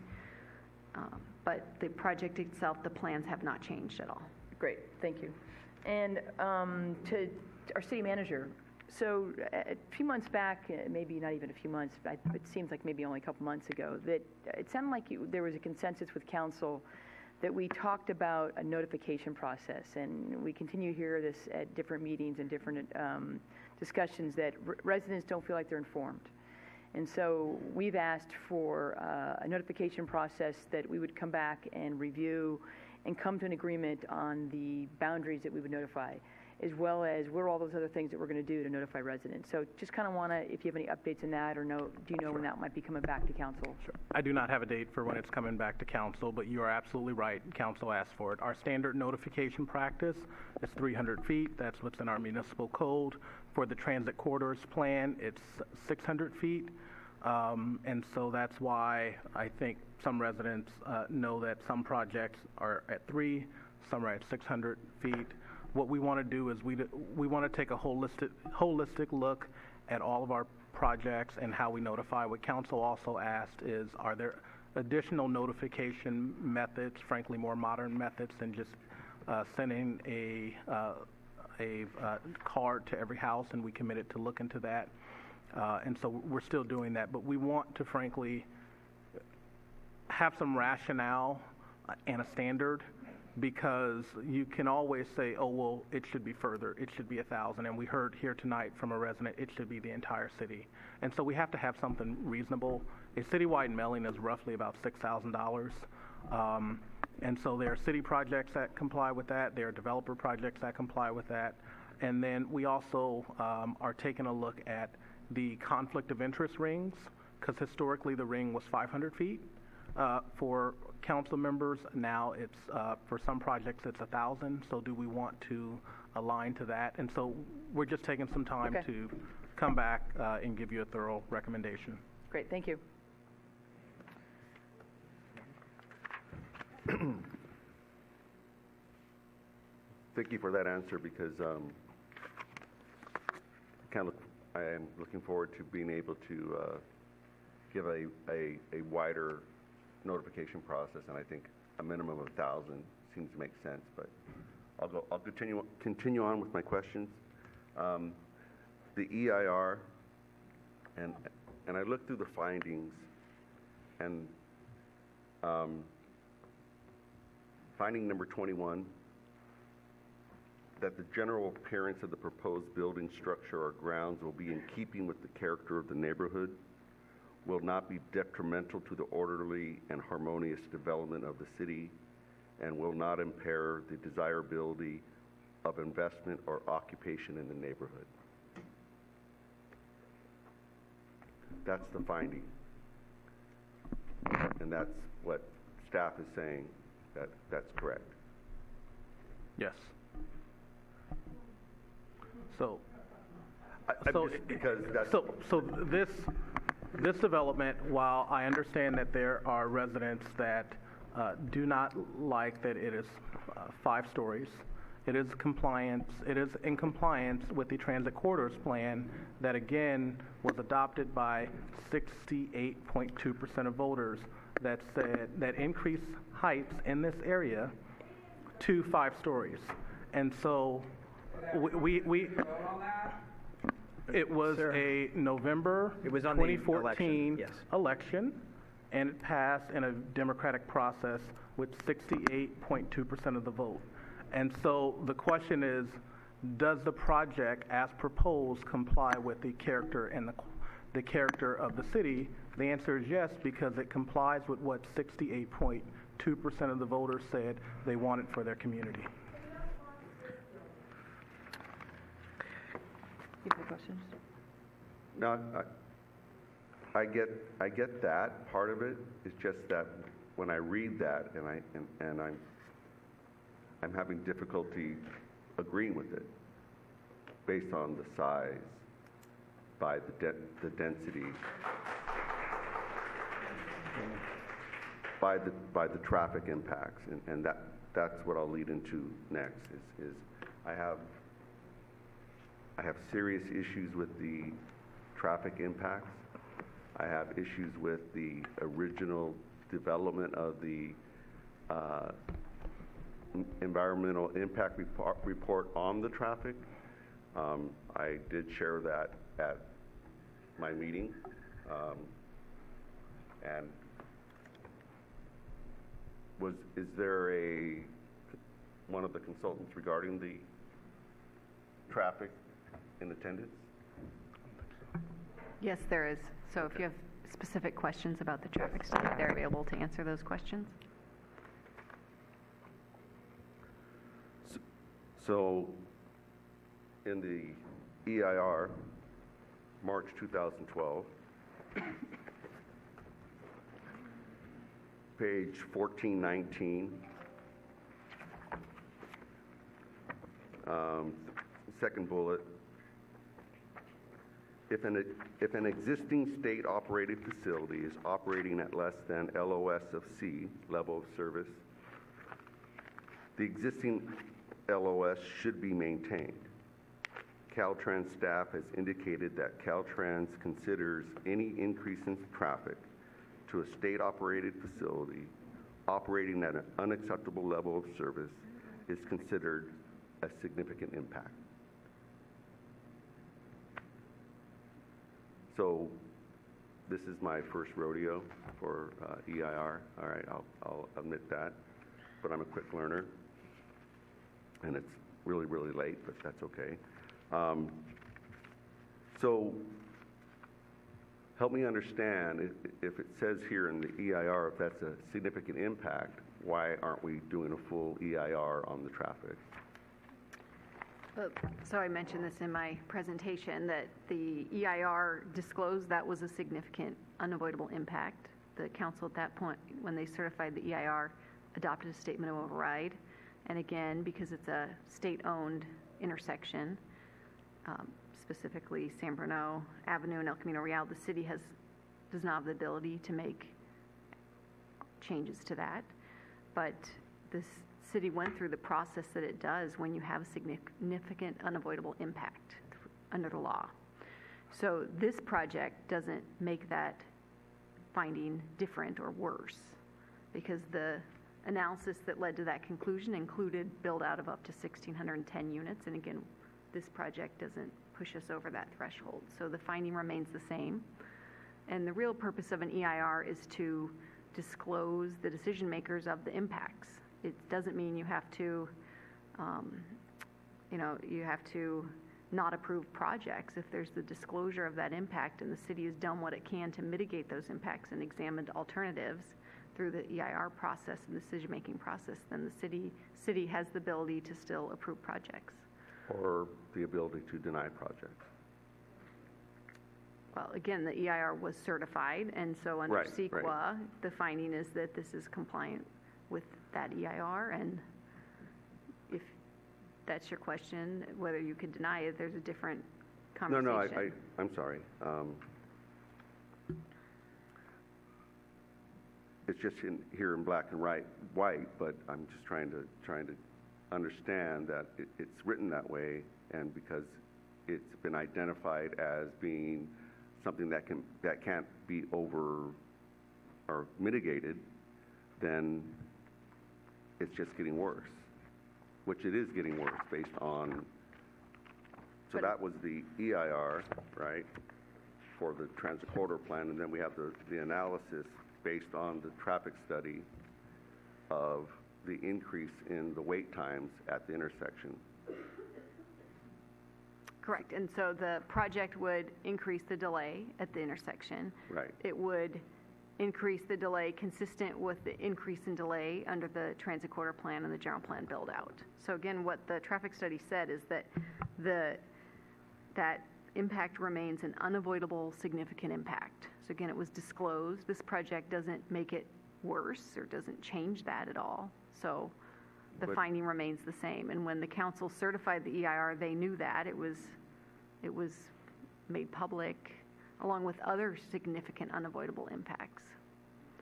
But the project itself, the plans have not changed at all. Great, thank you. And to our city manager, so a few months back, maybe not even a few months, but it seems like maybe only a couple months ago, that it sounded like there was a consensus with council that we talked about a notification process, and we continue to hear this at different meetings and different discussions that residents don't feel like they're informed. And so we've asked for a notification process that we would come back and review and come to an agreement on the boundaries that we would notify, as well as what are all those other things that we're going to do to notify residents. So just kind of want to, if you have any updates on that, or do you know when that might be coming back to council? Sure. I do not have a date for when it's coming back to council, but you are absolutely right. Council asked for it. Our standard notification practice is 300 feet. That's what's in our municipal code. For the transit corridors plan, it's 600 feet. And so that's why I think some residents know that some projects are at 3, some are at 600 feet. What we want to do is we want to take a holistic look at all of our projects and how we notify. What council also asked is, are there additional notification methods, frankly more modern methods than just sending a card to every house, and we committed to look into that. And so we're still doing that, but we want to frankly have some rationale and a standard, because you can always say, oh, well, it should be further, it should be 1,000, and we heard here tonight from a resident, it should be the entire city. And so we have to have something reasonable. A citywide mailing is roughly about $6,000. And so there are city projects that comply with that, there are developer projects that comply with that, and then we also are taking a look at the conflict of interest rings, because historically the ring was 500 feet. For council members, now it's, for some projects, it's 1,000. So do we want to align to that? And so we're just taking some time to come back and give you a thorough recommendation. Great, thank you. Thank you for that answer, because I am looking forward to being able to give a wider notification process, and I think a minimum of 1,000 seems to make sense. But I'll continue on with my questions. The EIR, and I looked through the findings, and finding number 21, that the general appearance of the proposed building structure or grounds will be in keeping with the character of the neighborhood, will not be detrimental to the orderly and harmonious development of the city, and will not impair the desirability of investment or occupation in the neighborhood. That's the finding. And that's what staff is saying, that's correct. Yes. So this development, while I understand that there are residents that do not like that it is 5 stories, It is in compliance with the Transit Corridors Plan that again was adopted by 68.2% of voters that said that increased heights in this area to 5 stories. And so it was a November It was on the 2014 election, yes. election, and it passed in a democratic process with 68.2% of the vote. And so the question is, does the project as proposed comply with the character and the character of the city? The answer is yes, because it complies with what 68.2% of the voters said they wanted for their community. You have questions? No, I get that. Part of it is just that when I read that and I'm having difficulty agreeing with it based on the size, by the density, by the traffic impacts, and that's what I'll lead into next. Is I have serious issues with the traffic impacts. I have issues with the original development of the environmental impact report on the traffic. I did share that at my meeting, and is there one of the consultants regarding the traffic in attendance? Yes, there is. So if you have specific questions about the traffic study, they're available to answer those questions. So in the EIR, March 2012, page 1419, second bullet, if an existing state-operated facility is operating at less than LOS of C, level of service, the existing LOS should be maintained. Caltrans staff has indicated that Caltrans considers any increase in traffic to a state-operated facility operating at an unacceptable level of service is considered a significant impact. So this is my first rodeo for EIR. All right, I'll admit that, but I'm a quick learner, and it's really, really late, but that's okay. So help me understand, if it says here in the EIR, if that's a significant impact, why aren't we doing a full EIR on the traffic? So I mentioned this in my presentation, that the EIR disclosed that was a significant unavoidable impact. The council at that point, when they certified the EIR, adopted a statement of override. And again, because it's a state-owned intersection, specifically San Bruno Avenue and El Camino Real, the city does not have the ability to make changes to that. But this city went through the process that it does when you have a significant unavoidable impact under the law. So this project doesn't make that finding different or worse, because the analysis that led to that conclusion included build-out of up to 1,610 units, and again, this project doesn't push us over that threshold. So the finding remains the same. And the real purpose of an EIR is to disclose the decision makers of the impacts. It doesn't mean you have to, you have to not approve projects if there's the disclosure of that impact and the city has done what it can to mitigate those impacts and examined alternatives through the EIR process and decision-making process, then the city has the ability to still approve projects. Or the ability to deny projects? Well, again, the EIR was certified, and so under CEQA, the finding is that this is compliant with that EIR, and if that's your question, whether you could deny it, there's a different conversation. No, I'm sorry. It's just here in black and white, but I'm just trying to understand that it's written that way, and because it's been identified as being something that can't be over or mitigated, then it's just getting worse, which it is getting worse based on. So that was the EIR, right, for the transit corridor plan, and then we have the analysis based on the traffic study of the increase in the wait times at the intersection. Correct. And so the project would increase the delay at the intersection. Right. It would increase the delay consistent with the increase in delay under the transit corridor plan and the general plan build out. So again, what the traffic study said is that that impact remains an unavoidable significant impact. So again, it was disclosed. This project doesn't make it worse or doesn't change that at all. So the finding remains the same. And when the council certified the EIR, they knew that. It was made public along with other significant unavoidable impacts.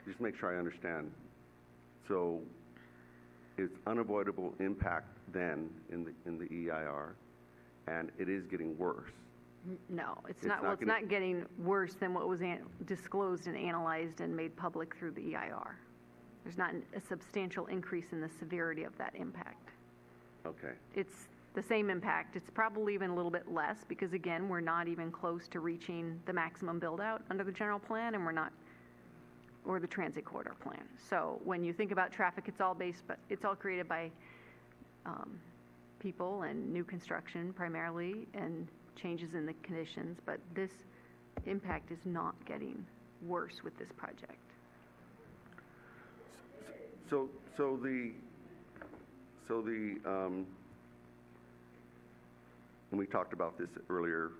Just make sure I understand. So is unavoidable impact then in the EIR, and it is getting worse? No, it's not. Well, it's not getting worse than what was disclosed and analyzed and made public through the EIR. There's not a substantial increase in the severity of that impact. Okay. It's the same impact. It's probably even a little bit less because, again, we're not even close to reaching the maximum build-out under the general plan, and we're not, or the transit corridor plan. So when you think about traffic, it's all created by people and new construction primarily, and changes in the conditions, but this impact is not getting worse with this project. So and we talked about this earlier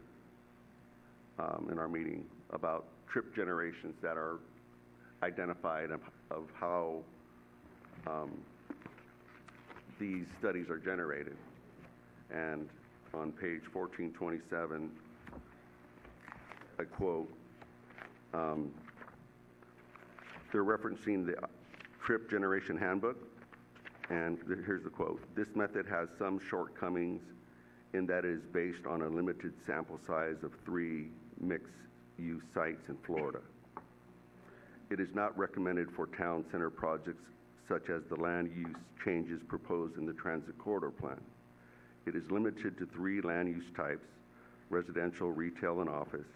in our meeting about trip generations that are identified of how these studies are generated. And on page 1427, I quote, they're referencing the trip generation handbook, and here's the quote: "This method has some shortcomings in that it is based on a limited sample size of 3 mixed-use sites in Florida. It is not recommended for town center projects such as the land use changes proposed in the transit corridor plan. It is limited to 3 land use types: residential, retail, and office,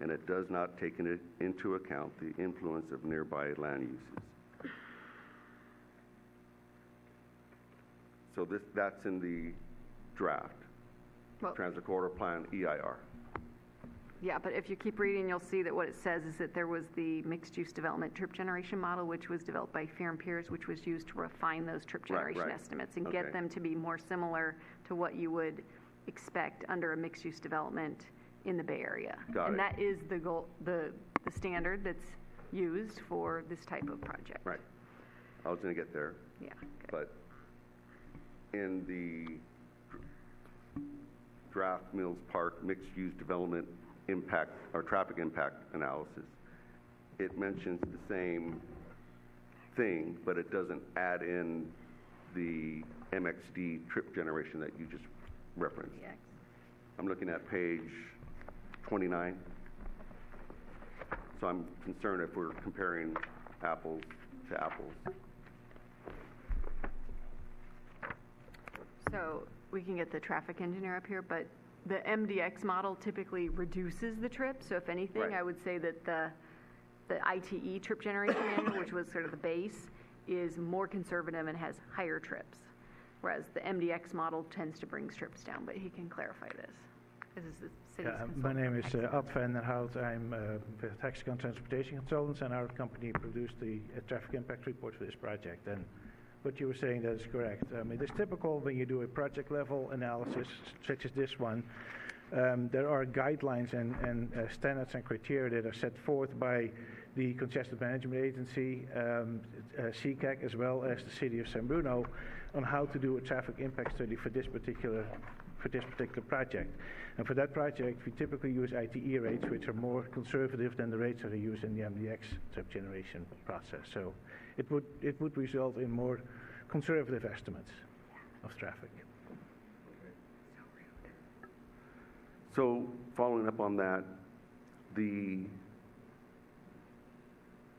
and it does not take into account the influence of nearby land uses." So that's in the draft, transit corridor plan EIR. Yeah, but if you keep reading, you'll see that what it says is that there was the mixed-use development trip generation model, which was developed by Fear and Peers, which was used to refine those trip generation estimates and get them to be more similar to what you would expect under a mixed-use development in the Bay Area. And that is the goal, the standard that's used for this type of project. Right. I was going to get there. Yeah. But in the draft Mills Park mixed-use development impact or traffic impact analysis, it mentions the same thing, but it doesn't add in the MXD trip generation that you just referenced. Yeah. I'm looking at page 29. So I'm concerned if we're comparing apples to apples. So we can get the traffic engineer up here, but the MDX model typically reduces the trip. So if anything, I would say that the ITE trip generation manual, which was sort of the base, is more conservative and has higher trips, whereas the MDX model tends to bring trips down. But he can clarify this. This is the city's consultant. My name is Ad van der Hout. I'm with Hexagon Transportation Consultants, and our company produced the traffic impact report for this project. And what you were saying, that is correct. It is typical when you do a project level analysis such as this one. There are guidelines and standards and criteria that are set forth by the Congestion Management Agency, CCAC, as well as the City of San Bruno, on how to do a traffic impact study for this particular project. And for that project, we typically use ITE rates, which are more conservative than the rates that are used in the MDX trip generation process. So it would result in more conservative estimates of traffic. So following up on that, the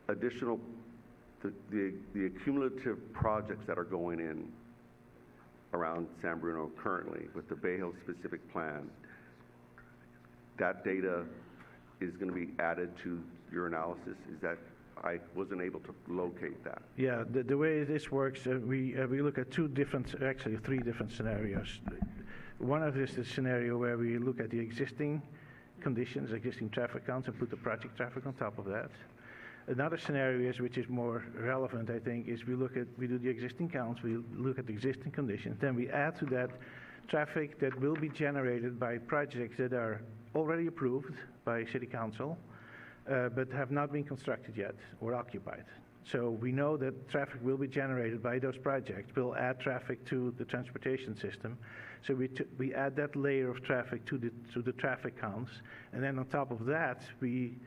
additional, the accumulative projects that are going in around San Bruno currently with the Bay Hill specific plan, that data is going to be added to your analysis? Is that, I wasn't able to locate that. Yeah, the way this works, we look at actually three different scenarios. One of this is a scenario where we look at the existing conditions, existing traffic counts, and put the project traffic on top of that. Another scenario is, which is more relevant, I think, is we do the existing counts, we look at the existing conditions, then we add to that traffic that will be generated by projects that are already approved by City Council, but have not been constructed yet or occupied. So we know that traffic will be generated by those projects. We'll add traffic to the transportation system. So we add that layer of traffic to the traffic counts, and then on top of that, we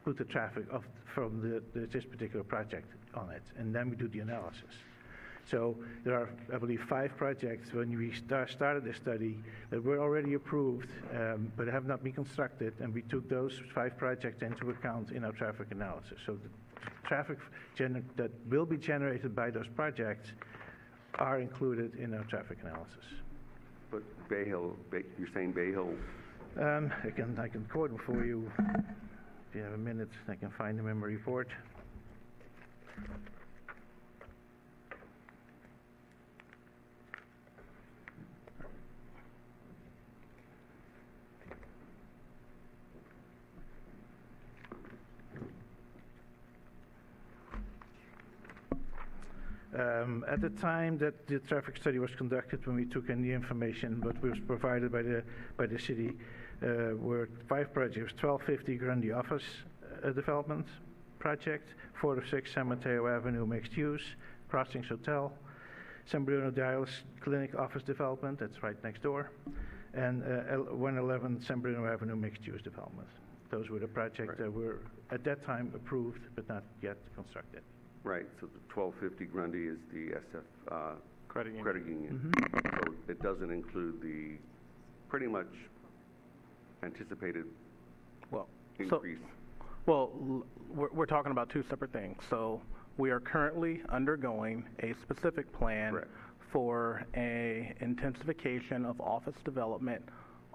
put the traffic from this particular project on it, and then we do the analysis. So there are, I believe, 5 projects when we started this study that were already approved, but have not been constructed, and we took those 5 projects into account in our traffic analysis. So the traffic that will be generated by those projects are included in our traffic analysis. But Bay Hill, you're saying Bay Hill? I can quote them for you. If you have a minute, I can find them in my report. At the time that the traffic study was conducted, when we took in the information, what was provided by the city, were 5 projects: 1250 Grundy Office Development Project, 406 San Mateo Avenue Mixed Use, Crossings Hotel, San Bruno Dialysis Clinic Office Development, that's right next door, and 111 San Bruno Avenue Mixed Use Development. Those were the projects that were at that time approved but not yet constructed. Right, so the 1250 Grundy is the SF credit union. Mm-hmm. So it doesn't include the pretty much anticipated increase. We're talking about 2 separate things. So we are currently undergoing a specific plan for a intensification of office development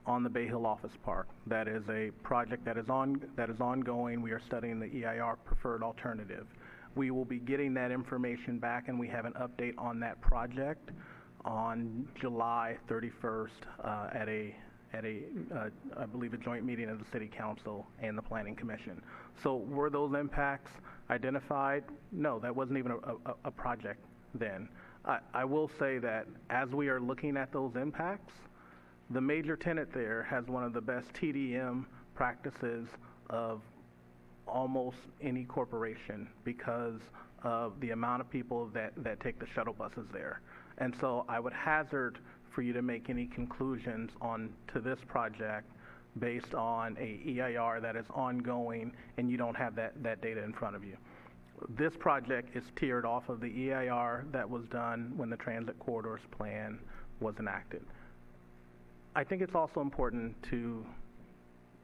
on the Bay Hill Office Park. That is a project that is ongoing. We are studying the EIR preferred alternative. We will be getting that information back, and we have an update on that project on July 31st I believe, a joint meeting of the City Council and the Planning Commission. So were those impacts identified? No, that wasn't even a project then. I will say that as we are looking at those impacts, the major tenant there has one of the best TDM practices of almost any corporation because of the amount of people that take the shuttle buses there. And so I would hazard for you to make any conclusions on to this project based on a EIR that is ongoing and you don't have that data in front of you. This project is tiered off of the EIR that was done when the Transit Corridors Plan was enacted. I think it's also important to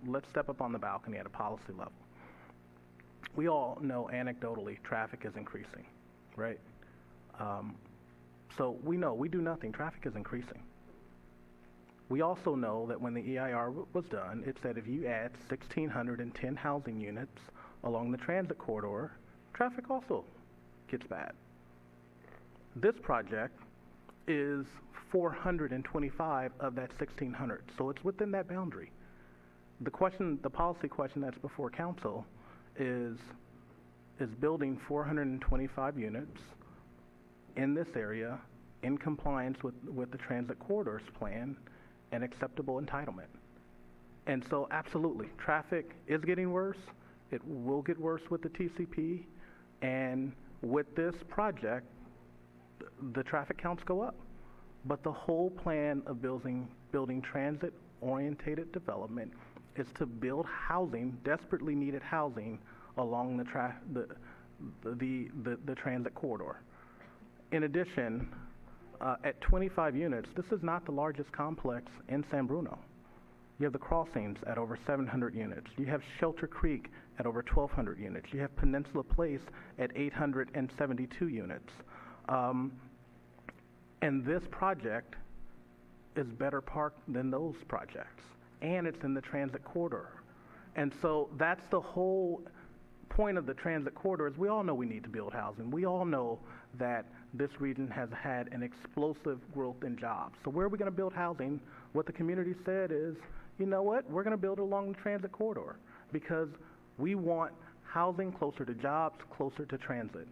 let's step up on the balcony at a policy level. We all know anecdotally traffic is increasing, right? So we know we do nothing, traffic is increasing. We also know that when the EIR was done, it said if you add 1,610 housing units along the transit corridor, traffic also gets bad. This project is 425 of that 1,600, so it's within that boundary. The policy question that's before council is building 425 units in this area in compliance with the Transit Corridors Plan and acceptable entitlement. And so absolutely, traffic is getting worse. It will get worse with the TCP. And with this project, the traffic counts go up. But the whole plan of building transit-orientated development is to build housing, desperately needed housing, along the transit corridor. In addition, at 25 units, this is not the largest complex in San Bruno. You have the Crossings at over 700 units. You have Shelter Creek at over 1,200 units. You have Peninsula Place at 872 units. And this project is better parked than those projects. And it's in the transit corridor. And so that's the whole point of the transit corridor is we all know we need to build housing. We all know that this region has had an explosive growth in jobs. So where are we going to build housing? What the community said is, you know what, we're going to build along the transit corridor because we want housing closer to jobs, closer to transit.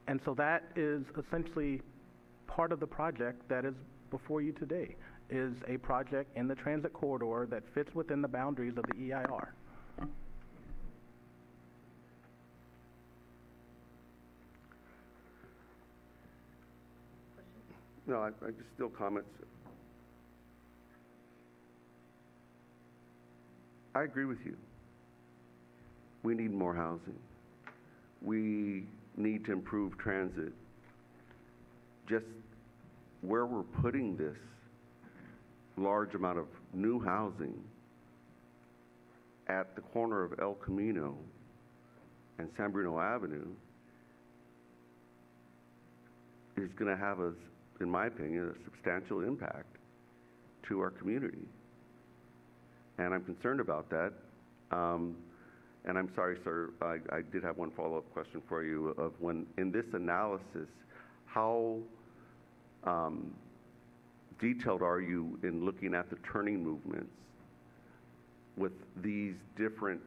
And so that is essentially part of the project that is before you today, is a project in the transit corridor that fits within the boundaries of the EIR. No, I just still comments. I agree with you. We need more housing. We need to improve transit. Just where we're putting this large amount of new housing at the corner of El Camino and San Bruno Avenue is going to have, in my opinion, a substantial impact to our community. And I'm concerned about that. And I'm sorry, sir, I did have one follow-up question for you of when, in this analysis, how detailed are you in looking at the turning movements with these different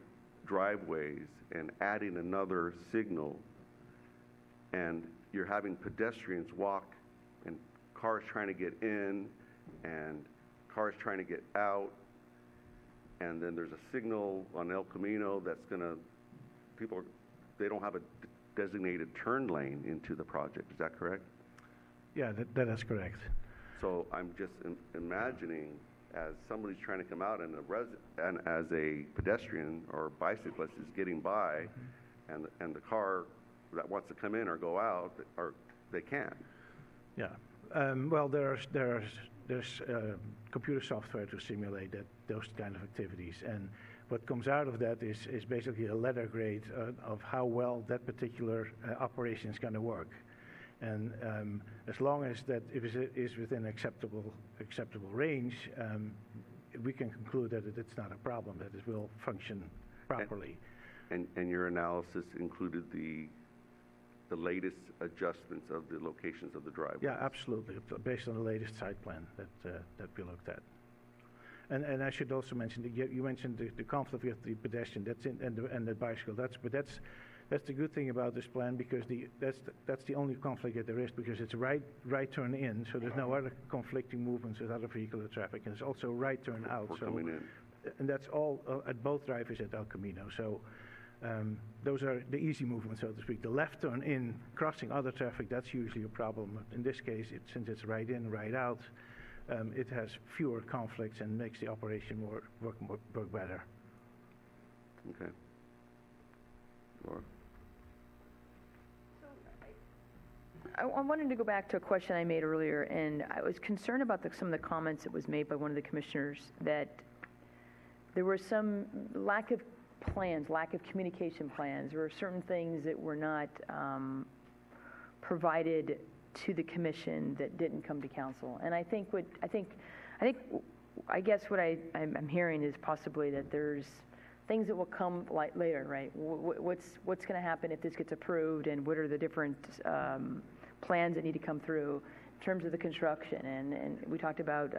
driveways and adding another signal, and you're having pedestrians walk and cars trying to get in and cars trying to get out, and then there's a signal on El Camino that's going to, they don't have a designated turn lane into the project. Is that correct? Yeah, that is correct. So I'm just imagining as somebody's trying to come out and as a pedestrian or bicyclist is getting by, and the car that wants to come in or go out, or they can't. Yeah. Well, there's computer software to simulate those kind of activities, and what comes out of that is basically a letter grade of how well that particular operation is going to work. And as long as that if it is within acceptable range, we can conclude that it's not a problem, that it will function properly. And your analysis included the latest adjustments of the locations of the driveways? Yeah, absolutely, based on the latest site plan that we looked at. And I should also mention that you mentioned the conflict with the pedestrian and the bicycle. That's the good thing about this plan, because that's the only conflict that there is, because it's right turn in, so there's no other conflicting movements with other vehicular traffic, and it's also right turn out. For coming in. And that's all at both driveways at El Camino. So those are the easy movements, so to speak. The left turn in, crossing other traffic, that's usually a problem. In this case, since it's right in, right out, it has fewer conflicts and makes the operation work better. Okay. Laura? I wanted to go back to a question I made earlier, and I was concerned about some of the comments that was made by one of the commissioners, that there was some lack of plans, lack of communication plans. There were certain things that were not provided to the commission that didn't come to council. And I guess what I'm hearing is possibly that there's things that will come later, right? What's going to happen if this gets approved, and what are the different plans that need to come through in terms of the construction? And we talked about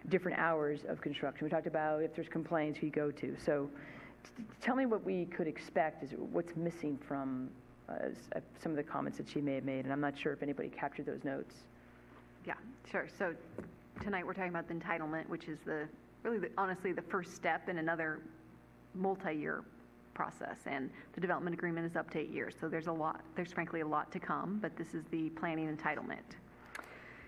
different hours of construction. We talked about if there's complaints, who you go to. So tell me what we could expect, is what's missing from some of the comments that she may have made, and I'm not sure if anybody captured those notes. Yeah, sure. So tonight we're talking about the entitlement, which is honestly the first step in another multi-year process, and the development agreement is up to 8 years. So there's frankly a lot to come, but this is the planning entitlement.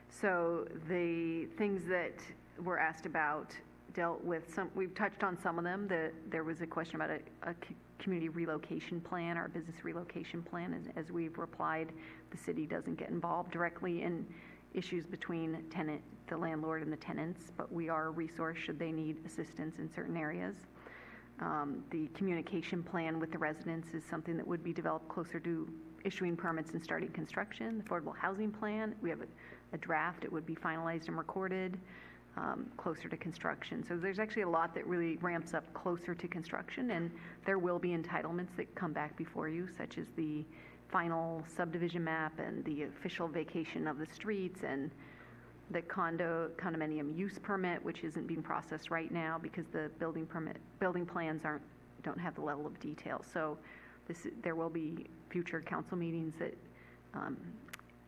So the things that were asked about dealt with we've touched on some of them. There was a question about a community relocation plan, or a business relocation plan. As we've replied, the city doesn't get involved directly issues between the landlord and the tenants, but we are a resource should they need assistance in certain areas. The communication plan with the residents is something that would be developed closer to issuing permits and starting construction. The affordable housing plan, we have a draft. It would be finalized and recorded closer to construction. So there's actually a lot that really ramps up closer to construction, and there will be entitlements that come back before you, such as the final subdivision map and the official vacation of the streets and the condominium use permit, which isn't being processed right now because the building plans don't have the level of detail. So there will be future council meetings that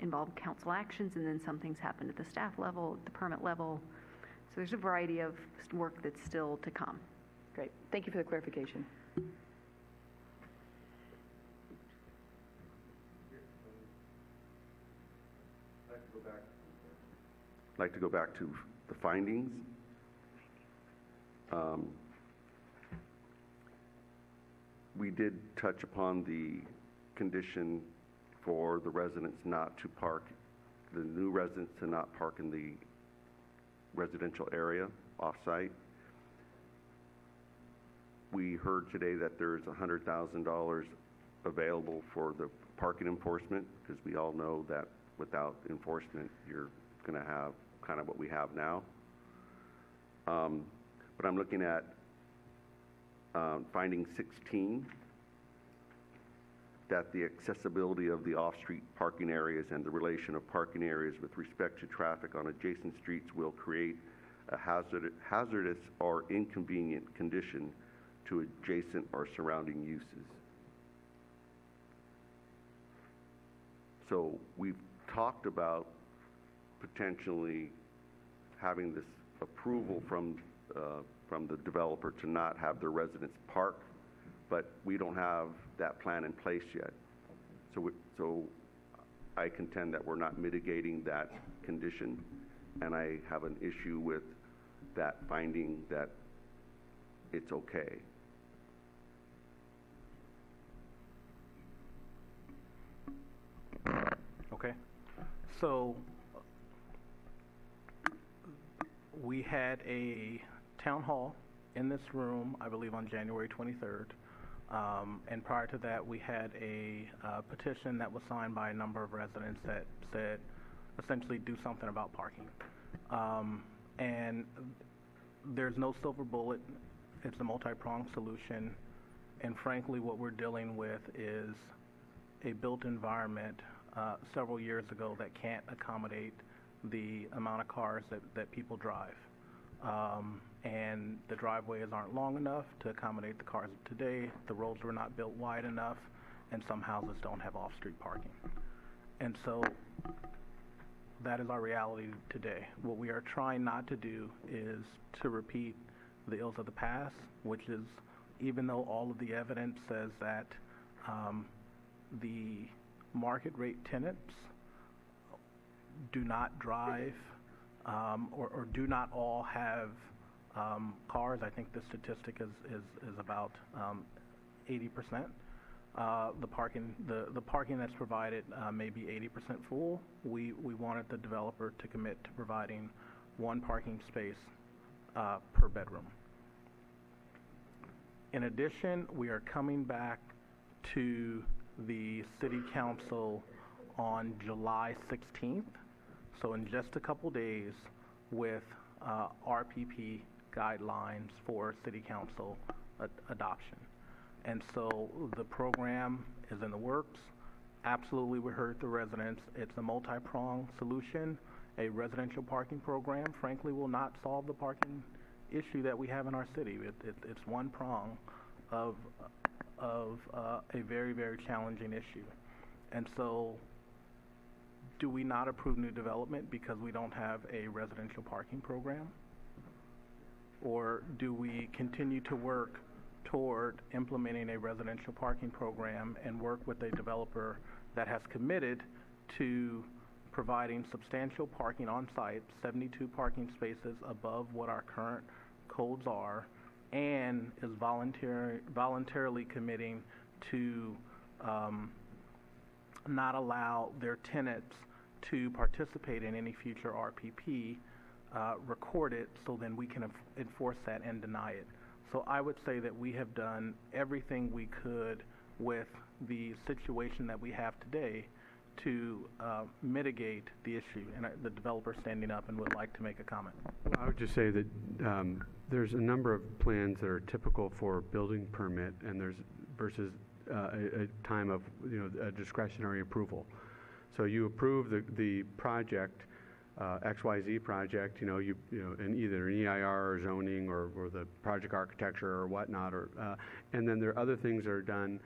involve council actions, and then some things happen at the staff level, at the permit level. So there's a variety of work that's still to come. Great. Thank you for the clarification. I'd like to go back to the findings. We did touch upon the condition for the residents not to park, the new residents to not park in the residential area off-site. We heard today that there's $100,000 available for the parking enforcement, because we all know that without enforcement, you're going to have kind of what we have now. But I'm looking at finding 16, that the accessibility of the off-street parking areas and the relation of parking areas with respect to traffic on adjacent streets will create a hazardous or inconvenient condition to adjacent or surrounding uses. So we've talked about potentially having this approval from the developer to not have their residents park, but we don't have that plan in place yet. So I contend that we're not mitigating that condition, and I have an issue with that finding that it's okay. Okay. So we had a town hall in this room, I believe on January 23rd. And prior to that, we had a petition that was signed by a number of residents that said, essentially, do something about parking. And there's no silver bullet. It's a multi-pronged solution. And frankly, what we're dealing with is a built environment several years ago that can't accommodate the amount of cars that people drive. And the driveways aren't long enough to accommodate the cars of today. The roads were not built wide enough, and some houses don't have off-street parking. And so that is our reality today. What we are trying not to do is to repeat the ills of the past, which is, even though all of the evidence says that the market rate tenants do not drive or do not all have cars. I think the statistic is about 80%. The parking that's provided may be 80% full. We wanted the developer to commit to providing one parking space per bedroom. In addition, we are coming back to the City Council on July 16th, so in just a couple days, with RPP guidelines for City Council adoption. And so the program is in the works. Absolutely, we heard the residents. It's a multi-pronged solution. A residential parking program, frankly, will not solve the parking issue that we have in our city. It's one prong of a very, very challenging issue. And so do we not approve new development because we don't have a residential parking program? Or do we continue to work toward implementing a residential parking program and work with a developer that has committed to providing substantial parking on site, 72 parking spaces above what our current codes are, and is voluntarily committing to not allow their tenants to participate in any future RPP, record it so then we can enforce that and deny it. So I would say that we have done everything we could with the situation that we have today to mitigate the issue. And the developer standing up and would like to make a comment. Well, I would just say that there's a number of plans that are typical for building permit, and there's versus a time of a discretionary approval. So you approve the project, XYZ project, in either an EIR or zoning or the project architecture or whatnot, and then there are other things that are done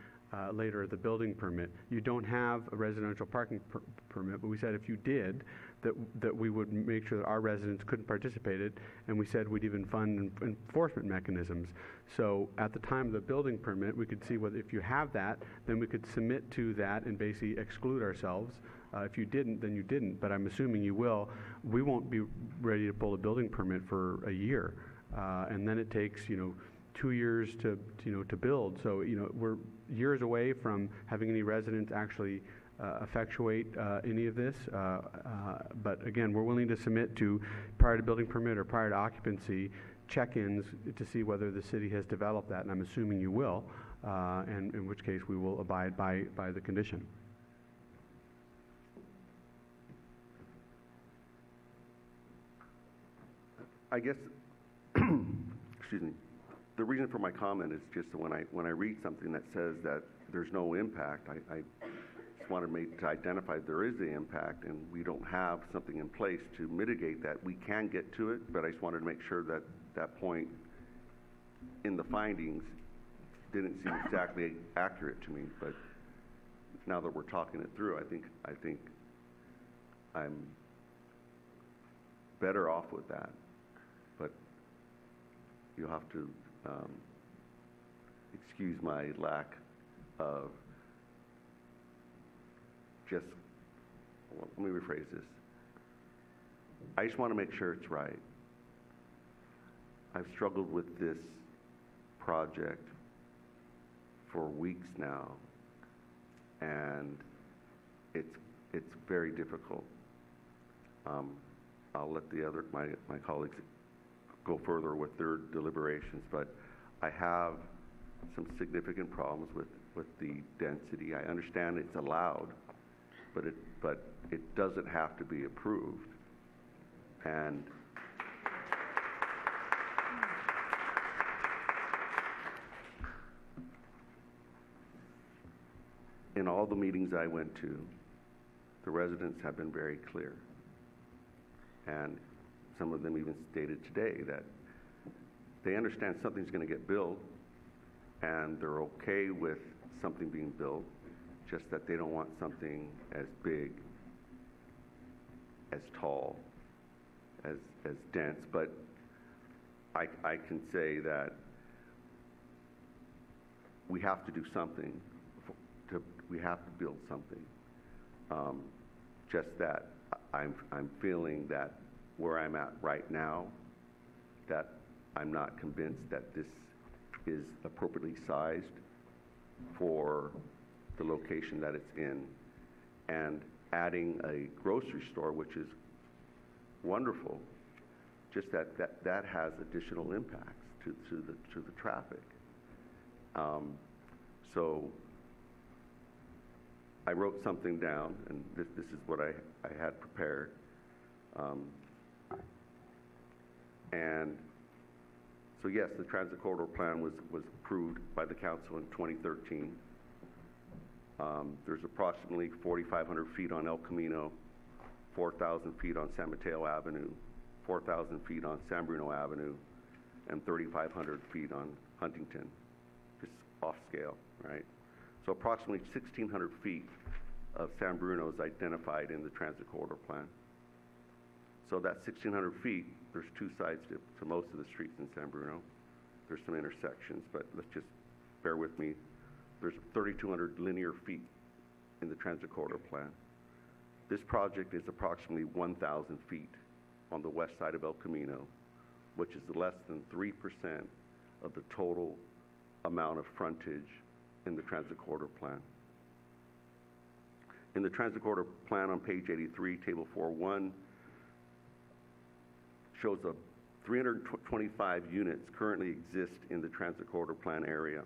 later at the building permit. You don't have a residential parking permit, but we said if you did, that we would make sure that our residents couldn't participate in it, and we said we'd even fund enforcement mechanisms. So at the time of the building permit, we could see whether if you have that, then we could submit to that and basically exclude ourselves. If you didn't, then you didn't, but I'm assuming you will. We won't be ready to pull a building permit for a year, and then it takes 2 years to build. So we're years away from having any residents actually effectuate any of this. But again, we're willing to submit to prior to building permit or prior to occupancy check-ins to see whether the city has developed that, and I'm assuming you will, and in which case we will abide by the condition. I guess, excuse me, the reason for my comment is just when I read something that says that there's no impact, I just wanted to identify there is the impact, and we don't have something in place to mitigate that. We can get to it, but I just wanted to make sure that that point in the findings didn't seem exactly accurate to me. But now that we're talking it through, I think I'm better off with that. But you'll have to excuse my lack of let me rephrase this. I just want to make sure it's right. I've struggled with this project for weeks now, and it's very difficult. I'll let my colleagues go further with their deliberations, but I have some significant problems with the density. I understand it's allowed, but it doesn't have to be approved. And in all the meetings I went to, the residents have been very clear. And some of them even stated today that they understand something's going to get built, and they're okay with something being built, just that they don't want something as big, as tall, as dense. But I can say that we have to do something. We have to build something. Just that I'm feeling that where I'm at right now, that I'm not convinced that this is appropriately sized for the location that it's in. And adding a grocery store, which is wonderful, just that has additional impacts to the traffic. So I wrote something down, and this is what I had prepared. And so yes, the transit corridor plan was approved by the council in 2013. There's approximately 4,500 feet on El Camino, 4,000 feet on San Mateo Avenue, 4,000 feet on San Bruno Avenue, and 3,500 feet on Huntington, just off scale, right? So approximately 1,600 feet of San Bruno is identified in the transit corridor plan. So that 1,600 feet, there's two sides to most of the streets in San Bruno. There's some intersections, but let's just bear with me. There's 3,200 linear feet in the transit corridor plan. This project is approximately 1,000 feet on the west side of El Camino, which is less than 3% of the total amount of frontage in the transit corridor plan. In the transit corridor plan on page 83, table 4.1, shows 325 units currently exist in the transit corridor plan area,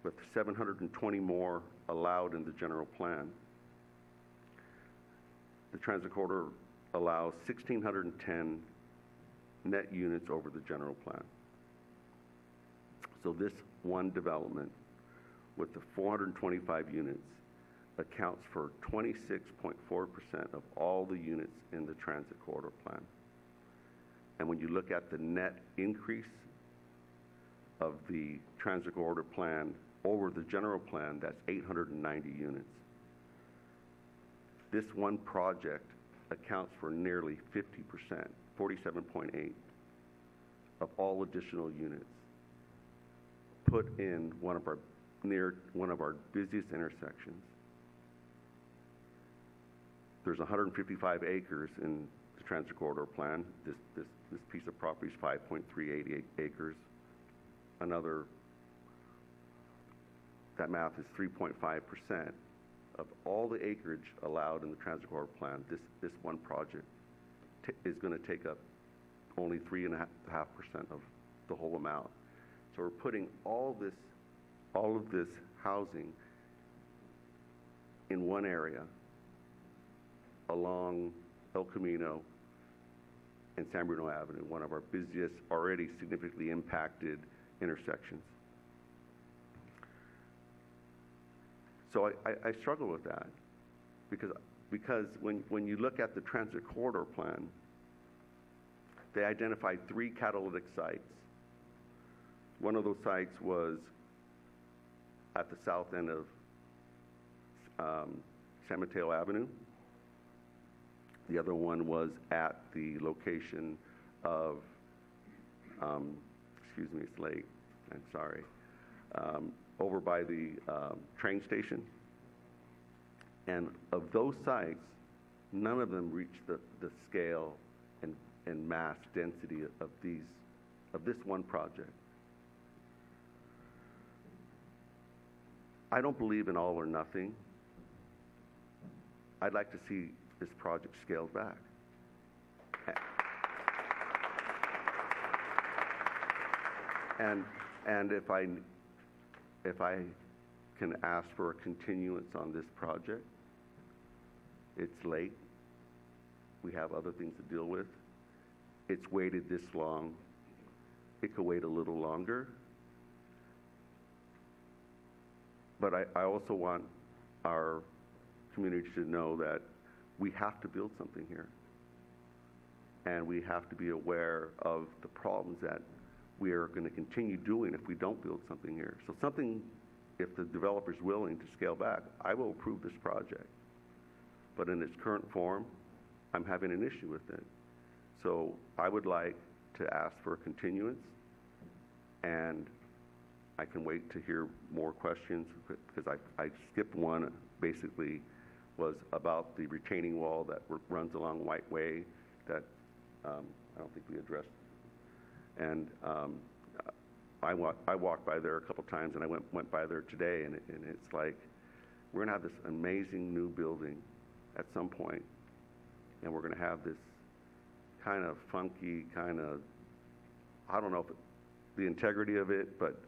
with 720 more allowed in the general plan. The transit corridor allows 1,610 net units over the general plan. So this one development with the 425 units accounts for 26.4% of all the units in the transit corridor plan. And when you look at the net increase of the transit corridor plan over the general plan, that's 890 units. This one project accounts for nearly 50%, 47.8% of all additional units put in near one of our busiest intersections. There's 155 acres in the transit corridor plan. This piece of property is 5.388 acres. That math is 3.5% of all the acreage allowed in the transit corridor plan. This one project is going to take up only 3.5% of the whole amount. So we're putting all of this housing in one area along El Camino and San Bruno Avenue, one of our busiest, already significantly impacted intersections. So I struggle with that because when you look at the transit corridor plan, they identified 3 catalytic sites. One of those sites was at the south end of San Mateo Avenue. The other one was at the location of, excuse me, it's late, I'm sorry, over by the train station. And of those sites, none of them reached the scale and mass density of this one project. I don't believe in all or nothing. I'd like to see this project scaled back. And if I can ask for a continuance on this project, it's late. We have other things to deal with. It's waited this long. It could wait a little longer. But I also want our community to know that we have to build something here. And we have to be aware of the problems that we are going to continue doing if we don't build something here. So if the developer's willing to scale back, I will approve this project. But in its current form, I'm having an issue with it. So I would like to ask for a continuance, and I can wait to hear more questions because I skipped one, basically was about the retaining wall that runs along White Way that I don't think we addressed. And I walked by there a couple times, and I went by there today, and it's like we're going to have this amazing new building at some point, and we're going to have this kind of funky, I don't know if the integrity of it, but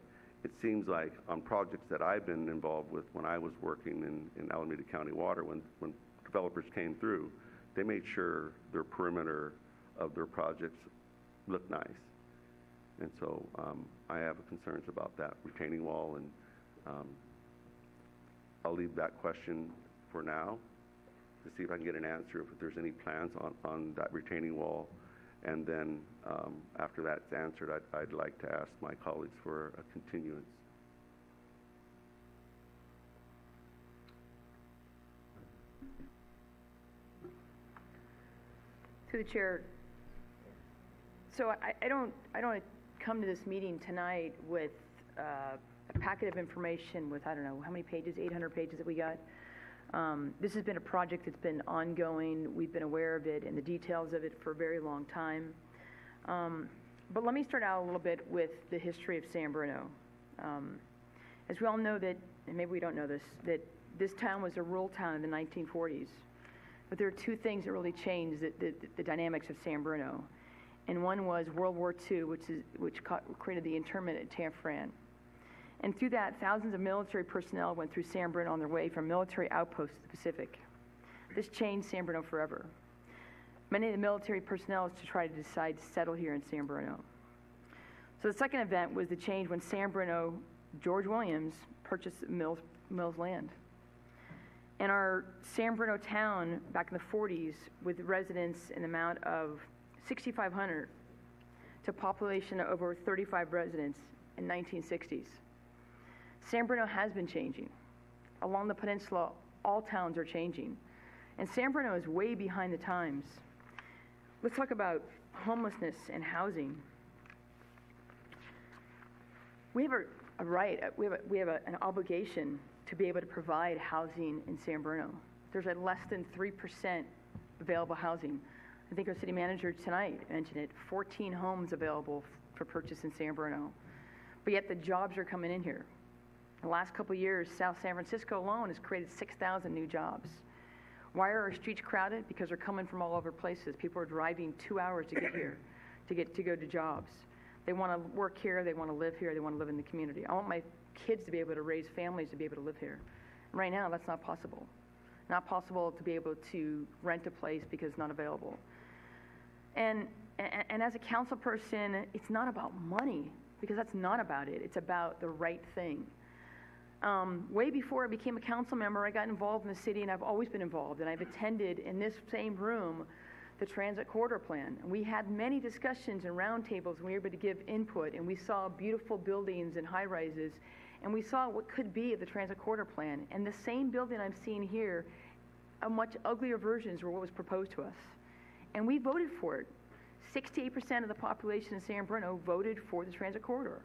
it seems like on projects that I've been involved with when I was working in Alameda County Water, when developers came through, they made sure their perimeter of their projects looked nice. And so I have concerns about that retaining wall, and I'll leave that question for now to see if I can get an answer if there's any plans on that retaining wall. And then after that's answered, I'd like to ask my colleagues for a continuance. To the chair. So I don't come to this meeting tonight with a packet of information with, I don't know, how many pages, 800 pages that we got. This has been a project that's been ongoing. We've been aware of it and the details of it for a very long time. But let me start out a little bit with the history of San Bruno. As we all know that, and maybe we don't know this, that This town was a rural town in the 1940s. But there are two things that really changed the dynamics of San Bruno. And one was World War II, which created the internment at Tanforan. And through that, thousands of military personnel went through San Bruno on their way from military outposts to the Pacific. This changed San Bruno forever. Many of the military personnel to try to decide to settle here in San Bruno. So the second event was the change when San Bruno, George Williams, purchased Mills land. And our San Bruno town, back in the 40s, with residents in the amount of 6,500 to a population of over 35 residents in 1960s. San Bruno has been changing. Along the peninsula, all towns are changing. And San Bruno is way behind the times. Let's talk about homelessness and housing. We have a right, we have an obligation to be able to provide housing in San Bruno. There's a less than 3% available housing. I think our city manager tonight mentioned it, 14 homes available for purchase in San Bruno. But yet the jobs are coming in here. The last couple of years, South San Francisco alone has created 6,000 new jobs. Why are our streets crowded? Because they're coming from all over places. People are driving 2 hours to get here, to go to jobs. They want to work here, they want to live here, they want to live in the community. I want my kids to be able to raise families to be able to live here. And right now, that's not possible. Not possible to be able to rent a place because it's not available. And as a council person, it's not about money, because that's not about it. It's about the right thing. Way before I became a council member, I got involved in the city, and I've always been involved. And I've attended in this same room the transit corridor plan. And we had many discussions and roundtables, and we were able to give input, and we saw beautiful buildings and high-rises, and we saw what could be of the transit corridor plan. And the same building I'm seeing here, a much uglier versions were what was proposed to us. And we voted for it. 68% of the population in San Bruno voted for the transit corridor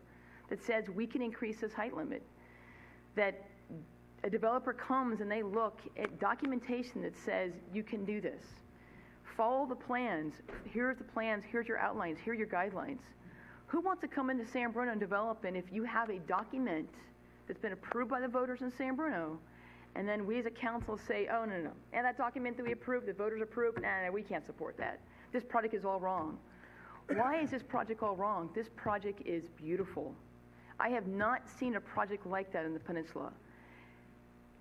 that says we can increase this height limit. That a developer comes and they look at documentation that says you can do this. Follow the plans. Here's the plans. Here's your outlines. Here are your guidelines. Who wants to come into San Bruno and develop? And if you have a document that's been approved by the voters in San Bruno, and then we as a council say, oh, no. And that document that we approved, the voters approved, nah, we can't support that. This project is all wrong. Why is this project all wrong? This project is beautiful. I have not seen a project like that in the peninsula.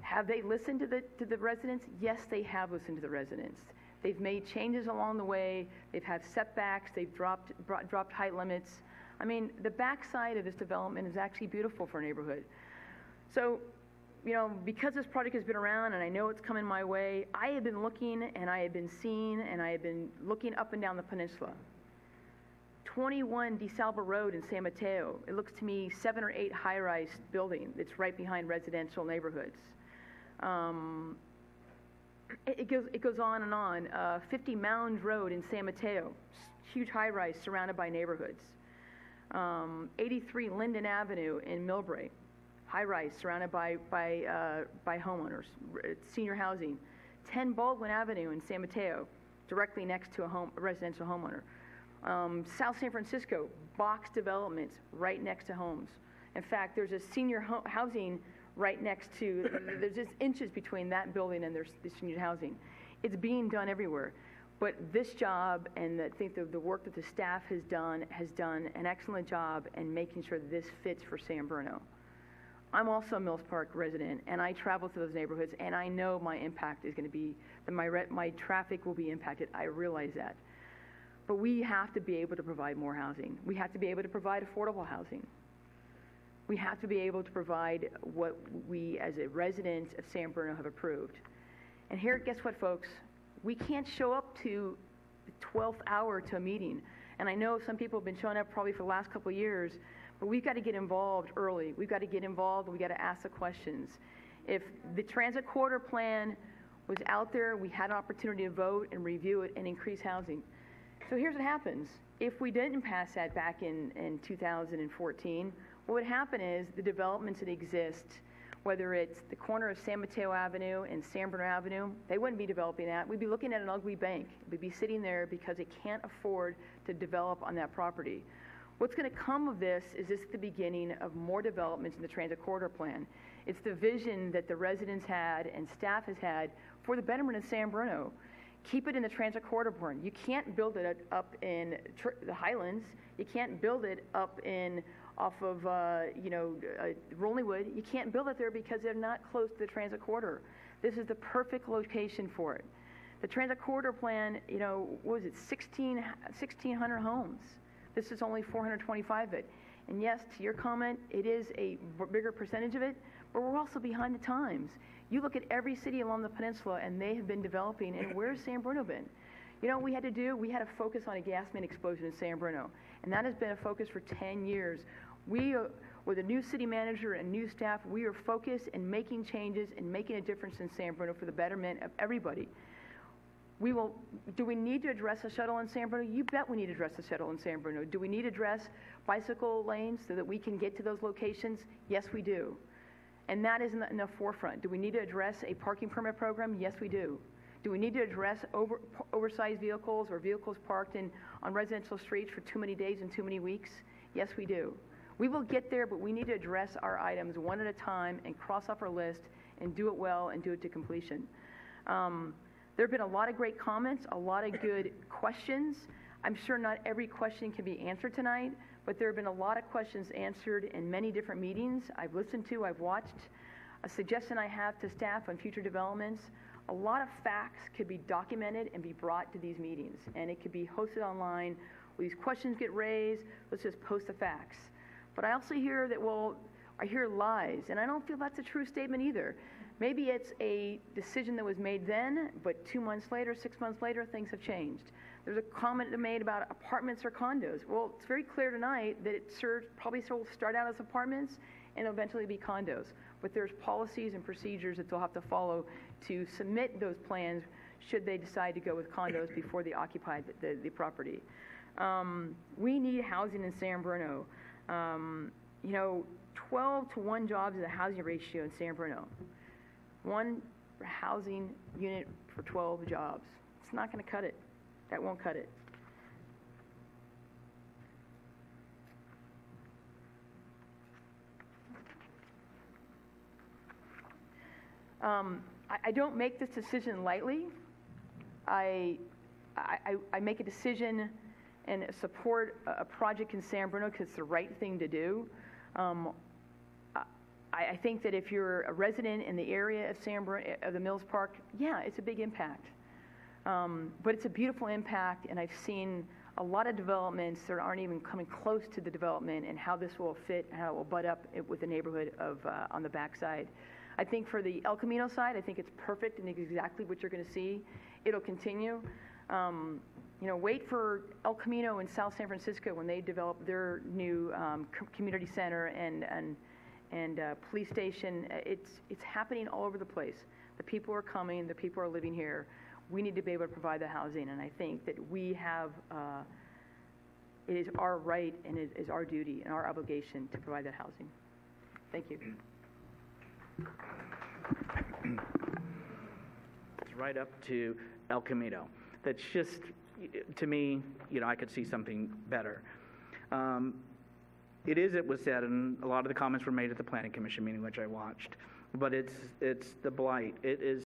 Have they listened to the residents? Yes, they have listened to the residents. They've made changes along the way. They've had setbacks. They've dropped height limits. I mean, the backside of this development is actually beautiful for a neighborhood. So, because this project has been around and I know it's coming my way, I have been looking and I have been seeing and I have been looking up and down the peninsula. 21 DeSalva Road in San Mateo. It looks to me 7 or 8 high-rise building that's right behind residential neighborhoods. It goes on and on. 50 Mound Road in San Mateo, huge high-rise surrounded by neighborhoods. 83 Linden Avenue in Millbrae, high-rise surrounded by homeowners, senior housing. 10 Baldwin Avenue in San Mateo, directly next to a residential homeowner. South San Francisco, box developments right next to homes. In fact, there's a senior housing right next to, there's just inches between that building and there's the senior housing. It's being done everywhere. But this job, and I think the work that the staff has done an excellent job in making sure that this fits for San Bruno. I'm also a Mills Park resident, and I travel to those neighborhoods, and I know my impact is going to be, that my traffic will be impacted. I realize that. But we have to be able to provide more housing. We have to be able to provide affordable housing. We have to be able to provide what we, as a resident of San Bruno, have approved. And here, guess what, folks? We can't show up to the 12th hour to a meeting. And I know some people have been showing up probably for the last couple of years, but we've got to get involved early. We've got to get involved, and we've got to ask the questions. If the transit corridor plan was out there, we had an opportunity to vote and review it and increase housing. So here's what happens. If we didn't pass that back in 2014, what would happen is the developments that exist, whether it's the corner of San Mateo Avenue and San Bruno Avenue, they wouldn't be developing that. We'd be looking at an ugly bank. We'd be sitting there because it can't afford to develop on that property. What's going to come of this is the beginning of more developments in the transit corridor plan. It's the vision that the residents had and staff has had for the betterment of San Bruno. Keep it in the transit corridor plan. You can't build it up in the Highlands. You can't build it up in off of Rollywood. You can't build it there because they're not close to the transit corridor. This is the perfect location for it. The transit corridor plan, what was it, 1,600 homes. This is only 425 of it. And yes, to your comment, it is a bigger percentage of it, but we're also behind the times. You look at every city along the peninsula, and they have been developing, and where's San Bruno been? You know what we had to do? We had to focus on a gas main explosion in San Bruno, and that has been a focus for 10 years. We, with a new city manager and new staff, we are focused and making changes and making a difference in San Bruno for the betterment of everybody. Do we need to address a shuttle in San Bruno? You bet we need to address a shuttle in San Bruno. Do we need to address bicycle lanes so that we can get to those locations? Yes, we do. And that is in the forefront. Do we need to address a parking permit program? Yes, we do. Do we need to address oversized vehicles or vehicles parked on residential streets for too many days and too many weeks? Yes, we do. We will get there, but we need to address our items one at a time and cross off our list and do it well and do it to completion. There have been a lot of great comments, a lot of good questions. I'm sure not every question can be answered tonight, but there have been a lot of questions answered in many different meetings I've listened to, I've watched. A suggestion I have to staff on future developments, a lot of facts could be documented and be brought to these meetings, and it could be hosted online. When these questions get raised, let's just post the facts. But I also hear that, I hear lies, and I don't feel that's a true statement either. Maybe it's a decision that was made then, but 2 months later, 6 months later, things have changed. There's a comment made about apartments or condos. Well, it's very clear tonight that it probably will start out as apartments and eventually be condos. But there's policies and procedures that they'll have to follow to submit those plans should they decide to go with condos before they occupy the property. We need housing in San Bruno. 12 to 1 jobs is a housing ratio in San Bruno. 1 housing unit for 12 jobs. It's not going to cut it. That won't cut it. I don't make this decision lightly. I make a decision and support a project in San Bruno because it's the right thing to do. I think that if you're a resident in the area of San Bruno, of the Mills Park, yeah, it's a big impact. But it's a beautiful impact, and I've seen a lot of developments that aren't even coming close to the development and how this will fit, how it will butt up with the neighborhood on the backside. I think for the El Camino side, I think it's perfect and exactly what you're going to see. It'll continue. Wait for El Camino in South San Francisco when they develop their new community center and police station. It's happening all over the place. The people are coming. The people are living here. We need to be able to provide the housing, and I think that we have. It is our right and it is our duty and our obligation to provide that housing. Thank you. It's right up to El Camino. That's just, to me, I could see something better. It was said, and a lot of the comments were made at the Planning Commission meeting, which I watched, but it's the blight. It is